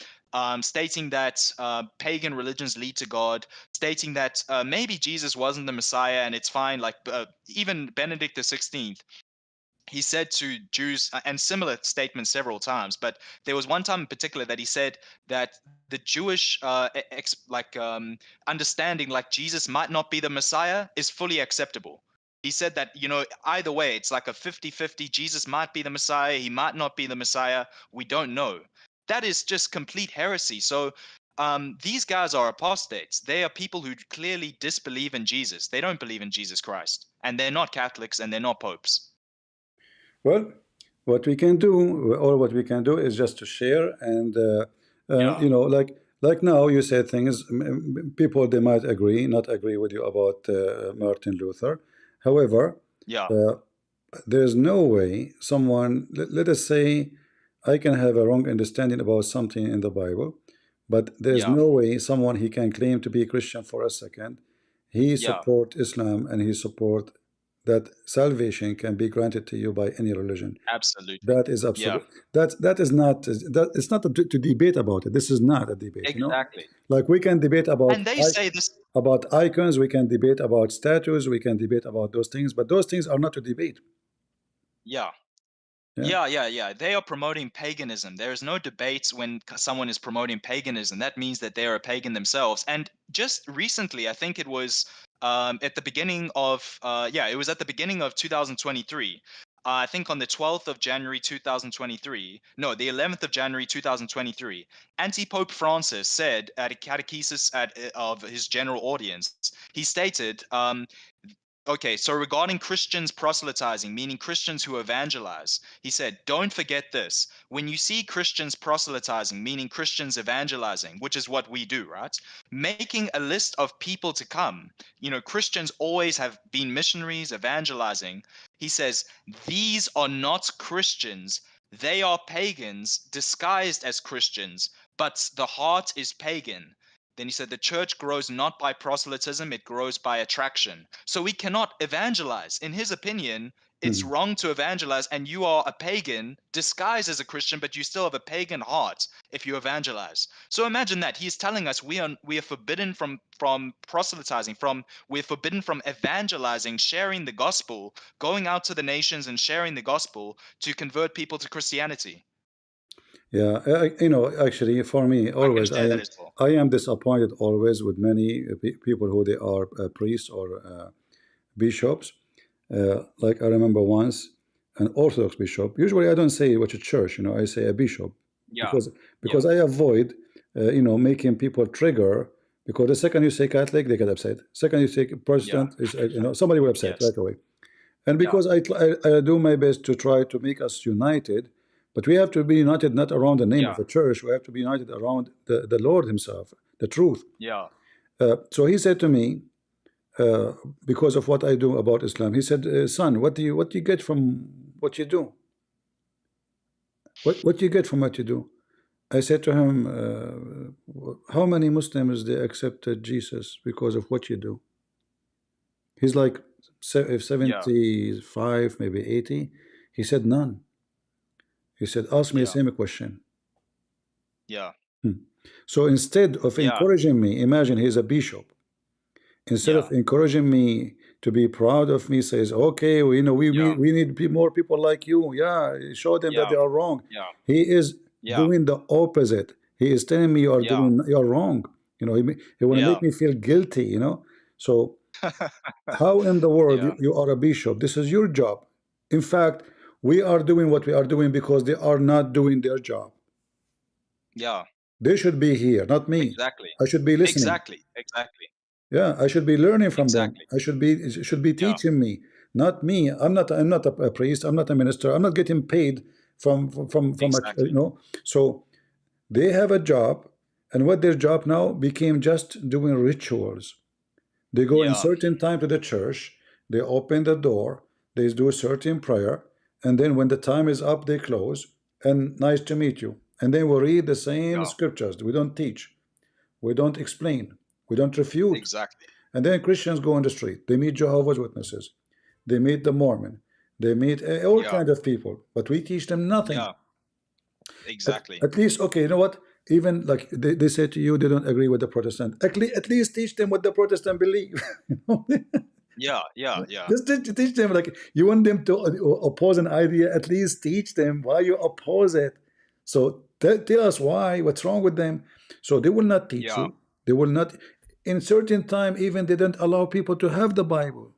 stating that pagan religions lead to God, stating that maybe Jesus wasn't the Messiah and it's fine. Like even Benedict XVI, he said to Jews, and similar statements several times, but there was one time in particular that he said that the Jewish understanding, like Jesus might not be the Messiah, is fully acceptable. He said that, either way, it's like a 50-50. Jesus might be the Messiah, he might not be the Messiah, we don't know. That is just complete heresy. So these guys are apostates. They are people who clearly disbelieve in Jesus. They don't believe in Jesus Christ, and they're not Catholics and they're not popes. Well, what we can do, or what we can do, is just to share and Yeah. you know, like now you said things. People they might agree, not agree with you about Martin Luther. However, Yeah. there's no way someone. Let us say, I can have a wrong understanding about something in the Bible, but there's Yeah. no way someone he can claim to be a Christian for a second. He Yeah. support Islam and he support that salvation can be granted to you by any religion. Absolutely. That is Yeah. absolute. That is not. That it's not to debate about it. This is not a debate. You know, Exactly. like we can debate about And they say this. about icons. We can debate about statues. We can debate about those things. But those things are not to debate. Yeah. Yeah. Yeah. They are promoting paganism. There is no debates when someone is promoting paganism. That means that they are a pagan themselves. And just recently, I think it was at the beginning of it was at the beginning of 2023. I think on the 12th of January 2023, no, the 11th of January 2023, Anti-Pope Francis said at a catechesis of his general audience, he stated, okay, so regarding Christians proselytizing, meaning Christians who evangelize, he said, don't forget this. When you see Christians proselytizing, meaning Christians evangelizing, which is what we do, right? Making a list of people to come. Christians always have been missionaries evangelizing. He says, these are not Christians. They are pagans disguised as Christians, but the heart is pagan. Then he said, the church grows not by proselytism, it grows by attraction. So we cannot evangelize. In his opinion, it's wrong to evangelize, and you are a pagan disguised as a Christian, but you still have a pagan heart if you evangelize. So imagine that. He is telling us we are forbidden from proselytizing, we're forbidden from evangelizing, sharing the gospel, going out to the nations and sharing the gospel to convert people to Christianity. Yeah, you know, actually, for me, I can always, share that as well. I am disappointed always with many people who they are priests or bishops. Like I remember once an Orthodox bishop. Usually, I don't say which church, you know, I say a bishop Yeah, because yeah, I avoid, you know, making people trigger. Because the second you say Catholic, they get upset. Second you say yeah, Protestant, is you know, somebody will upset yes, right away. And yeah, because I do my best to try to make us united, but we have to be united not around the name yeah, of a church. We have to be united around the Lord Himself, the truth. yeah, So he said to me, uh, because of what I do about Islam, he said, "Son, what do you get from what you do? What do you get from what you do?" I said to him, "How many Muslims they accepted Jesus because of what you do?" He's like yeah, 75, maybe 80. He said, "None." He said, "Ask me the yeah, same question." yeah, So instead of yeah, encouraging me, imagine he's a bishop. Instead yeah, of encouraging me to be proud of me, says, "Okay, we, you know, yeah, we need more people like you. Yeah, show them that yeah, they are wrong." yeah, He is yeah, doing the opposite. He is telling me yeah, you are wrong. You know, he want to yeah, make me feel guilty. You know, so how in the world yeah, you are a bishop? This is your job. In fact, we are doing what we are doing because they are not doing their job. yeah, They should be here, not me. exactly, I should be listening. exactly, exactly, Yeah, I should be learning from them. exactly, I should be yeah, teaching me, not me. I'm not a priest. I'm not a minister. I'm not getting paid from a, you exactly, know. So they have a job, and what their job now became just doing rituals. They go in yeah, certain time to the church. They open the door. They do a certain prayer, and then when the time is up, they close. And nice to meet you. And then we read the same yeah, scriptures. We don't teach. We don't explain. We don't refute. exactly, And then Christians go on the street. They meet Jehovah's Witnesses. They meet the Mormon. They meet all yeah, kind of people. But we teach them nothing. yeah, exactly, At least, okay, you know what? Even like they say to you, they don't agree with the Protestant. At least teach them what the Protestant believe. You know? yeah, yeah, yeah, Just teach them, like you want them to oppose an idea, at least teach them why you oppose it. So tell us why, what's wrong with them. So they will not teach yeah, you. They will not, in certain time, even they don't allow people to have the Bible.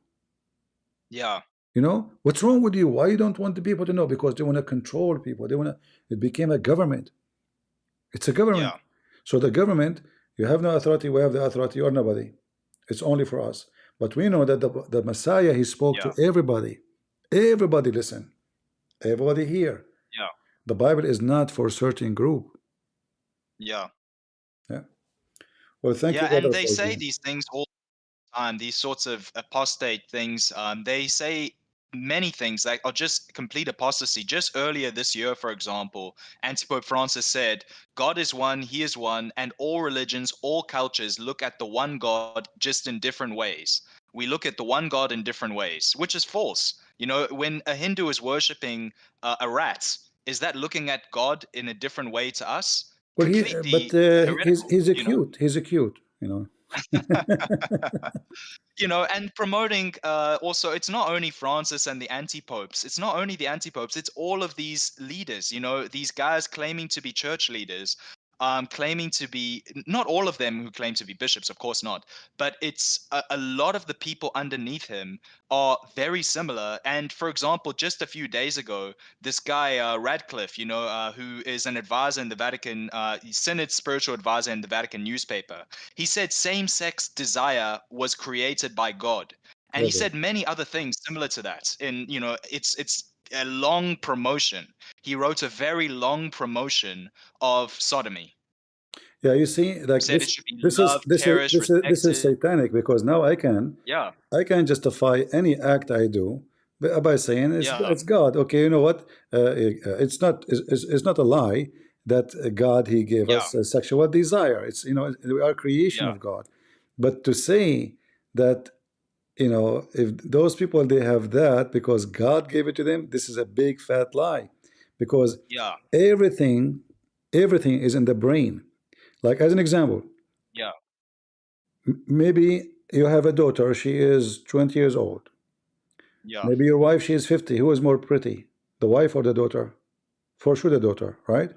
yeah, You know, what's wrong with you? Why you don't want the people to know? Because they want to control people. They want to, it became a government. It's a yeah, government. So the government, you have no authority, we have the authority, or nobody. It's only for us. But we know that the Messiah, he spoke yeah, to everybody. Everybody listen. Everybody hear. yeah, The Bible is not for a certain group. yeah, Yeah. Well, thank you, yeah, and brother, they for say being. these things all these sorts of apostate things. They say many things that are just complete apostasy. Just earlier this year, for example, Antipope Francis said, God is one, he is one, and all religions, all cultures look at the one God just in different ways. We look at the one God in different ways, which is false. You know, when a Hindu is worshipping a rat, is that looking at God in a different way to us? Well, but Completely heretical, he's a you know? cute. He's a cute. You know. You know, and promoting also, it's not only Francis and the anti-popes, it's not only the anti-popes, it's all of these leaders, you know, these guys claiming to be church leaders, claiming to be, not all of them who claim to be bishops, of course not, but it's a lot of the people underneath him are very similar. And for example, just a few days ago, this guy Radcliffe, you know, who is an advisor in the Vatican, Synod's spiritual advisor in the Vatican newspaper, he said same-sex desire was created by God. And he Clever. said many other things similar to that. And you know, it's a long promotion. He wrote a very long promotion of sodomy. Yeah, you see, He like said it should be loved, cherished, this is respected. satanic because now Yeah, I can justify any act I do by saying yeah, it's God. Okay, you know what? It's not a lie that God he gave yeah, us a sexual desire. It's, you know, we are creation yeah, of God. But to say that, you know, if those people they have that because God gave it to them, this is a big fat lie, because yeah, everything everything is in the brain. Like as an example, yeah, maybe you have a daughter, she is 20 years old. yeah. Maybe your wife, she is 50. Who is more pretty, the wife or the daughter? For sure, the daughter, right?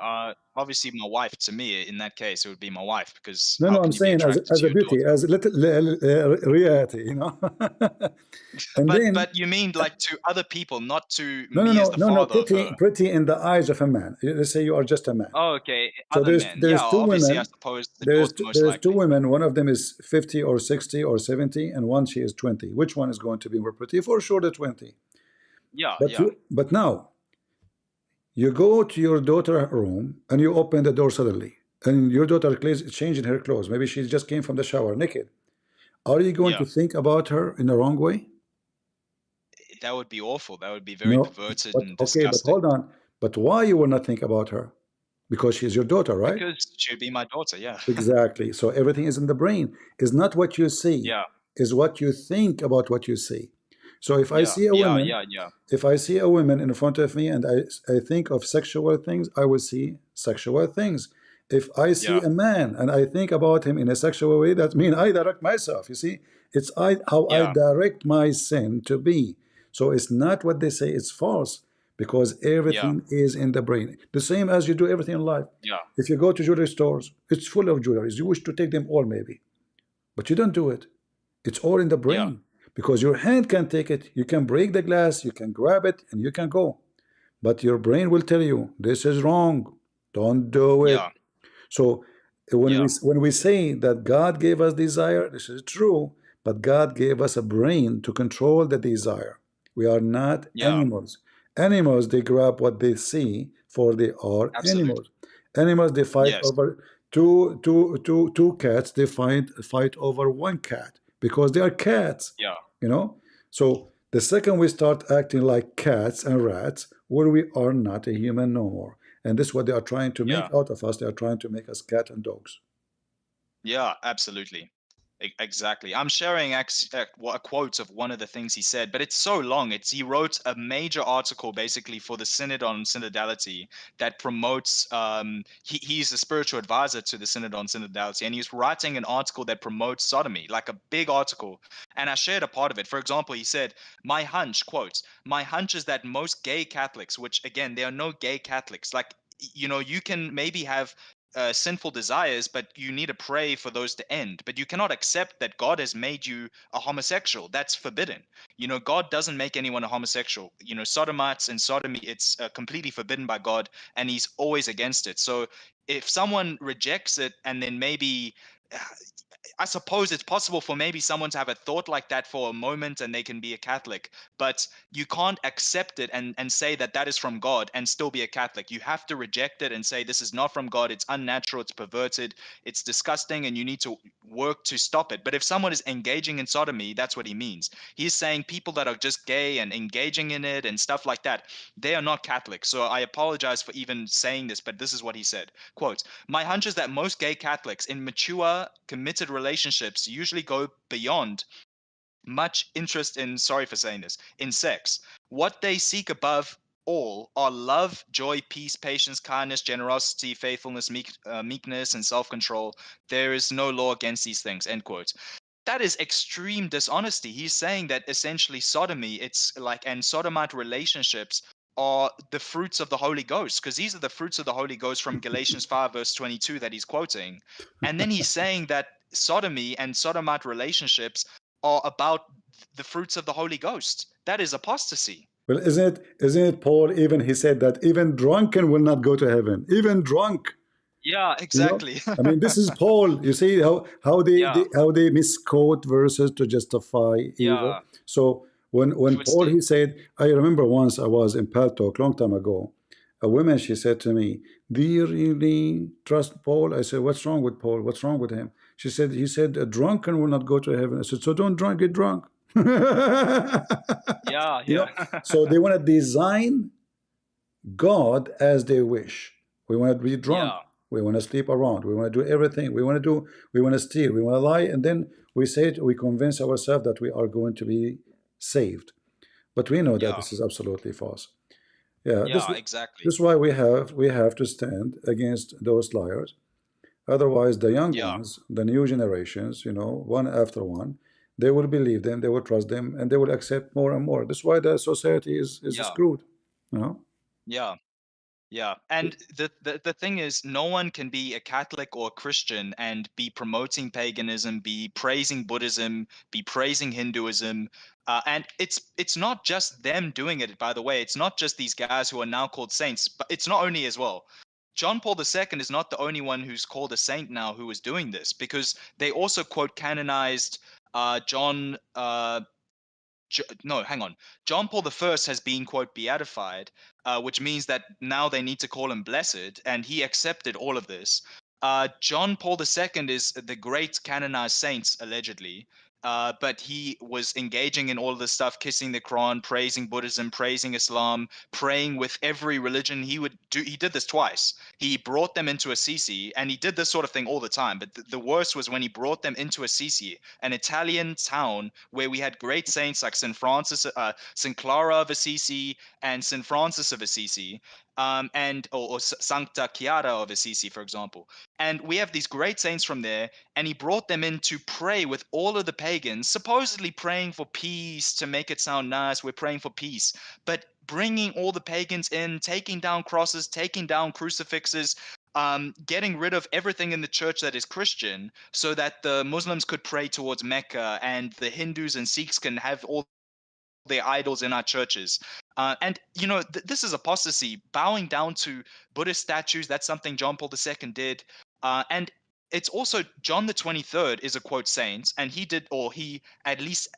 Obviously my wife. To me, in that case, it would be my wife, because No, how no, I'm can you be saying attracted as to a your beauty, daughter? as a little reality, you know. And then But you mean like to other people, not to no, no, me as no, the no, no, father of pretty, her. pretty in the eyes of a man. Let's say you are just a man. Oh, okay, So other men. Yeah, there's two obviously, I women. suppose the daughter most There's two likely. women. One of them is 50 or 60 or 70, and one she is 20. Which one is going to be more pretty? For sure, the 20. Yeah, But yeah, but now you go to your daughter room and you open the door suddenly, and your daughter is changing her clothes. Maybe she just came from the shower naked. Are you going yeah. to think about her in the wrong way? That would be awful. That would be very No. perverted But and okay, but disgusting. hold on. But why you will not think about her? Because she's your daughter, right? Because she'd be my daughter. Yeah, Exactly. So everything is in the brain. It's not what you see, yeah, is what you think about what you see. So if I yeah, see a yeah, woman, yeah, yeah, if I see a woman in front of me and I think of sexual things, I will see sexual things. If I see yeah, a man and I think about him in a sexual way, that means I direct myself. You see, it's how I yeah, direct my sin to be. So it's not what they say, it's false because yeah, everything is in the brain. The same as you do everything in life. yeah, If you go to jewelry stores, it's full of jewelries. You wish to take them all, maybe, but you don't do it. It's all in the yeah, brain because your hand can take it. You can break the glass, you can grab it, and you can go. But your brain will tell you this is wrong. Don't do it. yeah, So when yeah, we say that God gave us desire, this is true, but God gave us a brain to control the desire. We are not yeah. animals. Animals, they grab what they see, for they are Absolutely. animals. Animals, they fight Yes. over two cats, they fight over one cat because they are cats, Yeah. you know. So the second we start acting like cats and rats, well, we are not a human no more. And this is what they are trying to Yeah. make out of us. They are trying to make us cat and dogs. Yeah, absolutely. Exactly. I'm sharing a quote of one of the things he said, but it's so long. He wrote a major article basically for the Synod on Synodality that promotes. He's a spiritual advisor to the Synod on Synodality, and he's writing an article that promotes sodomy, like a big article. And I shared a part of it. For example, he said, "My hunch, quote, my hunch is that most gay Catholics, which again, there are no gay Catholics, like." You can maybe have sinful desires, but you need to pray for those to end. But you cannot accept that God has made you a homosexual. That's forbidden. God doesn't make anyone a homosexual. Sodomites and sodomy, it's completely forbidden by God, and He's always against it. So if someone rejects it and then maybe I suppose it's possible for maybe someone to have a thought like that for a moment and they can be a Catholic, but you can't accept it and say that that is from God and still be a Catholic. You have to reject it and say this is not from God. It's unnatural. It's perverted. It's disgusting, and you need to work to stop it. But if someone is engaging in sodomy, that's what he means. He's saying people that are just gay and engaging in it and stuff like that, they are not Catholic. So I apologize for even saying this, but this is what he said. Quote, my hunch is that most gay Catholics in mature, committed relationships usually go beyond much interest in, sorry for saying this, in sex. What they seek above all are love, joy, peace, patience, kindness, generosity, faithfulness, meekness, and self control. There is no law against these things. End quote. That is extreme dishonesty. He's saying that essentially sodomy, it's like, and sodomite relationships are the fruits of the Holy Ghost, because these are the fruits of the Holy Ghost from Galatians 5, verse 22, that he's quoting. And then he's saying that sodomy and sodomite relationships are about the fruits of the Holy Ghost. That is apostasy. Well, isn't it Paul, even he said that even drunken will not go to heaven. Even drunk. Yeah, You know, exactly. I mean, this is Paul. You see how Yeah, they misquote verses to justify evil. yeah, So when Paul twisting. he said, I remember once I was in Paltalk long time ago. A woman, she said to me, "Do you really trust Paul?" I said, "What's wrong with Paul? What's wrong with him?" She said, "He said a drunken will not go to heaven." I said, "So don't get drunk." Yeah, You yeah, know, so they want to design God as they wish. We want to be drunk. yeah, We want to sleep around. We want to do everything. We want to steal. We want to lie. And then we convince ourselves that we are going to be saved. But we know that yeah, this is absolutely false. Yeah, yeah, exactly. this is why we have to stand against those liars. Otherwise, the young Yeah, ones, the new generations, one after one, they will believe them, they will trust them, and they will accept more and more. That's why the society is yeah, screwed. You know? yeah. Yeah, and the thing is, no one can be a Catholic or a Christian and be promoting paganism, be praising Buddhism, be praising Hinduism, and it's not just them doing it. By the way, it's not just these guys who are now called saints, but it's not only as well. John Paul II is not the only one who's called a saint now who is doing this, because they also quote canonized John. No, hang on. John Paul I has been, quote, beatified, which means that now they need to call him blessed, and he accepted all of this. John Paul II is the great canonized saint, allegedly, but he was engaging in all of this stuff, kissing the Quran, praising Buddhism, praising Islam, praying with every religion. He did this twice. He brought them into Assisi, and he did this sort of thing all the time. But the worst was when he brought them into Assisi, an Italian town where we had great saints like Saint Clara of Assisi, and Saint Francis of Assisi, or Sancta Chiara of Assisi, for example. And we have these great saints from there, and he brought them in to pray with all of the pagans, supposedly praying for peace to make it sound nice. We're praying for peace, but bringing all the pagans in, taking down crosses, taking down crucifixes, getting rid of everything in the church that is Christian, so that the Muslims could pray towards Mecca, and the Hindus and Sikhs can have all their idols in our churches. And this is apostasy, bowing down to Buddhist statues. That's something John Paul II did. And it's also John the 23rd is a quote saint, and he at least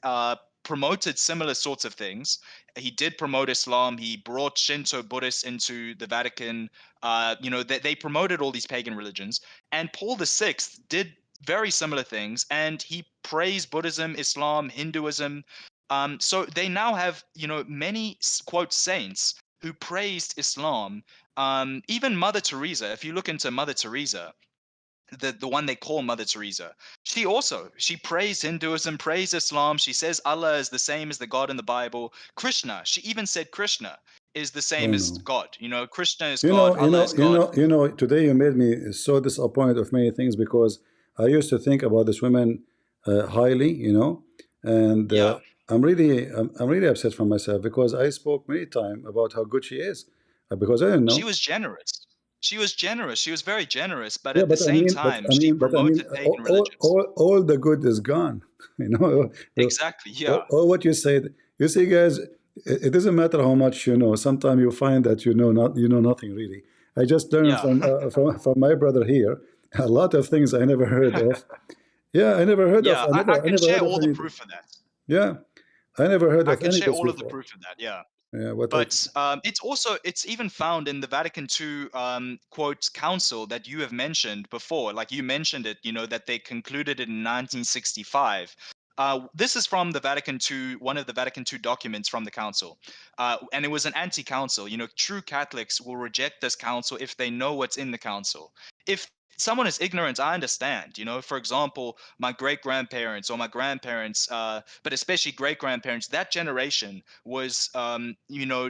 promoted similar sorts of things. He did promote Islam. He brought Shinto Buddhists into the Vatican. They promoted all these pagan religions. And Paul VI did very similar things, and he praised Buddhism, Islam, Hinduism. So they now have, many quote saints who praised Islam. Even Mother Teresa, if you look into Mother Teresa, the one they call Mother Teresa, she praised Hinduism, praised Islam. She says Allah is the same as the God in the Bible. Krishna, she even said Krishna is the I same as know. God. Krishna is God, Allah is God. Today you made me so disappointed of many things, because I used to think about this woman highly, and Yeah, I'm really upset for myself, because I spoke many times about how good she is, because I didn't she know. was generous. She was generous. She was very generous, but Yeah, at the but I same mean, but time, I she mean, but I mean, promoted pagan religions. all the good is gone. You know, Exactly. Yeah. all what you said. You see, guys, it doesn't matter how much you know. Sometimes you find that you know nothing really. I just learned Yeah. from my brother here a lot of things I never heard of. Yeah, I never heard of. Yeah, I I can never share heard of all the anything. proof of that. Yeah, I never heard I of can any of share this all of the before. proof of that. Yeah. Yeah, what I But it's even found in the Vatican II quote council that you have mentioned before. Like you mentioned it, that they concluded it in 1965. This is from the Vatican II, one of the Vatican II documents from the council, and it was an anti-council. True Catholics will reject this council if they know what's in the council. If someone is ignorant, I understand. For example, my great grandparents or my grandparents, but especially great grandparents, that generation was,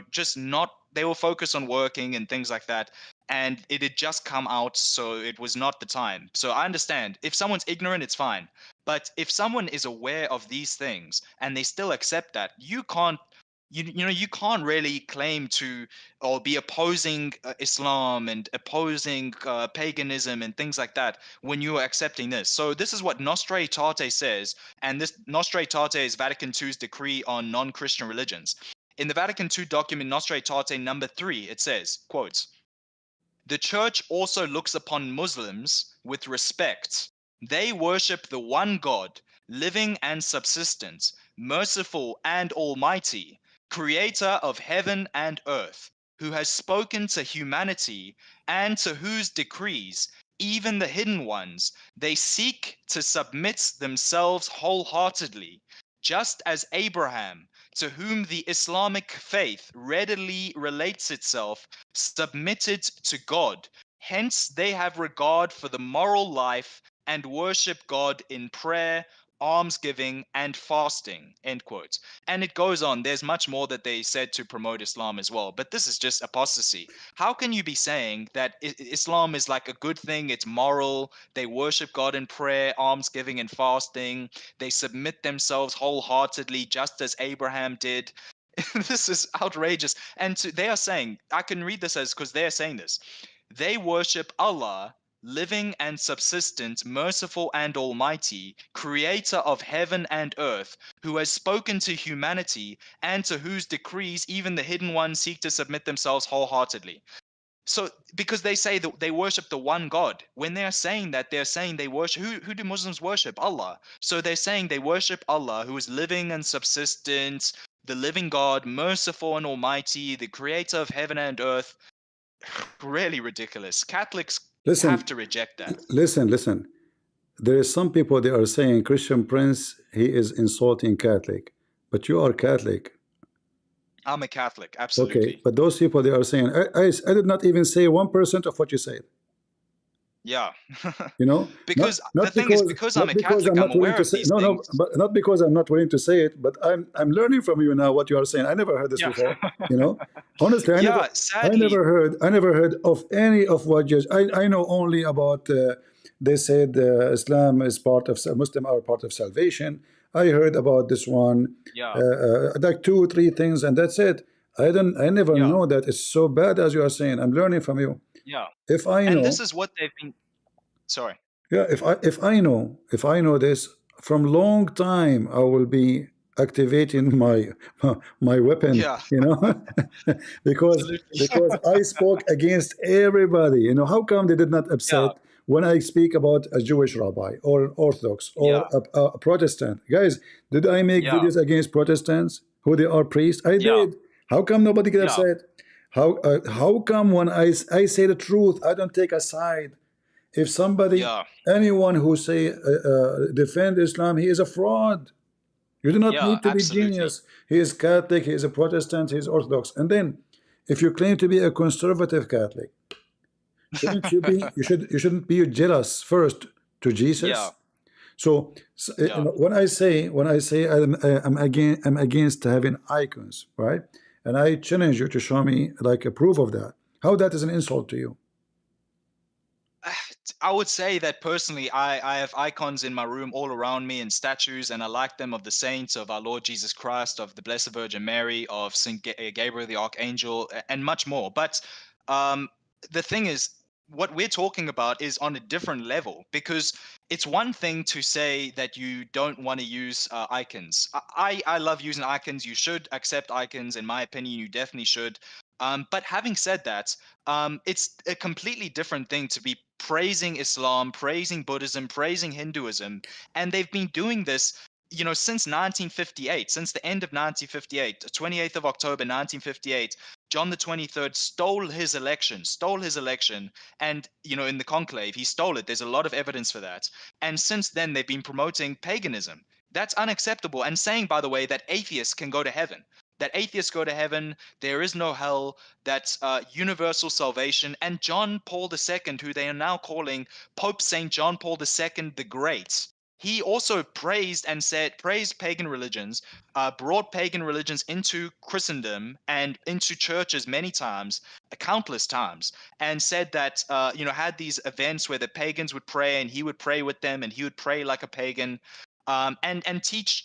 just not. They were focused on working and things like that, and it had just come out, so it was not the time. So I understand if someone's ignorant, it's fine. But if someone is aware of these things and they still accept that, you can't. You can't really claim to or be opposing Islam and opposing paganism and things like that when you are accepting this. So this is what Nostra Aetate says, and this Nostra Aetate is Vatican II's decree on non-Christian religions. In the Vatican II document Nostra Aetate number 3, it says, quotes, "The Church also looks upon Muslims with respect. They worship the one God, living and subsistent, merciful and almighty, creator of heaven and earth, who has spoken to humanity, and to whose decrees, even the hidden ones, they seek to submit themselves wholeheartedly, just as Abraham, to whom the Islamic faith readily relates itself, submitted to God. Hence, they have regard for the moral life and worship God in prayer, almsgiving, and fasting." End quote. And it goes on. There's much more that they said to promote Islam as well. But this is just apostasy. How can you be saying that Islam is like a good thing? It's moral. They worship God in prayer, almsgiving, and fasting. They submit themselves wholeheartedly, just as Abraham did. This is outrageous. And they are saying, I can read this as, because they are saying this. They worship Allah, living and subsistent, merciful and almighty, creator of heaven and earth, who has spoken to humanity and to whose decrees even the hidden ones seek to submit themselves wholeheartedly. So, because they say that they worship the one God, when they're saying that, they're saying they worship, who do Muslims worship? Allah. So they're saying they worship Allah, who is living and subsistent, the living God, merciful and almighty, the creator of heaven and earth. Really ridiculous. Catholics have to reject that. Listen. There is some people, they are saying Christian Prince, he is insulting Catholic, but you are Catholic. I'm a Catholic, absolutely. Okay, but those people, they are saying, I did not even say 1% of what you said. Yeah. You know, because not the thing because, is, because not I'm a because Catholic, I'm I'm not willing aware to of say, these no, things. but not because I'm not willing to say it, but I'm learning from you now what you are saying. I never heard this Yeah. before. You know, honestly, Yeah, I sadly. never heard of any of what you. I know only about. They said Islam is part of Muslim are part of salvation. I heard about this one, Yeah. like 2 or 3 things, and that's it. I never Yeah. know that it's so bad as you are saying. I'm learning from you. Yeah. If I And know, this is what they've been. Sorry. yeah, if I know this from long time, I will be activating my weapon, Yeah. you know, because Absolutely. I spoke against everybody. You know, how come they did not Yeah. upset when I speak about a Jewish rabbi or Orthodox or Yeah. a Protestant? Guys, did I make Yeah. videos against Protestants who they are priests? I Yeah. did. How come nobody get Yeah. upset? How come when I say the truth, I don't take a side? If somebody, Yeah. anyone who say defend Islam, he is a fraud. You do not Yeah. need to be Absolutely. genius. He is Catholic, he is a Protestant, he is Orthodox. And then, if you claim to be a conservative Catholic, shouldn't you be? You shouldn't be jealous first to Yeah. Jesus. So, Yeah. when I say I'm against having icons, right? And I challenge you to show me like a proof of that. How that is an insult to you? I would say that personally, I have icons in my room all around me and statues, and I like them of the saints, of our Lord Jesus Christ, of the Blessed Virgin Mary, of Saint Gabriel the Archangel, and much more. But um, the thing is, what we're talking about is on a different level, because it's one thing to say that you don't want to use icons. I love using icons. You should accept icons. In my opinion, you definitely should. But having said that, it's a completely different thing to be praising Islam, praising Buddhism, praising Hinduism, and they've been doing this, since 1958, since the end of 1958, 28th of October 1958. John the 23rd stole his election, and in the conclave he stole it. There's a lot of evidence for that, and since then they've been promoting paganism. That's unacceptable, and saying, by the way, that atheists can go to heaven. That atheists go to heaven, there is no hell, that's universal salvation. And John Paul II, who they are now calling Pope St. John Paul II the Great, he also praised pagan religions, brought pagan religions into Christendom and into churches many times, countless times, and said that, had these events where the pagans would pray and he would pray with them and he would pray like a pagan, and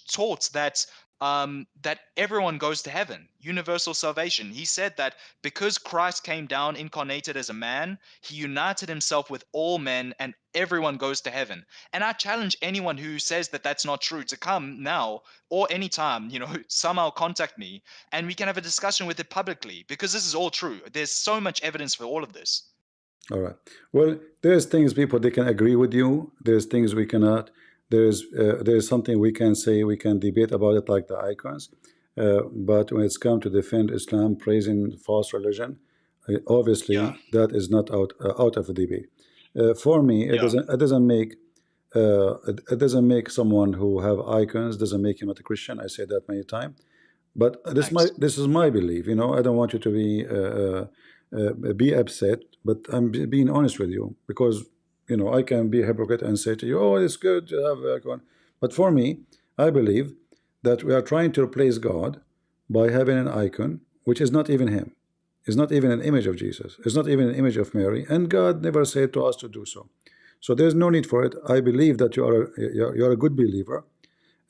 taught that everyone goes to heaven, universal salvation. He said that because Christ came down incarnated as a man, he united himself with all men and everyone goes to heaven. And I challenge anyone who says that that's not true to come now or anytime, somehow contact me and we can have a discussion with it publicly, because this is all true. There's so much evidence for all of this. All right. Well, there's things people they can agree with you. There's things we cannot. There's something we can say. We can debate about it, like the icons. But when it's come to defend Islam, praising false religion, obviously Yeah. that is not out of the debate. For me, Yeah. it doesn't make someone who have icons doesn't make him not a Christian. I say that many times. But Thanks. this is my belief. I don't want you to be upset, but I'm being honest with you, because I can be a hypocrite and say to you, oh, it's good to have icon. But for me, I believe that we are trying to replace God by having an icon which is not even him. It's not even an image of Jesus. It's not even an image of Mary, and God never said to us to do so. So there's no need for it. I believe that you're a good believer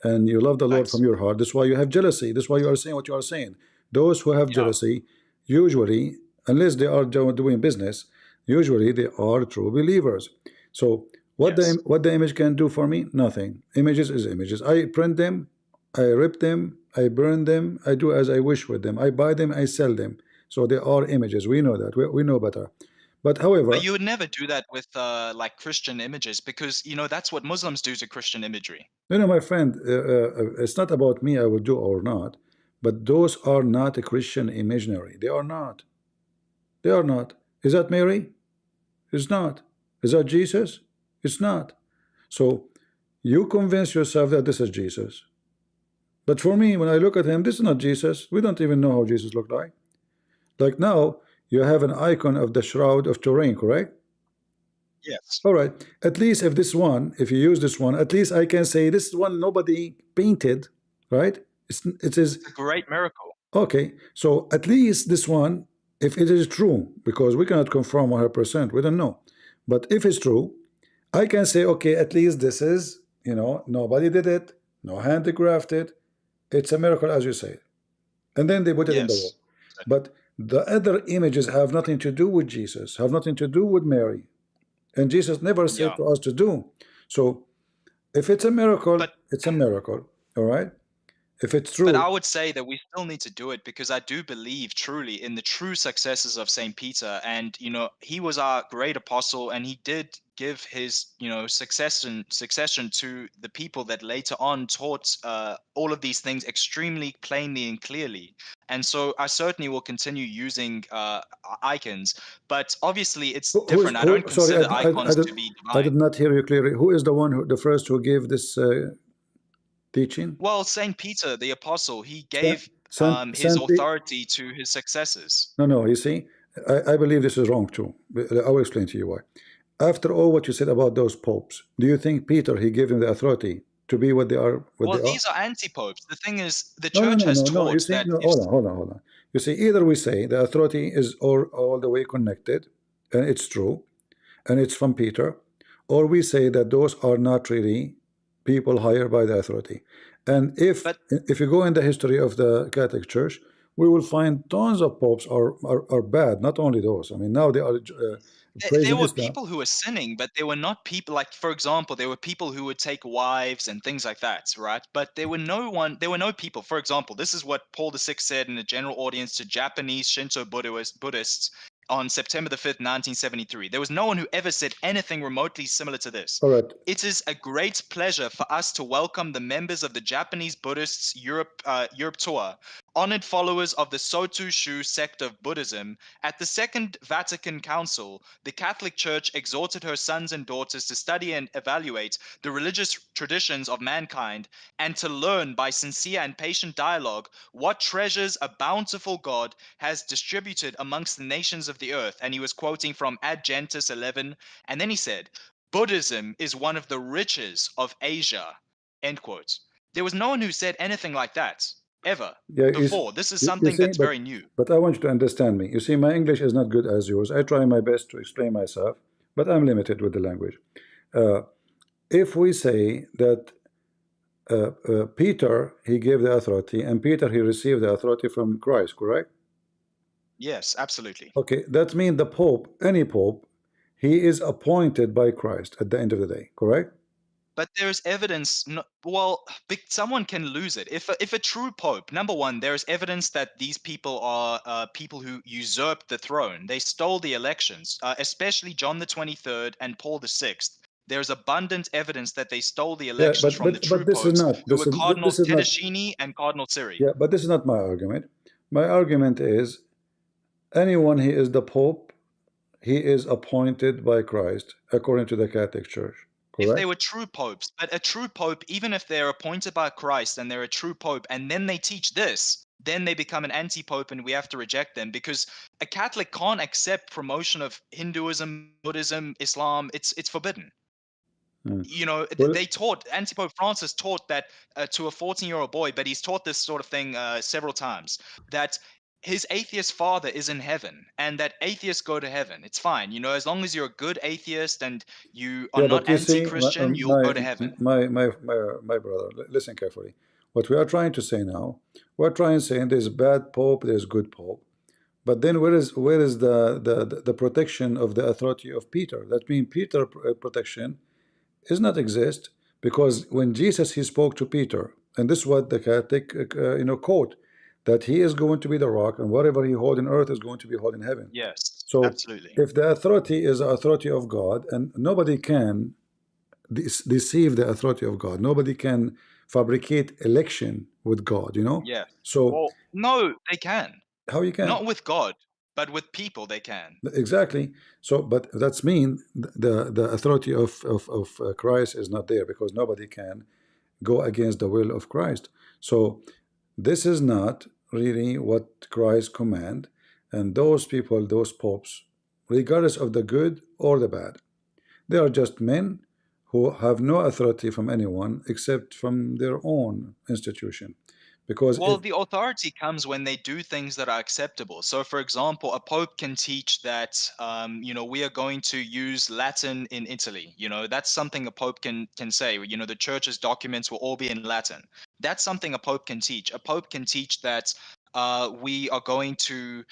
and you love the Lord Thanks. from your heart. That's why you have jealousy. That's why you are saying what you are saying. Those who have Yeah. jealousy, usually, unless they are doing business, usually they are true believers. So what Yes. the image can do for me? Nothing. Images is images. I print them, I rip them, I burn them, I do as I wish with them. I buy them, I sell them. So they are images. We know that. We know better. But But however, you would never do that with like Christian images because you know that's what Muslims do to Christian imagery. no, my friend, it's not about me, I will do or not, but those are not a Christian imaginary. They are not. They are not. Is that Mary? It's not. Is that Jesus? It's not. So you convince yourself that this is Jesus. But for me, when I look at him, this is not Jesus. We don't even know how Jesus looked like. Like now, you have an icon of the Shroud of Turin, correct? Yes. All right. At least if this one, if you use this one, at least I can say this one nobody painted, right? It is It's a great miracle. okay. So at least this one, if it is true, because we cannot confirm 100%, we don't know. But if it's true, I can say, okay, at least this is, nobody did it, no handicrafted. It's a miracle, as you say. And then they put it in the wall. Yes. But the other images have nothing to do with Jesus, have nothing to do with Mary. And Jesus never said Yeah. to us to do. So if it's a miracle, But it's a miracle. All right. If it's But true, I would say that we still need to do it because I do believe truly in the true successors of Saint Peter, and he was our great apostle, and he did give his succession to the people that later on taught all of these things extremely plainly and clearly. And so I certainly will continue using icons, but obviously it's who is different. I who? don't Sorry, consider icons to be I divine. did not hear you clearly. Who is the one the first who gave this teaching? Well, Saint Peter, the apostle, he Saint gave Saint his Saint Pe- authority to his successors. No, you see, I believe this is wrong too. I will explain to you why. After all what you said about those popes, do you think Peter he gave them the authority to be what they are? What they Well, are? these are anti-popes. The thing is, the No, no, church no, has no, no. You taught see, that no, if hold on. You see, either we say the authority is all the way connected, and it's true, and it's from Peter, or we say that those are not really people hired by the authority. And but if you go in the history of the Catholic Church, we will find tons of popes are bad. Not only those. I mean, now they are there praising were Islam. people who were sinning, but they were not people like, for example, there were people who would take wives and things like that, right? But there were no people. For example, this is what Paul VI said in a general audience to Japanese Shinto Buddhists on September the 5th, 1973. There was no one who ever said anything remotely similar to this. All right. It is a great pleasure for us to welcome the members of the Japanese Buddhists Europe tour, honored followers of the Soto Shu sect of Buddhism. At the Second Vatican Council, the Catholic Church exhorted her sons and daughters to study and evaluate the religious traditions of mankind and to learn by sincere and patient dialogue what treasures a bountiful God has distributed amongst the nations of the earth. And he was quoting from Ad Gentis 11. And then he said, Buddhism is one of the riches of Asia. End quote. There was no one who said anything like that ever Yeah, before. This is you something see, that's very new. but I want you to understand me. You see, my English is not good as yours. I try my best to explain myself, but I'm limited with the language. If we say that Peter he gave the authority, and Peter he received the authority from Christ, correct? Yes, absolutely. Okay, that means the Pope, any Pope, he is appointed by Christ at the end of the day, correct? But there's evidence. Well, someone can lose it. If a true pope, number one, there's evidence that these people are people who usurped the throne. They stole the elections, especially John the 23rd and Paul the 6th. There's abundant evidence that they stole the Yeah, elections from the true but this is popes, not who were Cardinal this is not Tedeschini and Cardinal Siri. yeah, but this is not my argument. My argument is anyone he is the Pope, he is appointed by Christ according to the Catholic Church, If they correct? were true popes, but a true pope, even if they're appointed by Christ and they're a true pope, and then they teach this, then they become an anti-pope, and we have to reject them because a Catholic can't accept promotion of Hinduism, Buddhism, Islam. It's forbidden. Hmm. Well, They taught, anti-pope Francis taught that to a 14-year-old boy, but he's taught this sort of thing several times, that his atheist father is in heaven and that atheists go to heaven. It's fine, as long as you're a good atheist and you are yeah, not but you see, anti-Christian, you'll go to heaven. my brother, listen carefully. What we are trying to say now, we're trying to say there's bad pope, there's good pope. But then where is the protection of the authority of Peter? That means Peter protection does not exist, because when Jesus he spoke to Peter, and this is what the Catholic quote, that he is going to be the rock, and whatever he hold in earth is going to be held in heaven. Yes, So absolutely. if the authority is the authority of God, and nobody can deceive the authority of God, nobody can fabricate election with God, Yes. So Well, no, they can. how you can? Not with God, but with people they can. Exactly. So, but that's mean the authority of Christ is not there, because nobody can go against the will of Christ. So this is not really what Christ command, and those people, those popes, regardless of the good or the bad, they are just men who have no authority from anyone except from their own institution. Because Well, the authority comes when they do things that are acceptable. So, for example, a pope can teach that, we are going to use Latin in Italy. That's something a pope can say. The church's documents will all be in Latin. That's something a pope can teach. A pope can teach that we are going to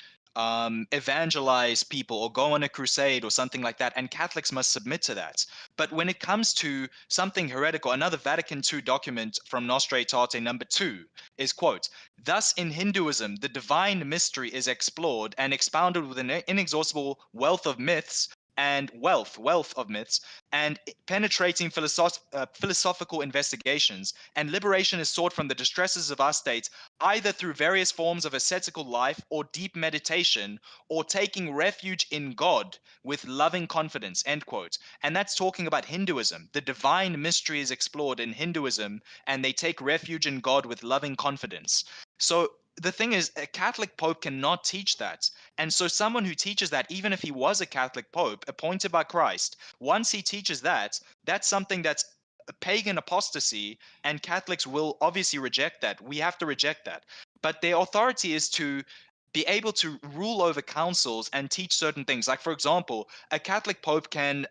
evangelize people or go on a crusade or something like that, and Catholics must submit to that. But when it comes to something heretical, another Vatican II document from Nostra Aetate number 2 is, quote, "Thus in Hinduism, the divine mystery is explored and expounded with an inexhaustible wealth of myths and wealth of myths and penetrating philosophical investigations, and liberation is sought from the distresses of our state, either through various forms of ascetical life or deep meditation, or taking refuge in God with loving confidence," end quote. And that's talking about Hinduism. The divine mystery is explored in Hinduism, and they take refuge in God with loving confidence. So the thing is, a Catholic pope cannot teach that. And so someone who teaches that, even if he was a Catholic pope appointed by Christ, once he teaches that, that's something that's a pagan apostasy, and Catholics will obviously reject that. We have to reject that. But their authority is to be able to rule over councils and teach certain things. Like, for example, a Catholic pope can,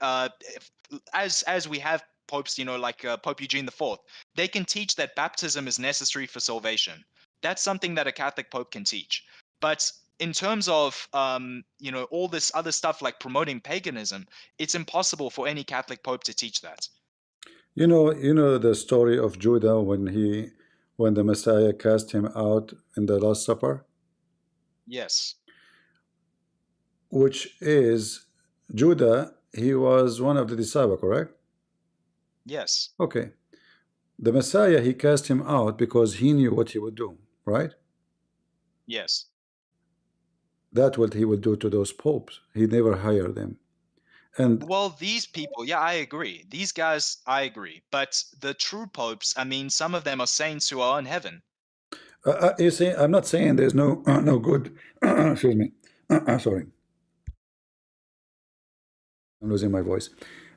as we have popes, like Pope Eugene IV, they can teach that baptism is necessary for salvation. That's something that a Catholic pope can teach. But in terms of all this other stuff like promoting paganism, it's impossible for any Catholic pope to teach that. You know the story of Judah when the Messiah cast him out in the Last Supper? Yes. Which is Judah, he was one of the disciples, correct? Yes. Okay. The Messiah, he cast him out because he knew what he would do, right? Yes. That's what he would do to those popes. He never hired them. And well, these people, yeah, I agree. These guys, I agree. But the true popes, I mean, some of them are saints who are in heaven. You see, I'm not saying there's no no good. Excuse me. Sorry, I'm losing my voice.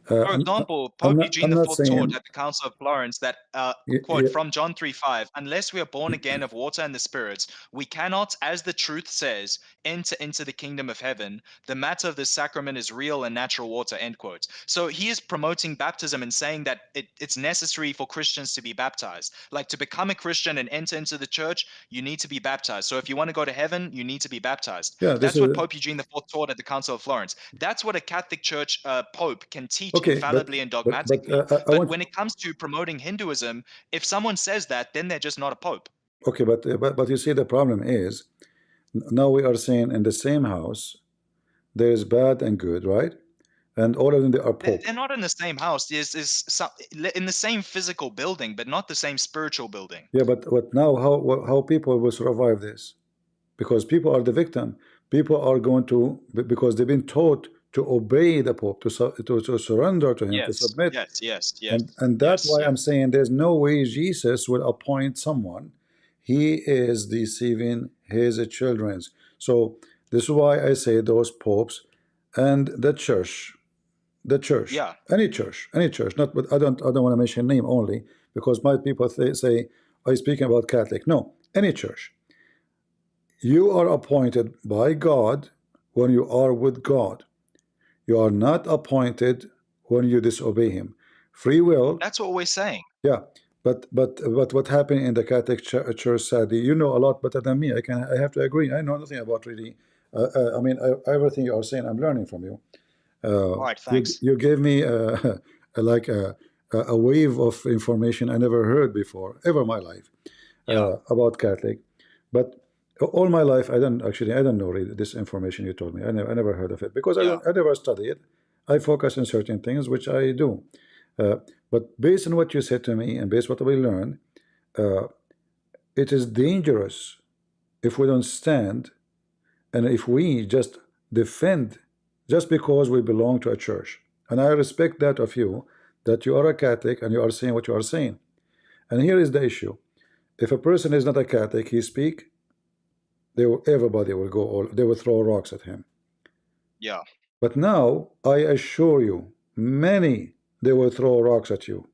For example, Pope Eugene I'm not IV taught saying. at the Council of Florence that, Yeah, quote, from John 3:5, "Unless we are born again of water and the spirits, we cannot, as the truth says, enter into the kingdom of heaven. The matter of this sacrament is real and natural water," end quote. So he is promoting baptism and saying that it's necessary for Christians to be baptized. Like, to become a Christian and enter into the church, you need to be baptized. So if you want to go to heaven, you need to be baptized. Yeah, That's what Pope Eugene IV taught at the Council of Florence. That's what a Catholic Church pope can teach infallibly and dogmatically. But when it comes to promoting Hinduism, if someone says that, then they're just not a pope. Okay, but you see, the problem is now we are saying in the same house there is bad and good, right? And all of them, they are pope. They're not in the same house. There's in the same physical building, but not the same spiritual building. Yeah, but now how people will survive this? Because people are the victim. People are going to, because they've been taught to obey the Pope, to surrender to him, to submit. And that's why I'm saying there's no way Jesus will appoint someone. He is deceiving his children. So this is why I say those popes and the church, Yeah. any church, not, but I don't want to mention name only, because my people say, are you speaking about Catholic? No, any church. You are appointed by God when you are with God. You are not appointed when you disobey him. Free will. That's what we're saying. Yeah, But what happened in the Catholic Church, sadly, you know a lot better than me. I have to agree. I know nothing about really. I mean, everything you are saying, I'm learning from you. All right, thanks. You gave me like a wave of information I never heard before, ever in my life, about Catholic. But all my life, I don't know really this information you told me. I never heard of it because I never study it. I focus on certain things, which I do. But based on what you said to me and based on what we learned, it is dangerous if we don't stand and if we just defend just because we belong to a church. And I respect that of you, that you are a Catholic and you are saying what you are saying. And here is the issue. If a person is not a Catholic, he speak, everybody will go, they will throw rocks at him. Yeah. But now, I assure you, many, they will throw rocks at you.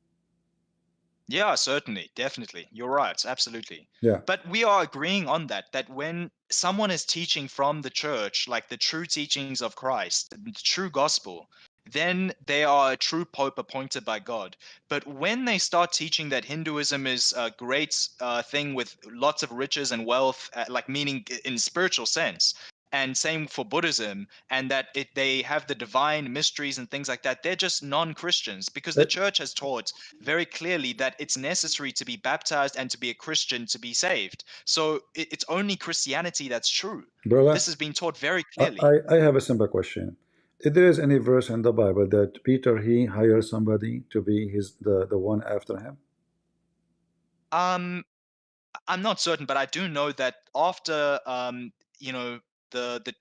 Yeah, certainly, definitely. You're right, absolutely. Yeah. But we are agreeing on that when someone is teaching from the church, like the true teachings of Christ, the true gospel, then they are a true pope appointed by God. But when they start teaching that Hinduism is a great thing with lots of riches and wealth, like meaning in spiritual sense, and same for Buddhism, and that they have the divine mysteries and things like that, they're just non-Christians because the church has taught very clearly that it's necessary to be baptized and to be a Christian to be saved. So it's only Christianity that's true. Brother, this has been taught very clearly. I have a simple question. If there is any verse in the Bible that Peter, he hires somebody to be the one after him? I'm not certain, but I do know that after the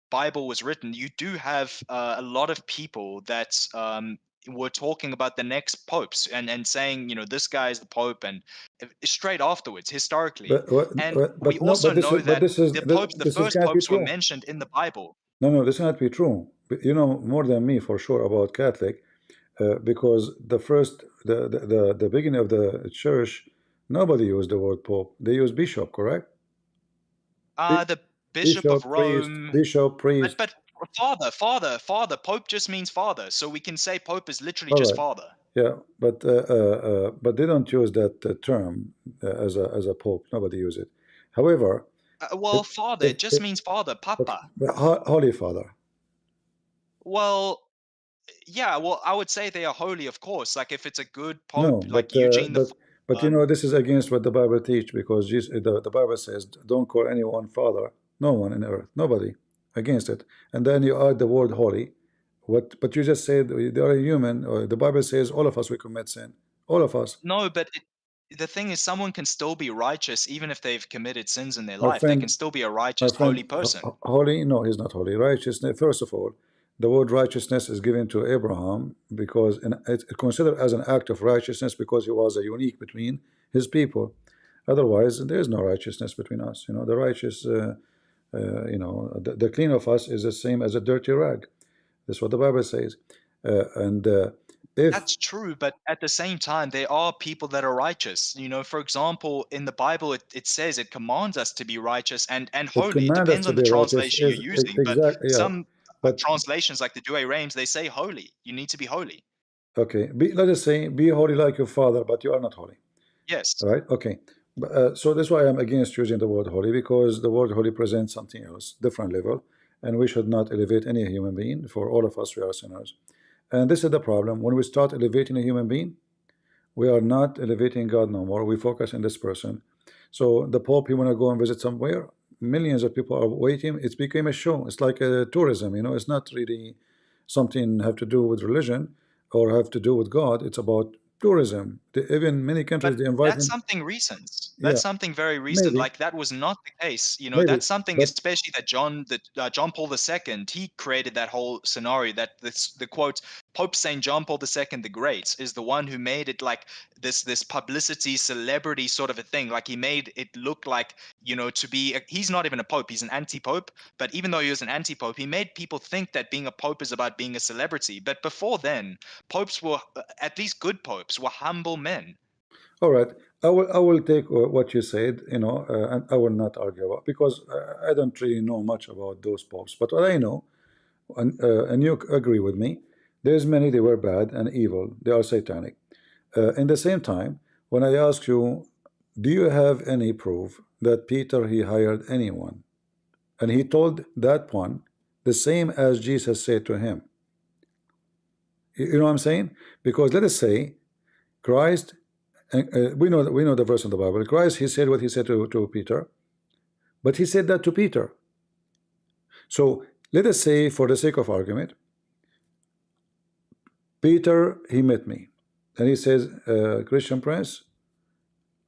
Bible was written, you do have a lot of people that were talking about the next popes and saying, this guy is the pope, and straight afterwards, historically. And we also know that the first can't be popes were true. mentioned in the Bible. No, this cannot be true. You know more than me for sure about Catholic, because the beginning of the church, nobody used the word pope. They used bishop, correct? The Bishop of Rome. Bishop, priest. But father. Pope just means father, so we can say pope is literally All just right. father. Yeah, but they don't use that term as a pope. Nobody use it. However, Well, father, it just means father, papa. Holy Father. Well, yeah, well, I would say they are holy, of course. Like if it's a good No, pope, like Eugene the but you know this is against what the Bible teach, because the Bible says don't call anyone father, no one in earth, nobody, against it. And then you add the word holy. But you just said they are human. Or the Bible says all of us we commit sin, all of us. No, but the thing is, someone can still be righteous even if they've committed sins in their My life. They can friend, still be a righteous, holy person. holy? No, he's not holy. Righteousness. First of all, the word righteousness is given to Abraham because it's considered as an act of righteousness because he was a unique between his people. Otherwise, there is no righteousness between us. You know, the righteous, the clean of us is the same as a dirty rag. That's what the Bible says. And if That's true, but at the same time, there are people that are righteous. For example, in the Bible, it says it commands us to be righteous and it holy. It commands us depends to on the be righteous, translation you're is using, but exactly, yeah. some But translations, like the Douay Rheims, they say holy. You need to be holy. okay, let us say, be holy like your father, but you are not holy. Yes. Right? Okay. So that's why I'm against using the word holy, because the word holy presents something else, different level, and we should not elevate any human being. For all of us, we are sinners. And this is the problem. When we start elevating a human being, we are not elevating God no more. We focus on this person. So the Pope, you want to go and visit somewhere, millions of people are waiting. It's became a show. It's like a tourism, it's not really something have to do with religion or have to do with God. It's about tourism. Even many countries, But they invite that's him. something recent. Yeah, That's something very recent. maybe, Like that was not the case. maybe, That's something but especially that John Paul II, he created that whole scenario that the quote Pope Saint John Paul II the Great is the one who made it like this publicity celebrity sort of a thing. Like he made it look like to be he's not even a pope, he's an anti-pope, but even though he was an anti-pope, he made people think that being a pope is about being a celebrity. But before then, popes were at least good popes were humble men. all right. I will take what you said, and I will not argue about, because I don't really know much about those popes. But what I know, and you agree with me, there's many, they were bad and evil. They are satanic. In the same time, when I ask you, do you have any proof that Peter he hired anyone? And he told that one the same as Jesus said to him. You know what I'm saying? Because let us say Christ, we know the verse in the Bible. Christ, he said what he said to Peter, but he said that to Peter. So let us say, for the sake of argument, Peter he met me, and he says, Christian Prince,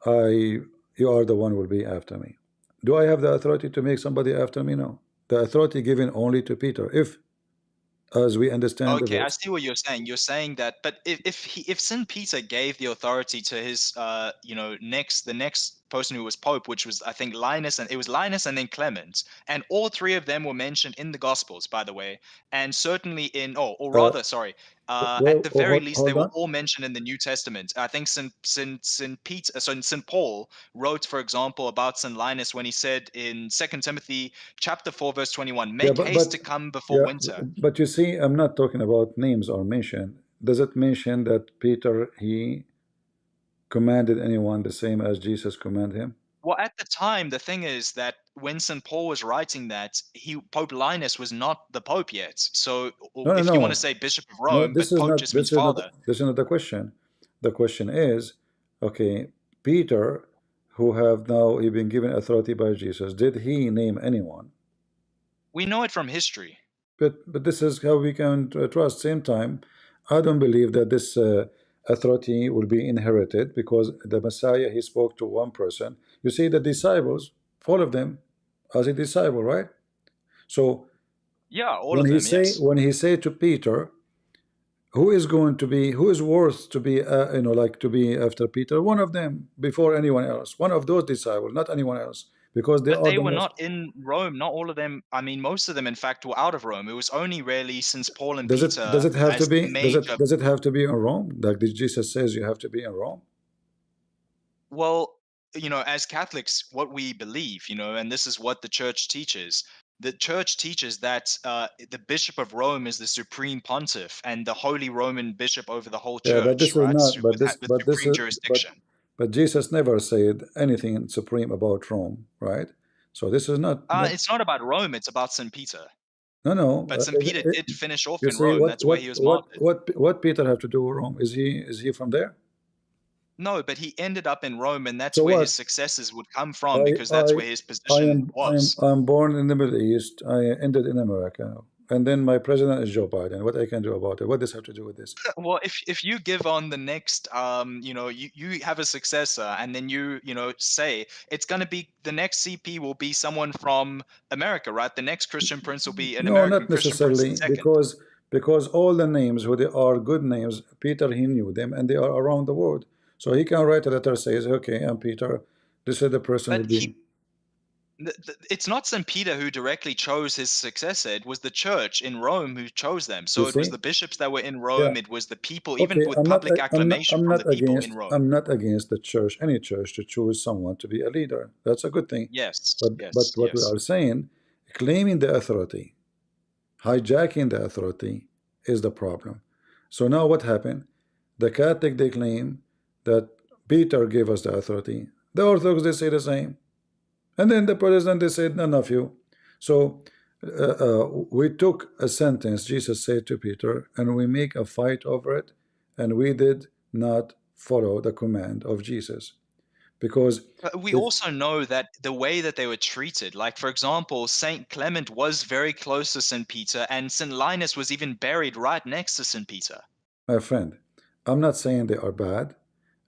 you are the one who will be after me. Do I have the authority to make somebody after me? No. The authority given only to Peter, if, as we understand the Okay, I verse. see what you're saying. You're saying that, but if Saint Peter gave the authority to his the next person who was Pope, which was I think Linus, and it was Linus and then Clement, and all three of them were mentioned in the Gospels, by the way, and certainly in or Uh, rather, sorry, at well, the very least they hold were on. all mentioned in the New Testament. I think Saint Peter, so Saint Paul wrote, for example, about Saint Linus when he said in 2 Timothy chapter 4 verse 21, Yeah, make haste to come before yeah, winter. but you see, I'm not talking about names or mention. Does it mention that Peter he commanded anyone the same as Jesus commanded him? Well, at the time, the thing is that when St. Paul was writing that, Pope Linus was not the Pope yet. So, No, no, if you want to no, say Bishop of no. Rome, but Pope just means father. This is not the question. The question is, okay, Peter, who have now he been given authority by Jesus, did he name anyone? We know it from history. But this is how we can trust. Same time, I don't believe that this authority will be inherited, because the Messiah he spoke to one person. You see, the disciples, all of them, as a disciple, right? So Yeah, all of them, yes. when he say to Peter, who is worth to be like to be after Peter? One of them before anyone else. One of those disciples, not anyone else, because they But are they the were most. not in Rome. Not all of them. I mean, most of them, in fact, were out of Rome. It was only really since Paul and Does Peter it have to as the be? major. Does it have to be in Rome? Like Jesus says, you have to be in Rome. Well, as Catholics, what we believe, and this is what the church teaches. The church teaches that the Bishop of Rome is the supreme pontiff and the Holy Roman Bishop over the whole Yeah, but church, this is right? not. With supreme jurisdiction. But Jesus never said anything supreme about Rome, right? So this is not. It's not about Rome; it's about Saint Peter. No, no. But Saint Peter did finish off You in see, Rome. That's where he was martyred. what Peter have to do with Rome? Is he from there? No, but he ended up in Rome, and that's So where his what? successors would come from because that's where his position was. I'm born in the Middle East. I ended in America, and then my president is Joe Biden. What I can do about it? What does have to do with this? Well, if you give on the next, you have a successor, and then say it's going to be the next CP will be someone from America, right? The next Christian prince will be an No, American not Christian prince in necessarily, second. because all the names who they are good names, Peter he knew them, and they are around the world. So he can write a letter says, okay, I'm Peter. This is the person will But be. it's not St. Peter who directly chose his successor. It was the church in Rome who chose them. You So it was see? the bishops that were in Yeah. Rome. It was the people, even Okay. with public acclamation from the people in Rome. I'm not against the church, any church, to choose someone to be a leader. That's a good thing. Yes, But yes, what we yes. are saying, claiming the authority, hijacking the authority is the problem. So now what happened? The Catholic they claim that Peter gave us the authority. The Orthodox they say the same, and then the Protestant they said none of you. So we took a sentence Jesus said to Peter, and we make a fight over it, and we did not follow the command of Jesus, because But we if also know that the way that they were treated, like for example, Saint Clement was very close to Saint Peter, and Saint Linus was even buried right next to Saint Peter. my friend, I'm not saying they are bad.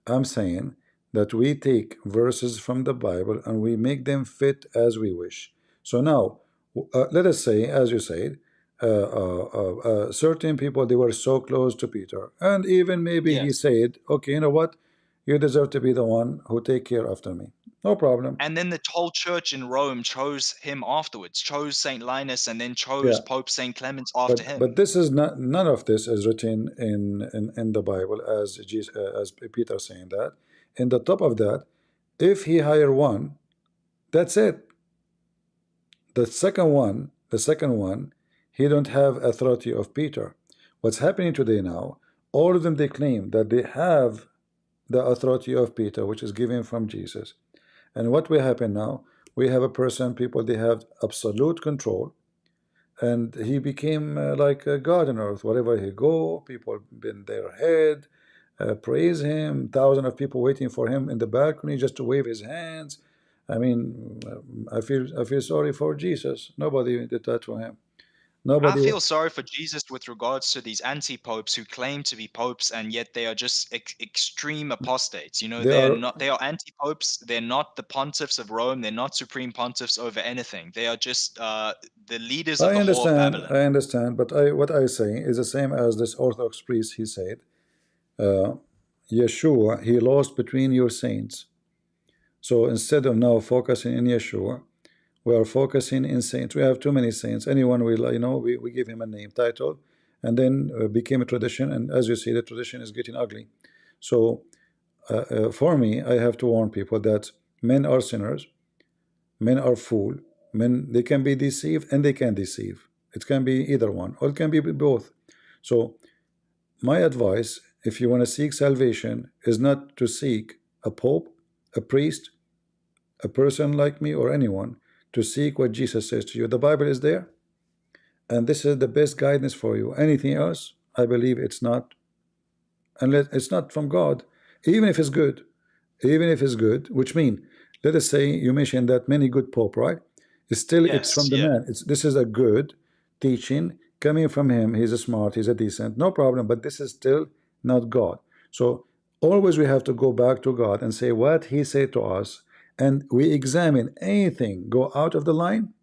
I'm saying that we take verses from the Bible and we make them fit as we wish. So now, let us say, as you said, certain people, they were so close to Peter, and even maybe he Yes. said, okay, you know what, you deserve to be the one who take care after me. No problem. And then the whole church in Rome chose him afterwards, chose Saint Linus, and then chose Yeah, Pope Saint Clement after but him. this is not, none of this is written in the Bible as Jesus, as Peter saying that. In the top of that, if he hire one, that's it. The second one, he don't have authority of Peter. What's happening today now? All of them they claim that they have the authority of Peter, which is given from Jesus. And what will happen now? We have a person, people, they have absolute control, and he became like a God on earth. Wherever he go, people bend their head, praise him. Thousands of people waiting for him in the balcony just to wave his hands. I mean, I feel sorry for Jesus. Nobody did that for him. I Nobody. feel sorry for Jesus with regards to these anti-popes who claim to be popes and yet they are just extreme apostates. You know, They are. they are anti-popes. They're not the pontiffs of Rome. They're not supreme pontiffs over anything. They are just the leaders of I the whole of understand. Babylon. I understand. But what I say is the same as this Orthodox priest. He said, Yeshua, he lost between your saints. So instead of now focusing in Yeshua, we are focusing in saints. We have too many saints. Anyone will, we give him a name, title, and then became a tradition. And as you see, the tradition is getting ugly. So for me, I have to warn people that men are sinners, men are fool, men, they can be deceived and they can deceive. It can be either one, or it can be both. So my advice, if you want to seek salvation, is not to seek a pope, a priest, a person like me, or anyone, to seek what Jesus says to you. The Bible is there, and this is the best guidance for you. Anything else, I believe it's not, unless it's not from God, even if it's good. Even if it's good, which mean, let us say you mentioned that many good pope, right? Still, it's from Yes, the yeah. man. This is a good teaching coming from him. He's a smart, he's a decent, no problem. But this is still not God. So always we have to go back to God and say what He said to us, and we examine anything go out of the line.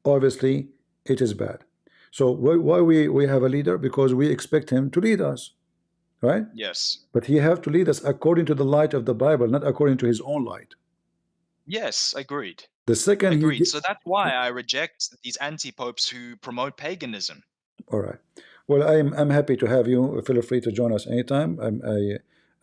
Obviously, it is bad. So why we have a leader? Because we expect him to lead us, right? Yes. But he have to lead us according to the light of the Bible, not according to his own light. Yes, agreed. The second Agreed. So that's why I reject these anti-popes who promote paganism. all right. Well, I'm happy to have you. Feel free to join us anytime.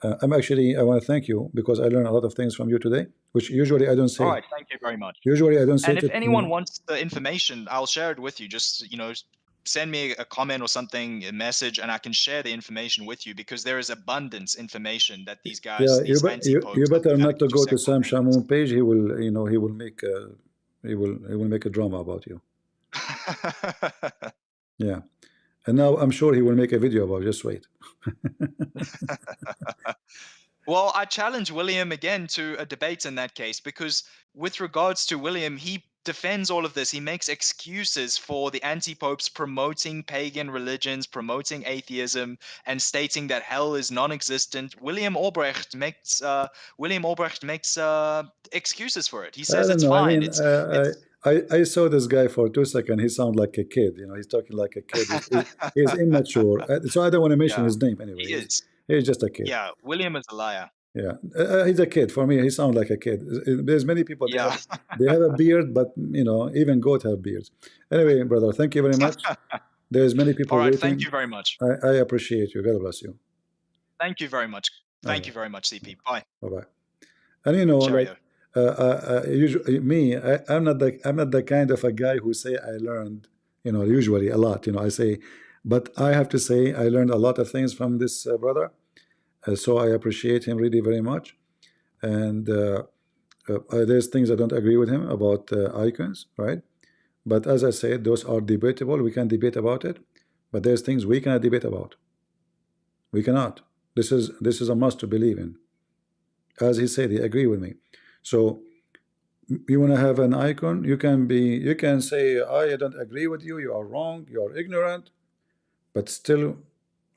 I'm actually, I want to thank you because I learned a lot of things from you today, which usually I don't All say. right, thank you very much. Usually I don't say And if to anyone wants the information, I'll share it with you. Just, send me a comment or something, a message, and I can share the information with you because there is abundance information that these guys, yeah. these You anti-popes better who have not to go to heterosexual Sam paintings. Shamoun page. He will, he will make he will make a drama about you. Yeah. And now I'm sure he will make a video about it. Just wait. Well, I challenge William again to a debate in that case because, with regards to William, he defends all of this. He makes excuses for the anti-popes promoting pagan religions, promoting atheism, and stating that hell is non-existent. William Albrecht makes excuses for it. He I says don't it's know. I fine. mean, It's I saw this guy for 2 seconds. He sounds like a kid. He's talking like a kid. He's immature. So I don't want to mention yeah, his name anyway. he is. He's just a kid. Yeah, William is a liar. Yeah, he's a kid. For me, he sounds like a kid. There's many people Yeah. they have a beard, but even goat have beards. Anyway, brother, thank you very much. There's many All people right. Thank waiting. you very much. I appreciate you. God bless you. Thank you very much. All Thank right. you very much, CP. Bye. Bye bye. And like Cheerio. usually me, I'm not the kind of a guy who say I learned, usually a lot. I say, but I have to say I learned a lot of things from this brother. So I appreciate him really very much. And there's things I don't agree with him about icons, right? But as I said, those are debatable. We can debate about it, but there's things we cannot debate about. We cannot. This is a must to believe in. As he said, he agree with me. So you want to have an icon, you can say I don't agree with you, you are wrong, you are ignorant, but still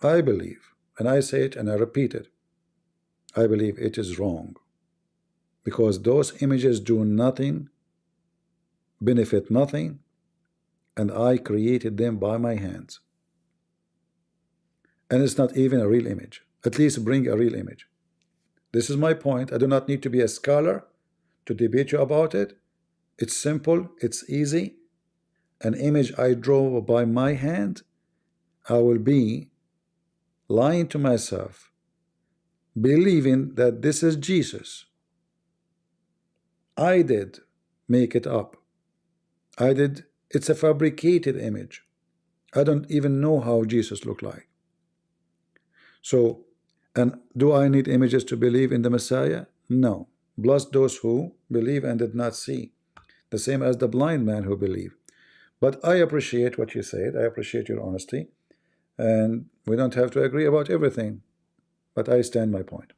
I believe, and I say it and I repeat it, I believe it is wrong because those images do nothing, benefit nothing, and I created them by my hands, and it's not even a real image. At least bring a real image. This is my point. I do not need to be a scholar to debate you about it. It's simple, it's easy. An image I draw by my hand, I will be lying to myself, believing that this is Jesus. I did make it up. It's a fabricated image. I don't even know how Jesus looked like. So And do I need images to believe in the Messiah? No. Blessed those who believe and did not see, the same as the blind man who believed. But I appreciate what you said. I appreciate your honesty. And we don't have to agree about everything, but I stand my point.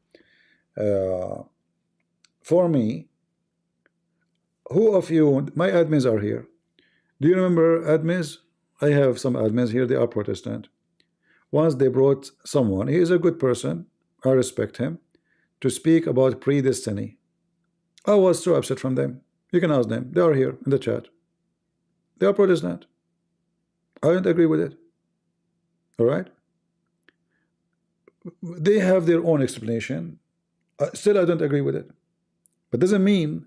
For me, who of you, my admins are here. Do you remember admins? I have some admins here, they are Protestant. Once they brought someone, he is a good person, I respect him, to speak about predestiny. I was so upset from them. You can ask them, they are here in the chat. They are Protestant. I don't agree with it. All right? They have their own explanation. Still, I don't agree with it. But doesn't mean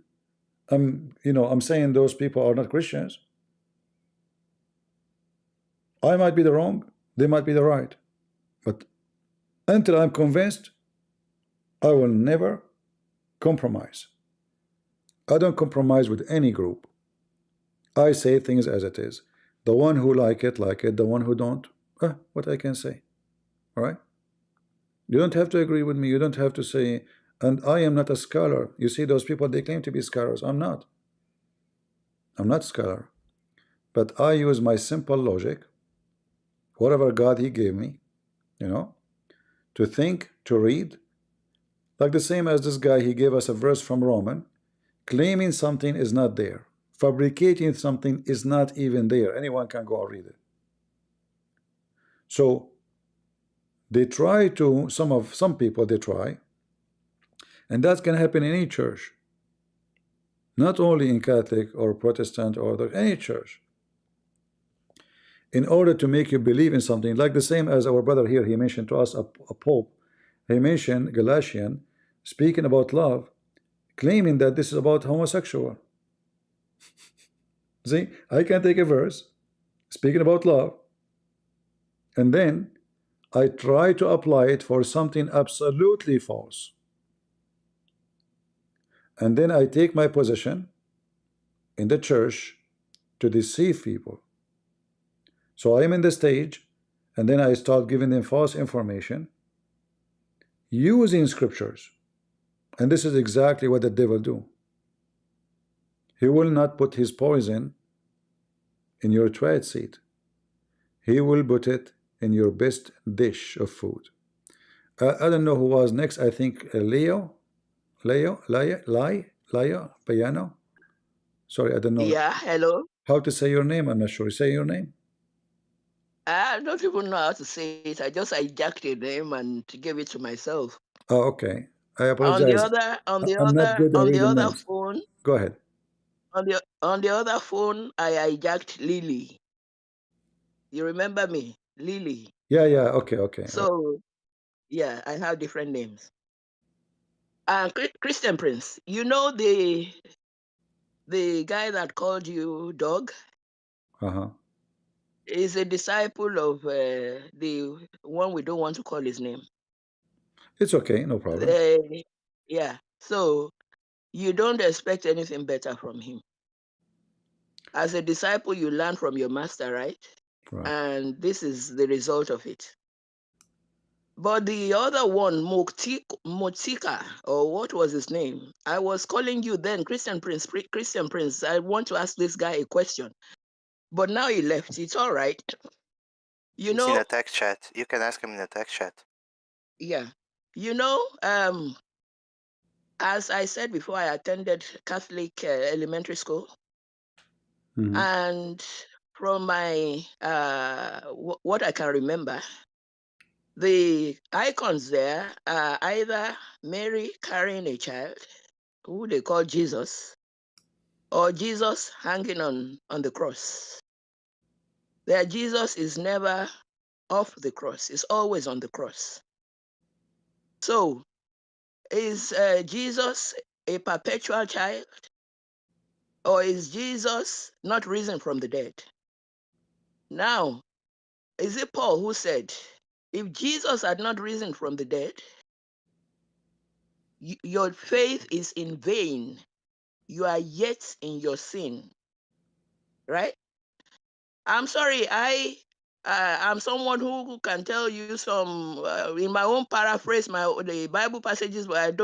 I'm saying those people are not Christians. I might be the wrong, they might be the right. But until I'm convinced, I will never compromise. I don't compromise with any group. I say things as it is. The one who like it, the one who don't, what I can say. All right? You don't have to agree with me. You don't have to say, and I am not a scholar. You see those people, they claim to be scholars. I'm not. I'm not a scholar. But I use my simple logic, whatever God he gave me, to think, to read, like the same as this guy, he gave us a verse from Roman, claiming something is not there, fabricating something is not even there. Anyone can go and read it. So they try to, some people they try, and that can happen in any church, not only in Catholic or Protestant or any church, in order to make you believe in something, like the same as our brother here, he mentioned to us a pope, he mentioned Galatian, speaking about love, claiming that this is about homosexual. See, I can take a verse speaking about love, and then I try to apply it for something absolutely false, and then I take my position in the church to deceive people. So I am in the stage, and then I start giving them false information using scriptures, and this is exactly what the devil do. He will not put his poison in your toilet seat. He will put it in your best dish of food. I don't know who was next. I think Leo Piano. Sorry, I don't know Yeah, hello. how to say your name. I'm not sure. Say your name. I don't even know how to say it. I just hijacked a name and gave it to myself. Oh, okay. I On the apologize. other, I'm not good at reading names. phone, Go ahead. on the other phone, I hijacked Lily. You remember me, Lily? Yeah. Okay. So yeah, I have different names. And Christian Prince, you know the guy that called you dog is a disciple of the one we don't want to call his name. It's okay, no problem. Yeah. So you don't expect anything better from him. As a disciple, you learn from your master, right? And this is the result of it. But the other one, Motika, or what was his name? I was calling you then, Christian Prince. Christian Prince, I want to ask this guy a question. But now he left. It's all right. You He's know, in the text chat. You can ask him in the text chat. Yeah. You know, as I said before, I attended Catholic elementary school. And from my what I can remember, the icons there are either Mary carrying a child, who they call Jesus, or Jesus hanging on the cross. Their Jesus is never off the cross, it's always on the cross. So is Jesus a perpetual child, or is Jesus not risen from the dead? Now, is it Paul who said, if Jesus had not risen from the dead, your faith is in vain. You are yet in your sin, right? I'm sorry, I I'm someone who can tell you some in my own paraphrase the Bible passages, but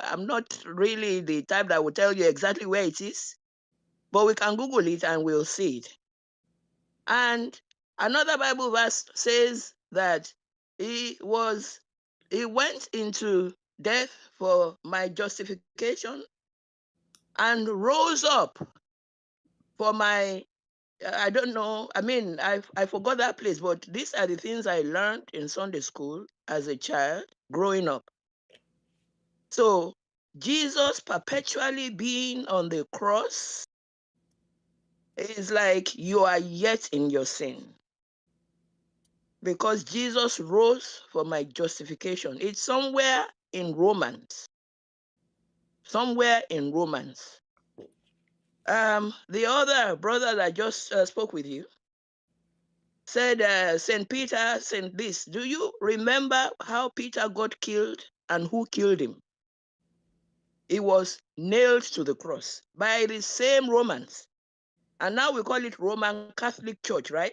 I'm not really the type that will tell you exactly where it is. But we can Google it and we'll see it. And another Bible verse says that he went into death for my justification and rose up for my I don't know. I mean, I forgot that place, but these are the things I learned in Sunday school as a child growing up. So Jesus perpetually being on the cross is like you are yet in your sin. Because Jesus rose for my justification. It's somewhere in Romans. Somewhere in Romans. The other brother that just spoke with you said, St. Peter sent this. Do you remember how Peter got killed and who killed him? He was nailed to the cross by the same Romans. And now we call it Roman Catholic Church, right?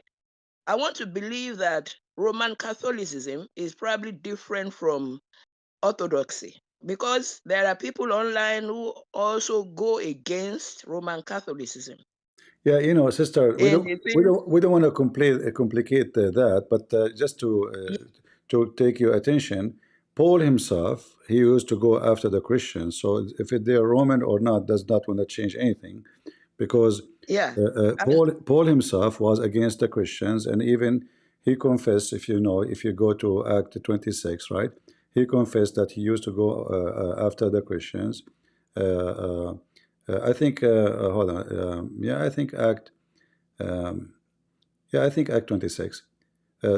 I want to believe that Roman Catholicism is probably different from Orthodoxy, because there are people online who also go against Roman Catholicism. Yeah, you know, sister, we don't want to complicate that, but just to take your attention, Paul himself, he used to go after the Christians. So if they're Roman or not does not want to change anything, because Paul himself was against the Christians, and even he confessed. If you go to Act 26, right? He confessed that he used to go after the Christians. I think hold on. Yeah, I think Act. I think Act 26.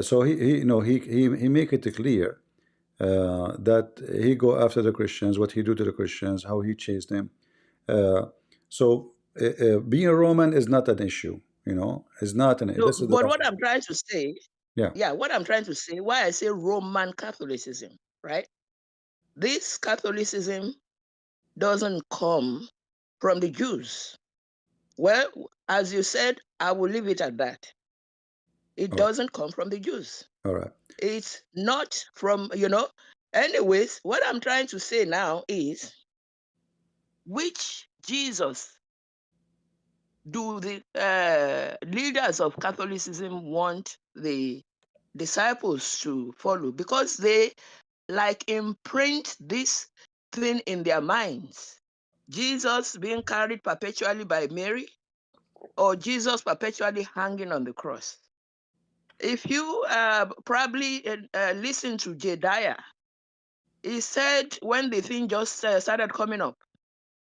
So he make it clear that he go after the Christians, what he do to the Christians, how he chased them. So being a Roman is not an issue. It's not an. So, but what I'm trying to say, what I'm trying to say, why I say Roman Catholicism, right? This Catholicism doesn't come from the Jews. Well, as you said, I will leave it at that. It doesn't come from the Jews. All right. It's not from, Anyways, what I'm trying to say now is, which Jesus do the leaders of Catholicism want the disciples to follow? Because they imprint this thing in their minds. Jesus being carried perpetually by Mary, or Jesus perpetually hanging on the cross. If you probably listen to Jediah, he said when the thing just started coming up,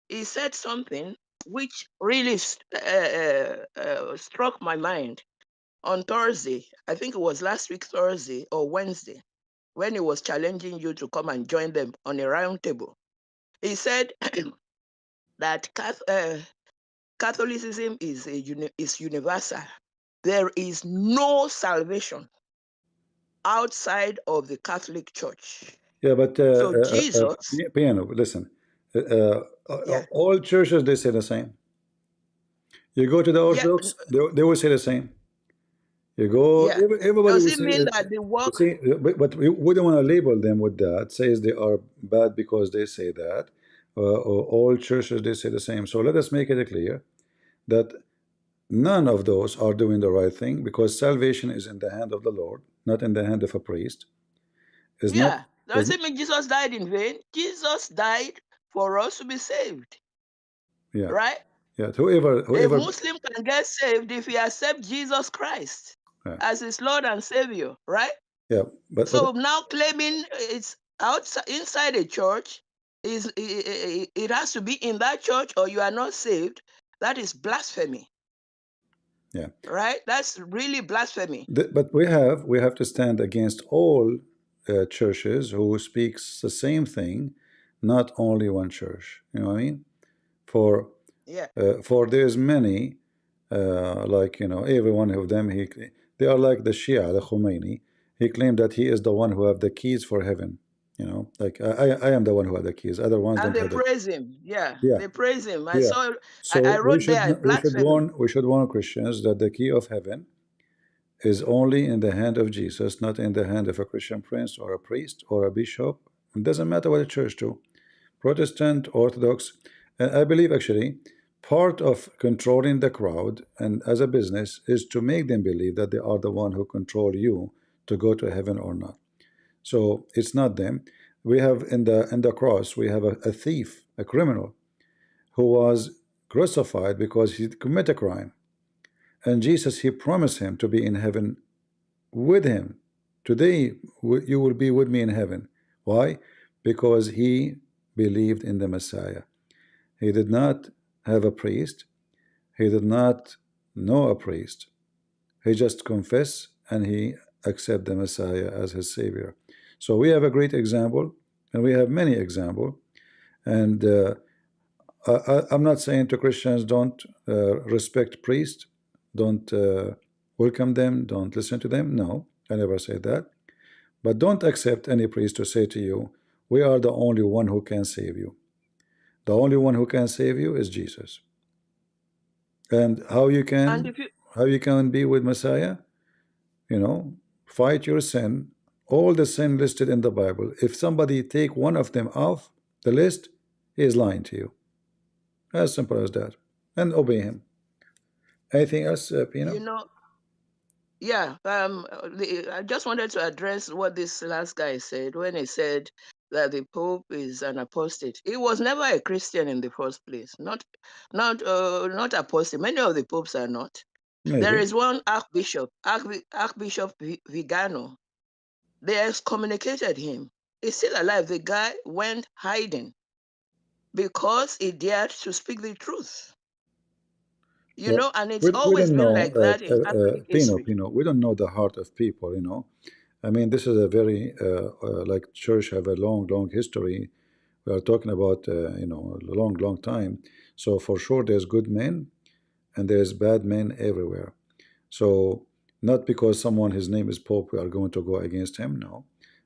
he said something which really struck my mind on Thursday. I think it was last week, Thursday or Wednesday, when he was challenging you to come and join them on a round table. He said that Catholicism is universal. There is no salvation outside of the Catholic Church. Yeah, but so Jesus, Piano, listen. All churches, they say the same. You go to the Orthodox, they will say the same. You go, everybody does it mean that they work? See, but we don't want to label them with that. Says they are bad because they say that. Or all churches, they say the same. So let us make it clear that none of those are doing the right thing, because salvation is in the hand of the Lord, not in the hand of a priest. Does it mean Jesus died in vain? Jesus died for us to be saved. Yeah. Right? Yeah. Whoever a Muslim can get saved if he accepts Jesus Christ as his Lord and Savior, right? Yeah. So now claiming it's inside a church, it has to be in that church or you are not saved. That is blasphemy. Yeah. Right? That's really blasphemy. But we have to stand against all churches who speaks the same thing, not only one church. You know what I mean? For there's many, every one of them, they are like the Shia, the Khomeini. He claimed that he is the one who have the keys for heaven. I am the one who have the keys. Other ones and don't they have praise him. They praise him. I saw. So I wrote there we should blasphemy. warn Christians that the key of heaven is only in the hand of Jesus, not in the hand of a Christian prince or a priest or a bishop. It doesn't matter what the church do, Protestant, Orthodox. And I believe actually part of controlling the crowd and as a business is to make them believe that they are the one who control you to go to heaven or not. So it's not them. We have in the cross, we have a thief, a criminal, who was crucified because he committed a crime. And Jesus, he promised him to be in heaven with him. Today, you will be with me in heaven. Why? Because he believed in the Messiah. He did not have a priest. He did not know a priest. He just confessed and he accepted the Messiah as his Savior. So we have a great example, and we have many examples. And I'm not saying to Christians don't respect priests, don't welcome them, don't listen to them. No, I never said that. But don't accept any priest to say to you, we are the only one who can save you. The only one who can save you is Jesus. And how you can be with Messiah? You know, fight your sin. All the sin listed in the Bible. If somebody take one of them off the list, he is lying to you. As simple as that. And obey him. Anything else, Pino? You know, yeah. I just wanted to address what this last guy said when he said that the Pope is an apostate. He was never a Christian in the first place. Not apostate. Many of the popes are not. Maybe. There is one Archbishop Vigano. They excommunicated him. He's still alive. The guy went hiding because he dared to speak the truth. You know, and it's we always don't been know, like that in Catholic history. Pino, we don't know the heart of people, you know. I mean, this is a very, like church have a long history. We are talking about, you know, a long time. So for sure there's good men and there's bad men everywhere. So not because someone, his name is Pope, we are going to go against him. No.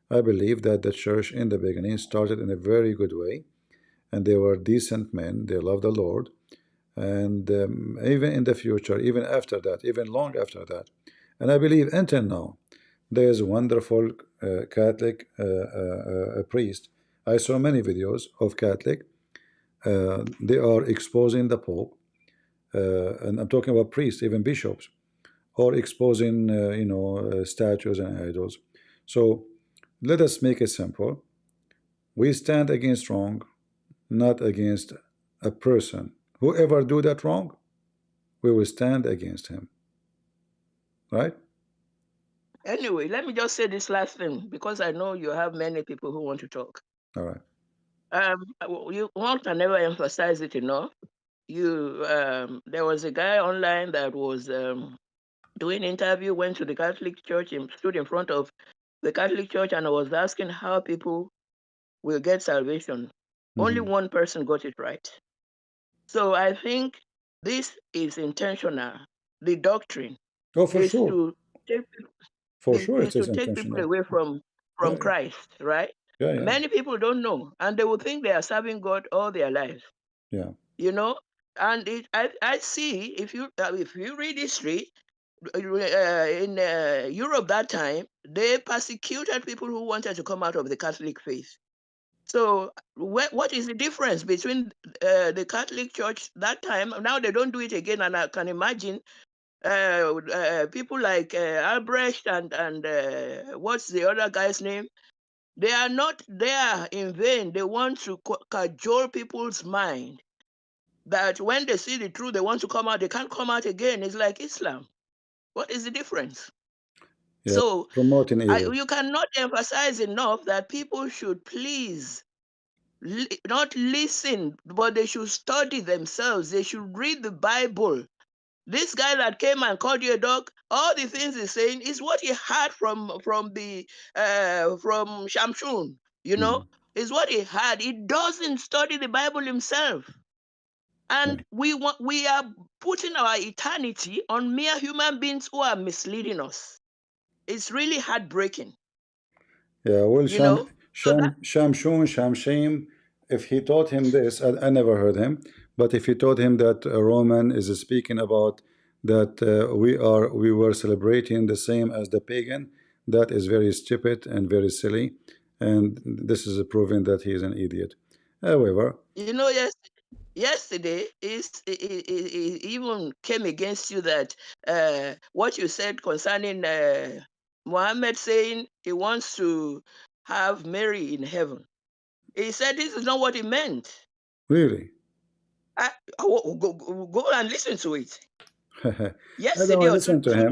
I believe that the church in the beginning started in a very good way, and they were decent men. They loved the Lord. And even in the future, even after that, even long after that. And I believe until now, there's a wonderful Catholic priest. I saw many videos of Catholic. They are exposing the Pope, and I'm talking about priests, even bishops, or exposing, you know, statues and idols. So let us make it simple. We stand against wrong, not against a person. Whoever do that wrong, we will stand against him. Right? Anyway, let me just say this last thing because I know you have many people who want to talk. All right. One can never emphasize it enough. There was a guy online that was doing interview, went to the Catholic Church and stood in front of the Catholic Church and was asking how people will get salvation. Only one person got it right. So I think this is intentional. The doctrine for is sure. to take For sure, is it is to take people intentional. away from Christ, right? Yeah. Many people don't know, and they will think they are serving God all their lives. Yeah. You know, and I see if you read history in Europe that time, they persecuted people who wanted to come out of the Catholic faith. So what is the difference between the Catholic Church that time? Now they don't do it again, and I can imagine people like Albrecht and what's the other guy's name? They are not there in vain. They want to cajole people's mind that when they see the truth, they want to come out. They can't come out again. It's like Islam. What is the difference? Yeah. So Promoting evil. you cannot emphasize enough that people should please not listen, but they should study themselves. They should read the Bible. This guy that came and called you a dog, all the things he's saying is what he had from Shamshun, you know, is what he had. He doesn't study the Bible himself. And we are putting our eternity on mere human beings who are misleading us. It's really heartbreaking. Yeah, well, You know? Shamshun, if he taught him this, I never heard him, but if he taught him that a Roman is speaking about that we were celebrating the same as the pagan. That is very stupid and very silly, and this is proving that he is an idiot. However, You know, yesterday he even came against you that what you said concerning Muhammad saying he wants to have Mary in heaven. He said this is not what he meant. really, Go and listen to it. I don't Yesterday want to or listen to him.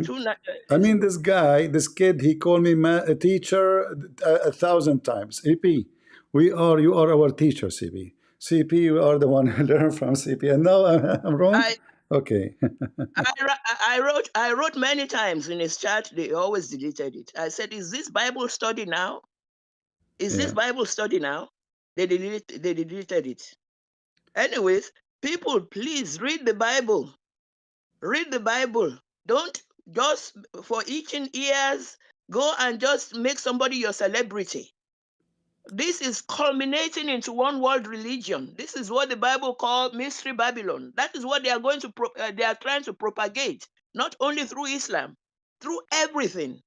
I mean, this guy, this kid, he called me a teacher 1,000 times. CP, you are our teacher, CP. CP, you are the one who learned from CP, and now I'm wrong. Okay. I wrote many times in his chat. They always deleted it. I said, "Is this Bible study now? Is this Bible study now?" They deleted it. Anyways, people, please read the Bible. Read the Bible. Don't just for itching ears go and just make somebody your celebrity. This is culminating into one world religion. This is what the Bible called Mystery Babylon. That is what they are going to they are trying to propagate, not only through Islam, through everything.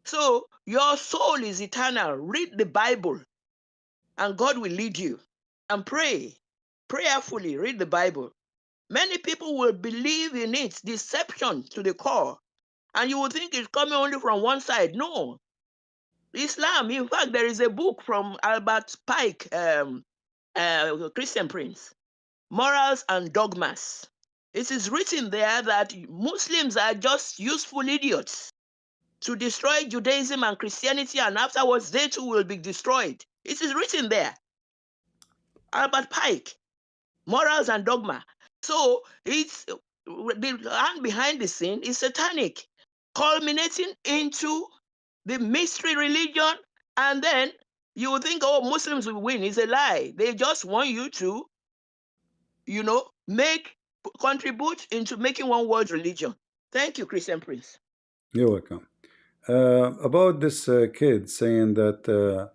So your soul is eternal. Read the Bible, and God will lead you. And pray prayerfully. Read the Bible. Many people will believe in it, deception to the core, and you will think it's coming only from one side. No, Islam. In fact, there is a book from Albert Pike, Christian Prince, Morals and Dogmas. It is written there that Muslims are just useful idiots to destroy Judaism and Christianity, and afterwards they too will be destroyed. It is written there. Albert Pike, Morals and Dogma. So it's the hand behind the scene is satanic, culminating into the mystery religion, and then you will think, oh, Muslims will win. It's a lie. They just want you to, contribute into making one world religion. Thank you, Christian Prince. You're welcome. About this kid saying that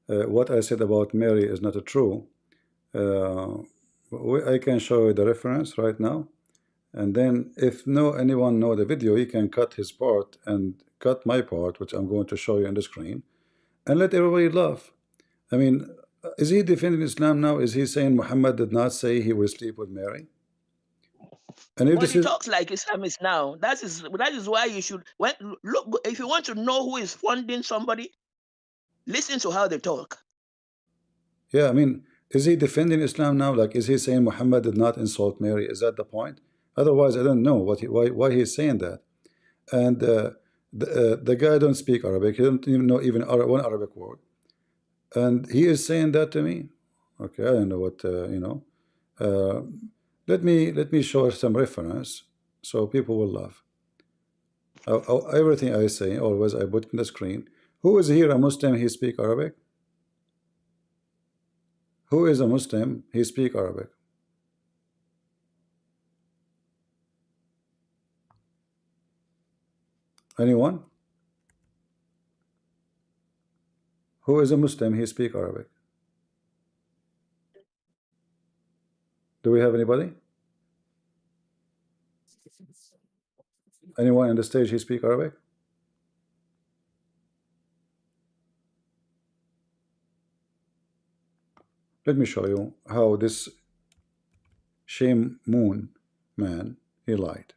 what I said about Mary is not true, I can show you the reference right now, and then if anyone know the video, he can cut his part and cut my part, which I'm going to show you on the screen, and let everybody laugh. I mean, is he defending Islam now? Is he saying Muhammad did not say he will sleep with Mary? And if But this he is talks like Islamist now. That is why you should look. If you want to know who is funding somebody, listen to how they talk. yeah, I mean, is he defending Islam now? Like, is he saying Muhammad did not insult Mary? Is that the point? Otherwise, I don't know why he's saying that. And the guy don't speak Arabic. He don't even know one Arabic word, and he is saying that to me. Okay, I don't know what let me show some reference so people will laugh. Everything I say always I put in the screen. Who is here a Muslim? He speak Arabic. Who is a Muslim? He speak Arabic. Anyone? Who is a Muslim? He speak Arabic. Do we have anybody? Anyone on the stage? He speak Arabic. Let me show you how this Shame Moon man, he lied.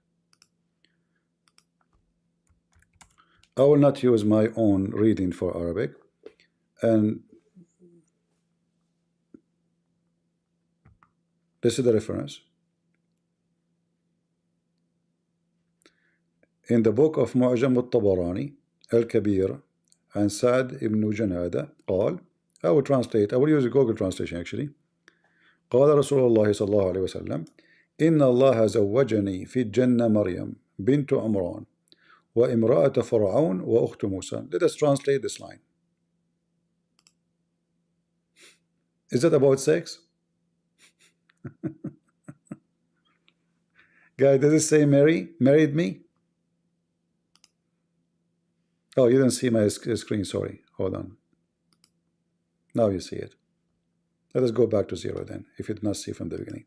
I will not use my own reading for Arabic, and this is the reference. In the book of معجم الطبراني الكبير عن سعد ibn جنادة قال, I will translate, I will use a Google translation actually. قال رسول الله صلى الله عليه وسلم إن الله زوجني في الجنة مريم بنت عمران وامرأة فرعون وأخت موسى. Let us translate this line. Is that about sex? Guy, does it say Mary married me? Oh, you didn't see my screen, sorry. Hold on. Now you see it. Let us go back to 0 then, if you did not see from the beginning.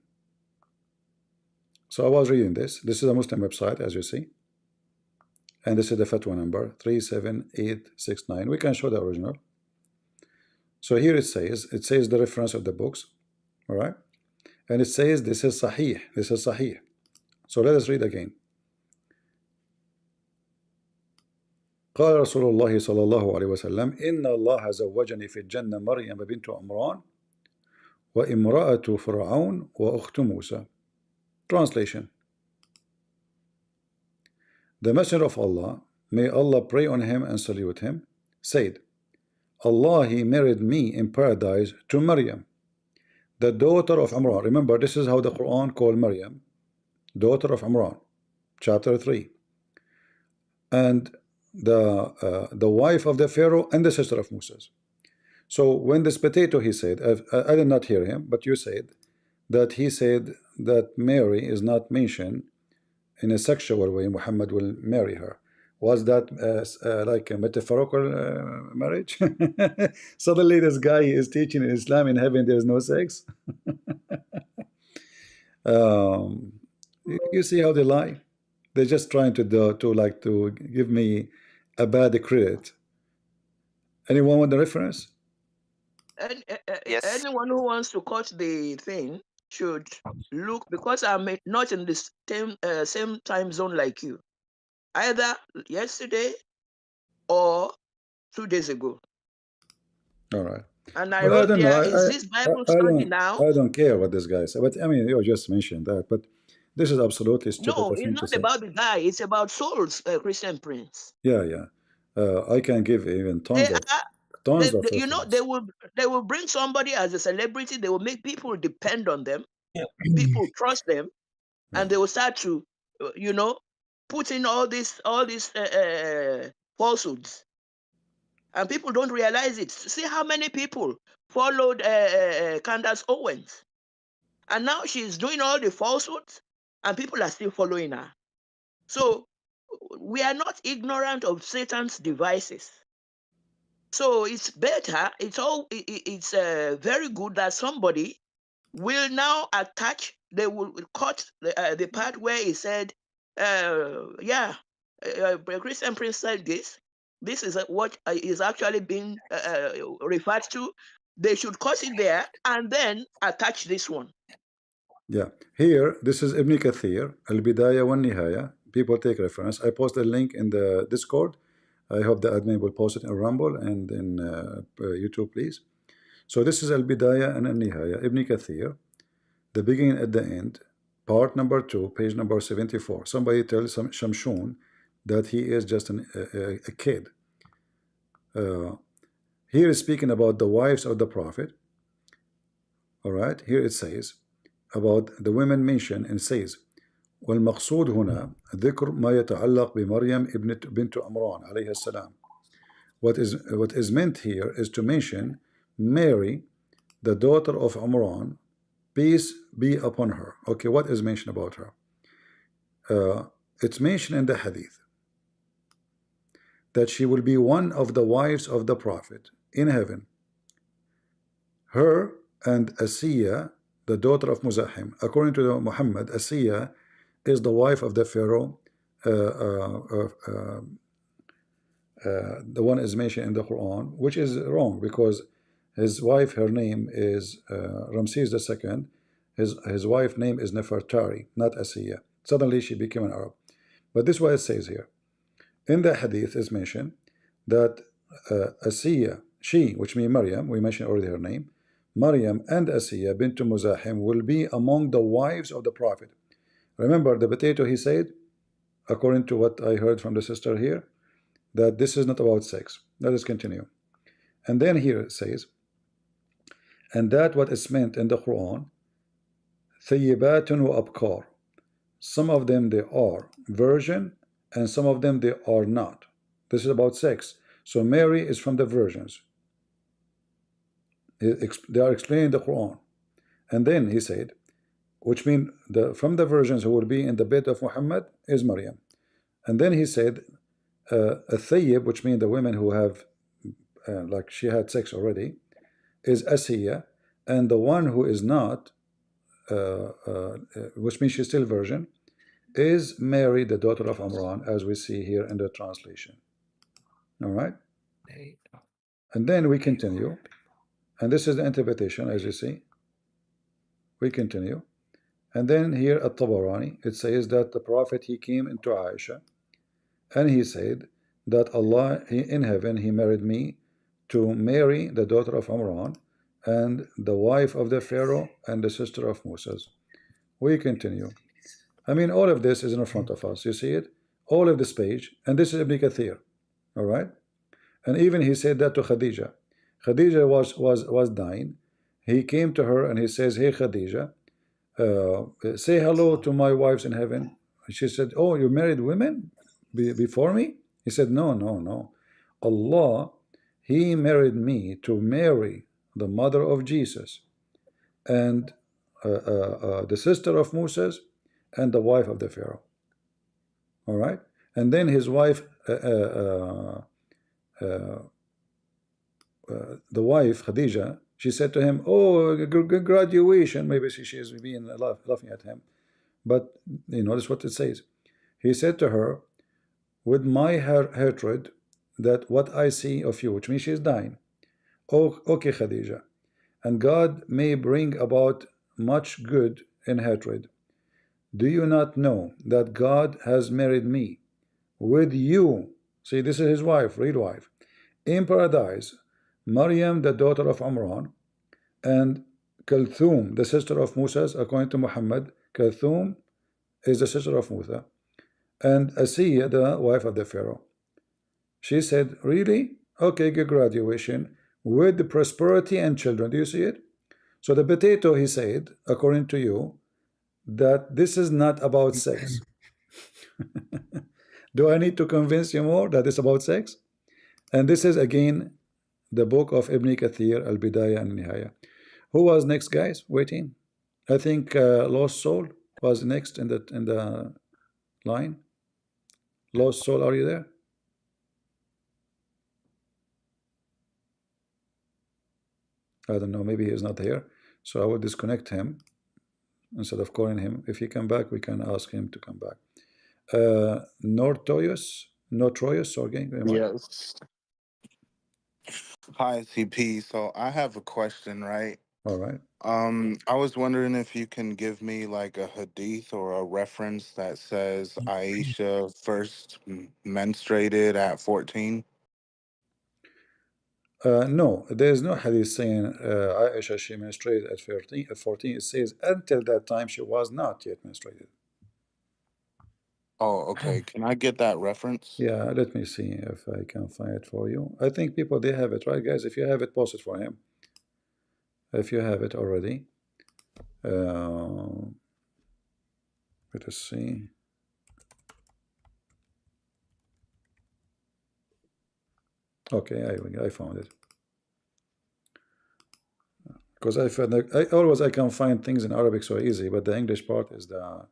So I was reading this. This is a Muslim website, as you see. And this is the fatwa number 37869. We can show the original. So here it says the reference of the books. All right. And it says this is Sahih. This is Sahih. So let us read again. قال رسول الله صلى الله عليه وسلم إن الله زوجني في الجنة مريم بنت عمران وامرأة فرعون وأخت موسى. Translation. The Messenger of Allah, may Allah pray on him and salute him, said, Allah, he married me in paradise to Maryam, the daughter of Imran. Remember, this is how the Quran called Maryam, daughter of Imran, chapter 3. And the wife of the Pharaoh and the sister of Moses. So when this potato, he said, I did not hear him, but you said that he said that Mary is not mentioned in a sexual way. Muhammad will marry her. Was that like a metaphorical marriage? Suddenly this guy is teaching in Islam in heaven there is no sex. You see how they lie? They're just trying to give me a bad credit. Anyone want the reference? And Yes. anyone who wants to cut the thing should look, because I'm not in the same time zone like you, either yesterday or 2 days ago. All right. And I Well, I wrote don't know. there, is this Bible study now? I don't care what this guy said. But I mean, you just mentioned that. But this is absolutely stupid No, of it's him to not say. about the guy. It's about souls, Christian Prince. Yeah, yeah. I can give even tons of You know, reference. they will bring somebody as a celebrity. They will make people depend on them. People trust them, and they will start to, you know, put in all these falsehoods, and people don't realize it. See how many people followed Candace Owens, and now she's doing all the falsehoods, and people are still following her. So we are not ignorant of Satan's devices. So it's better. It's very good that somebody will now attach. They will cut the part where he said, Christian Prince said this. This is what is actually being referred to. They should cut it there and then attach this one. Yeah. Here, this is Ibn Kathir, Al-Bidaya wa Nihaya. People take reference. I post a link in the Discord. I hope the admin will post it in Rumble and in YouTube, please. So this is Al-Bidaya and Al-Nihaya, Ibn Kathir, the beginning at the end, part number 2, page number 74. Somebody tells Shamshun that he is just a kid. Here is speaking about the wives of the Prophet. All right, here it says about the women mentioned and says والمقصود هنا ذكر ما يتعلق بمريم بنت عمران عليه السلام. What is meant here is to mention Mary, the daughter of Imran, peace be upon her. Okay, what is mentioned about her? It's mentioned in the hadith that she will be one of the wives of the Prophet in heaven. Her and Asiya, the daughter of Muzahim. According to Muhammad, Asiya is the wife of the Pharaoh. The one is mentioned in the Quran, which is wrong because his wife, her name is Ramses II. His wife name is Nefertari, not Asiya. Suddenly she became an Arab. But this is what it says here. In the hadith is mentioned that Asiya, she, which means Maryam, we mentioned already her name, Maryam and Asiya bint Muzahim will be among the wives of the Prophet. Remember the potato, he said, according to what I heard from the sister here, that this is not about sex. Let us continue. And then here it says, and that what is meant in the Quran, Thayyibatun wa Abkar. Some of them they are virgin, and some of them they are not. This is about sex. So Mary is from the virgins. They are explaining the Quran. And then he said, which means from the virgins who will be in the bed of Muhammad is Maryam. And then he said, a thayyib, which means the women who have, like she had sex already, is Asiya, and the one who is not which means she's still virgin, is Mary, the daughter of Amran, as we see here in the translation. All right? And then we continue. And this is the interpretation, as you see. We continue. And then here at Tabarani, it says that the Prophet, he came into Aisha, and he said that Allah, in heaven, he married me to Mary, the daughter of Amran, and the wife of the Pharaoh, and the sister of Moses. We continue. I mean, all of this is in front of us. You see it? All of this page. And this is Ibn Kathir. All right? And even he said that to Khadija. Khadija was dying. He came to her and he says, hey, Khadija, say hello to my wives in heaven. She said, oh, you married women before me? He said, no, no, no. Allah, he married me to Mary, the mother of Jesus, and the sister of Moses, and the wife of the Pharaoh. All right? And then his wife, the wife, Khadija, she said to him, oh, graduation. Maybe she is being laughing at him. But you notice what it says. He said to her, with my hatred, that what I see of you, which means she is dying. Oh, okay, Khadija. And God may bring about much good in hatred. Do you not know that God has married me with you? See, this is his wife, real wife. In paradise, Maryam, the daughter of Amran, and Kalthum, the sister of Moses, according to Muhammad. Kalthum is the sister of Musa, and Asiya, the wife of the Pharaoh. She said, really? Okay, good graduation with the prosperity and children. Do you see it? So the potato, he said, according to you, that this is not about sex. Do I need to convince you more that it's about sex? And this is again the book of Ibn Kathir, Al-Bidayah and Nihaya. Who was next, guys? Waiting. I think Lost Soul was next in the line. Lost Soul, are you there? I don't know. Maybe he's not here. So I will disconnect him instead of calling him. If he come back, we can ask him to come back. Notorious, sorry. Yes. Hi, CP. So I have a question, right? All right. I was wondering if you can give me like a hadith or a reference that says Aisha first menstruated at 14. No, there is no hadith saying Aisha she menstruated at 14. At 14, it says until that time she was not yet menstruated. Oh, okay. Can I get that reference? Yeah, let me see if I can find it for you. I think people, they have it, right, guys? If you have it, post it for him. If you have it already. Let us see. Okay, I found it. Because I found I can find things in Arabic so easy, but the English part is the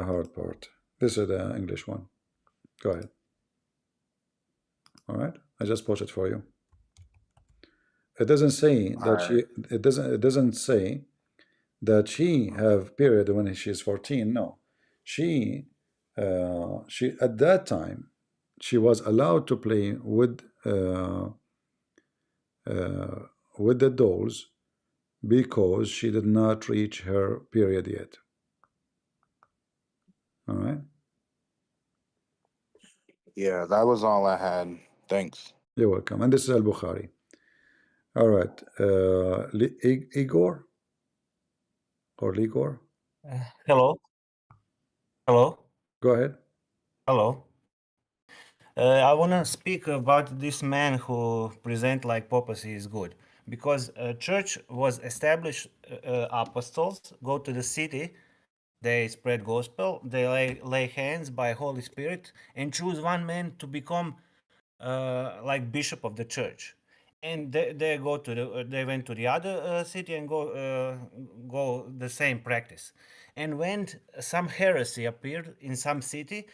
hard part. This is the English one. Go ahead. All right, I just posted for you. It doesn't say that she. It doesn't say that she have period when she is 14. No, she at that time she was allowed to play with the dolls because she did not reach her period yet. All right. Yeah, that was all I had. Thanks. You're welcome. And this is Al-Bukhari. All right. Igor or Ligor? Hello. Hello. Go ahead. Hello. I want to speak about this man who present like papacy is good, because church was established. Apostles go to the city, they spread gospel, they lay hands by Holy Spirit and choose one man to become like bishop of the church, and they go to they went to the other city and go the same practice. And when some heresy appeared in some city,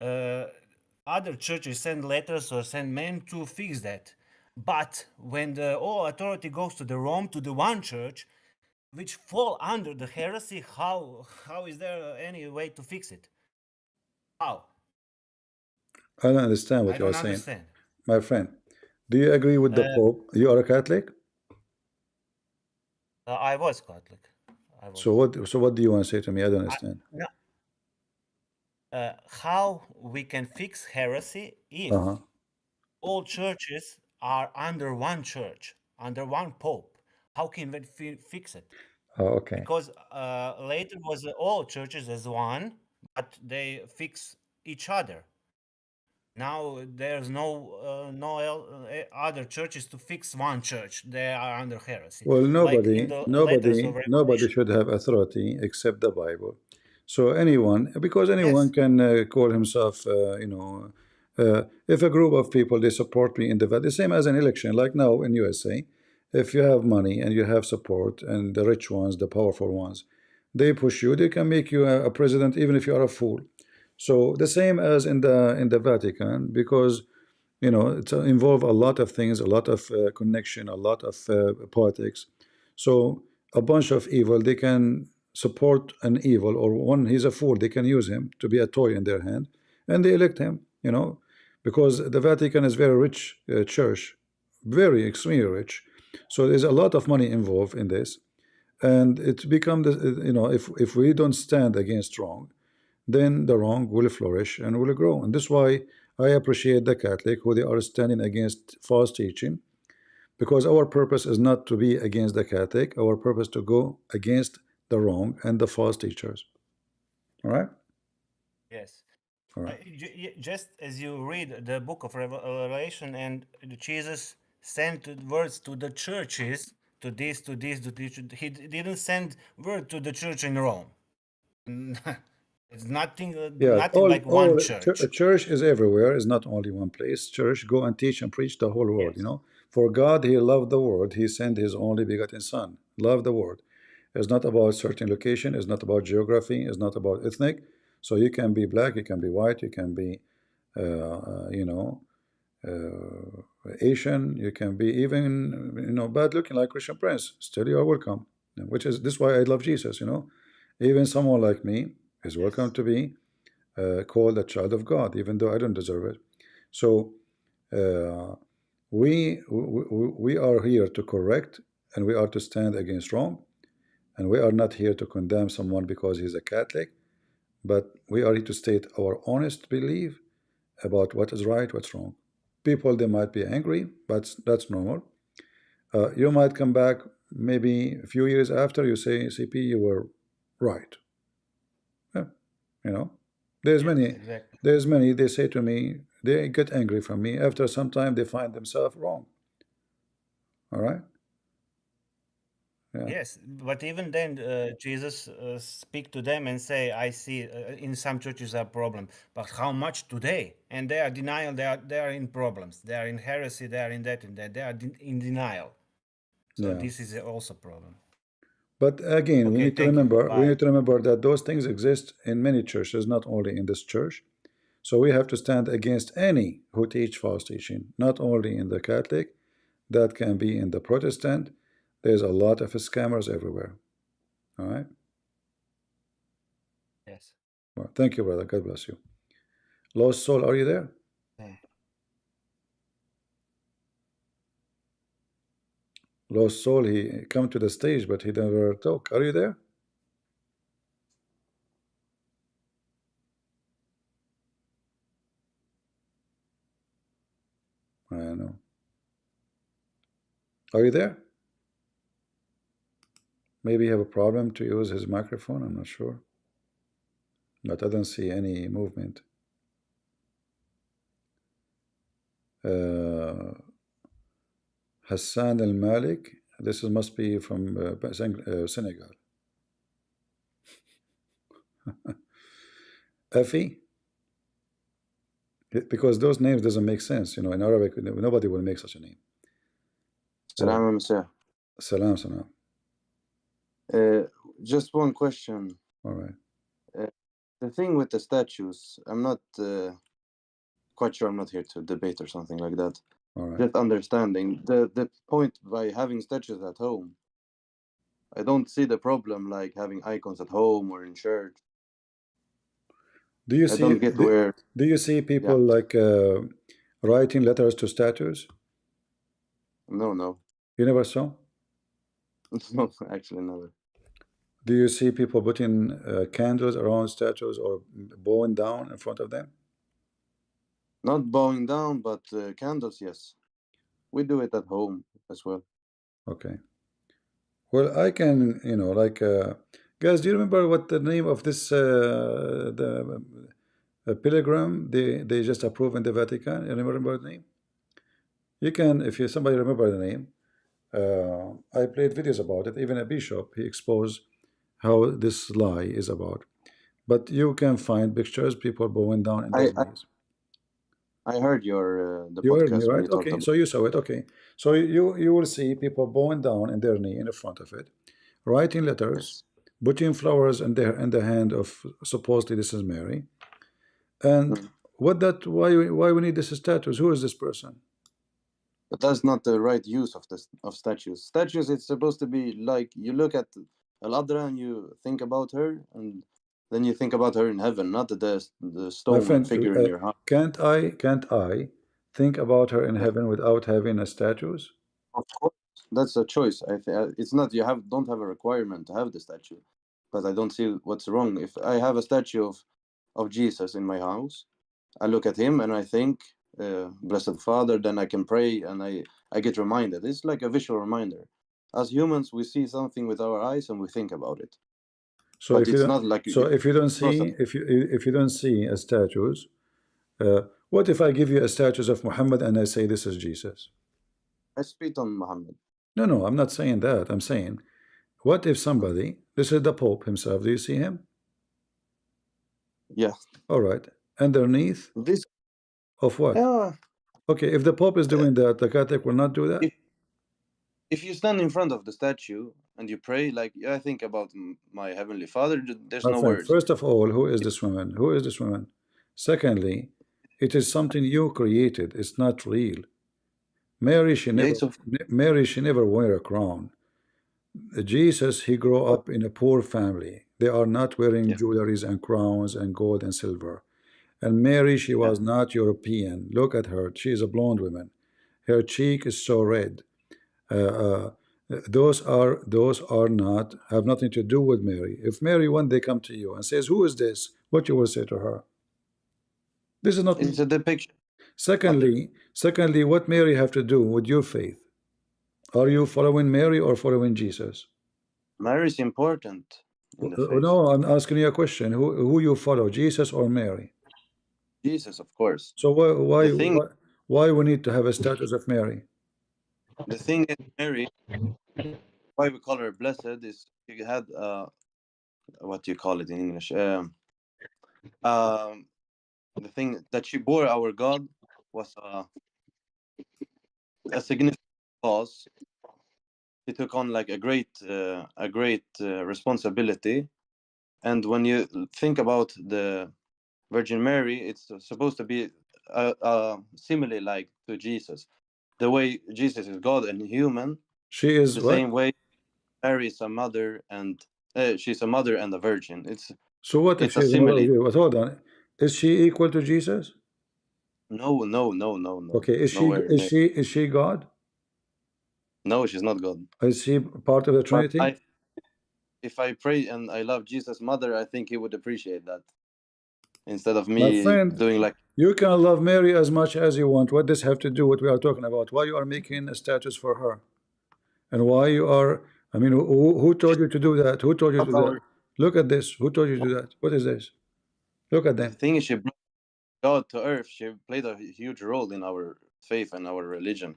other churches send letters or send men to fix that. But when the all authority goes to the Rome, to the one church, which fall under the heresy, how is there any way to fix it? How? I don't understand what I you are don't saying. understand. My friend, do you agree with the Pope? You are a Catholic? I was Catholic. I was. So what do you want to say to me? I don't understand. No, how we can fix heresy if Uh-huh. all churches are under one church, under one pope? How can we fix it? Oh, okay. Because later was all churches as one, but they fix each other. Now there's other churches to fix one church. They are under heresy. Well, Like in the letters of nobody Revelation. should have authority except the Bible. So anyone, because anyone Yes. can call himself, if a group of people they support me in the same as an election, like now in USA, if you have money and you have support, and the rich ones, the powerful ones, they push you, they can make you a president even if you are a fool. So the same as in the Vatican, because it involve a lot of things, a lot of connection, a lot of politics. So a bunch of evil, they can support an evil, or one, he's a fool, they can use him to be a toy in their hand, and they elect him, because the Vatican is very rich church, very extremely rich. So there's a lot of money involved in this, and it's become if we don't stand against wrong, then the wrong will flourish and will grow. And this is why I appreciate the Catholic who they are standing against false teaching, because our purpose is not to be against the Catholic. Our purpose to go against the wrong and the false teachers. All right. Yes. All right. Just as you read the book of Revelation, and Jesus sent words to the churches, to this, to this, to this. He didn't send word to the church in Rome. It's Yeah, nothing like one church. church is everywhere. It's not only one place. Church, go and teach and preach the whole world. Yes. For God, He loved the world. He sent His only begotten Son. Love the world. It's not about certain location. It's not about geography. It's not about ethnic. So you can be black. You can be white. You can be, Asian. You can be even, bad looking like Christian Prince. Still, you are welcome. Which is this is why I love Jesus. Even someone like me is welcome to be called a child of God, even though I don't deserve it. So we are here to correct, and we are to stand against wrong, and we are not here to condemn someone because he's a Catholic, but we are here to state our honest belief about what is right, what's wrong. People, they might be angry, but that's normal. You might come back maybe a few years after, you say, CP, you were right. There's Yes, many exactly. there's many, they say to me, they get angry from me. After some time, they find themselves wrong. All right. Yeah. Yes, but even then, Jesus speak to them and say, "I see in some churches are problem, but how much today?" And they are denial. They are in problems. They are in heresy. They are in that and that. They are in denial. So Yeah. this is also a problem. But again, we Okay, need to thank you. remember we Bye. need to remember that those things exist in many churches, not only in this church. So we have to stand against any who teach false teaching, not only in the Catholic, that can be in the Protestant. There's a lot of scammers everywhere. All right. Yes. Well, thank you, brother. God bless you. Lost soul, are you there? Yeah. Lost soul, he come to the stage, but he never talk. Are you there? I know. Are you there? Maybe he have a problem to use his microphone. I'm not sure. But I don't see any movement. Hassan Al Malik. This must be from Senegal. Afi, because those names doesn't make sense. In Arabic, nobody will make such a name. Salam Masah. Salam, salam. Just one question. All right. The thing with the statues, I'm not quite sure. I'm not here to debate or something like that. All right. Just understanding the point by having statues at home. I don't see the problem like having icons at home or in church. Do you I see don't get where. do you see people Yeah. like writing letters to statues? No, no, You never saw? no. Actually, never. Do you see people putting candles around statues or bowing down in front of them? Not bowing down, but candles. Yes, we do it at home as well. Okay. Well, I can, you know, like, guys, do you remember what the name of this the pilgrim they just approved in the Vatican? You remember the name? You can, if you somebody remember the name. I played videos about it. Even a bishop he exposed how this lie is about. But you can find pictures people bowing down in their I knees. I heard your the You heard me, podcast when right? you talked Okay, about. so you saw it. Okay, so you will see people bowing down in their knee in the front of it, writing letters, Yes. putting flowers in the hand of supposedly this is Mary. And Mm. what that why we need this status? Who is this person? But that's not the right use of this of statues. Statues, it's supposed to be like you look at Al-Adra and you think about her, and then you think about her in heaven, not the My stone friend, figure in your house. can't I think about her in Yes, heaven without having a status? of course, that's a choice. It's not you don't have a requirement to have the statue, but I don't see what's wrong if I have a statue of Jesus in my house. I look at him and I think, Blessed Father. Then I can pray and I get reminded. It's like a visual reminder. As humans, we see something with our eyes and we think about it. So But if you it's don't, not like so you if you don't cross see, if you don't see a statues, what if I give you a statues of Muhammad and I say this is Jesus? I spit on Muhammad. No, no, I'm not saying that. I'm saying, what if somebody, this is the Pope himself, do you see him? Yeah. All right. Underneath This. of what? Yeah. Okay, if the Pope is doing that, the Catholic will not do that? If you stand in front of the statue and you pray, like I think about my heavenly Father, there's My no friend, words. first of all, who is this woman? Who is this woman? Secondly, it is something you created. It's not real. Mary, Yeah, it's of She never wear a crown. Jesus, he grew up in a poor family. They are not wearing yeah, jewelries and crowns and gold and silver. And Mary, she yeah. was not European. Look at her. She is a blonde woman. Her cheek is so red. Uh, uh, those are not have nothing to do with Mary. If Mary one day come to you and says, "Who is this?" What you will say to her? This is not. It's a depiction. Mother. Secondly, what Mary have to do with your faith? Are you following Mary or following Jesus? Mary is important in the faith. No, I'm asking you a question. Who you follow, Jesus or Mary? Jesus, of course. So why The thing, why we need to have a status of Mary? the thing is, Mary, why we call her blessed is she had what do you call it in English? Um, the thing that she bore our God was a significant cause. She took on like a great responsibility. And when you think about the Virgin Mary, it's supposed to be similarly like to Jesus. The way Jesus is God and human, She is the what? same way Mary is a mother and she's a mother and a virgin. So what if It's a she's not? simile. Okay, but hold on. Is she equal to Jesus? No, no, no, no, no, Okay, nowhere near. is she God? No, she's not God. Is she part of the But Trinity? if I pray and I love Jesus' mother, I think he would appreciate that instead of My me friend, doing like. you can love Mary as much as you want. What does have to do with what we are talking about? Why you are making a status for her? And why you are, I mean, who told you to do that? Who told you to do that? Our, Look at this. Who told you to do that? What is this? Look at the them. thing is, she brought God to earth. She played a huge role in our faith and our religion.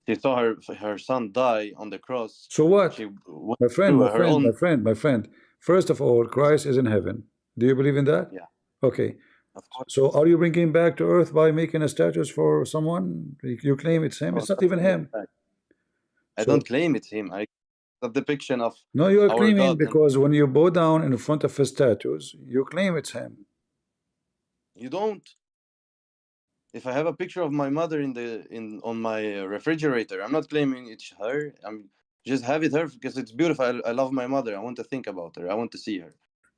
She saw her son die on the cross. So what? She went My friend, through my her friend, own. my friend, my friend. First of all, Christ is in heaven. Do you believe in that? Yeah, Okay. of course. So are you bringing back to earth by making a status for someone? You claim it's him. Oh, It's not even him. I So don't claim it's him. I a depiction of no, you are our claiming God, and because when you bow down in front of his statues, you claim it's him. you don't. If I have a picture of my mother in on my refrigerator, I'm not claiming it's her. Just have it her because it's beautiful. I love my mother. I want to think about her. I want to see her.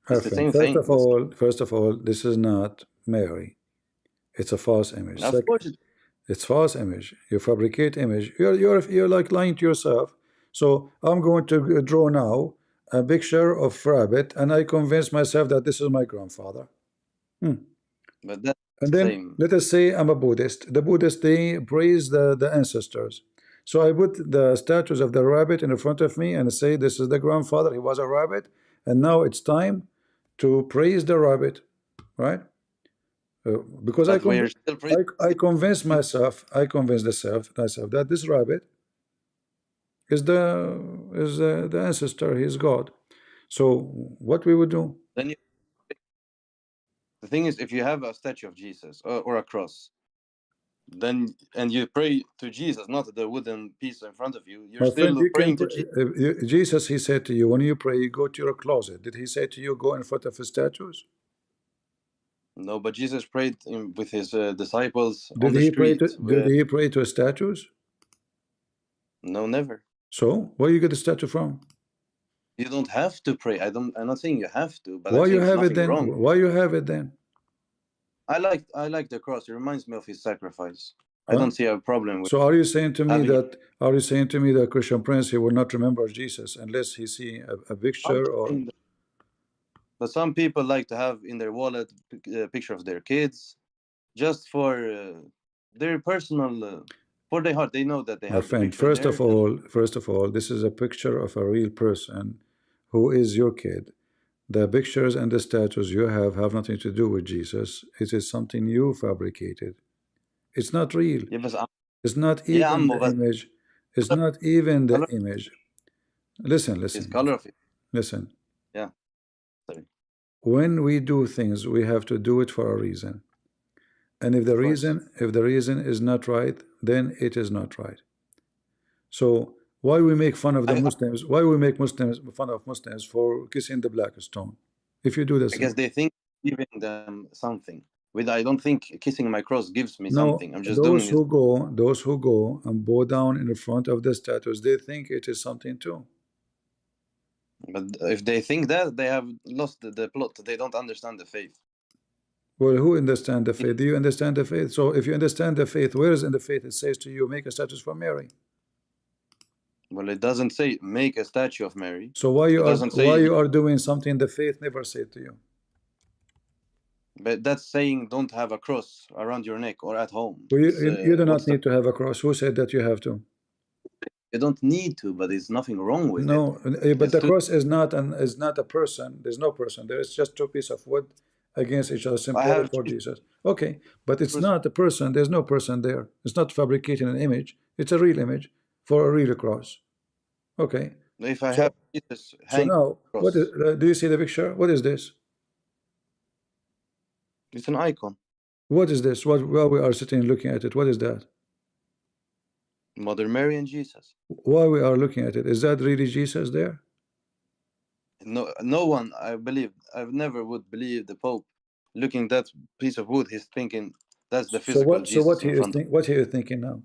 My It's the friend, same thing. first of all, this is not Mary. It's a false image. Of course, It's false image. You fabricate image. You're like lying to yourself. So I'm going to draw now a picture of rabbit, and I convince myself that this is my grandfather. but that's And the then same. let us say I'm a Buddhist. The Buddhists, they praise the ancestors. So I put the statues of the rabbit in front of me and say this is the grandfather. He was a rabbit, and now it's time to praise the rabbit, right? Because But we're still I convince myself, I convince myself that this rabbit is the ancestor. He's God. So what we would do? then the thing is, if you have a statue of Jesus or a cross, then and you pray to Jesus, not the wooden piece in front of you, you're My friend, still you can praying to Jesus. Jesus, he said to you, when you pray, you go to your closet. Did he say to you, go in front of his statues? No, but Jesus prayed with his disciples on Did the he pray street. to his statues? No, never. So where you get the statue from? You don't have to pray. I'm not saying you have to, but I'm Why you saying there's have it nothing then? wrong. Why you have it then? I like the cross. It reminds me of his sacrifice. I don't see a problem with So are you saying to me having it. that Christian Prince he will not remember Jesus unless he see a I'm picture or? saying that- But some people like to have in their wallet a picture of their kids, just for their personal, for their heart. They know that they My have the friend, picture there. first of all, this is a picture of a real person who is your kid. The pictures and the statues you have nothing to do with Jesus. It is something you fabricated. It's not real. Yeah, but It's not yeah, even the but image. It's not even the color image. Listen, is color of it. listen. Yeah, sorry. When we do things, we have to do it for a reason. And if the reason is not right, then it is not right. So why we make fun of the Muslims? Why we make fun of Muslims for kissing the black stone? If you do the same. Because they think giving them something. I don't think kissing my cross gives me No, something. I'm just doing it. those who go and bow down in the front of the statues, they think it is something too. But if they think that, they have lost the plot. They don't understand the faith. Well, who understand the faith? Do you understand the faith? So if you understand the faith, where is in the faith it says to you, make a statue for Mary? Well, it doesn't say make a statue of Mary. So why It you are doing something the faith never said to you? But that's saying don't have a cross around your neck or at home. Well, you do not need to have a cross. Who said that you have to? You don't need to, but there's nothing wrong with it. No, but the cross is not a person. There's no person. There is just two pieces of wood against each other, symbolic for Jesus. Okay, but it's not a person. There's no person there. It's not fabricating an image. It's a real image for a real cross. Okay. If I have Jesus So now, what is? Do you see the picture? What is this? It's an icon. What is this? While we are sitting looking at it, what is that? Mother Mary and Jesus. While we are looking at it, is that really Jesus there? No one, I believe, I've never would believe the Pope looking that piece of wood. He's thinking that's the physical Jesus in front. What are you thinking now?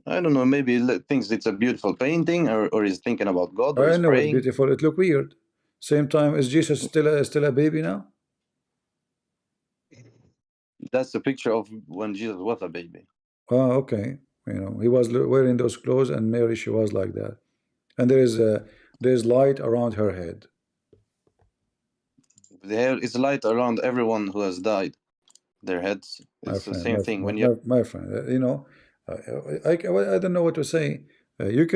I don't know. Maybe he thinks it's a beautiful painting, or he's thinking about God, or I he's know it's praying. beautiful. It look weird. Same time, is Jesus still a baby now? That's the picture of when Jesus was a baby. Oh, okay. You know, he was wearing those clothes, and Mary, she was like that. And there's light around her head. There is light around everyone who has died. Their heads. It's the same thing. When my friend, you know, I don't know what to say. You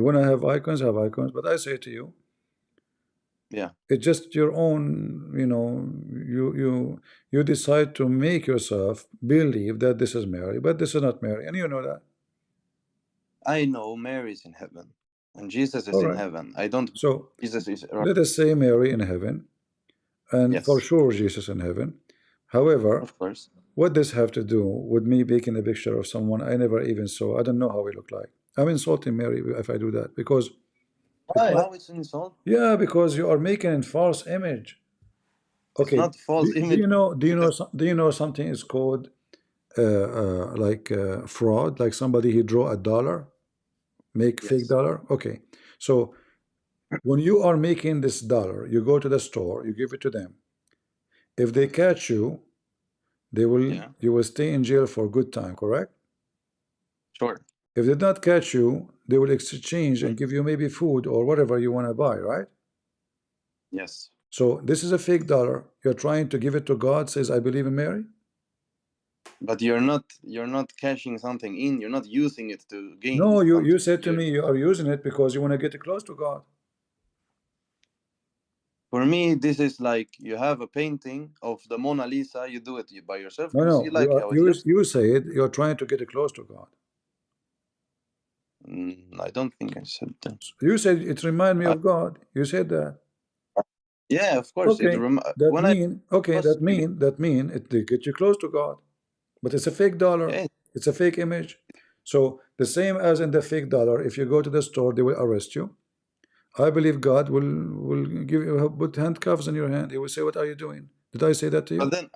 want to have icons, but I say to you, yeah, it's just your own. You know, you decide to make yourself believe that this is Mary, but this is not Mary, and you know that. I know Mary's in heaven, and Jesus is in heaven. I don't. So Jesus is. Let us say Mary in heaven, and for sure Jesus in heaven. However, of course, what does have to do with me making a picture of someone I never even saw? I don't know how he looked like. I'm insulting Mary if I do that, because why? How it's an insult? Yeah, because you are making a false image. Okay, it's not false image. Do you know something is called fraud? Like somebody he draw $1, Make fake Yes. dollar? Okay. So when you are making this dollar, you go to the store, you give it to them. If they catch you, Yeah. you will stay in jail for a good time, correct? Sure. If they not catch you, they will exchange and give you maybe food or whatever you want to buy, right? Yes. So this is a fake dollar. You're trying to give it to God, says, I believe in Mary. But you're not cashing something in. You're not using it to gain No, you something. said to me you are using it because you want to get close to God. For me, this is like you have a painting of the Mona Lisa. You do it by yourself No, because you no, you like are how it looks. you said you're trying to get close to God. I don't think I said that. You said it remind me of God. You said that. Yeah, of course. Okay, When I was that mean it they get you close to God, but it's a fake dollar. yeah, It's a fake image. So the same as in the fake dollar, if you go to the store, they will arrest you. I believe God will give you put handcuffs on your hand. He will say, "What are you doing?" Did I say that to but you? then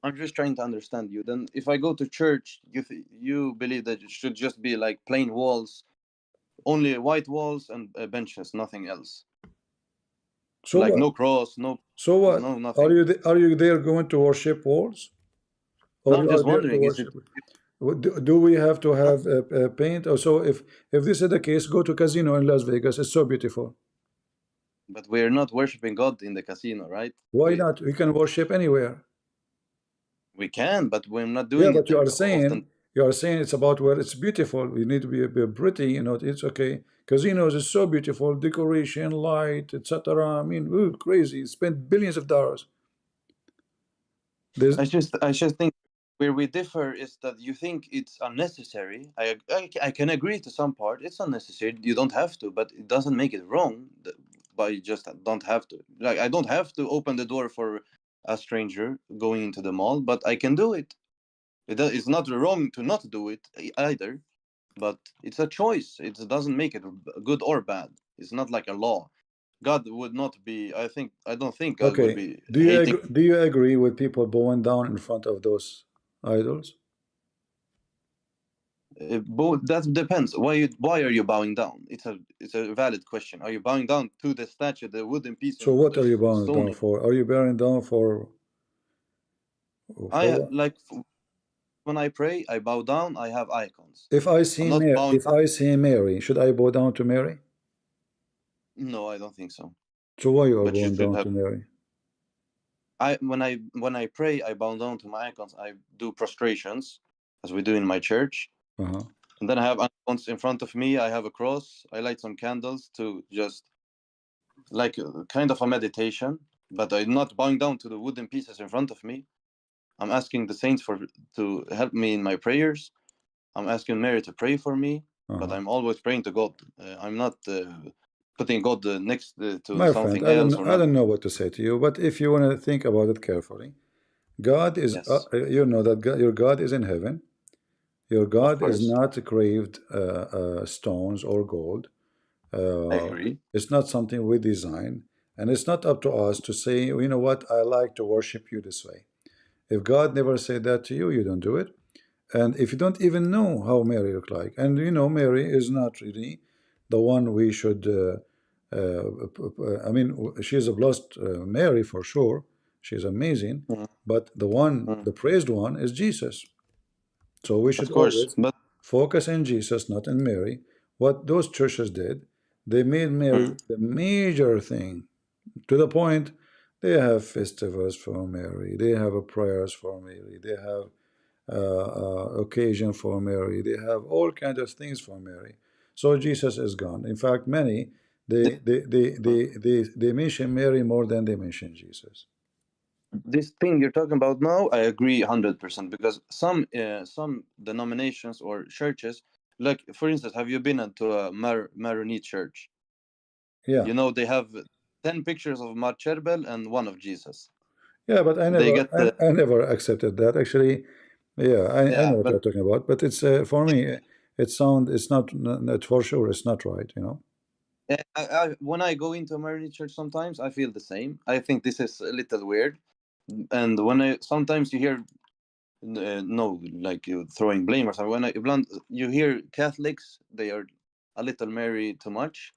I'm just trying to understand you. Then, if I go to church, you believe that it should just be like plain walls, only white walls and benches, nothing else. So Like what? no cross, no, So what? no nothing. Are you there going to worship walls, No, or I'm you are just there to wondering. Is it? worship? Do we have to No, have paint? Or so if this is the case, go to casino in Las Vegas. It's so beautiful. but we're not worshiping God in the casino, right? Why not? We can worship anywhere. We can, but we're not Yeah, doing it but there often. you are saying it's about where it's beautiful. You need to be pretty. It's okay. Casinos is so beautiful, decoration, light, etc. I mean, ooh, crazy. Spend billions of dollars. There's I just think where we differ is that you think it's unnecessary. I can agree to some part. It's unnecessary. You don't have to, but it doesn't make it wrong. But you just don't have to. Like I don't have to open the door for a stranger going into the mall, but I can do it. It's not wrong to not do it either, but it's a choice. It doesn't make it good or bad. It's not like a law. God would not be. I don't think God would okay. be hating. Do you agree with people bowing down in front of those idols? That depends. Why are you bowing down? It's a valid question. Are you bowing down to the statue, the wooden piece So of what the are you bowing stone? down for? Are you bowing down for I what? like when I pray, I bow down. I have icons. I'm not bowing If down. I see Mary, should I bow down to Mary? No, I don't think so. So why you are But you bowing should down have. to Mary? When I pray, I bow down to my icons. I do prostrations, as we do in my church, Uh-huh. and then I have icons in front of me. I have a cross. I light some candles to just like kind of a meditation. But I'm not bowing down to the wooden pieces in front of me. I'm asking the saints to help me in my prayers. I'm asking Mary to pray for me, but Uh-huh. I'm always praying to God. I'm not putting God next to My friend, something else or I not. don't know what to say to you, but if you want to think about it carefully, God is, Yes, you know that your God is in heaven. Your of God is course, not craved stones or gold. I Uh, agree. it's not something we design, and it's not up to us to say, you know what, I like to worship you this way. If God never said that to you, you don't do it. And if you don't even know how Mary looked like, and Mary is not really the one we should. I mean, she's a blessed Mary for sure. She's amazing, Mhm, but the one, mhm. the praised one, is Jesus. So we Of should course, always but focus on Jesus, not in Mary. What those churches did, they made Mary mhm, the major thing to the point they have festivals for Mary, they have a prayers for Mary, they have occasion for Mary, they have all kinds of things for Mary. So Jesus is gone. In fact, many mhm. they mention Mary more than they mention Jesus. This thing you're talking about now, I agree 100% because some denominations or churches, like for instance, have you been to a Maronite church? Yeah, You know they have 10 pictures of Mar Cherbel and one of Jesus. yeah, but They get the I never accepted that actually. Yeah, I yeah, know what but you're talking about, but it's for me, it's not for sure. It's not right, you know. when I go into a Maronite church, sometimes I feel the same. I think this is a little weird, and when I sometimes you hear no, like you throwing blame or something. When you hear Catholics, they are a little Mary too much.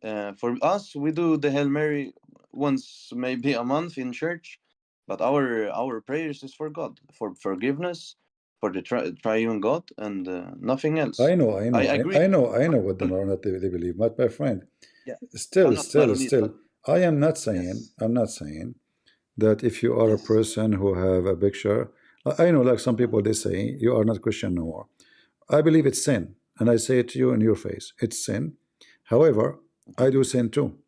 For us, we do the Hail Mary once, maybe a month in church, but our prayers is for God, for forgiveness, for the triune God, and nothing else. I know, I know, I agree. I know what the Maronite they believe, but my friend, Yeah, still, I'm not Maronite, still, but I am not saying, yes, I'm not saying that if you are a yes. person who have a picture, I know like some people they say you are not Christian no more. I believe it's sin, and I say it to you in your face, it's sin. However, I do sin too.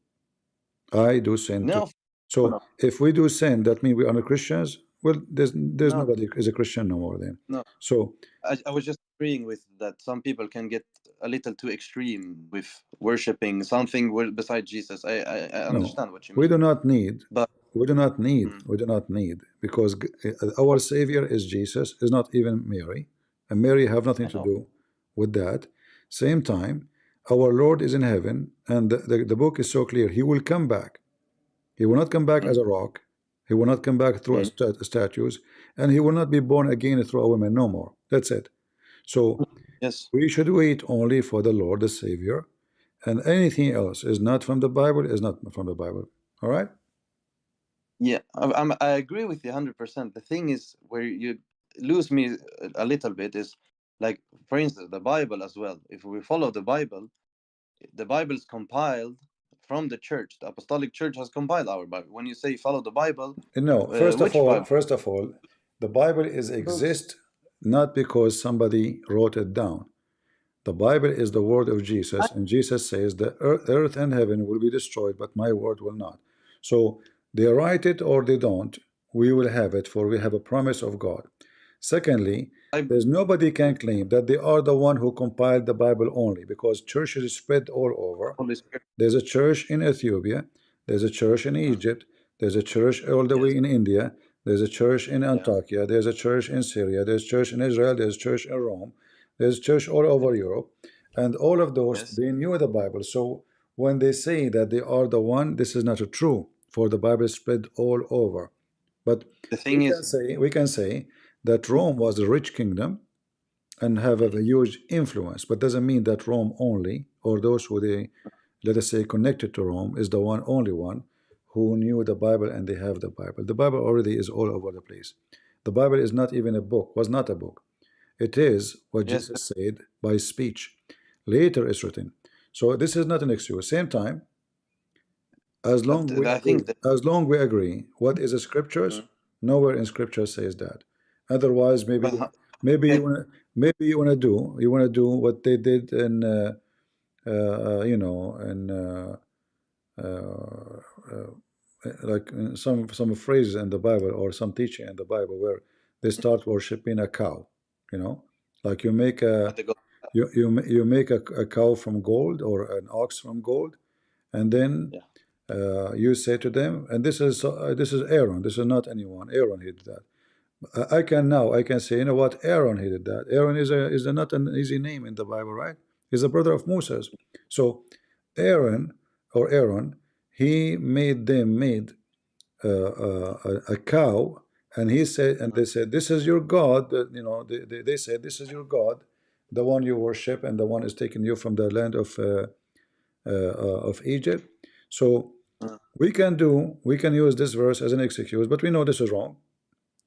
I do sin too. No, So no, if we do sin, that means we are not Christians. Well, there's no, nobody is a Christian no more then. no. So I was just agreeing with that. Some people can get a little too extreme with worshiping something besides Jesus. I no, understand what you we mean, do not need. but mm, We do not need because our Savior is Jesus, is not even Mary, and Mary have nothing I to know. do with that. Same time, our Lord is in heaven, and the book is so clear. He will come back. He will not come back as Mm, a rock. He will not come back through a mm, statues, and he will not be born again through a woman no more. That's it. So yes. we should wait only for the Lord, the Savior, and anything else is not from the Bible, is not from the Bible. All right? Yeah, I agree with you 100%. The thing is, where you lose me a little bit is, like, for instance, the Bible as well. If we follow the Bible is compiled from the church. The Apostolic Church has compiled our Bible. When you say follow the Bible, No, which Bible? first of all, the Bible is Books. exist not because somebody wrote it down. The Bible is the word of Jesus, and Jesus says the earth and heaven will be destroyed, but my word will not. So they write it or they don't, we will have it, for we have a promise of God. Secondly, I, there's nobody can claim that they are the one who compiled the Bible only, because churches spread all over. Holy Spirit. There's a church in Ethiopia, there's a church in Mm, Egypt, there's a church all the yes. way in India, there's a church in Yeah. Antakya, there's a church in Syria, there's a church in Israel, there's a church in Rome, there's a church all over Europe, and all of those, Yes. they knew the Bible. So when they say that they are the one, this is not true, for the Bible spread all over. But The thing is, we can say that Rome was a rich kingdom and have a huge influence, but doesn't mean that Rome only, or those who they, let us say, connected to Rome, is the one only one who knew the Bible and they have the Bible. The Bible already is all over the place. The Bible is not even a book, was not a book. It is what yes, Jesus said by speech. Later it's written. So this is not an excuse. Same time, but I think that. as long we agree, what is the scriptures? Mm, Nowhere in scripture says that. Otherwise, but maybe I, you wanna do what they did in you know in like in some phrases in the Bible or some teaching in the Bible where they start worshiping a cow, you know, like you make a but the God, you make a cow from gold or an ox from gold, and then yeah, you say to them, and this is Aaron, this is not anyone. Aaron he did that. I can say, you know what, Aaron he did that. Aaron is not an easy name in the Bible, right? He's the brother of Moses. So Aaron or Aaron, he made a cow, and he said, and they said, this is your God. You know, they said, this is your God, the one you worship, and the one is taking you from the land of Egypt. So mm, we can use this verse as an excuse, but we know this is wrong.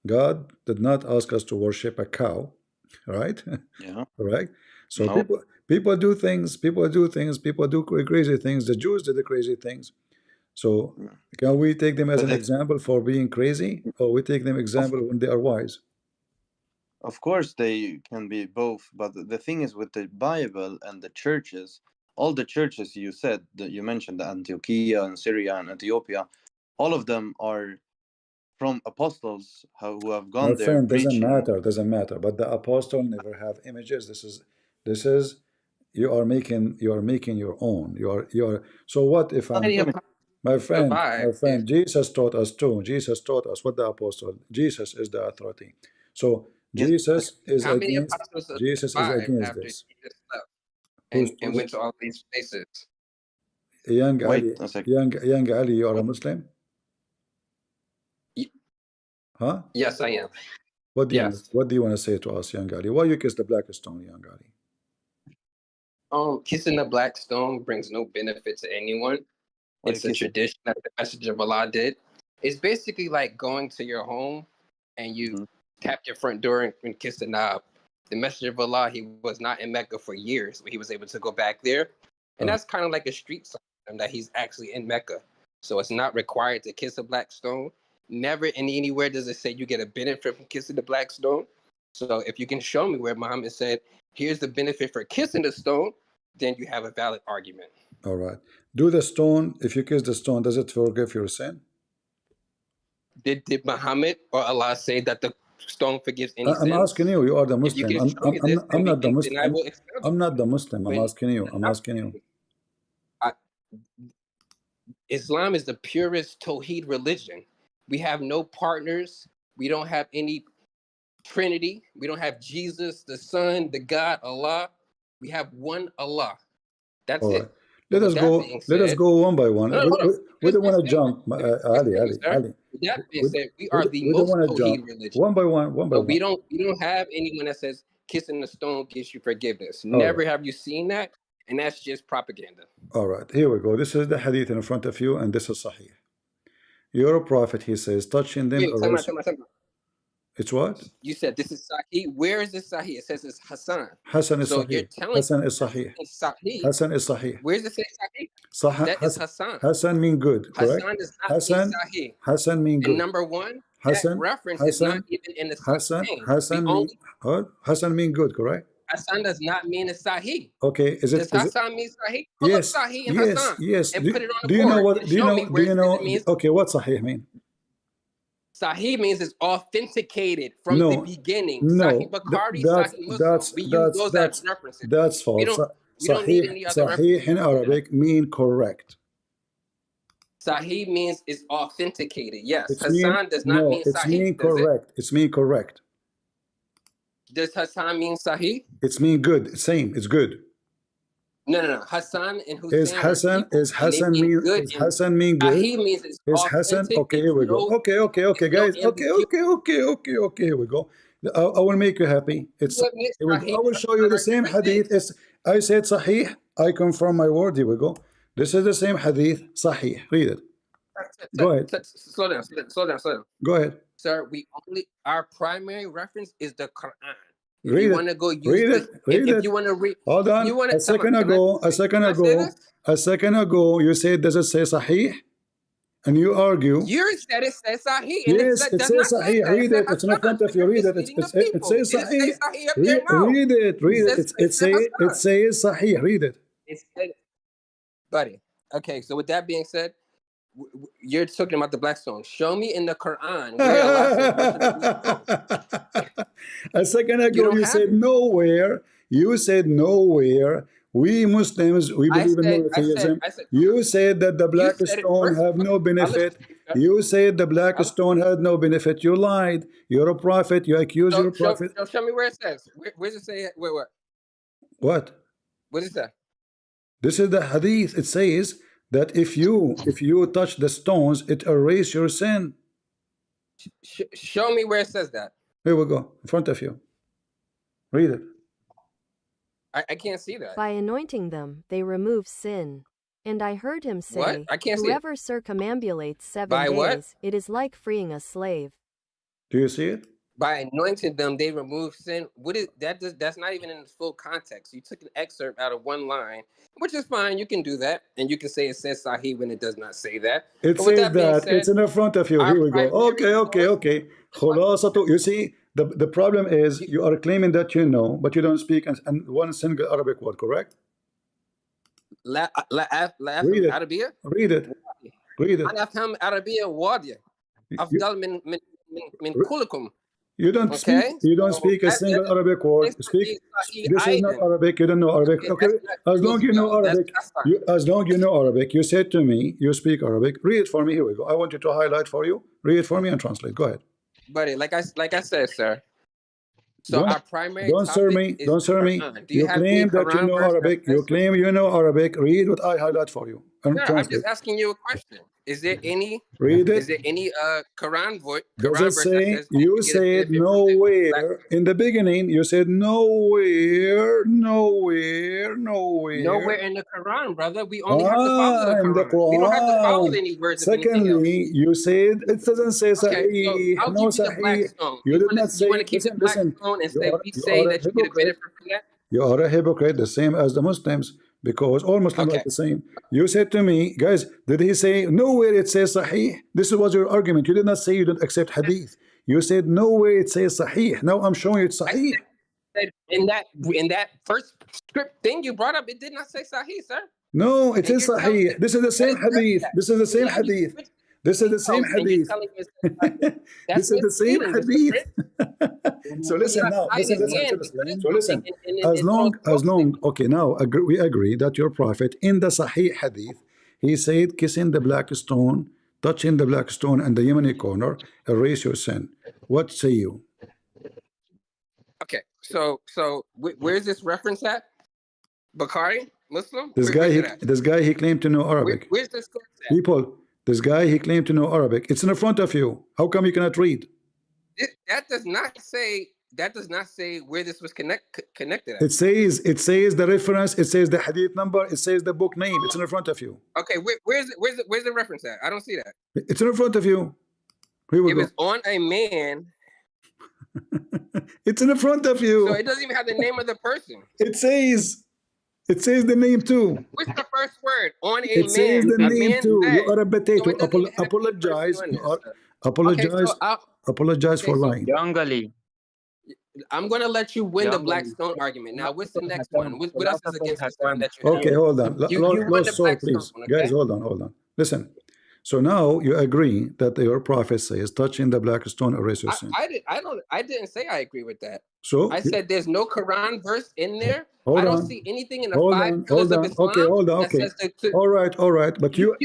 God did not ask us to worship a cow, right? yeah, Correct. So no, people do things, people do crazy things. The Jews did the crazy things. So mm. can we take them as But an example for being crazy, or we take them of example when they are wise? of course they can be both. But the thing is, with the Bible and the churches, all the churches you said that you mentioned, the Antiochia and Syria and Ethiopia, all of them are from apostles who have My gone there friend, preaching. doesn't matter. But the apostle never have images. This is you are making your own. You are. So what if I'm Plenty of my survive. friend? Jesus taught us too. Jesus taught us what the apostle. Jesus is the authority. So Yes, How many apostles Jesus is survived against after this. Jesus left Who's and yes. went to all these places? young Wait Ali? a second. Young Ali, you are a Muslim, Y- huh? Yes, I am. What do you Yes. what do you want to say to us, young Ali? Why you kiss the black stone, young Ali? Kissing the black stone brings no benefit to anyone. It's a tradition that the Messenger of Allah did. It's basically like going to your home and you tap your front door and kiss the knob. The Messenger of Allah, he was not in Mecca for years, but he was able to go back there. And that's kind of like a street sign that he's actually in Mecca. So it's not required to kiss a black stone. Never anywhere does it say you get a benefit from kissing the black stone. So if you can show me where Muhammad said, here's the benefit for kissing the stone, then you have a valid argument. All right. Do the stone, if you kiss the stone, does it forgive your sin? Did Muhammad or Allah say that the stone forgives any I'm sins? asking you. You are the If you Muslim. can show me this, I'm not the then I Muslim. will expound. I'm not the Muslim. I'm When- asking you. I'm asking you. Islam is the purest Tawheed religion. We have no partners. We don't have any Trinity. We don't have Jesus, the Son, the God, Allah. We have one Allah. That's All it. right. Let us go. Let us go one by one. No, hold on. We don't want to jump, Ali. With that being said, we are the We don't most want to Tawheed jump. religion. One by one. One by But one. we don't have anyone that says kissing the stone gives you forgiveness. All Never right. have you seen that, and that's just propaganda. All right. Here we go. This is the hadith in front of you, and this is Sahih. Your prophet, he says, touching them. Wait, time out. It's what? You said this is Sahih. Where is this Sahih? It says it's Hassan. Hassan is So you're Sahih. telling Hassan me is Sahih. it's Sahih. Hassan is Sahih. Where does it say Sahih? That is Hassan. Hassan mean good, correct? Hassan does not Hassan, mean Sahih. Hassan mean good. And number one, Hassan, that reference is not even in the Sahih. Hassan mean good, correct? Hassan does not mean a Sahih. Okay, is it? Does Hassan mean Sahih? Pull Yes, up Sahih and yes, Hassan yes. and put it on the Do you know board what? and Do you show know? me Do where you it know? says it means Okay, what Sahih mean? Sahih means it's authenticated from the beginning. No, Sahih Bukhari, Sahih Muslim. We use those as references. That's false. We don't need any other Sahih in Arabic mean correct. Sahih means it's authenticated. Yes. It's Hassan does not mean it's Sahih. mean does it? correct. It's mean correct. Does Hassan mean Sahih? It's mean good. Same. It's good. No. Hassan and Hussein Is Hassan mean good? Sahih means it's Is authentic. Hassan? Okay, here we go. Okay, guys. Okay, here we go. I will make you happy. I will show you the same hadith. I said Sahih. I confirm my word. Here we go. This is the same hadith. Sahih. Read it. Go ahead. Slow down. Go ahead. Sir, our primary reference is the Quran. If Read you it. want to go use Read this, it. Read if it. you want to read, Hold on. A second ago, you said, does it say Sahih? And you argue. You said it says Sahih. And Yes, it says Sahih. Read it. It's in front of you. Read it. It says Sahih. Read it. Read it. It says Sahih. Read it. Buddy. Okay, so with that being said, you're talking about the black stone. Show me in the Quran where Allah said a second ago you said nowhere. You said nowhere. We Muslims, we believe in monotheism. You said that the black stone have no benefit. You said the black stone had no benefit. You lied. You're a prophet. You accuse your prophet. Show me where it says. Where does it say? Wait. What? What is that? This is the hadith. It says that if you touch the stones, it erases your sin. Show me where it says that. Here we go, in front of you. Read it. I can't see that. By anointing them, they remove sin. And I heard him say, what? I can't whoever circumambulates 7 By days, what? it is like freeing a slave. Do you see it? By anointing them, they remove sin. What is that? That's not even in the full context. You took an excerpt out of one line, which is fine. You can do that, and you can say it says Sahih when it does not say that. It says that. It's in the front of you. Here we go. Okay. You see, the problem is you are claiming that you know, but you don't speak and one single Arabic word, correct? Read it. Read it. Read it. أنا أفهم عربية واضية. أفضل من كلكم. You don't speak. You don't speak a single Arabic word. Speak. This is not Arabic. You don't know Arabic. Okay. As long you know Arabic. As long you know Arabic. You said to me, you speak Arabic. Read it for me. Here we go. I want you to highlight for you. Read it for me and translate. Go ahead. Buddy, like I said, sir. So our primary don't serve me. Don't serve me. You claim that you know Arabic. You claim you know Arabic. Read what I highlight for you. Sir, I'm just asking you a question. Is there any Read is it. there any Quran Does it verse that say, says that you you get a said benefit from the black? nowhere in the beginning, you said nowhere, nowhere, Nowhere nowhere. in the Quran, brother. We only have to follow the In the Quran. We don't have to follow Quran. any words of anything else. Secondly, you said it doesn't say Okay, so sahih, I'll no give you the black sahih. stone. You did not You want say, to keep the listen, black listen, stone and you say are, we you say are a that you get a hypocrite. benefit from that? You are a hypocrite, the same as the Muslims, because all Muslims are Okay. the same. You said to me, guys, did he say nowhere it says sahih? This was your argument. You did not say you don't accept hadith. You said nowhere it says sahih. Now I'm showing you it's I sahih. said in that first script thing you brought up, it did not say Sahih, sir. No, it And is you're telling me sahih. This is the that same it says hadith. that. This is the same Let me hadith. switch This is the same details, and you're hadith. telling me it says Sahih. That's This is the same misleading, Mr. hadith. Prince. So You listen have now, cited listen, listen, hands listen. because So listen, something and as it throws long, okay, now we agree that your prophet in the Sahih hadith, he said, kissing the black stone, touching the black stone and the Yemeni corner, erase your sin. What say you? Okay, so where's this reference at? Bukhari, Muslim? This Where's it guy, at? he claimed to know Arabic. Where's this source at? People, this guy, he claimed to know Arabic. It's in front of you. How come you cannot read? That does not say where this was connected at. It says the reference, it says the hadith number, it says the book name. It's in front of you. Okay, where's the reference at? I don't see that. It's in front of you. Here we It go. was on a man. It's in front of you. So it doesn't even have the name of the person. It says the name too. What's the first word? On a It man. says the A name man's too. bed. You are a So potato. it doesn't even have Apologize. any person You on are, this. apologize. Apologize for lying. Jungali. I'm gonna let you win the black stone argument. Now, what's the next one? What else is against Islam that you have? Okay, hold on. You won the Lost soul, black please. stone, okay? Guys, hold on. Listen. So now you agree that your prophet says, touching the black stone, erase your sin. I didn't say I agree with that. So I said there's no Quran verse in there. hold I don't on. see anything in the Hold five on. pillars of Islam Okay, hold on. that Okay. says All right. But you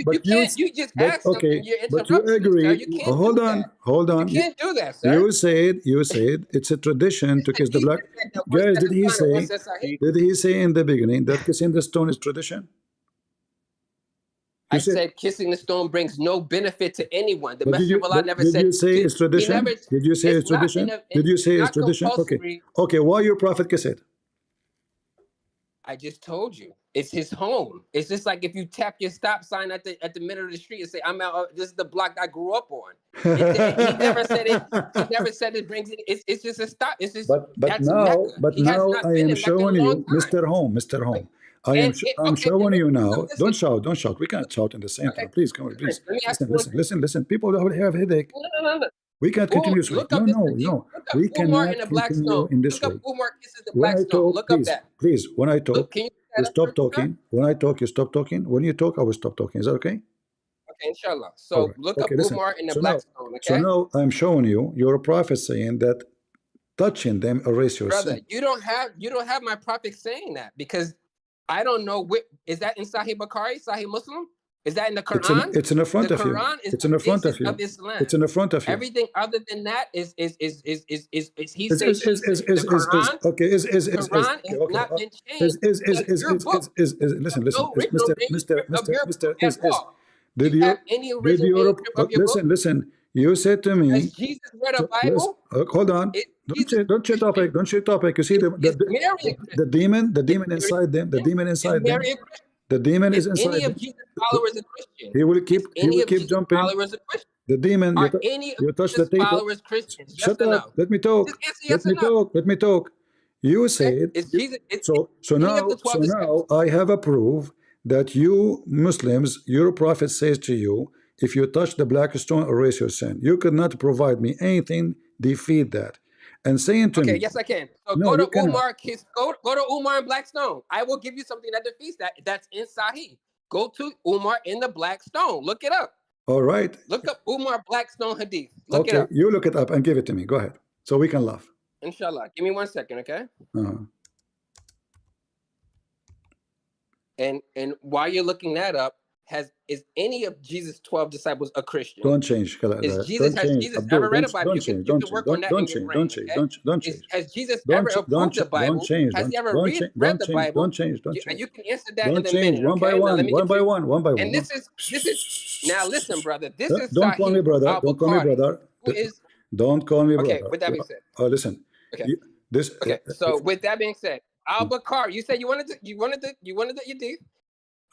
just asked something, okay. you're But you interrupting me, sir. agree. You can't Hold do on. that. Hold on. You can't do that, sir. You said it's a tradition to kiss the black. Guys, did he say in the beginning that kissing the stone is tradition? I said kissing the stone brings no benefit to anyone. The But Messenger of Allah never did said. you say it's tradition? Did you say it's tradition? Did you say it's tradition? Okay. Okay. Why your prophet kiss it? I just told you, it's his home. It's just like if you tap your stop sign at the middle of the street and say, "I'm out. This is the block I grew up on." He never said it. He never said it brings it. It's just a stop. It's just but that's now, Mecca. He has not I been am in Mecca in showing a long you, time. Mr. Home. I'm showing you now. Don't shout. We can't shout in the same time. Please, come on, please. Let me ask you Listen. People have headache. No. We can't continue this way. Look up No. Look up We Umar cannot in the black continue stone. in this Look way. up Umar kisses the When black I stone. talk, Look up that. please. When I talk, Can you you stop talking. When I talk, you stop talking. When you talk, I will stop talking. Is that okay? Okay, inshallah. All So right. look up Okay, listen. Umar in the So black now, stone, so okay? now I'm showing you your prophet saying that touching them erase your Brother, sin. you don't have my prophet saying that, because I don't know what is that in Sahih Bukhari, Sahih Muslim? Is that in the Quran? It's in the front of you. Quran is It's the in the front of basis you. of Islam. It's in the front of you. Everything other than that is he says she says. The Quran, okay. Quran has not been changed. Your book. Listen. No It's original manuscript of your book at all. Did Do you have you any original manuscript of your book? listen? You said to me. Has Jesus read a Bible? Hold on. Don't change topic. Don't change topic. You see the demon inside them. The demon inside them. The demon is inside Any of them. Jesus' followers a Christian? He will keep jumping. Followers a Christian? The demon. Are any of You touch the Jesus' table. followers Christians? Yes Shut or up. no? Let me talk. Just answer yes or no. Let me talk. You said Is Jesus? so any of the 12 disciples? now I have a proof that you Muslims, your prophet says to you, if you touch the black stone, erase your sin. You could not provide me anything defeat that. And saying to me, Okay, yes I can. So no, go to Umar, go to Umar and Blackstone. I will give you something that defeats that. That's in Sahih. Go to Umar in the Black Stone. Look it up. All right. Look up Umar Blackstone Hadith. Look it Okay, up. you look it up and give it to me. Go ahead. So we can laugh. Inshallah. Give me 1 second, okay? Uh-huh. And while you're looking that up, is any of Jesus' 12 disciples a Christian? Don't change. Has Don't Jesus change. ever Abdul, read a Bible? don't You can change. Don't change. work on that in Don't your change. brain. Don't change. Okay? Don't change. Don't change. Has Jesus Don't ever approved the don't Bible? change. Has he ever Don't read change. Don't the change. Bible? Don't change. Don't change. You can answer that Don't in a change. minute. One by Okay. Now let one. me One get by you. one. One by And one. this is now listen, brother. This is Don't call me Sahih brother. Don't call me al-Bukhari, brother. who is Don't call me okay. brother. With that being said, Oh, listen. okay. This. Okay. So with that being said, al-Bukhari, you said you wanted the Yadith.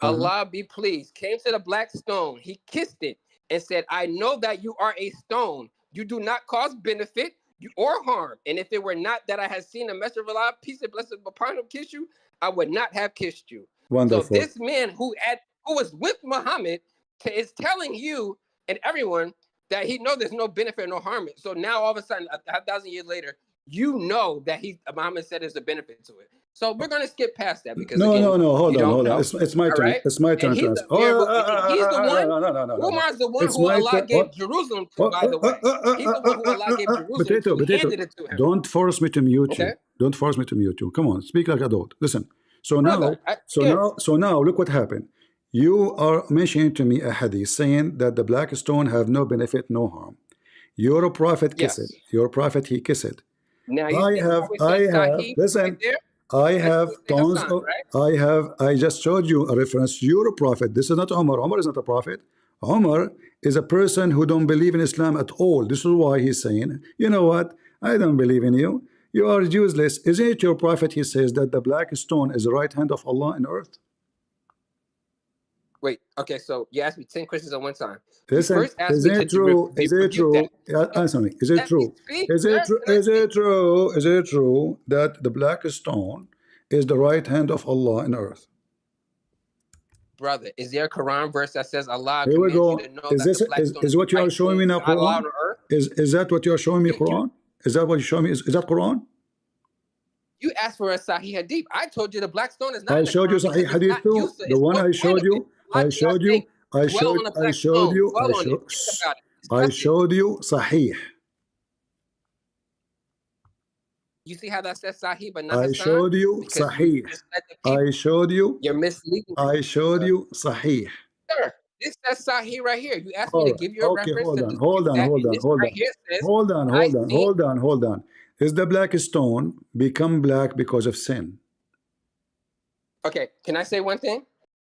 Allah be pleased, came to the black stone. He kissed it and said, I know that you are a stone. You do not cause benefit or harm. And if it were not that I had seen a messenger of Allah, peace and blessings upon him, kiss you, I would not have kissed you. Wonderful. So this man who was with Muhammad is telling you and everyone that he knows there's no benefit, no harm. So now all of a sudden, 1,000 years later, you know that Muhammad said there's a benefit to it. So we're gonna skip past that because no, again, hold you on, don't hold know. on. It's my turn. Right? It's my turn And to he's answer. he's the one. No. Umar's the one It's who my Allah turn. gave Jerusalem to, by the way. He's the one who Allah gave Jerusalem to, handed it to him. Don't force me to mute Okay. you. Don't force me to mute you. Come on, speak like adult. Listen. So Brother, now, look what happened. You are mentioning to me a hadith saying that the black stone have no benefit, no harm. Your prophet kissed it. Your prophet, he kissed it. Now you see how we say Sahih listen, right there? I have tons Hassan, of, right? I just showed you a reference. You're a prophet. This is not Umar. Umar is not a prophet. Umar is a person who don't believe in Islam at all. This is why he's saying, you know what? I don't believe in you. You are useless. Isn't it your prophet? He says that the black stone is the right hand of Allah in earth. Wait, okay, so you asked me 10 questions at one time. Listen, you first asked is me it true? Is it true? That. Answer me. Is it true? Is it true? Is it true? Is it true that the black stone is the right hand of Allah in earth? Brother, is there a Quran verse that says Allah Here we commands go. you to know Is that this the black stone is what you are showing me now? Quran? on earth? Is that what you are showing me? Quran? Is that what you show me? Is that Quran? You asked for a Sahih Hadith. I told you the black stone is not. I showed you Sahih Hadith too. The one I showed you. I showed you. I showed you. I showed you Sahih. You see how that says Sahih, but not I Hassan? showed you Sahih. I showed you. You're misleading. I showed you Sahih. Sir, this says Sahih right here. You asked me to give you a reference. Hold on. Is the black stone become black because of sin? Okay, can I say one thing?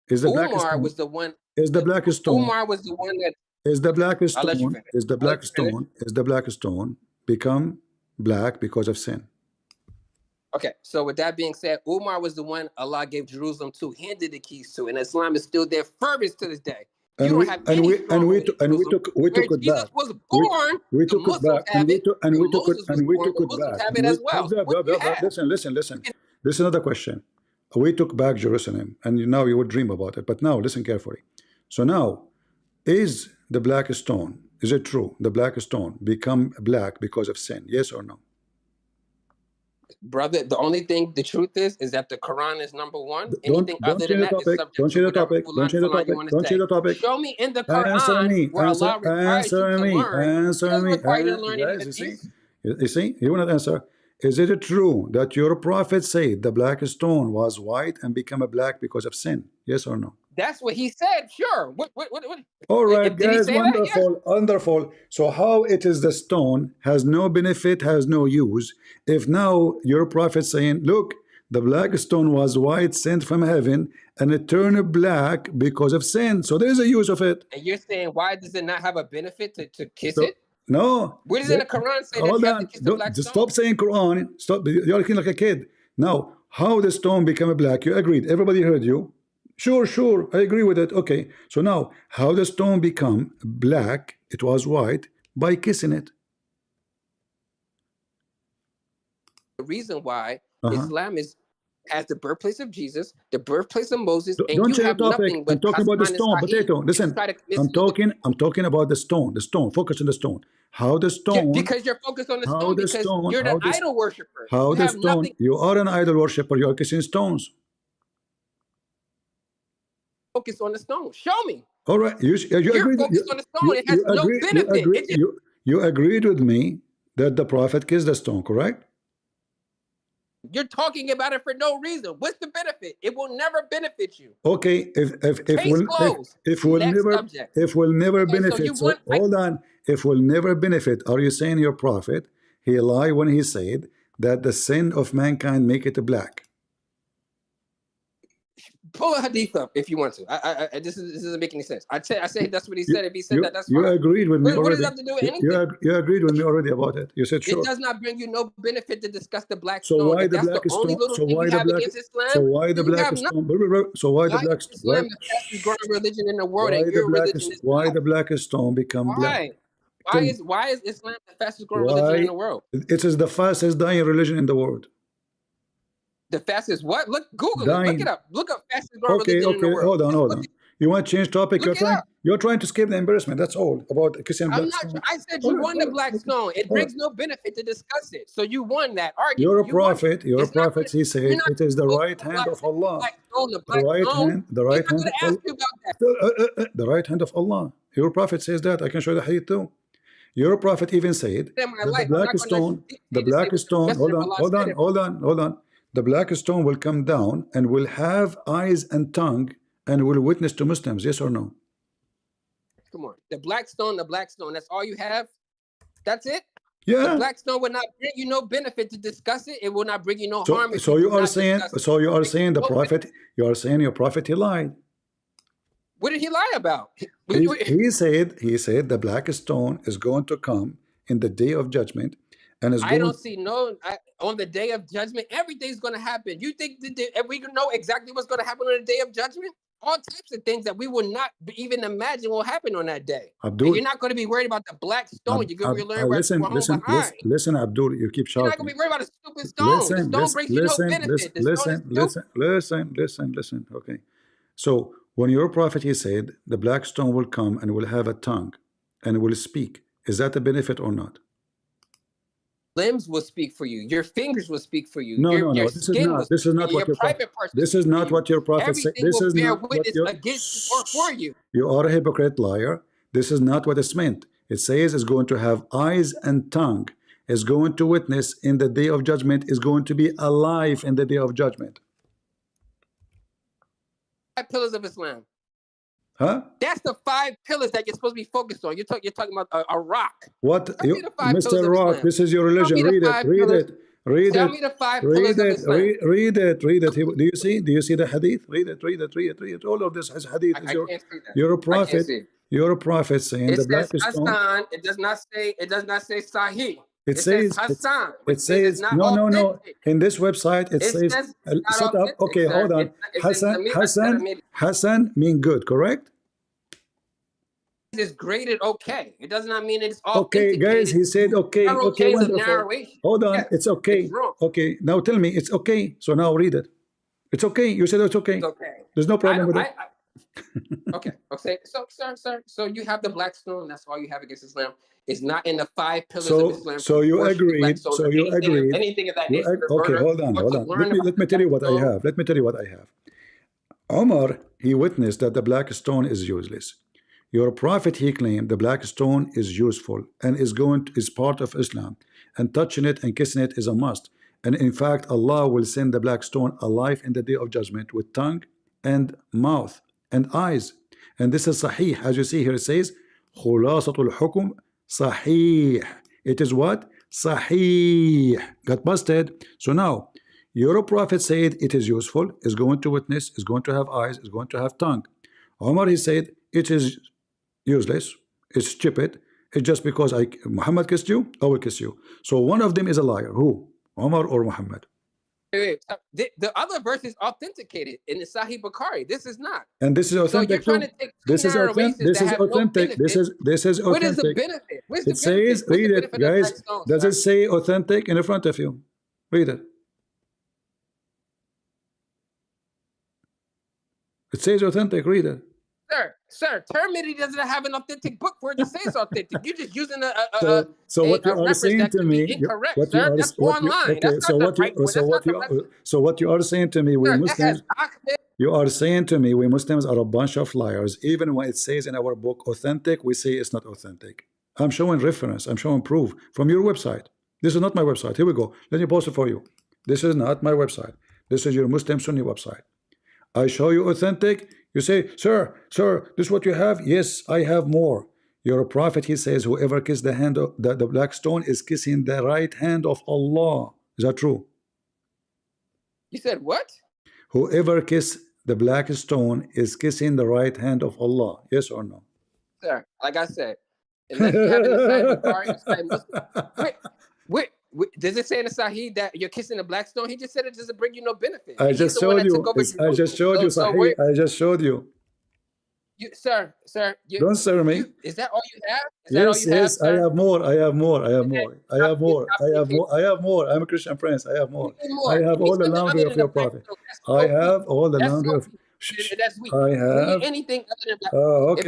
Is the black Umar stone was the one. Is the black stone? Umar was the one that. Is the black I'll let you stone? finish. Is the black stone? Is the black stone become black because of sin? Okay, so with that being said, Umar was the one Allah gave Jerusalem to, handed the keys to, and Islam is still there furthest to this day. And we took it Jesus back. was born, we took it back, and we took it back. Listen. This is another question. We took back Jerusalem, and now you would dream about it. But now, listen carefully. So now, is the black stone? Is it true? The black stone become black because of sin? Yes or no? Brother, the only thing, the truth is that the Quran is number one. Don't change the topic. Don't change the topic. Don't change the topic. Don't change the topic. Show me in the Quran where Allah requires you to learn. Guys, you see, you will not answer. Is it true that your prophet said the black stone was white and became a black because of sin? Yes or no? That's what he said. Sure. What? All right, guys, wonderful, wonderful. So how it is the stone has no benefit, has no use. If now your prophet saying, look, the black stone was white, sent from heaven, and it turned black because of sin. So there is a use of it. And you're saying, why does it not have a benefit to kiss it? No. Where does in the Quran say that you have to kiss the black stone? Stop saying Quran. Stop. You're looking like a kid. Now, how the stone became a black? You agreed. Everybody heard you. Sure, I agree with it. Okay, so now how the stone become black? It was white by kissing it. The reason why Islam has the birthplace of Jesus, the birthplace of Moses, and don't you change have the topic. nothing but I'm talking about the stone, potato. Listen, I'm talking about the stone. The stone. Focus on the stone. How the stone? Because you're focused on the stone. Because you're an idol worshiper. How the stone? You are an idol worshiper. You are kissing stones. Focus on the stone. Show me. All right, you agreed. Focused on the stone. It has no benefit. You agreed with me that the prophet kissed the stone, correct? You're talking about it for no reason. What's the benefit? It will never benefit you. Okay, Case closed. if we'll Next never subject. benefit. So you want hold on. If we'll never benefit, are you saying your prophet he lied when he said that the sin of mankind make it black? pull a hadith up if you want to. This doesn't make any sense. I say that's what he said. If he said You, that, that's you fine. agreed with me What already. does that have to do with anything? You agreed with me already about it. You said sure. It does not bring you no benefit to discuss the black So stone. why If the that's black the only stone? little So thing why you the have black? against Islam, So why the then you black have stone? nothing. So why the Why black? is Islam the fastest growing religion in the world Why and the your black? religion is Why not? the black stone become black? Why is Islam the fastest growing religion in Why? the world? It is the fastest dying religion in the world. The fastest what? Look, Google it. Look Dying. it up. Look up fastest growing Okay, religion in the world. hold on. You want to change topic? Look it up. You're trying to skip the embarrassment. That's all about Christian I'm black not. stone. I said you won the black stone. It all brings no benefit to discuss it. So you won that argument. You're a You won it. prophet. You're a It's not prophet. gonna- He said you're not it is the gonna right talk hand about of Allah. black stone, the The black right stone. hand. The I'm right not hand going of to ask Allah. you about that. The right hand of Allah. Your prophet says that. I can show you the hadith too. Your prophet even said In my that life, the I'm black not going to stone, the dictate to say black what the stone, messenger of Allah said. hold on. The black stone will come down and will have eyes and tongue and will witness to Muslims. Yes or no? Come on. The black stone, that's all you have? That's it? Yeah. The black stone will not bring you no benefit to discuss it. It will not bring you no So, harm if so you you do are not saying, discuss it. so you are saying the prophet, you are saying your prophet he lied. What did he lie about? He said the black stone is going to come in the day of judgment, and is I going. don't see on the day of judgment, everything's going to happen. You think that we know exactly what's going to happen on the day of judgment? All types of things that we will not even imagine will happen on that day. Abdul, and you're not going to be worried about the black stone. You're going to be worried about listen, Abdul, you keep You're not shouting. going to be worried about a stupid stone. The stone brings you no benefit. The stone is stupid. Listen. Okay. So when your prophet he said the black stone will come and will have a tongue and will speak, is that a benefit or not? Limbs will speak for you. Your fingers will speak for you. No. Your This is skin not. will This speak is not for you. what Your your prophet. private parts. This is not what your prophet said. Everything This will is bear not what witness your. against you or for you. You are a hypocrite liar. This is not what it's meant. It says it's going to have eyes and tongue. Is going to witness in the day of judgment. Is going to be alive in the day of judgment. 5 pillars of Islam. Huh? That's the 5 pillars that you're supposed to be focused on. You're talking about a rock. What? Tell me the 5 pillars Mr. of Rock, Islam. this is your religion. Tell me Read the it. 5 Read pillars. it. Read Tell it. me the 5 Read pillars of it. Islam. Read it. Read it. Do you see? Do you see the hadith? Read it. Read it. Read it. Read it. All of this is hadith. I can't see that. You're a I can't prophet. see it. You're a prophet saying It the says black stone. Hassan. It does not say Sahih. It says says Hassan. it says not no. authentic. In this website it says says it's shut not up. authentic, Okay, sir. hold on. It's in Hassan mean good, correct? It's graded okay. It does not mean it's Okay, authenticated. guys, he said okay. Several Okay, chains of wonderful. narration. Hold on, Yes, it's okay. it's wrong. Okay, now tell me it's okay. So now read it. It's okay. You said it's okay. It's okay. There's no problem with it. Okay. So, sir. So you have the black stone. That's all you have against Islam. It's not in the 5 pillars of Islam. So you agreed. So you agreed. Anything of that nature. Okay, hold on. Let me tell you what I have. Let me tell you what I have. Omar, he witnessed that the black stone is useless. Your prophet, he claimed the black stone is useful and is part of Islam, and touching it and kissing it is a must. And in fact, Allah will send the black stone alive in the day of judgment with tongue and mouth and eyes. And this is sahih. As you see here, it says khulasatul hukum sahih. It is what? Sahih. Got busted. So now your prophet said it is useful, is going to witness, is going to have eyes, is going to have tongue. Omar, he said it is useless, it's stupid, it's just because Muhammad kissed you, I will kiss you. So one of them is a liar. Who? Omar or Muhammad? Wait. The other verse is authenticated in the Sahih Bukhari. This is not. And this is authentic so you're too. Trying to take This is authentic. This is authentic. This is authentic. What is the benefit? What's the it says, read it, guys. Does it say authentic in front of you? Read it. It says authentic. Read it. Sir, Termity doesn't have an authentic book for it to say it's authentic. You're just using so what you are saying to me, incorrect, sir. That's online. So what you are saying to me, we Muslims, you are saying to me, we Muslims are a bunch of liars. Even when it says in our book authentic, we say it's not authentic. I'm showing reference. I'm showing proof from your website. This is not my website. Here we go. Let me post it for you. This is not my website. This is your Muslim Sunni website. I show you authentic. You say, sir, this is what you have. Yes, I have more. Your prophet, he says, whoever kissed the hand of the black stone is kissing the right hand of Allah. Is that true? You said what? Whoever kissed the black stone is kissing the right hand of Allah. Yes or no? Sir, like I said, unless you have in the Sahih Bukhari or Sahih Muslim. Wait, does it say in the Sahih that you're kissing the black stone? He just said it doesn't bring you no benefit. I He's just the one showed that took you. over I just showed you, Sahih. I just showed you. Sir, Don't sir me. Is that all you have? Is that all Yes, you have, yes, I sir? have more. I have more. I have more. I have more. I have more. I have more. I'm a Christian prince. I have more. I have all the laundry of your prophet. I have all the laundry of. That's weak. I Give me have. anything other than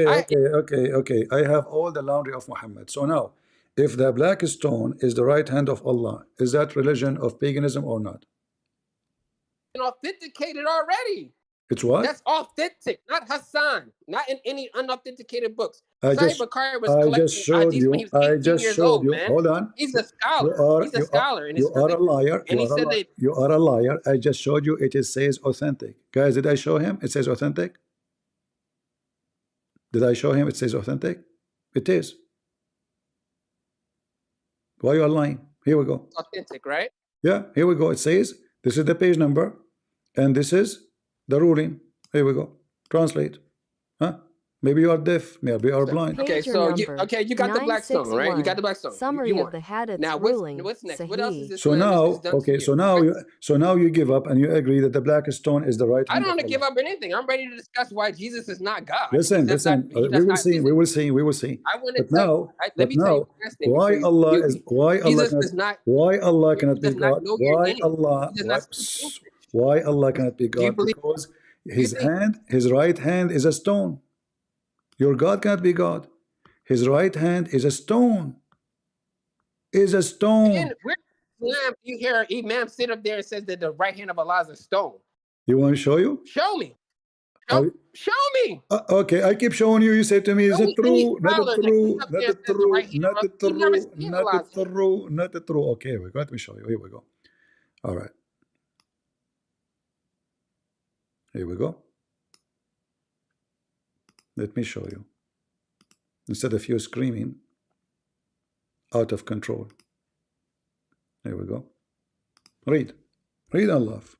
black. Okay. I have all the laundry of Muhammad. So now, if the black stone is the right hand of Allah, is that religion of paganism or not? Authenticated already. It's what? That's authentic, not Hassan, not in any unauthenticated books. I just showed you. I just showed you. Hold on. He's a scholar. He's a scholar. And you are a liar. And he said that you are a liar. I just showed you. It says authentic. Guys, did I show him? It says authentic. Did I show him? It says authentic. It is. Why you are lying? Here we go. Authentic, right? Yeah. Here we go. It says this is the page number, and this is the ruling. Here we go. Translate. Huh? Maybe you are deaf. Maybe you are blind. Okay, so you got the black stone, right? You got the black stone. Summary of the hadith now, ruling. what's next? What else is this? So now, okay, so now you give up and you agree that the black stone is the right hand. I don't want to give up anything. I'm ready to discuss why Jesus is not God. Listen. We will see. We will see. We will see. I want to but now, why Allah cannot be God? Why Allah cannot be God? Because his right hand is a stone. Your God cannot be God. His right hand is a stone. Is a stone. Again, you hear Imam sit up there and says that the right hand of Allah is a stone. You want to show you? Show me. Show me. Okay, I keep showing you. You say to me, is it true? Not true. Not true. Not true. Not true. Not true. Okay, let me show you. Here we go. All right. Here we go. Let me show you. Instead of you screaming out of control. Here we go. Read and laugh.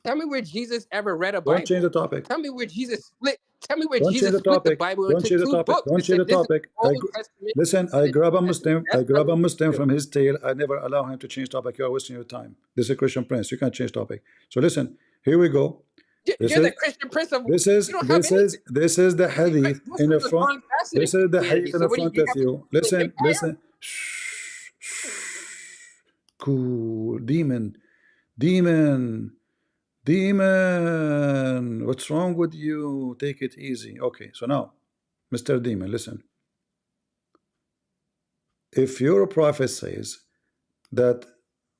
Tell me where Jesus ever read a Bible. Don't change the topic. Tell me where Jesus split. Tell me where Don't Jesus split the Bible into two books. Don't change the topic. Listen, I grab a Muslim from his tail. I never allow him to change topic. You are wasting your time. This is a Christian prince. You can't change topic. So listen, here we go. You're the Christian prince of this is the hadith in the front. This is the hadith in the front of you. Listen. Cool. Demon. What's wrong with you? Take it easy. Okay, so now, Mr. Demon, listen. If your prophet says that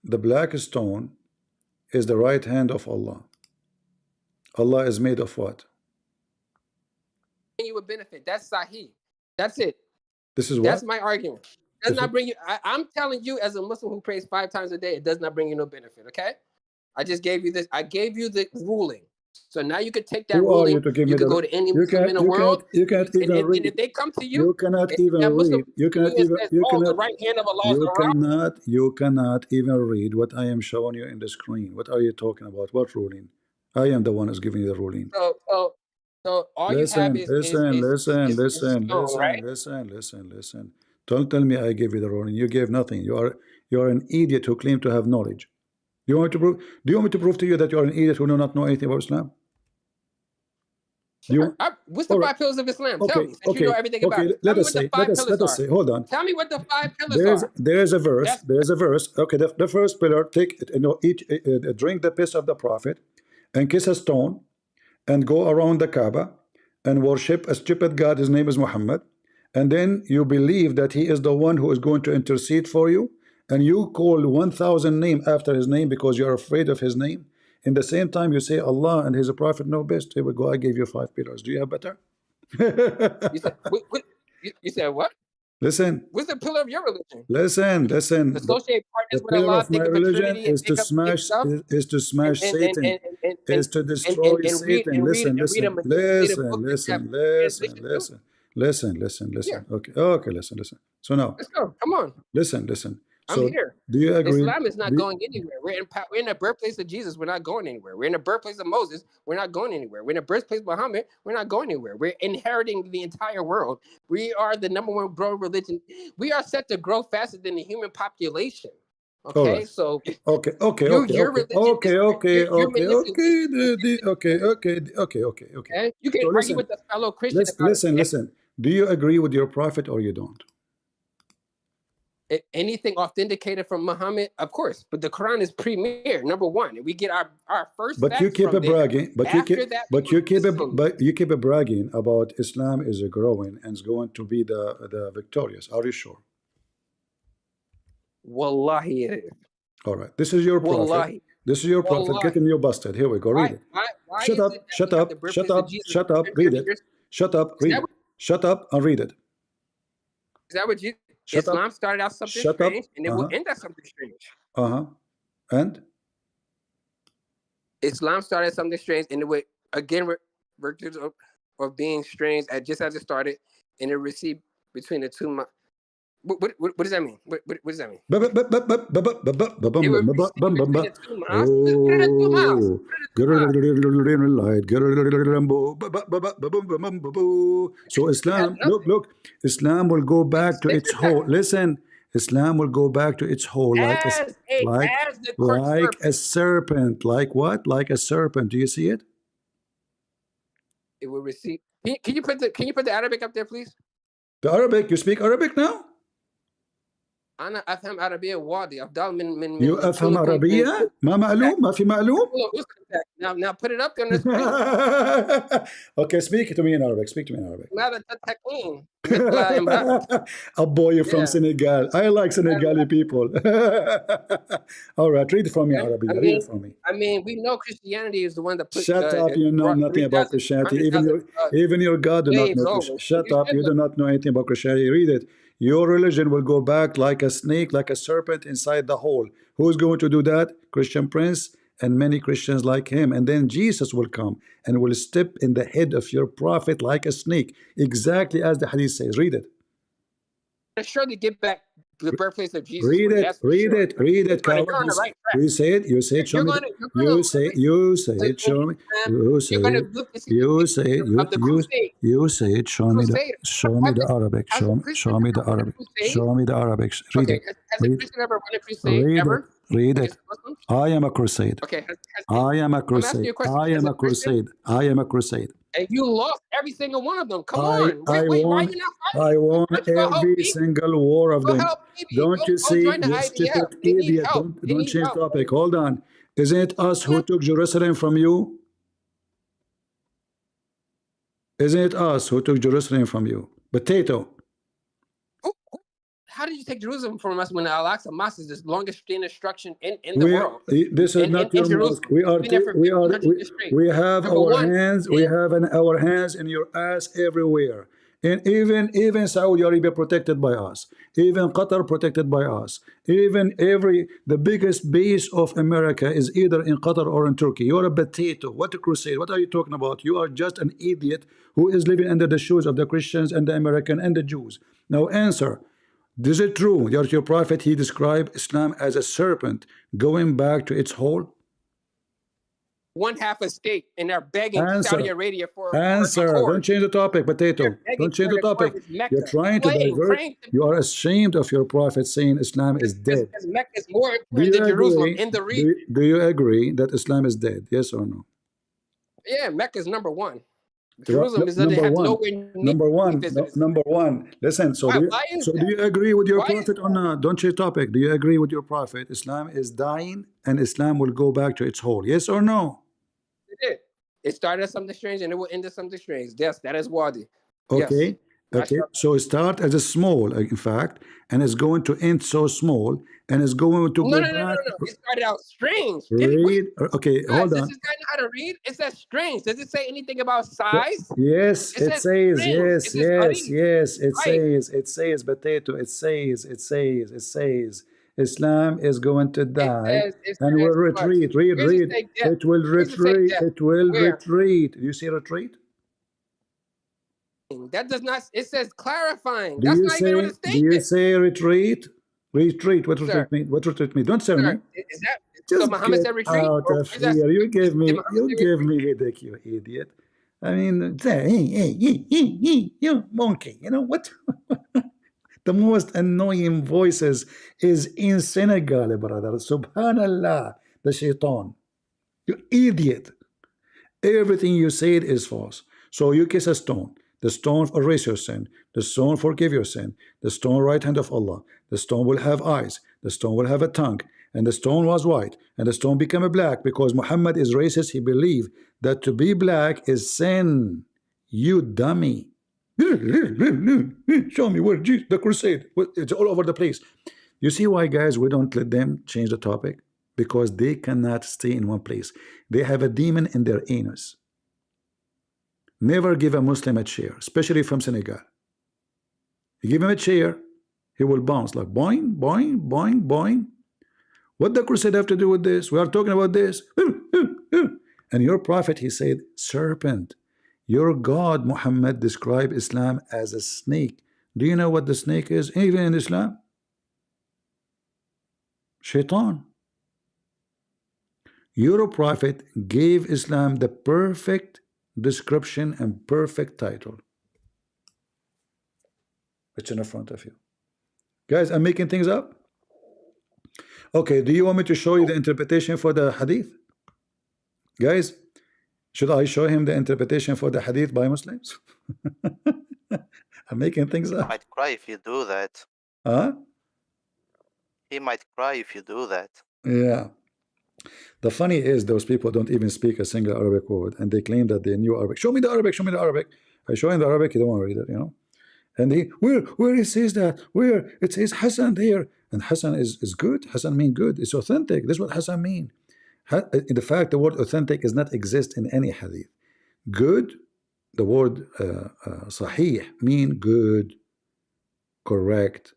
the black stone is the right hand of Allah, Allah is made of what? You would benefit. That's Sahih. That's it. This is what? That's my argument. Does not bring you. I'm telling you, as a Muslim who prays 5 times a day, it does not bring you no benefit. Okay? I just gave you this. I gave you the ruling. So now you could take that ruling. You could go to any Muslim in the world. You can't even read. And if they come to you, you cannot even read. You cannot even. The right hand of Allah. You cannot even read what I am showing you in the screen. What are you talking about? What ruling? I am the one who's giving you the ruling. So all you have is listen. Don't tell me I gave you the ruling. You gave nothing. You are an idiot who claim to have knowledge. Do you want me to prove to you that you are an idiot who do not know anything about Islam? What's the 5 pillars of Islam? Tell me. Since you know everything about it. Let us say. Hold on. Tell me what the 5 pillars are. There is a verse. Okay, the first pillar: drink the piss of the prophet, and kiss a stone, and go around the Kaaba, and worship a stupid God. His name is Muhammad, and then you believe that he is the one who is going to intercede for you. And you call 1,000 name after his name because you're afraid of his name. In the same time, you say Allah and his prophet know best. Here we go. I gave you 5 pillars. Do you have better? You said what? Listen. What's the pillar of your religion? Listen. Associate The partners with pillar Allah, of my think of a religion trinity, and is to make up fake smash stuff, is to and smash and and Satan, and and is to destroy read Satan. Listen. a manipulated book that you have translation to. Yeah, Okay, listen. So now, let's go. Come on. listen. I'm So here. do you agree? Islam is not going anywhere. We're in the birthplace of Jesus. We're not going anywhere. We're in the birthplace of Moses. We're not going anywhere. We're in the birthplace of Muhammad. We're not going anywhere. We're inheriting the entire world. We are the #1 growing religion. We are set to grow faster than the human population. Okay, All right. so Okay. your religion is you're manipulating. Okay. You can So argue listen, with a fellow Christian about it. listen. Do you agree with your prophet or you don't? Anything authenticated from Muhammad, of course, but the Quran is premier, #1, and we get our first But you facts keep from there. bragging. After that, You keep bragging about Islam is growing and is going to be the victorious. Are you sure? Wallahi, it is. All right. This is your prophet. Wallahi. This is your prophet Wallahi. getting you busted. Here we go. Read it. Why Shut is up. it that Shut we have up. the birthplace Shut of up. Jesus Shut up. 130 Read it. years? Shut up. Read it. Shut up and read it. Is that what Jesus? Shut up. Islam started out something Shut up. strange, and it will end up something strange. And Islam started something strange, and it would again virtues of being strange just as it started, and it received between the two. What does that mean? What does that mean? It would receive between the two mosques. Put it in two mosques. So Islam, look, Islam will go back to its whole. Listen, Islam will go back to its whole like a serpent. Like what? Like a serpent. Do you see it? It will receive. Can you put the Arabic up there, please? The Arabic. You speak Arabic now? أنا أفهم عربية واضح أفضل من You أفهم عربية؟ ما معلوم؟ ما في معلوم؟ Now put it up on the screen. Okay, speak to me in Arabic. Speak to me in Arabic. ماذا تتقين مثل امرأة. A boy from Senegal. I like Senegali people. All right, read it from me, Arabic. Read it from me. I mean, we know Christianity is the one that put. Shut up! You know nothing about Christianity. Even your God do not know Christianity. Shut up! You do not know anything about Christianity. Read it. Your religion will go back like a snake, like a serpent inside the hole. Who's going to do that? Christian Prince and many Christians like him. And then Jesus will come and will step in the head of your prophet like a snake, exactly as the hadith says. Read it. Surely get back to the birthplace of Jesus. Read it, read it, coward. You say it, show me. You say it, show me. You say it, show me the Arabic. Show me the Arabic. Show me the Arabic. Read it. Read it. I am a crusade. Okay. I am a crusade. I am a crusade. I am a crusade. And you lost every single one of them. Come on. Why are you not fighting? I won every single war of them. Don't you see, you stupid idiot? Don't change topic. Hold on. Isn't it us who took Jerusalem from you? Isn't it us who took Jerusalem from you? Potato. How did you take Jerusalem from us when the Al-Aqsa Mosque is the longest standing structure in the world? This is not your mosque. We have our hands. We have our hands in your ass everywhere. And even Saudi Arabia protected by us, even Qatar protected by us, even the biggest base of America is either in Qatar or in Turkey. You're a potato. What a crusade? What are you talking about? You are just an idiot who is living under the shoes of the Christians and the American and the Jews. Now answer. Is it true that your prophet, he described Islam as a serpent going back to its hole? One half a state, and they're begging Saudi Arabia for Don't change the topic, potato. Don't change the topic. You're trying to divert. You are ashamed of your prophet saying Islam is dead. Mecca is more important than Jerusalem in the region. Do you agree that Islam is dead? Yes or no? Yeah, Mecca is #1. Jerusalem is nowhere near. Number one. Listen. So do you agree with your prophet or not? Don't change topic. Do you agree with your prophet? Islam is dying, and Islam will go back to its hole. Yes or no? It started as something strange and it will end as something strange. Yes, that is Wadi. Okay. Yes. Okay, so start as a small, in fact, and it's going to end so small, and it's going to No, go no, no, back. no, no. It started out strange. Read. Okay, Guys, hold does on. this guy know how to read? It says strange. Does it say anything about size? Yes, It it says says, strange. It yes, says yes, hadith. yes, it Right. says potato, it says Islam is going to die It and will says what? retreat. Read, Where's it read. say death? It will Where's it say retreat, death? it will Where? retreat. Do you see retreat? That does not. It says clarifying. Do That's you not even a say, do you statement. say retreat? Retreat, what Sir, retreat mean? What retreat mean? Don't tell sir, me. is that so? Just Muhammad get said retreat, out or of is that here. You did give me, Muhammad say retreat? headache, you idiot. I mean, you monkey, you know what? The most annoying voices is in Senegal, brother. Subhanallah, the shaitan. You idiot. Everything you said is false. So you kiss a stone. The stone erase your sin. The stone forgive your sin. The stone right hand of Allah. The stone will have eyes. The stone will have a tongue. And the stone was white. And the stone became a black because Muhammad is racist. He believed that to be black is sin. You dummy. Show me where Jesus, the crusade. It's all over the place. You see why, guys, we don't let them change the topic? Because they cannot stay in one place. They have a demon in their anus. Never give a Muslim a chair, especially from Senegal. You give him a chair, he will bounce like boing, boing, boing, boing. What the crusade have to do with this? We are talking about this. And your prophet, he said, serpent. Your God, Muhammad, described Islam as a snake. Do you know what the snake is, even in Islam? Shaitan. Your prophet gave Islam the perfect description and perfect title. It's in front of you. Guys, I'm making things up. Okay, do you want me to show you the interpretation for the hadith? Guys, should I show him the interpretation for the hadith by Muslims? I'm making things He up. might cry if you do that. Huh? He might cry if you do that. Yeah. The funny is those people don't even speak a single Arabic word, and they claim that they knew Arabic. Show me the Arabic, show me the Arabic. I show him the Arabic, he don't want to read it, you know. And he, where it says that, where it says Hassan there, and Hassan is good. Hassan mean good. It's authentic. This is what Hassan mean. In fact, the word authentic does not exist in any hadith. Good, the word sahih mean good, correct,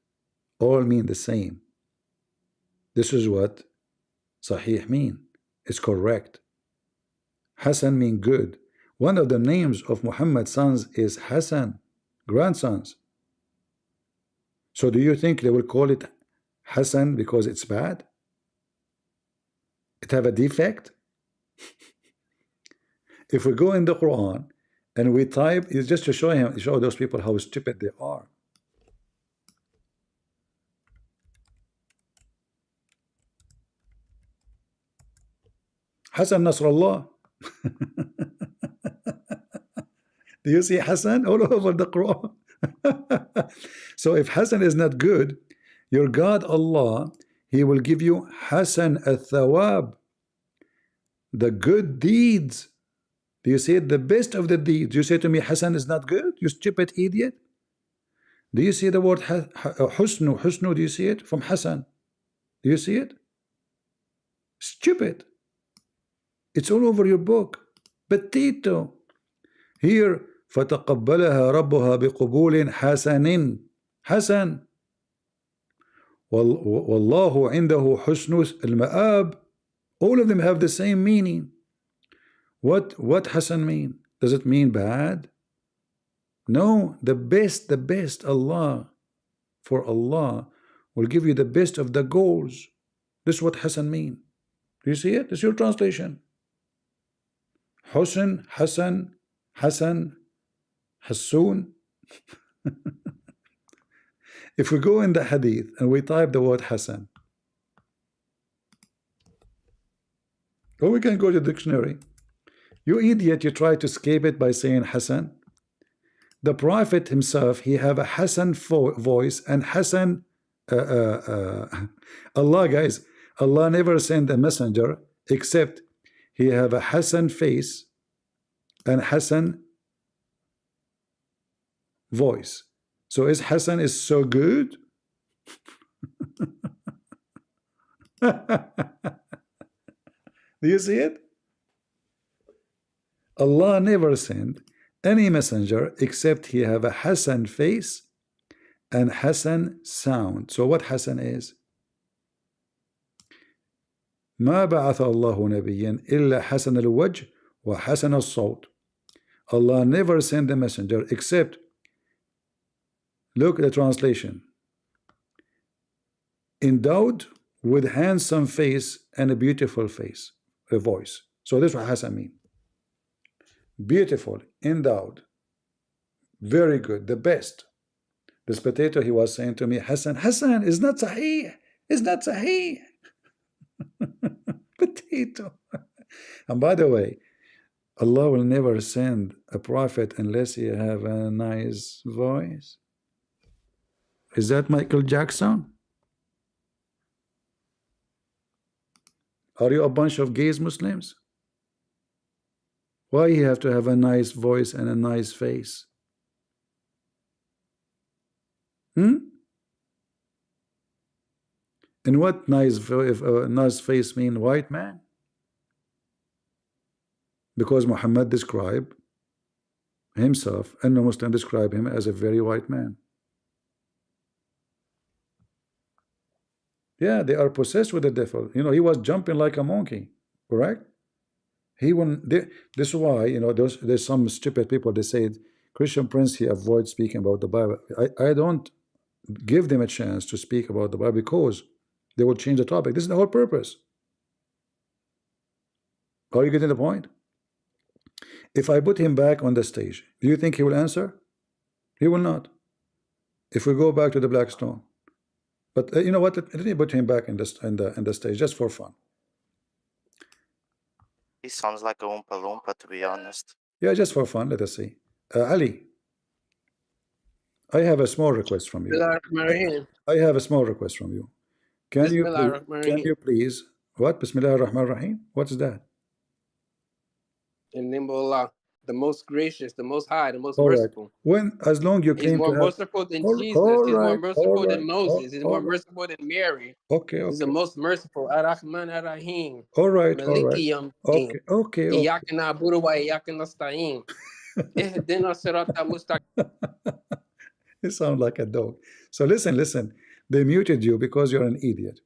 all mean the same. This is what sahih mean. It's correct. Hassan mean good. One of the names of Muhammad's sons is Hassan, grandsons. So do you think they will call it Hassan because it's bad? It have a defect? If we go in the Quran and we type, it's just to show those people how stupid they are. Hassan Nasrallah. Do you see Hassan all over the Quran? So if Hassan is not good, your God Allah, he will give you Hassan al-Thawab, the good deeds. Do you see it? The best of the deeds. You say to me, Hassan is not good? You stupid idiot. Do you see the word Husnu? Husnu, do you see it? From Hassan. Do you see it? Stupid. It's all over your book. Potato. Here, فَتَقَبَّلَهَا رَبُّهَا بِقُبُولٍ حَسَنٍ حسن. وَاللَّهُ عِنْدَهُ حُسْنُ الْمَآبِ. All of them have the same meaning. What Hassan mean? Does it mean bad? No, the best, Allah. For Allah will give you the best of the goals. This is what Hassan mean. Do you see it? This is your translation. Husn, Hassan, Hassan, Hassoon. If we go in the hadith and we type the word Hassan, or we can go to the dictionary. You idiot, you try to escape it by saying Hassan. The Prophet himself, he have a Hassan voice and Hassan. Allah, guys, Allah never sent a messenger except he have a Hassan face and Hassan voice. So is Hassan is so good? Do you see it? Allah never sent any messenger except he have a Hassan face and Hassan sound. So what Hassan is? ما بعث الله نبيا إلا حسن الوجه وحسن الصوت. Allah never sent a messenger except, look at the translation, endowed with handsome face and a beautiful face, a voice. So this is what Hassan mean. Beautiful, endowed, very good, the best. This potato, he was saying to me, Hassan is not sahih, it's not sahih. Potato. And by the way, Allah will never send a prophet unless he have a nice voice. Is that Michael Jackson? Are you a bunch of gays Muslims? Why you have to have a nice voice and a nice face? And what nice face mean? White man? Because Muhammad described himself, and the Muslim describe him as a very white man. Yeah, they are possessed with the devil. You know, he was jumping like a monkey, correct? He wouldn't. This is why, you know, there's some stupid people. They say Christian Prince, he avoids speaking about the Bible. I don't give them a chance to speak about the Bible because they will change the topic. This is the whole purpose. Are you getting the point? If I put him back on the stage, do you think he will answer? He will not. If we go back to the black stone. But you know what? Let me put him back in the stage just for fun. He sounds like a Oompa Loompa, to be honest. Yeah, just for fun. Let us see. Ali, I have a small request from you. I have a small request from you. Can you please? What? Bismillah ar-Rahman ar-Rahim? What's that? In the name of Allah, the most gracious, the most high, the most All right. merciful. When, as long you He's claim more to have. merciful than Jesus. All He's more right. merciful than Moses. He's more merciful than Mary. Okay. He's the most merciful. Ar-Rahman ar-Rahim. All right. Maliki yawm Okay. Okay. Iyyaka na'budu wa iyyaka nasta'in. Ihdina sirata mustaqim. You sound like a dog. So listen. They muted you because you're an idiot.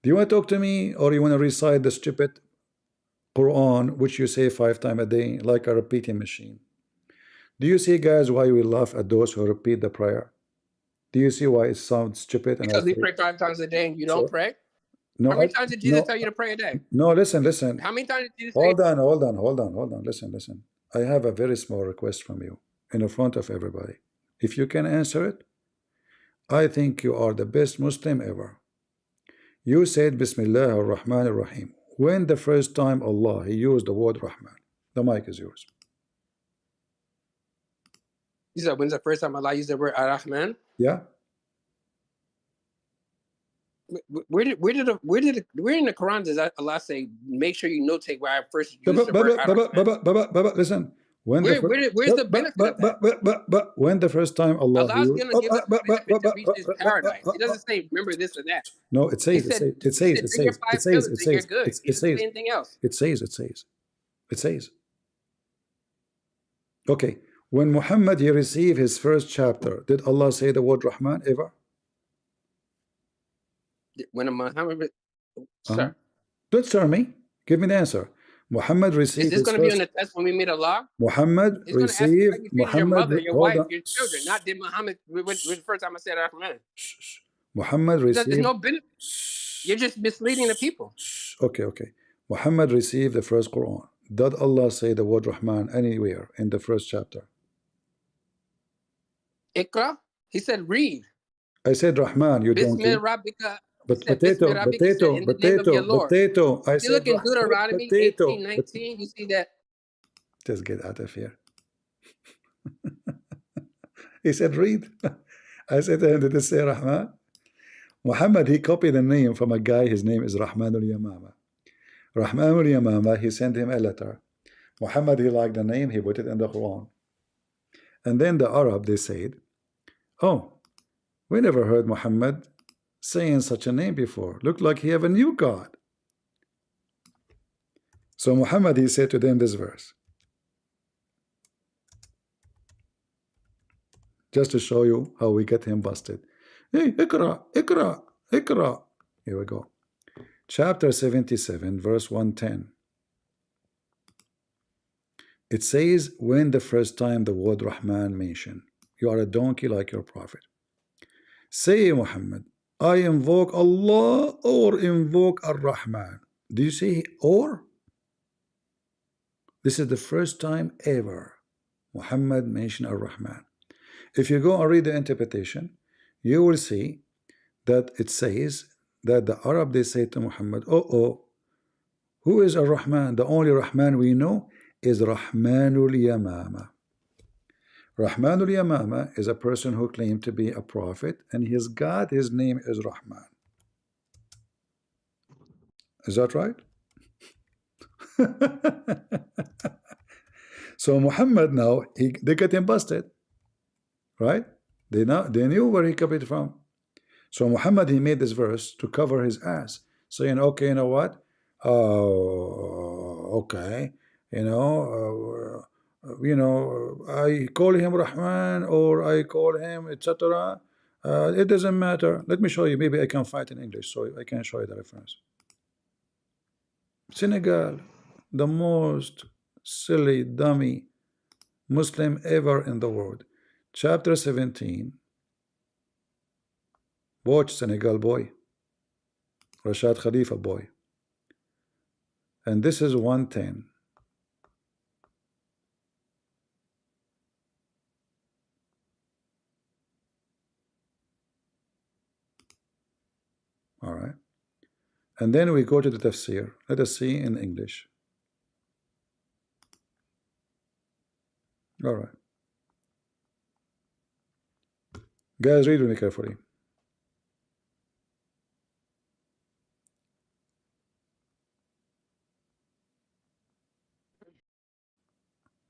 Do you want to talk to me, or you want to recite the stupid Quran, which you say 5 times a day, like a repeating machine? Do you see, guys, why we laugh at those who repeat the prayer? Do you see why it sounds stupid? Because we pray 5 times a day and you don't pray? No, how many times did Jesus tell you to pray a day? No, listen. How many times did Jesus Hold on. Listen. I have a very small request from you in front of everybody. If you can answer it, I think you are the best Muslim ever. You said Bismillah ar-Rahman ar-Rahim. When the first time Allah he used the word Rahman? The mic is yours. You said when's the first time Allah used the word Ar-Rahman? Yeah. Where in the Quran does Allah say make sure you notate where I first used the word Ar-Rahman? Listen. Where's the benefit of that? But when the first time Allah Allah's going to give us the benefit to reach His paradise. He doesn't say remember this or that. No, it says. It says. He doesn't say anything else. It says. Okay. When Muhammad he received his first chapter, did Allah say the word Rahman ever? When Muhammad, sir, don't sir me. Give me the answer. Muhammad received. Is this going to be on the test when we meet Allah? Muhammad received. Your mother, your wife, your children. Not did Muhammad. When the first time I said Rahman. Muhammad received. There's no benefit. You're just misleading the people. Okay. Muhammad received the first Quran. Did Allah say the word Rahman anywhere in the first chapter? Ikra. He said read. I said Rahman. You don't. But potato. I said, look in Deuteronomy 18:19. You see that? Just get out of here. He said, read. I said, did it say Rahman? Muhammad, he copied the name from a guy. His name is Rahman al-Yamama. Rahman al-Yamama, he sent him a letter. Muhammad, he liked the name. He put it in the Quran. And then the Arab, they said, oh, we never heard Muhammad saying such a name before. Looked like he have a new God. So Muhammad, he said to them this verse, just to show you how we get him busted. Hey, Ikra, Ikra, Ikra. Here we go. Chapter 77, verse 110. It says, when the first time the word Rahman mentioned, you are a donkey like your prophet. Say, Muhammad, I invoke Allah or invoke Ar-Rahman. Do you see or? This is the first time ever Muhammad mentioned Ar-Rahman. If you go and read the interpretation, you will see that it says that the Arab, they say to Muhammad, oh, who is Ar-Rahman? The only Rahman we know is Rahmanul Yamama. Rahmanul Yamama is a person who claimed to be a prophet, and his God, his name is Rahman. Is that right? So Muhammad now, they get him busted, right? They knew where he copied from. So Muhammad, he made this verse to cover his ass, saying, okay, you know what? Okay, I call him Rahman or I call him etc. It doesn't matter. Let me show you. Maybe I can find it in English so I can show you the reference. Senegal, the most silly, dummy Muslim ever in the world. Chapter 17. Watch Senegal boy. Rashad Khalifa boy. And this is 110. All right. And then we go to the tafsir. Let us see in English. All right. Guys, read with me carefully.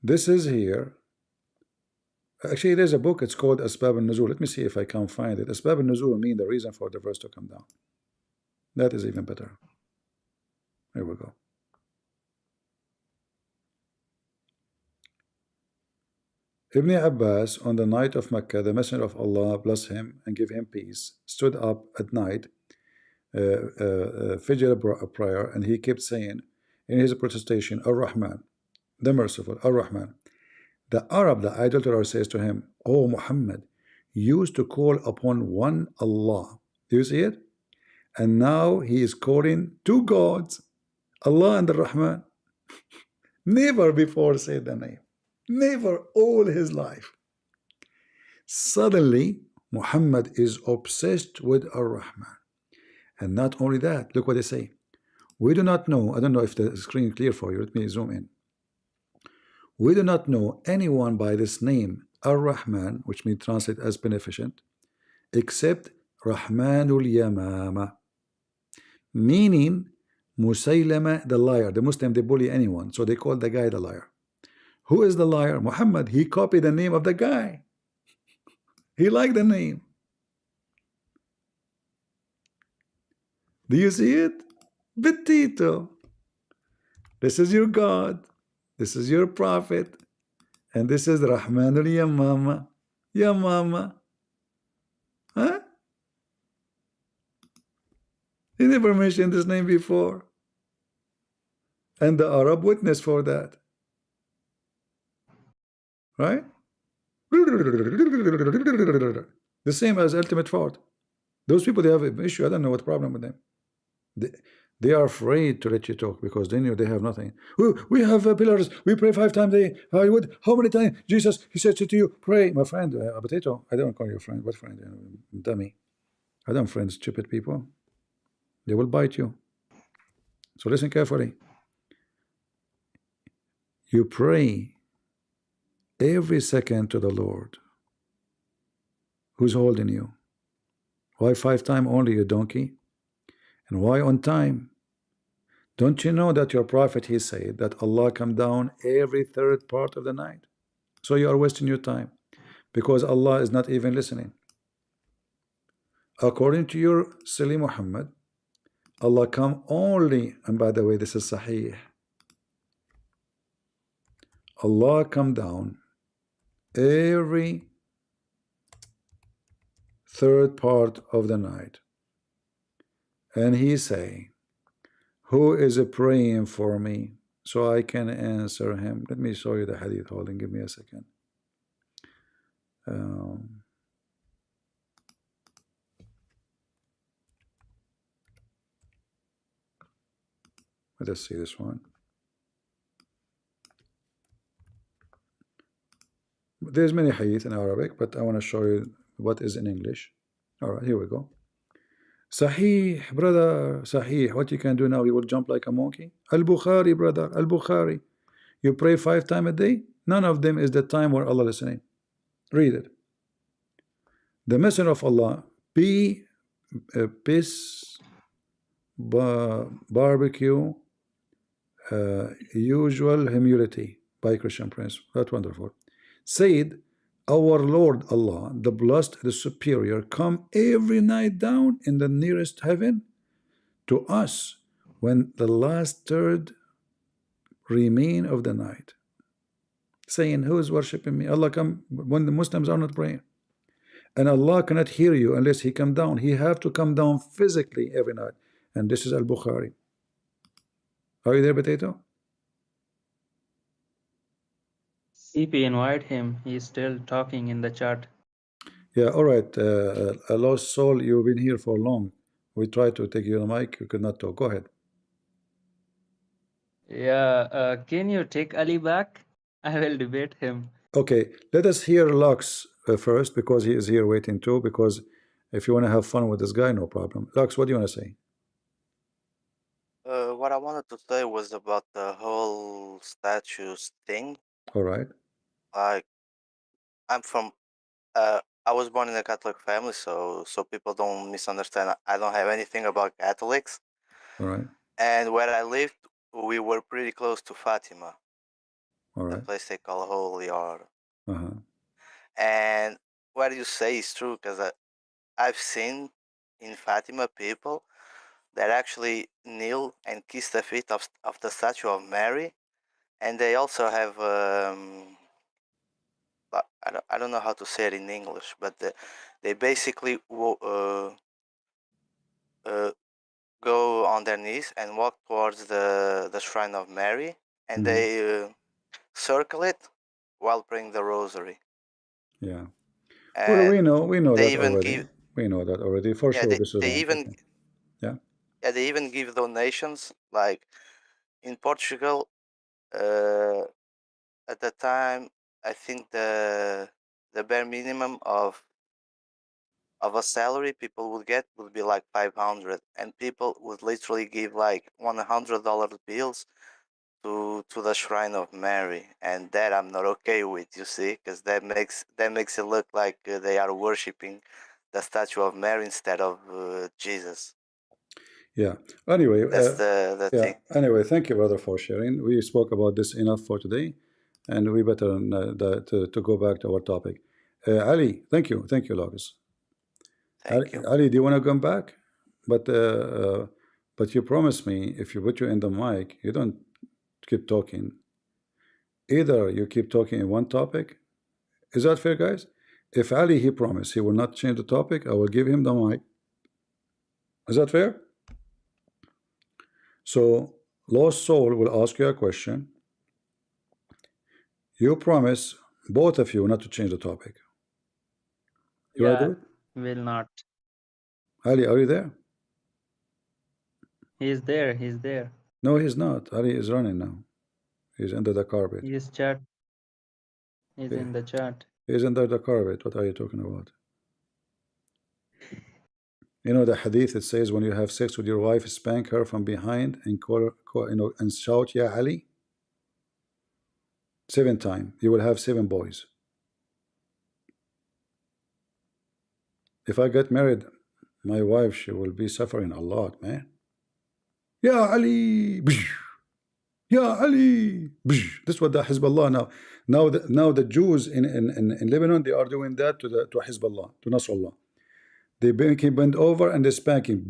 This is here. Actually, there's a book. It's called Asbab al-Nuzul. Let me see if I can find it. Asbab al-Nuzul mean the reason for the verse to come down. That is even better. Here we go. Ibn Abbas, on the night of Mecca, the Messenger of Allah, bless him and give him peace, stood up at night, Fajr prayer, and he kept saying in his protestation, Ar-Rahman, the merciful, Ar-Rahman. The Arab, the idolater, says to him, oh Muhammad, you used to call upon one Allah. Do you see it? And now he is calling two gods, Allah and the Rahman. Never before said the name. Never all his life. Suddenly, Muhammad is obsessed with Ar-Rahman. And not only that, look what they say. We do not know, I don't know if the screen is clear for you. Let me zoom in. We do not know anyone by this name, Ar-Rahman, which means translate as beneficent, except Rahmanul Yamama, meaning Musaylama the liar. The Muslim, they bully anyone, so they call the guy the liar. Who is the liar? Muhammad. He copied the name of the guy. He liked the name. Do you see it? Betito. This is your God. This is your prophet. And this is Rahmanul Yamama. Yamama. Huh? He never mentioned this name before. And the Arab witness for that. Right? The same as ultimate fault. Those people, they have an issue. I don't know what problem with them. They are afraid to let you talk because they know they have nothing. We have pillars. We pray 5 times a day. How many times Jesus, he said to you, pray. My friend, potato. I don't call you a friend. What friend? Dummy. I don't friend stupid people. They will bite you. So listen carefully. You pray every second to the Lord. Who's holding you? Why 5 times only, you donkey? And why on time? Don't you know that your prophet, he said that Allah come down every 3rd part of the night? So you are wasting your time. because Allah is not even listening. According to your silly Muhammad, Allah come only, and by the way, this is Sahih. Allah come down every third part of the night, and He say, who is praying for me so I can answer him? Let me show you the hadith. Hold on, give me a second. Let us see this one. There's many hadith in Arabic, but I want to show you what is in English. All right, here we go. Sahih, brother, Sahih. What you can do now, you will jump like a monkey. Al-Bukhari, brother, Al-Bukhari. You pray 5 times a day. None of them is the time where Allah listening. Read it. The Messenger of Allah, peace, barbecue, usual humility by Christian Prince. That's wonderful. Said, our Lord Allah, the blessed, the superior, come every night down in the nearest heaven to us when the last third remain of the night, saying, who is worshiping me? Allah come when the Muslims are not praying, and Allah cannot hear you unless He come down. He have to come down physically every night, and this is Al-Bukhari. Are you there, Potato? CP, invite him. He's still talking in the chat. Yeah, all right. A lost soul, you've been here for long. We tried to take you on the mic, you could not talk. Go ahead. Yeah, can you take Ali back? I will debate him. Okay, let us hear Lux first, because he is here waiting too, because if you want to have fun with this guy, no problem. Lux, what do you want to say? What I wanted to say was about the whole statues thing. All right. Like, I'm from, I was born in a Catholic family, so people don't misunderstand. I don't have anything about Catholics. All right. And where I lived, we were pretty close to Fatima, All the right. place they call Holy Order. Uh-huh. And what you say is true, because I've seen in Fatima people that actually kneel and kiss the feet of the statue of Mary, and they also have I don't know how to say it in English, but they basically go on their knees and walk towards the shrine of Mary, and they circle it while praying the rosary. Yeah. And Well, we know they that even already. give, We know that already. For yeah, sure, this is they wrong. even Okay. Yeah. yeah, they even give donations. Like in Portugal, at the time, I think the bare minimum of a salary people would get would be like 500, and people would literally give like $100 bills to the shrine of Mary, and that I'm not okay with, you see, because that makes it look like they are worshiping the statue of Mary instead of Jesus. Yeah. Anyway, That's the yeah. thing. Anyway, thank you, brother, for sharing. We spoke about this enough for today, and we better to go back to our topic. Ali, thank you, Logos. Thank you. Ali, do you want to come back? But you promise me if you put you in the mic, you don't keep talking. Either you keep talking in one topic. Is that fair, guys? If Ali, he promised he will not change the topic, I will give him the mic. Is that fair? So, lost soul will ask you a question. You promise, both of you, not to change the topic. You want to do it? Will not. Ali, are you there? He's there. He's there. No, he's not. Ali is running now. He's under the carpet. He's chat. He's Yeah. in the chat. He's under the carpet. What are you talking about? You know the hadith, it says when you have sex with your wife, spank her from behind and and shout, Ya Ali. 7 times. You will have 7 boys. If I get married, my wife, she will be suffering a lot, man. Ya Ali. Ya Ali. This is what the Hezbollah now. Now the Jews in Lebanon, they are doing that to Hezbollah, to Nasrallah. They bend over and they spank him.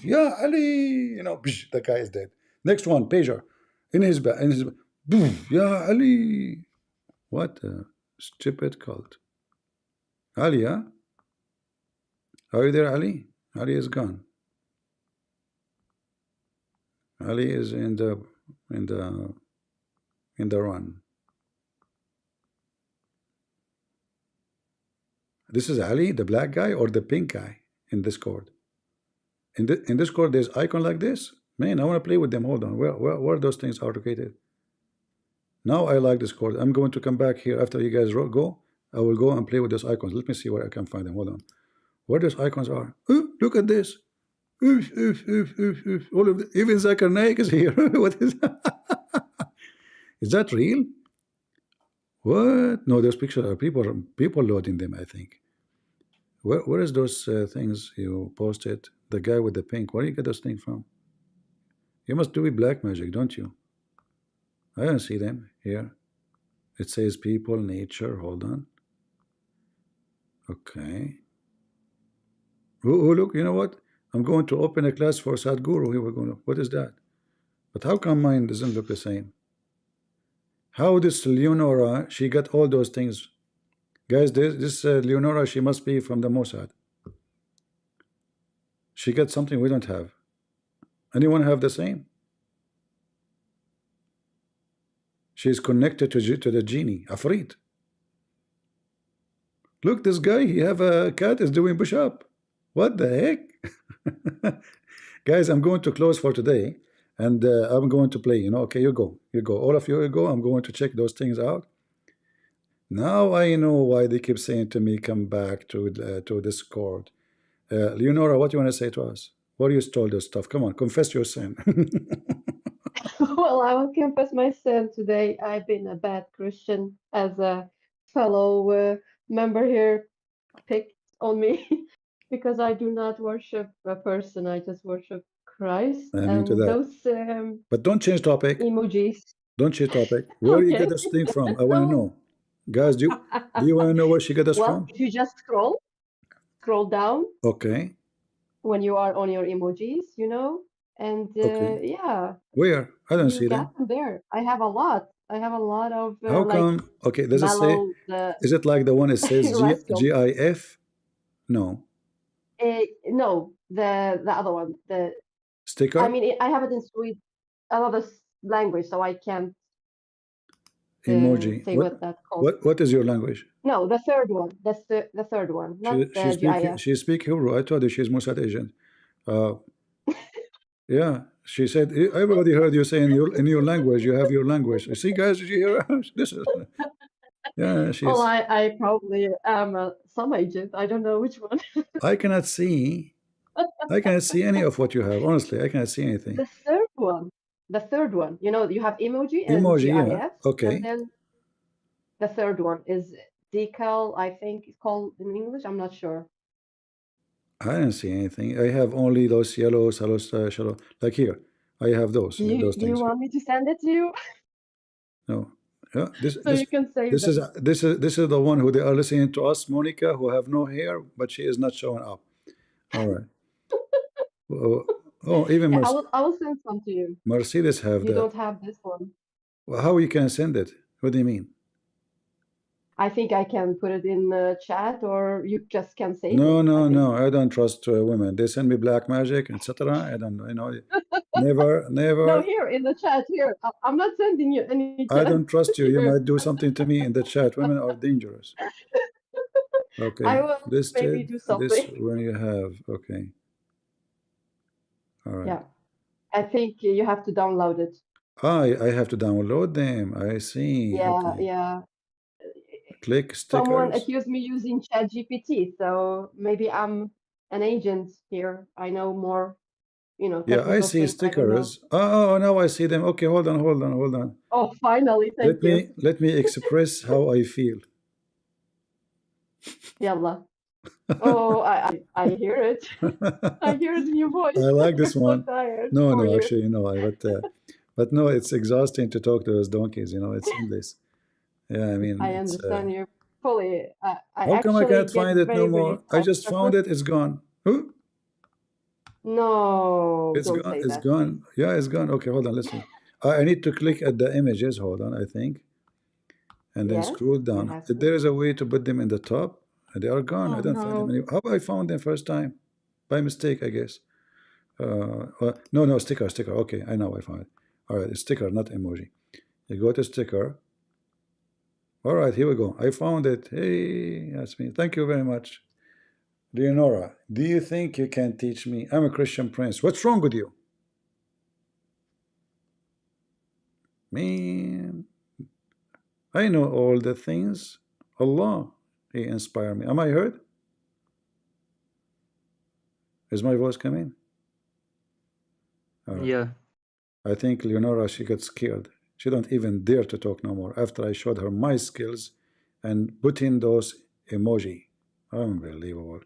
Ya Ali. The guy is dead. Next one, pager. In his back. Ya Ali. What a stupid cult. Ali, huh? Are you there, Ali? Ali is gone. Ali is in the run. This is Ali, the black guy or the pink guy in Discord? In Discord, there's icon like this. Man, I want to play with them. Hold on. Where those things are located? Now I like Discord. I'm going to come back here after you guys go. I will go and play with those icons. Let me see where I can find them. Hold on. Where those icons are? Ooh, look at this. Oof, oof, oof, oof, oof. All of even Zakir Naik is here. What is that? Is that real? What? No, those pictures are people loading them, I think. Where is those things you posted? The guy with the pink. Where do you get those things from? You must do it black magic, don't you? I don't see them here. It says people, nature. Hold on. Okay. Oh, look, you know what? I'm going to open a class for Sadhguru. Here we're going to. What is that? But how come mine doesn't look the same? How this Leonora, she got all those things. Guys, this Leonora, she must be from the Mossad. She got something we don't have. Anyone have the same? She's connected to the genie, Afrit. Look, this guy, he have a cat is doing push-up. What the heck? Guys, I'm going to close for today, and I'm going to play. Okay, you go. All of you go. I'm going to check those things out. Now I know why they keep saying to me, come back to Discord. Leonora, what do you want to say to us? What you stole this stuff? Come on, confess your sin. Well, I will confess my sin today. I've been a bad Christian, as a fellow member here picked on me, because I do not worship a person. I just worship Christ. I'm into And that. those But don't change topic. emojis. Don't change topic. Where you get Okay. this thing from? I want to know. Guys, do you want to know where she got this Well, from? if you just scroll down Okay. when you are on your emojis, and Okay. yeah, Where? I don't you see them. got them there. I have a lot. I have a lot of How like come? Okay, does it say? mellow the Is it like the one it says rascal. GIF? No. No, the other one. I Sticker? mean, I have it in Swedish, another language, so I can't Emoji. say what that's called. What is your language? No, the third one. That's the third one, not She the GIF. speak Hebrew. I told you she's Mossad agent. Yeah, she said everybody heard you say in your language. You have your language. You see, guys, did you hear? This is yeah. Well, She's. I probably am some agent. I don't know which one. I cannot see. I cannot see any of what you have. Honestly, I cannot see anything. The third one. The third one. You have emoji and Emoji, yeah. GIF, Okay. and then the third one is decal. I think it's called in English. I'm not sure. I don't see anything. I have only those yellow, shallow. Like here, I have those. Do Those you things. want me to send it to you? No. Yeah. So you can save This is the one who they are listening to us, Monica, who have no hair, but she is not showing up. All right. Even Yeah, I will send some to you. Mercedes have You that. don't have this one. Well, how you can send it? What do you mean? I think I can put it in the chat, or you just can save it. No. I don't trust women. They send me black magic, etc. I don't know. Never. No, here in the chat. Here, I'm not sending you any. I Chat. don't trust you. You Here. might do something to me in the chat. Women are dangerous. Okay. I will Listed maybe do something. this when you have. Okay. All right. Yeah, I think you have to download it. I have to download them. I see. Yeah, Okay. yeah. Click Someone stickers. accused me using ChatGPT, so maybe I'm an agent here. I know more, Yeah, I technical see things. I don't know. stickers. Oh, now I see them. Okay, hold on. Oh, finally, thank you. Let me express how I feel. Yalla. Oh, I hear it. I hear it in your voice. I like this I'm one. so tired No, for you. actually, no. But no, it's exhausting to talk to those donkeys. You know, it's endless. Yeah, I mean, I it's. understand you fully. I How come I actually cannot get find it no very, very more? I just found frustrated. it. It's gone. Huh? No, It's don't gone. say It's that, please. gone. Yeah, it's gone. Okay, hold on. Let's see. I need to click at the images. Hold on, I think, and then Yes, scroll you down. have to. There is a way to put them in the top. They are gone. I Oh don't find them no. anymore. How I found them first time? By mistake, I guess. No, no, sticker, sticker. Okay, I know I found it. All right, it's sticker, not emoji. You go to sticker. All right, here we go. I found it. Hey, that's me. Thank you very much. Leonora, do you think you can teach me? I'm a Christian prince. What's wrong with you? Man, I know all the things. Allah, He inspired me. Am I heard? Is my voice coming? All right. Yeah. I think Leonora, she got scared. She don't even dare to talk no more after I showed her my skills and put in those emoji. Unbelievable.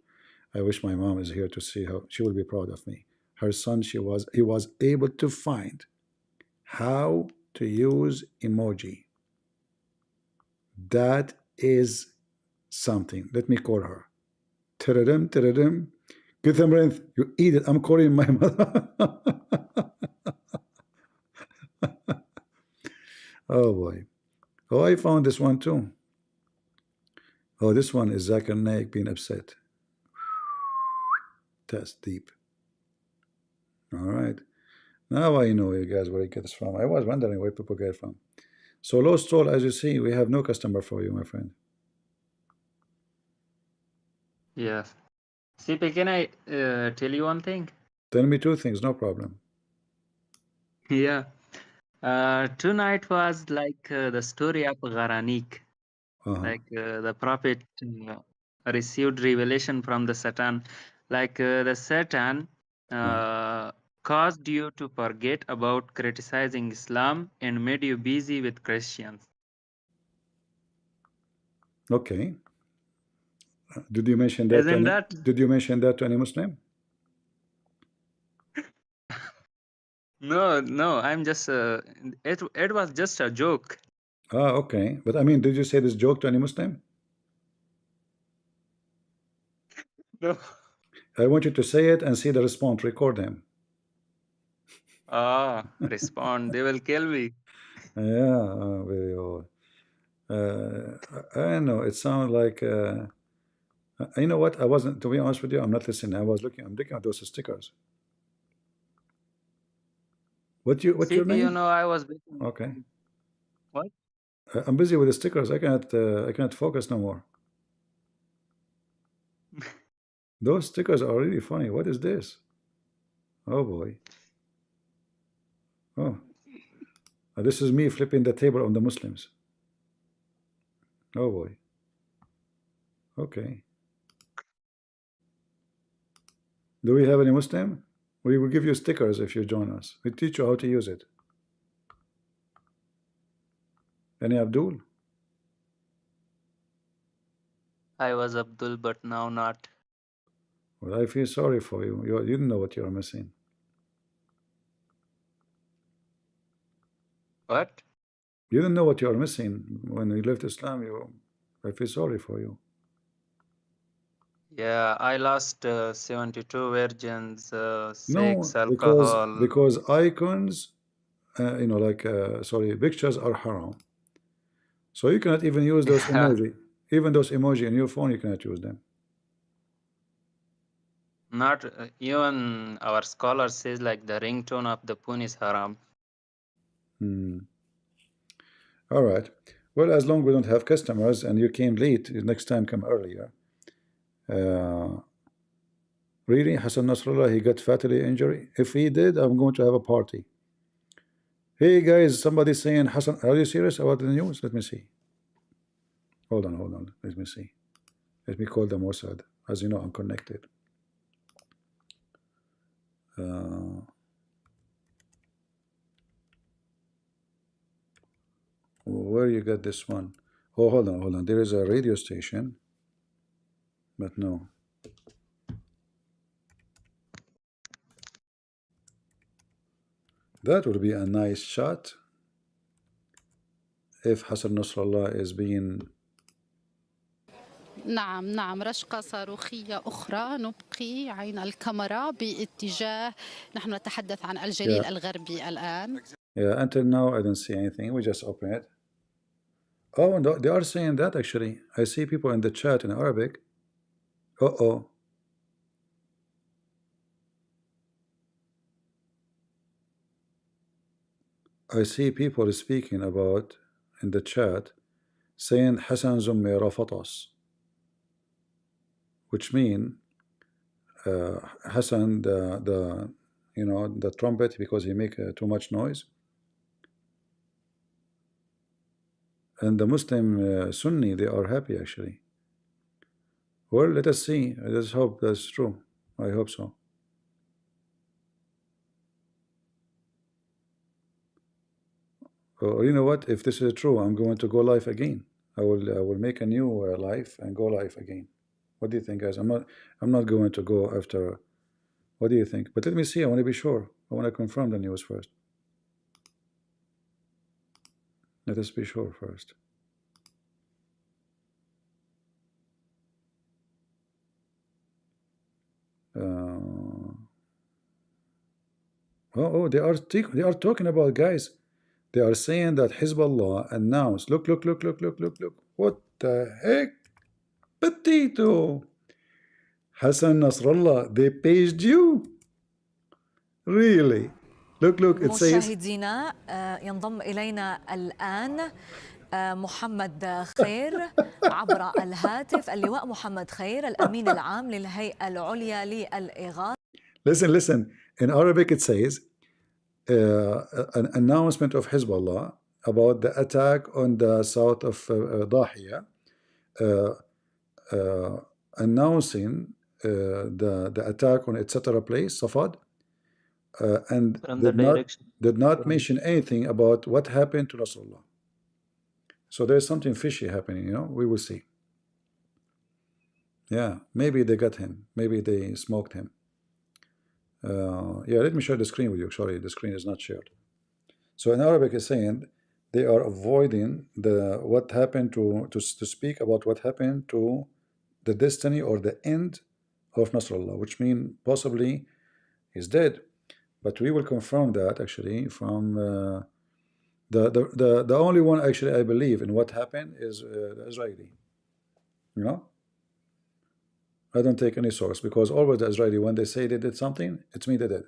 I wish my mom is here to see how she will be proud of me. Her son, he was able to find how to use emoji. That is something. Let me call her. Taradim, taradim. Githamrinth, you eat it. I'm calling my mother. Oh boy. Oh, I found this one too. Oh, this one is Zakir Naik being upset. That's deep. All right. Now I know you guys where you get this from. I was wondering where people get it from. So low stall, as you see, we have no customer for you, my friend. Yes. CP, can I tell you one thing? Tell me two things, no problem. Yeah. Tonight was like the story of Gharanik. Like the prophet received revelation from the Satan. Like the Satan caused you to forget about criticizing Islam and made you busy with Christians. Okay. Did you mention that to Isn't any, that? did you mention that to any Muslim? No, no, I'm just it was just a joke. Ah, okay. But I mean, did you say this joke to any Muslim? No. I want you to say it and see the response. Record him. Respond. They will kill me. Yeah, very old. I know it sounds like. You know what? I wasn't. To be honest with you, I'm not listening. I'm looking at those stickers. What's your CP, you name? know, I was waiting. Okay. What? I'm busy with the stickers. I cannot focus no more. Those stickers are really funny. What is this? Oh boy. Oh, this is me flipping the table on the Muslims. Oh boy. Okay. Do we have any Muslim? We will give you stickers if you join us. We teach you how to use it. Any Abdul? I was Abdul, but now not. Well, I feel sorry for you. You didn't know what you're missing. What? You didn't know what you're missing when you left Islam. I feel sorry for you. Yeah, I lost 72 virgins, No, sex, alcohol. because icons, sorry, pictures are haram. So you cannot even use those Yeah, emoji. Even those emoji in your phone, you cannot use them. not even our scholar says like the ringtone of the phone is haram. All right. Well, as long as we don't have customers and you came late, next time come earlier. Really, Hassan Nasrallah, he got fatally injury. If he did, I'm going to have a party. Hey guys, somebody saying Hassan, are you serious about the news? Let me see. Hold on. Let me see. Let me call the Mossad. As you know, I'm connected. Where you got this one? Oh, hold on. There is a radio station, but no. That would be a nice shot if Hassan Nasrallah is being. نعم رشقة صاروخية أخرى نبقي عين الكاميرا باتجاه نحن نتحدث عن الجليل الغربي الآن. Yeah, until now I don't see anything. We just open it. Oh, no, they are saying that actually. I see people in the chat in Arabic. Uh-oh. I see people speaking about in the chat saying Hassan Zummira Fatas, which mean Hassan the the trumpet because he make too much noise, and the Muslim Sunni they are happy actually. Well, let us see. Let's hope that's true. I hope so. You know what? If this is true, I'm going to go live again. I will make a new live and go live again. What do you think, guys? I'm not going to go after. What do you think? But let me see. I want to be sure. I want to confirm the news first. Let us be sure first. Oh, they are talking about, guys. They are saying that Hezbollah announced. Look. What the heck? Potato. Hassan Nasrallah, they paged you? Really? Look, it says. مشاهدينا ينضم إلينا الآن محمد خير عبر الهاتف اللواء محمد خير الأمين العام للهيئة العليا للإغاثة. Listen. In Arabic it says an announcement of Hezbollah about the attack on the south of Dahiya, announcing the attack on etc. place, Safad, and did not mention anything about what happened to Nasrallah. So there's something fishy happening, we will see. Yeah, maybe they got him. Maybe they smoked him. Yeah, let me share the screen with you. Sorry, the screen is not shared. So in Arabic is saying they are avoiding what happened to speak about what happened to the destiny or the end of Nasrallah, which means possibly he's dead. But we will confirm that actually from the only one actually I believe in what happened is the Israeli. I don't take any source because always the Israeli, when they say they did something, it's me they did.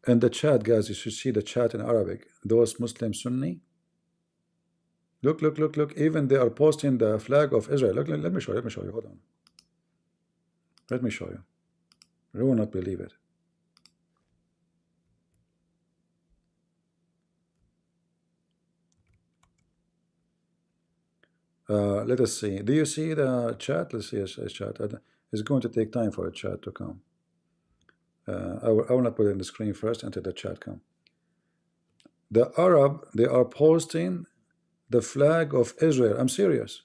And the chat, guys, you should see the chat in Arabic. Those Muslim Sunni. Look. Even they are posting the flag of Israel. Look, let me show you. Hold on. Let me show you. You will not believe it. Let us see. Do you see the chat? Let's see a chat. It's going to take time for a chat to come. I will not put it in the screen first until the chat come. The Arab, they are posting the flag of Israel. I'm serious.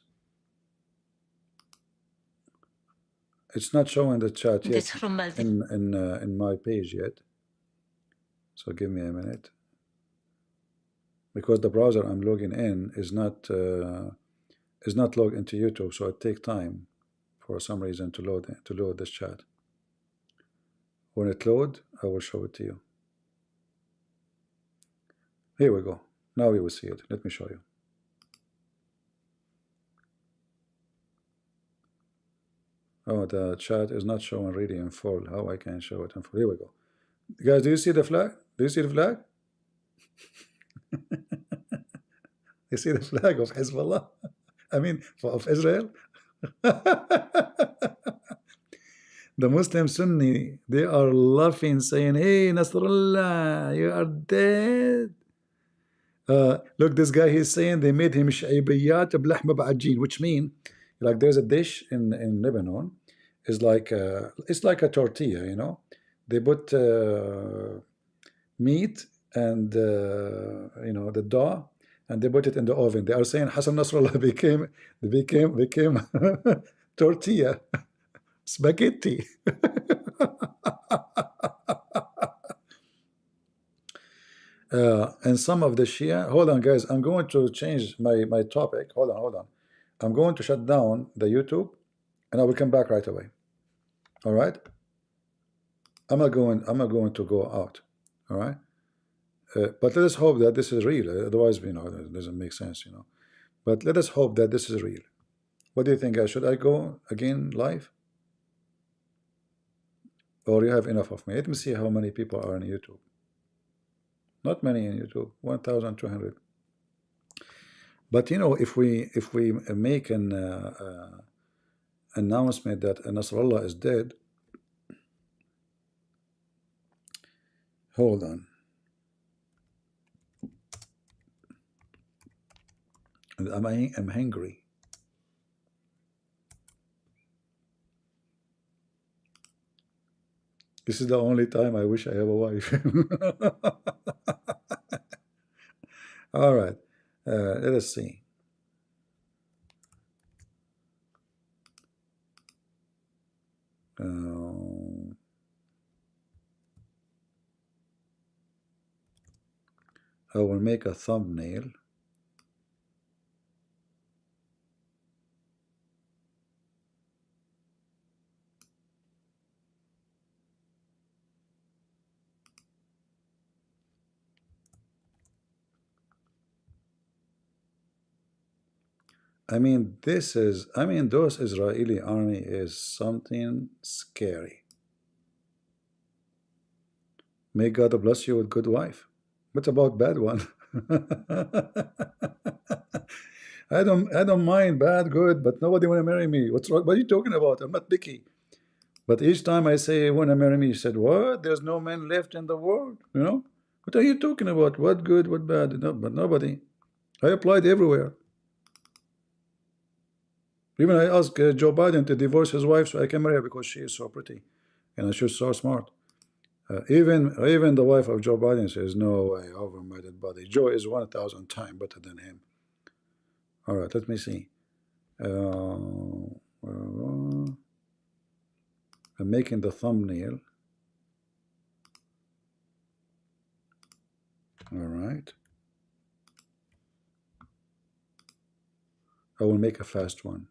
It's not showing the chat yet in my page yet. So give me a minute. Because the browser I'm logging in is not logged into YouTube, so it takes time for some reason to load this chat. When it loads, I will show it to you. Here we go. Now you will see it. Let me show you. Oh, the chat is not showing really in full. How I can show it in full? Here we go. Guys, do you see the flag? Do you see the flag? You see the flag of Hezbollah? I mean, of Israel? The Muslim Sunni, they are laughing, saying, hey, Nasrallah, you are dead. Look, this guy, he's saying they made him sha'ibiyat b'lahma b'ajin, which mean, like there's a dish in Lebanon, it's like a tortilla, They put meat and, the dough, and they put it in the oven. They are saying Hassan Nasrallah became tortilla, spaghetti. And some of the Shia, hold on guys, I'm going to change my topic. Hold on. I'm going to shut down the YouTube and I will come back right away. All right? I'm not going to go out. All right? But let us hope that this is real. Otherwise, it doesn't make sense, But let us hope that this is real. What do you think, guys? Should I go again live? Or you have enough of me? Let me see how many people are on YouTube. Not many in YouTube. 1,200. But if we make an announcement that Nasrallah is dead, hold on. I'm hungry. This is the only time I wish I have a wife. All right. Let us see. I will make a thumbnail. I mean, those Israeli army is something scary. May God bless you with good wife. What about bad one? I don't mind bad, good, but nobody want to marry me. What's wrong? What are you talking about? I'm not picky. But each time I say want to marry me, he said, what? There's no men left in the world. What are you talking about? What good, what bad? No, but nobody. I applied everywhere. Even I asked Joe Biden to divorce his wife so I can marry her because she is so pretty and she's so smart. Even the wife of Joe Biden says, no way, over my dead body. Joe is 1,000 times better than him. All right, let me see. I'm making the thumbnail. All right. I will make a fast one.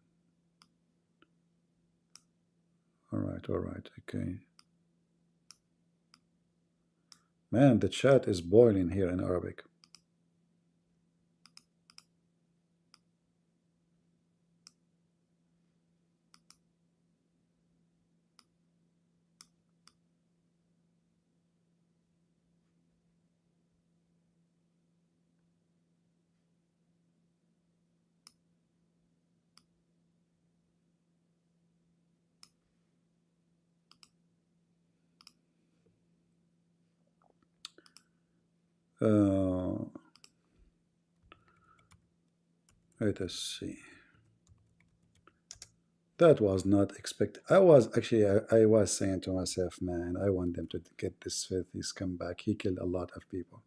All right, okay. Man, the chat is boiling here in Arabic. Let us see. That was not expected. I was saying to myself, man, I want them to get this filthy scumbag. He killed a lot of people.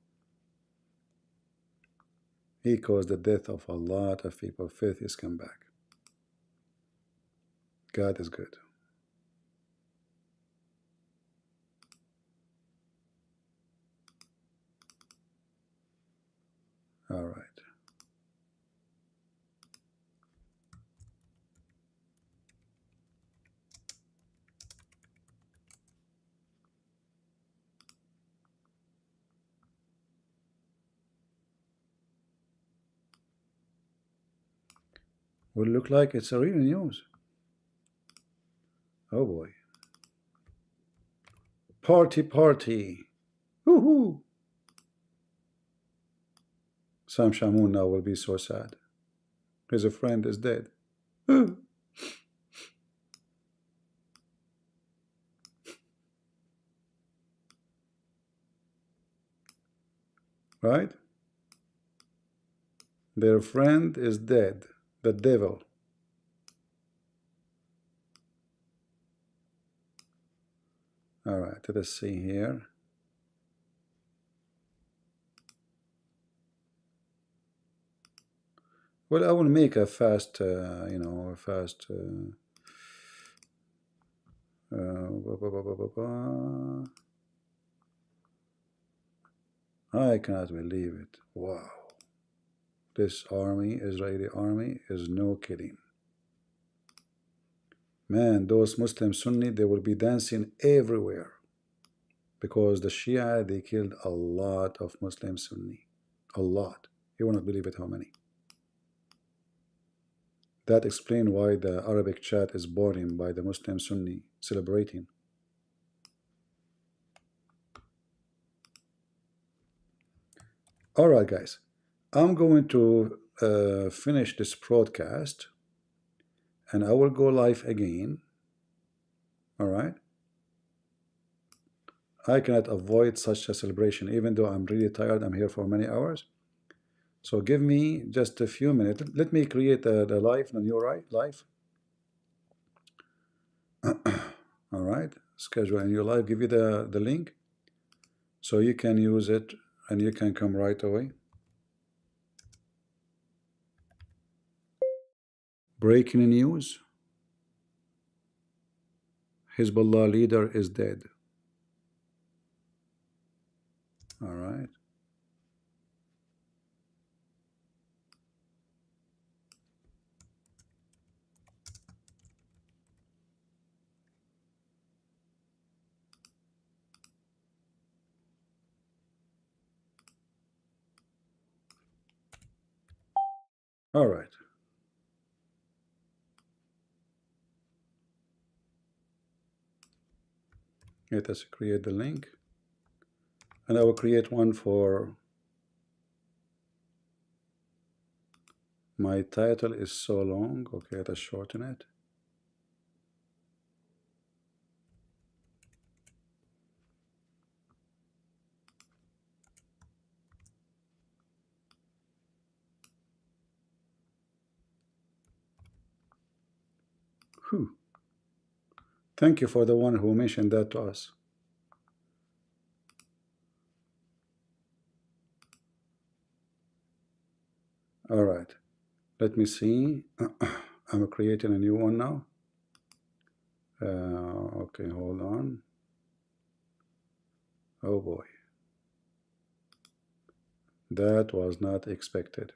He caused the death of a lot of people. Filthy scumbag. God is good. All right. Will look like it's a real news. Oh boy. Party. Woohoo! Sam Shamoun now will be so sad. His friend is dead. Right? Their friend is dead. The devil. All right, let us see here. Well, I will make a fast, a fast. I cannot believe it. Wow. This army, Israeli army, is no kidding. Man, those Muslim Sunni, they will be dancing everywhere. Because the Shia, they killed a lot of Muslim Sunni. A lot. You will not believe it how many. That explains why the Arabic chat is boring by the Muslim Sunni celebrating. Alright guys, I'm going to finish this broadcast and I will go live again. Alright. I cannot avoid such a celebration even though I'm really tired. I'm here for many hours. So give me just a few minutes. Let me create the live, the new live. Alright. Schedule a new live. Give you the link so you can use it and you can come right away. Breaking news. Hezbollah leader is dead. All right. All right. Let us create the link. And I will create one for my title is so long. Okay, let us shorten it. Whew. Thank you for the one who mentioned that to us. All right. Let me see. I'm creating a new one now. Okay, hold on. Oh boy. That was not expected.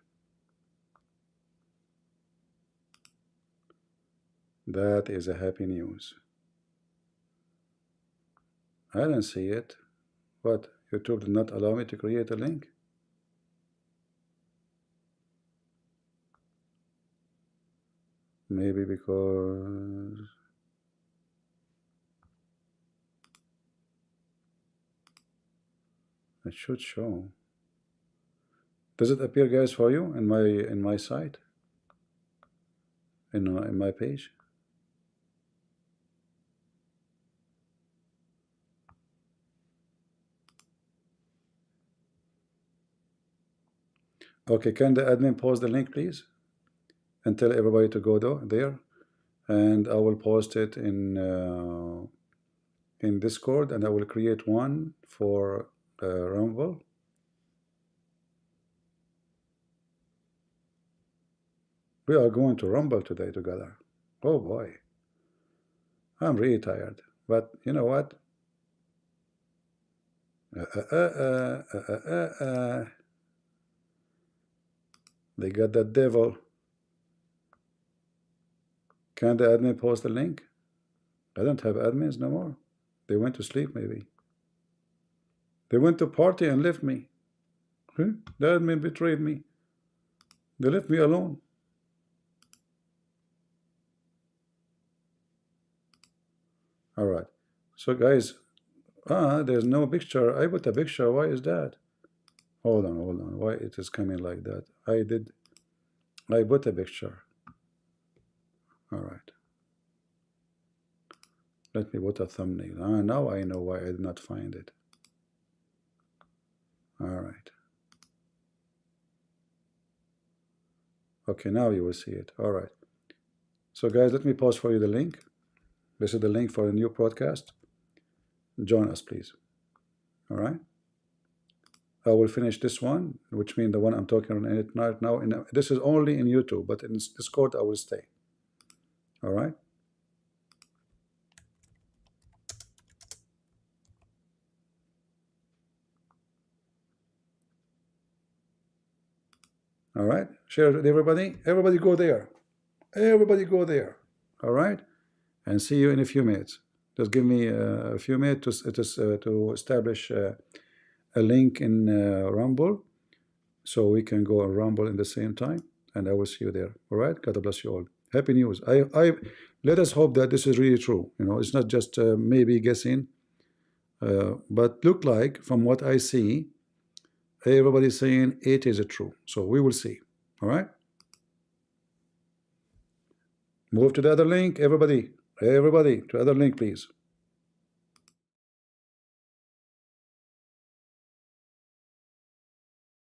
That is a happy news. I don't see it. What? YouTube did not allow me to create a link? Maybe because it should show. Does it appear, guys, for you in my site? In my page? Okay, can the admin post the link, please? And tell everybody to go there. And I will post it in Discord, and I will create one for Rumble. We are going to Rumble today together. Oh boy. I'm really tired. But you know what? They got that devil. Can the admin post the link? I don't have admins no more. They went to sleep maybe. They went to party and left me. The admin betrayed me. They left me alone. All right. So guys, there's no picture. I put a picture. Why is that? Hold on. Why it is coming like that? I put a picture. All right. Let me put a thumbnail. Now I know why I did not find it. All right. Okay, now you will see it. All right. So guys, let me post for you the link. This is the link for a new broadcast. Join us, please. All right. I will finish this one, which means the one I'm talking on it right now. This is only in YouTube, but in Discord I will stay. All right. All right, share it with everybody. Everybody go there. Everybody go there. All right, and see you in a few minutes. Just give me a few minutes to establish a link in Rumble, so we can go on Rumble in the same time, and I will see you there. All right, God bless you all. Happy news. I let us hope that this is really true. You know, it's not just maybe guessing, but look like from what I see, everybody's saying it is true. So we will see. All right. Move to the other link, everybody. Everybody to the other link, please.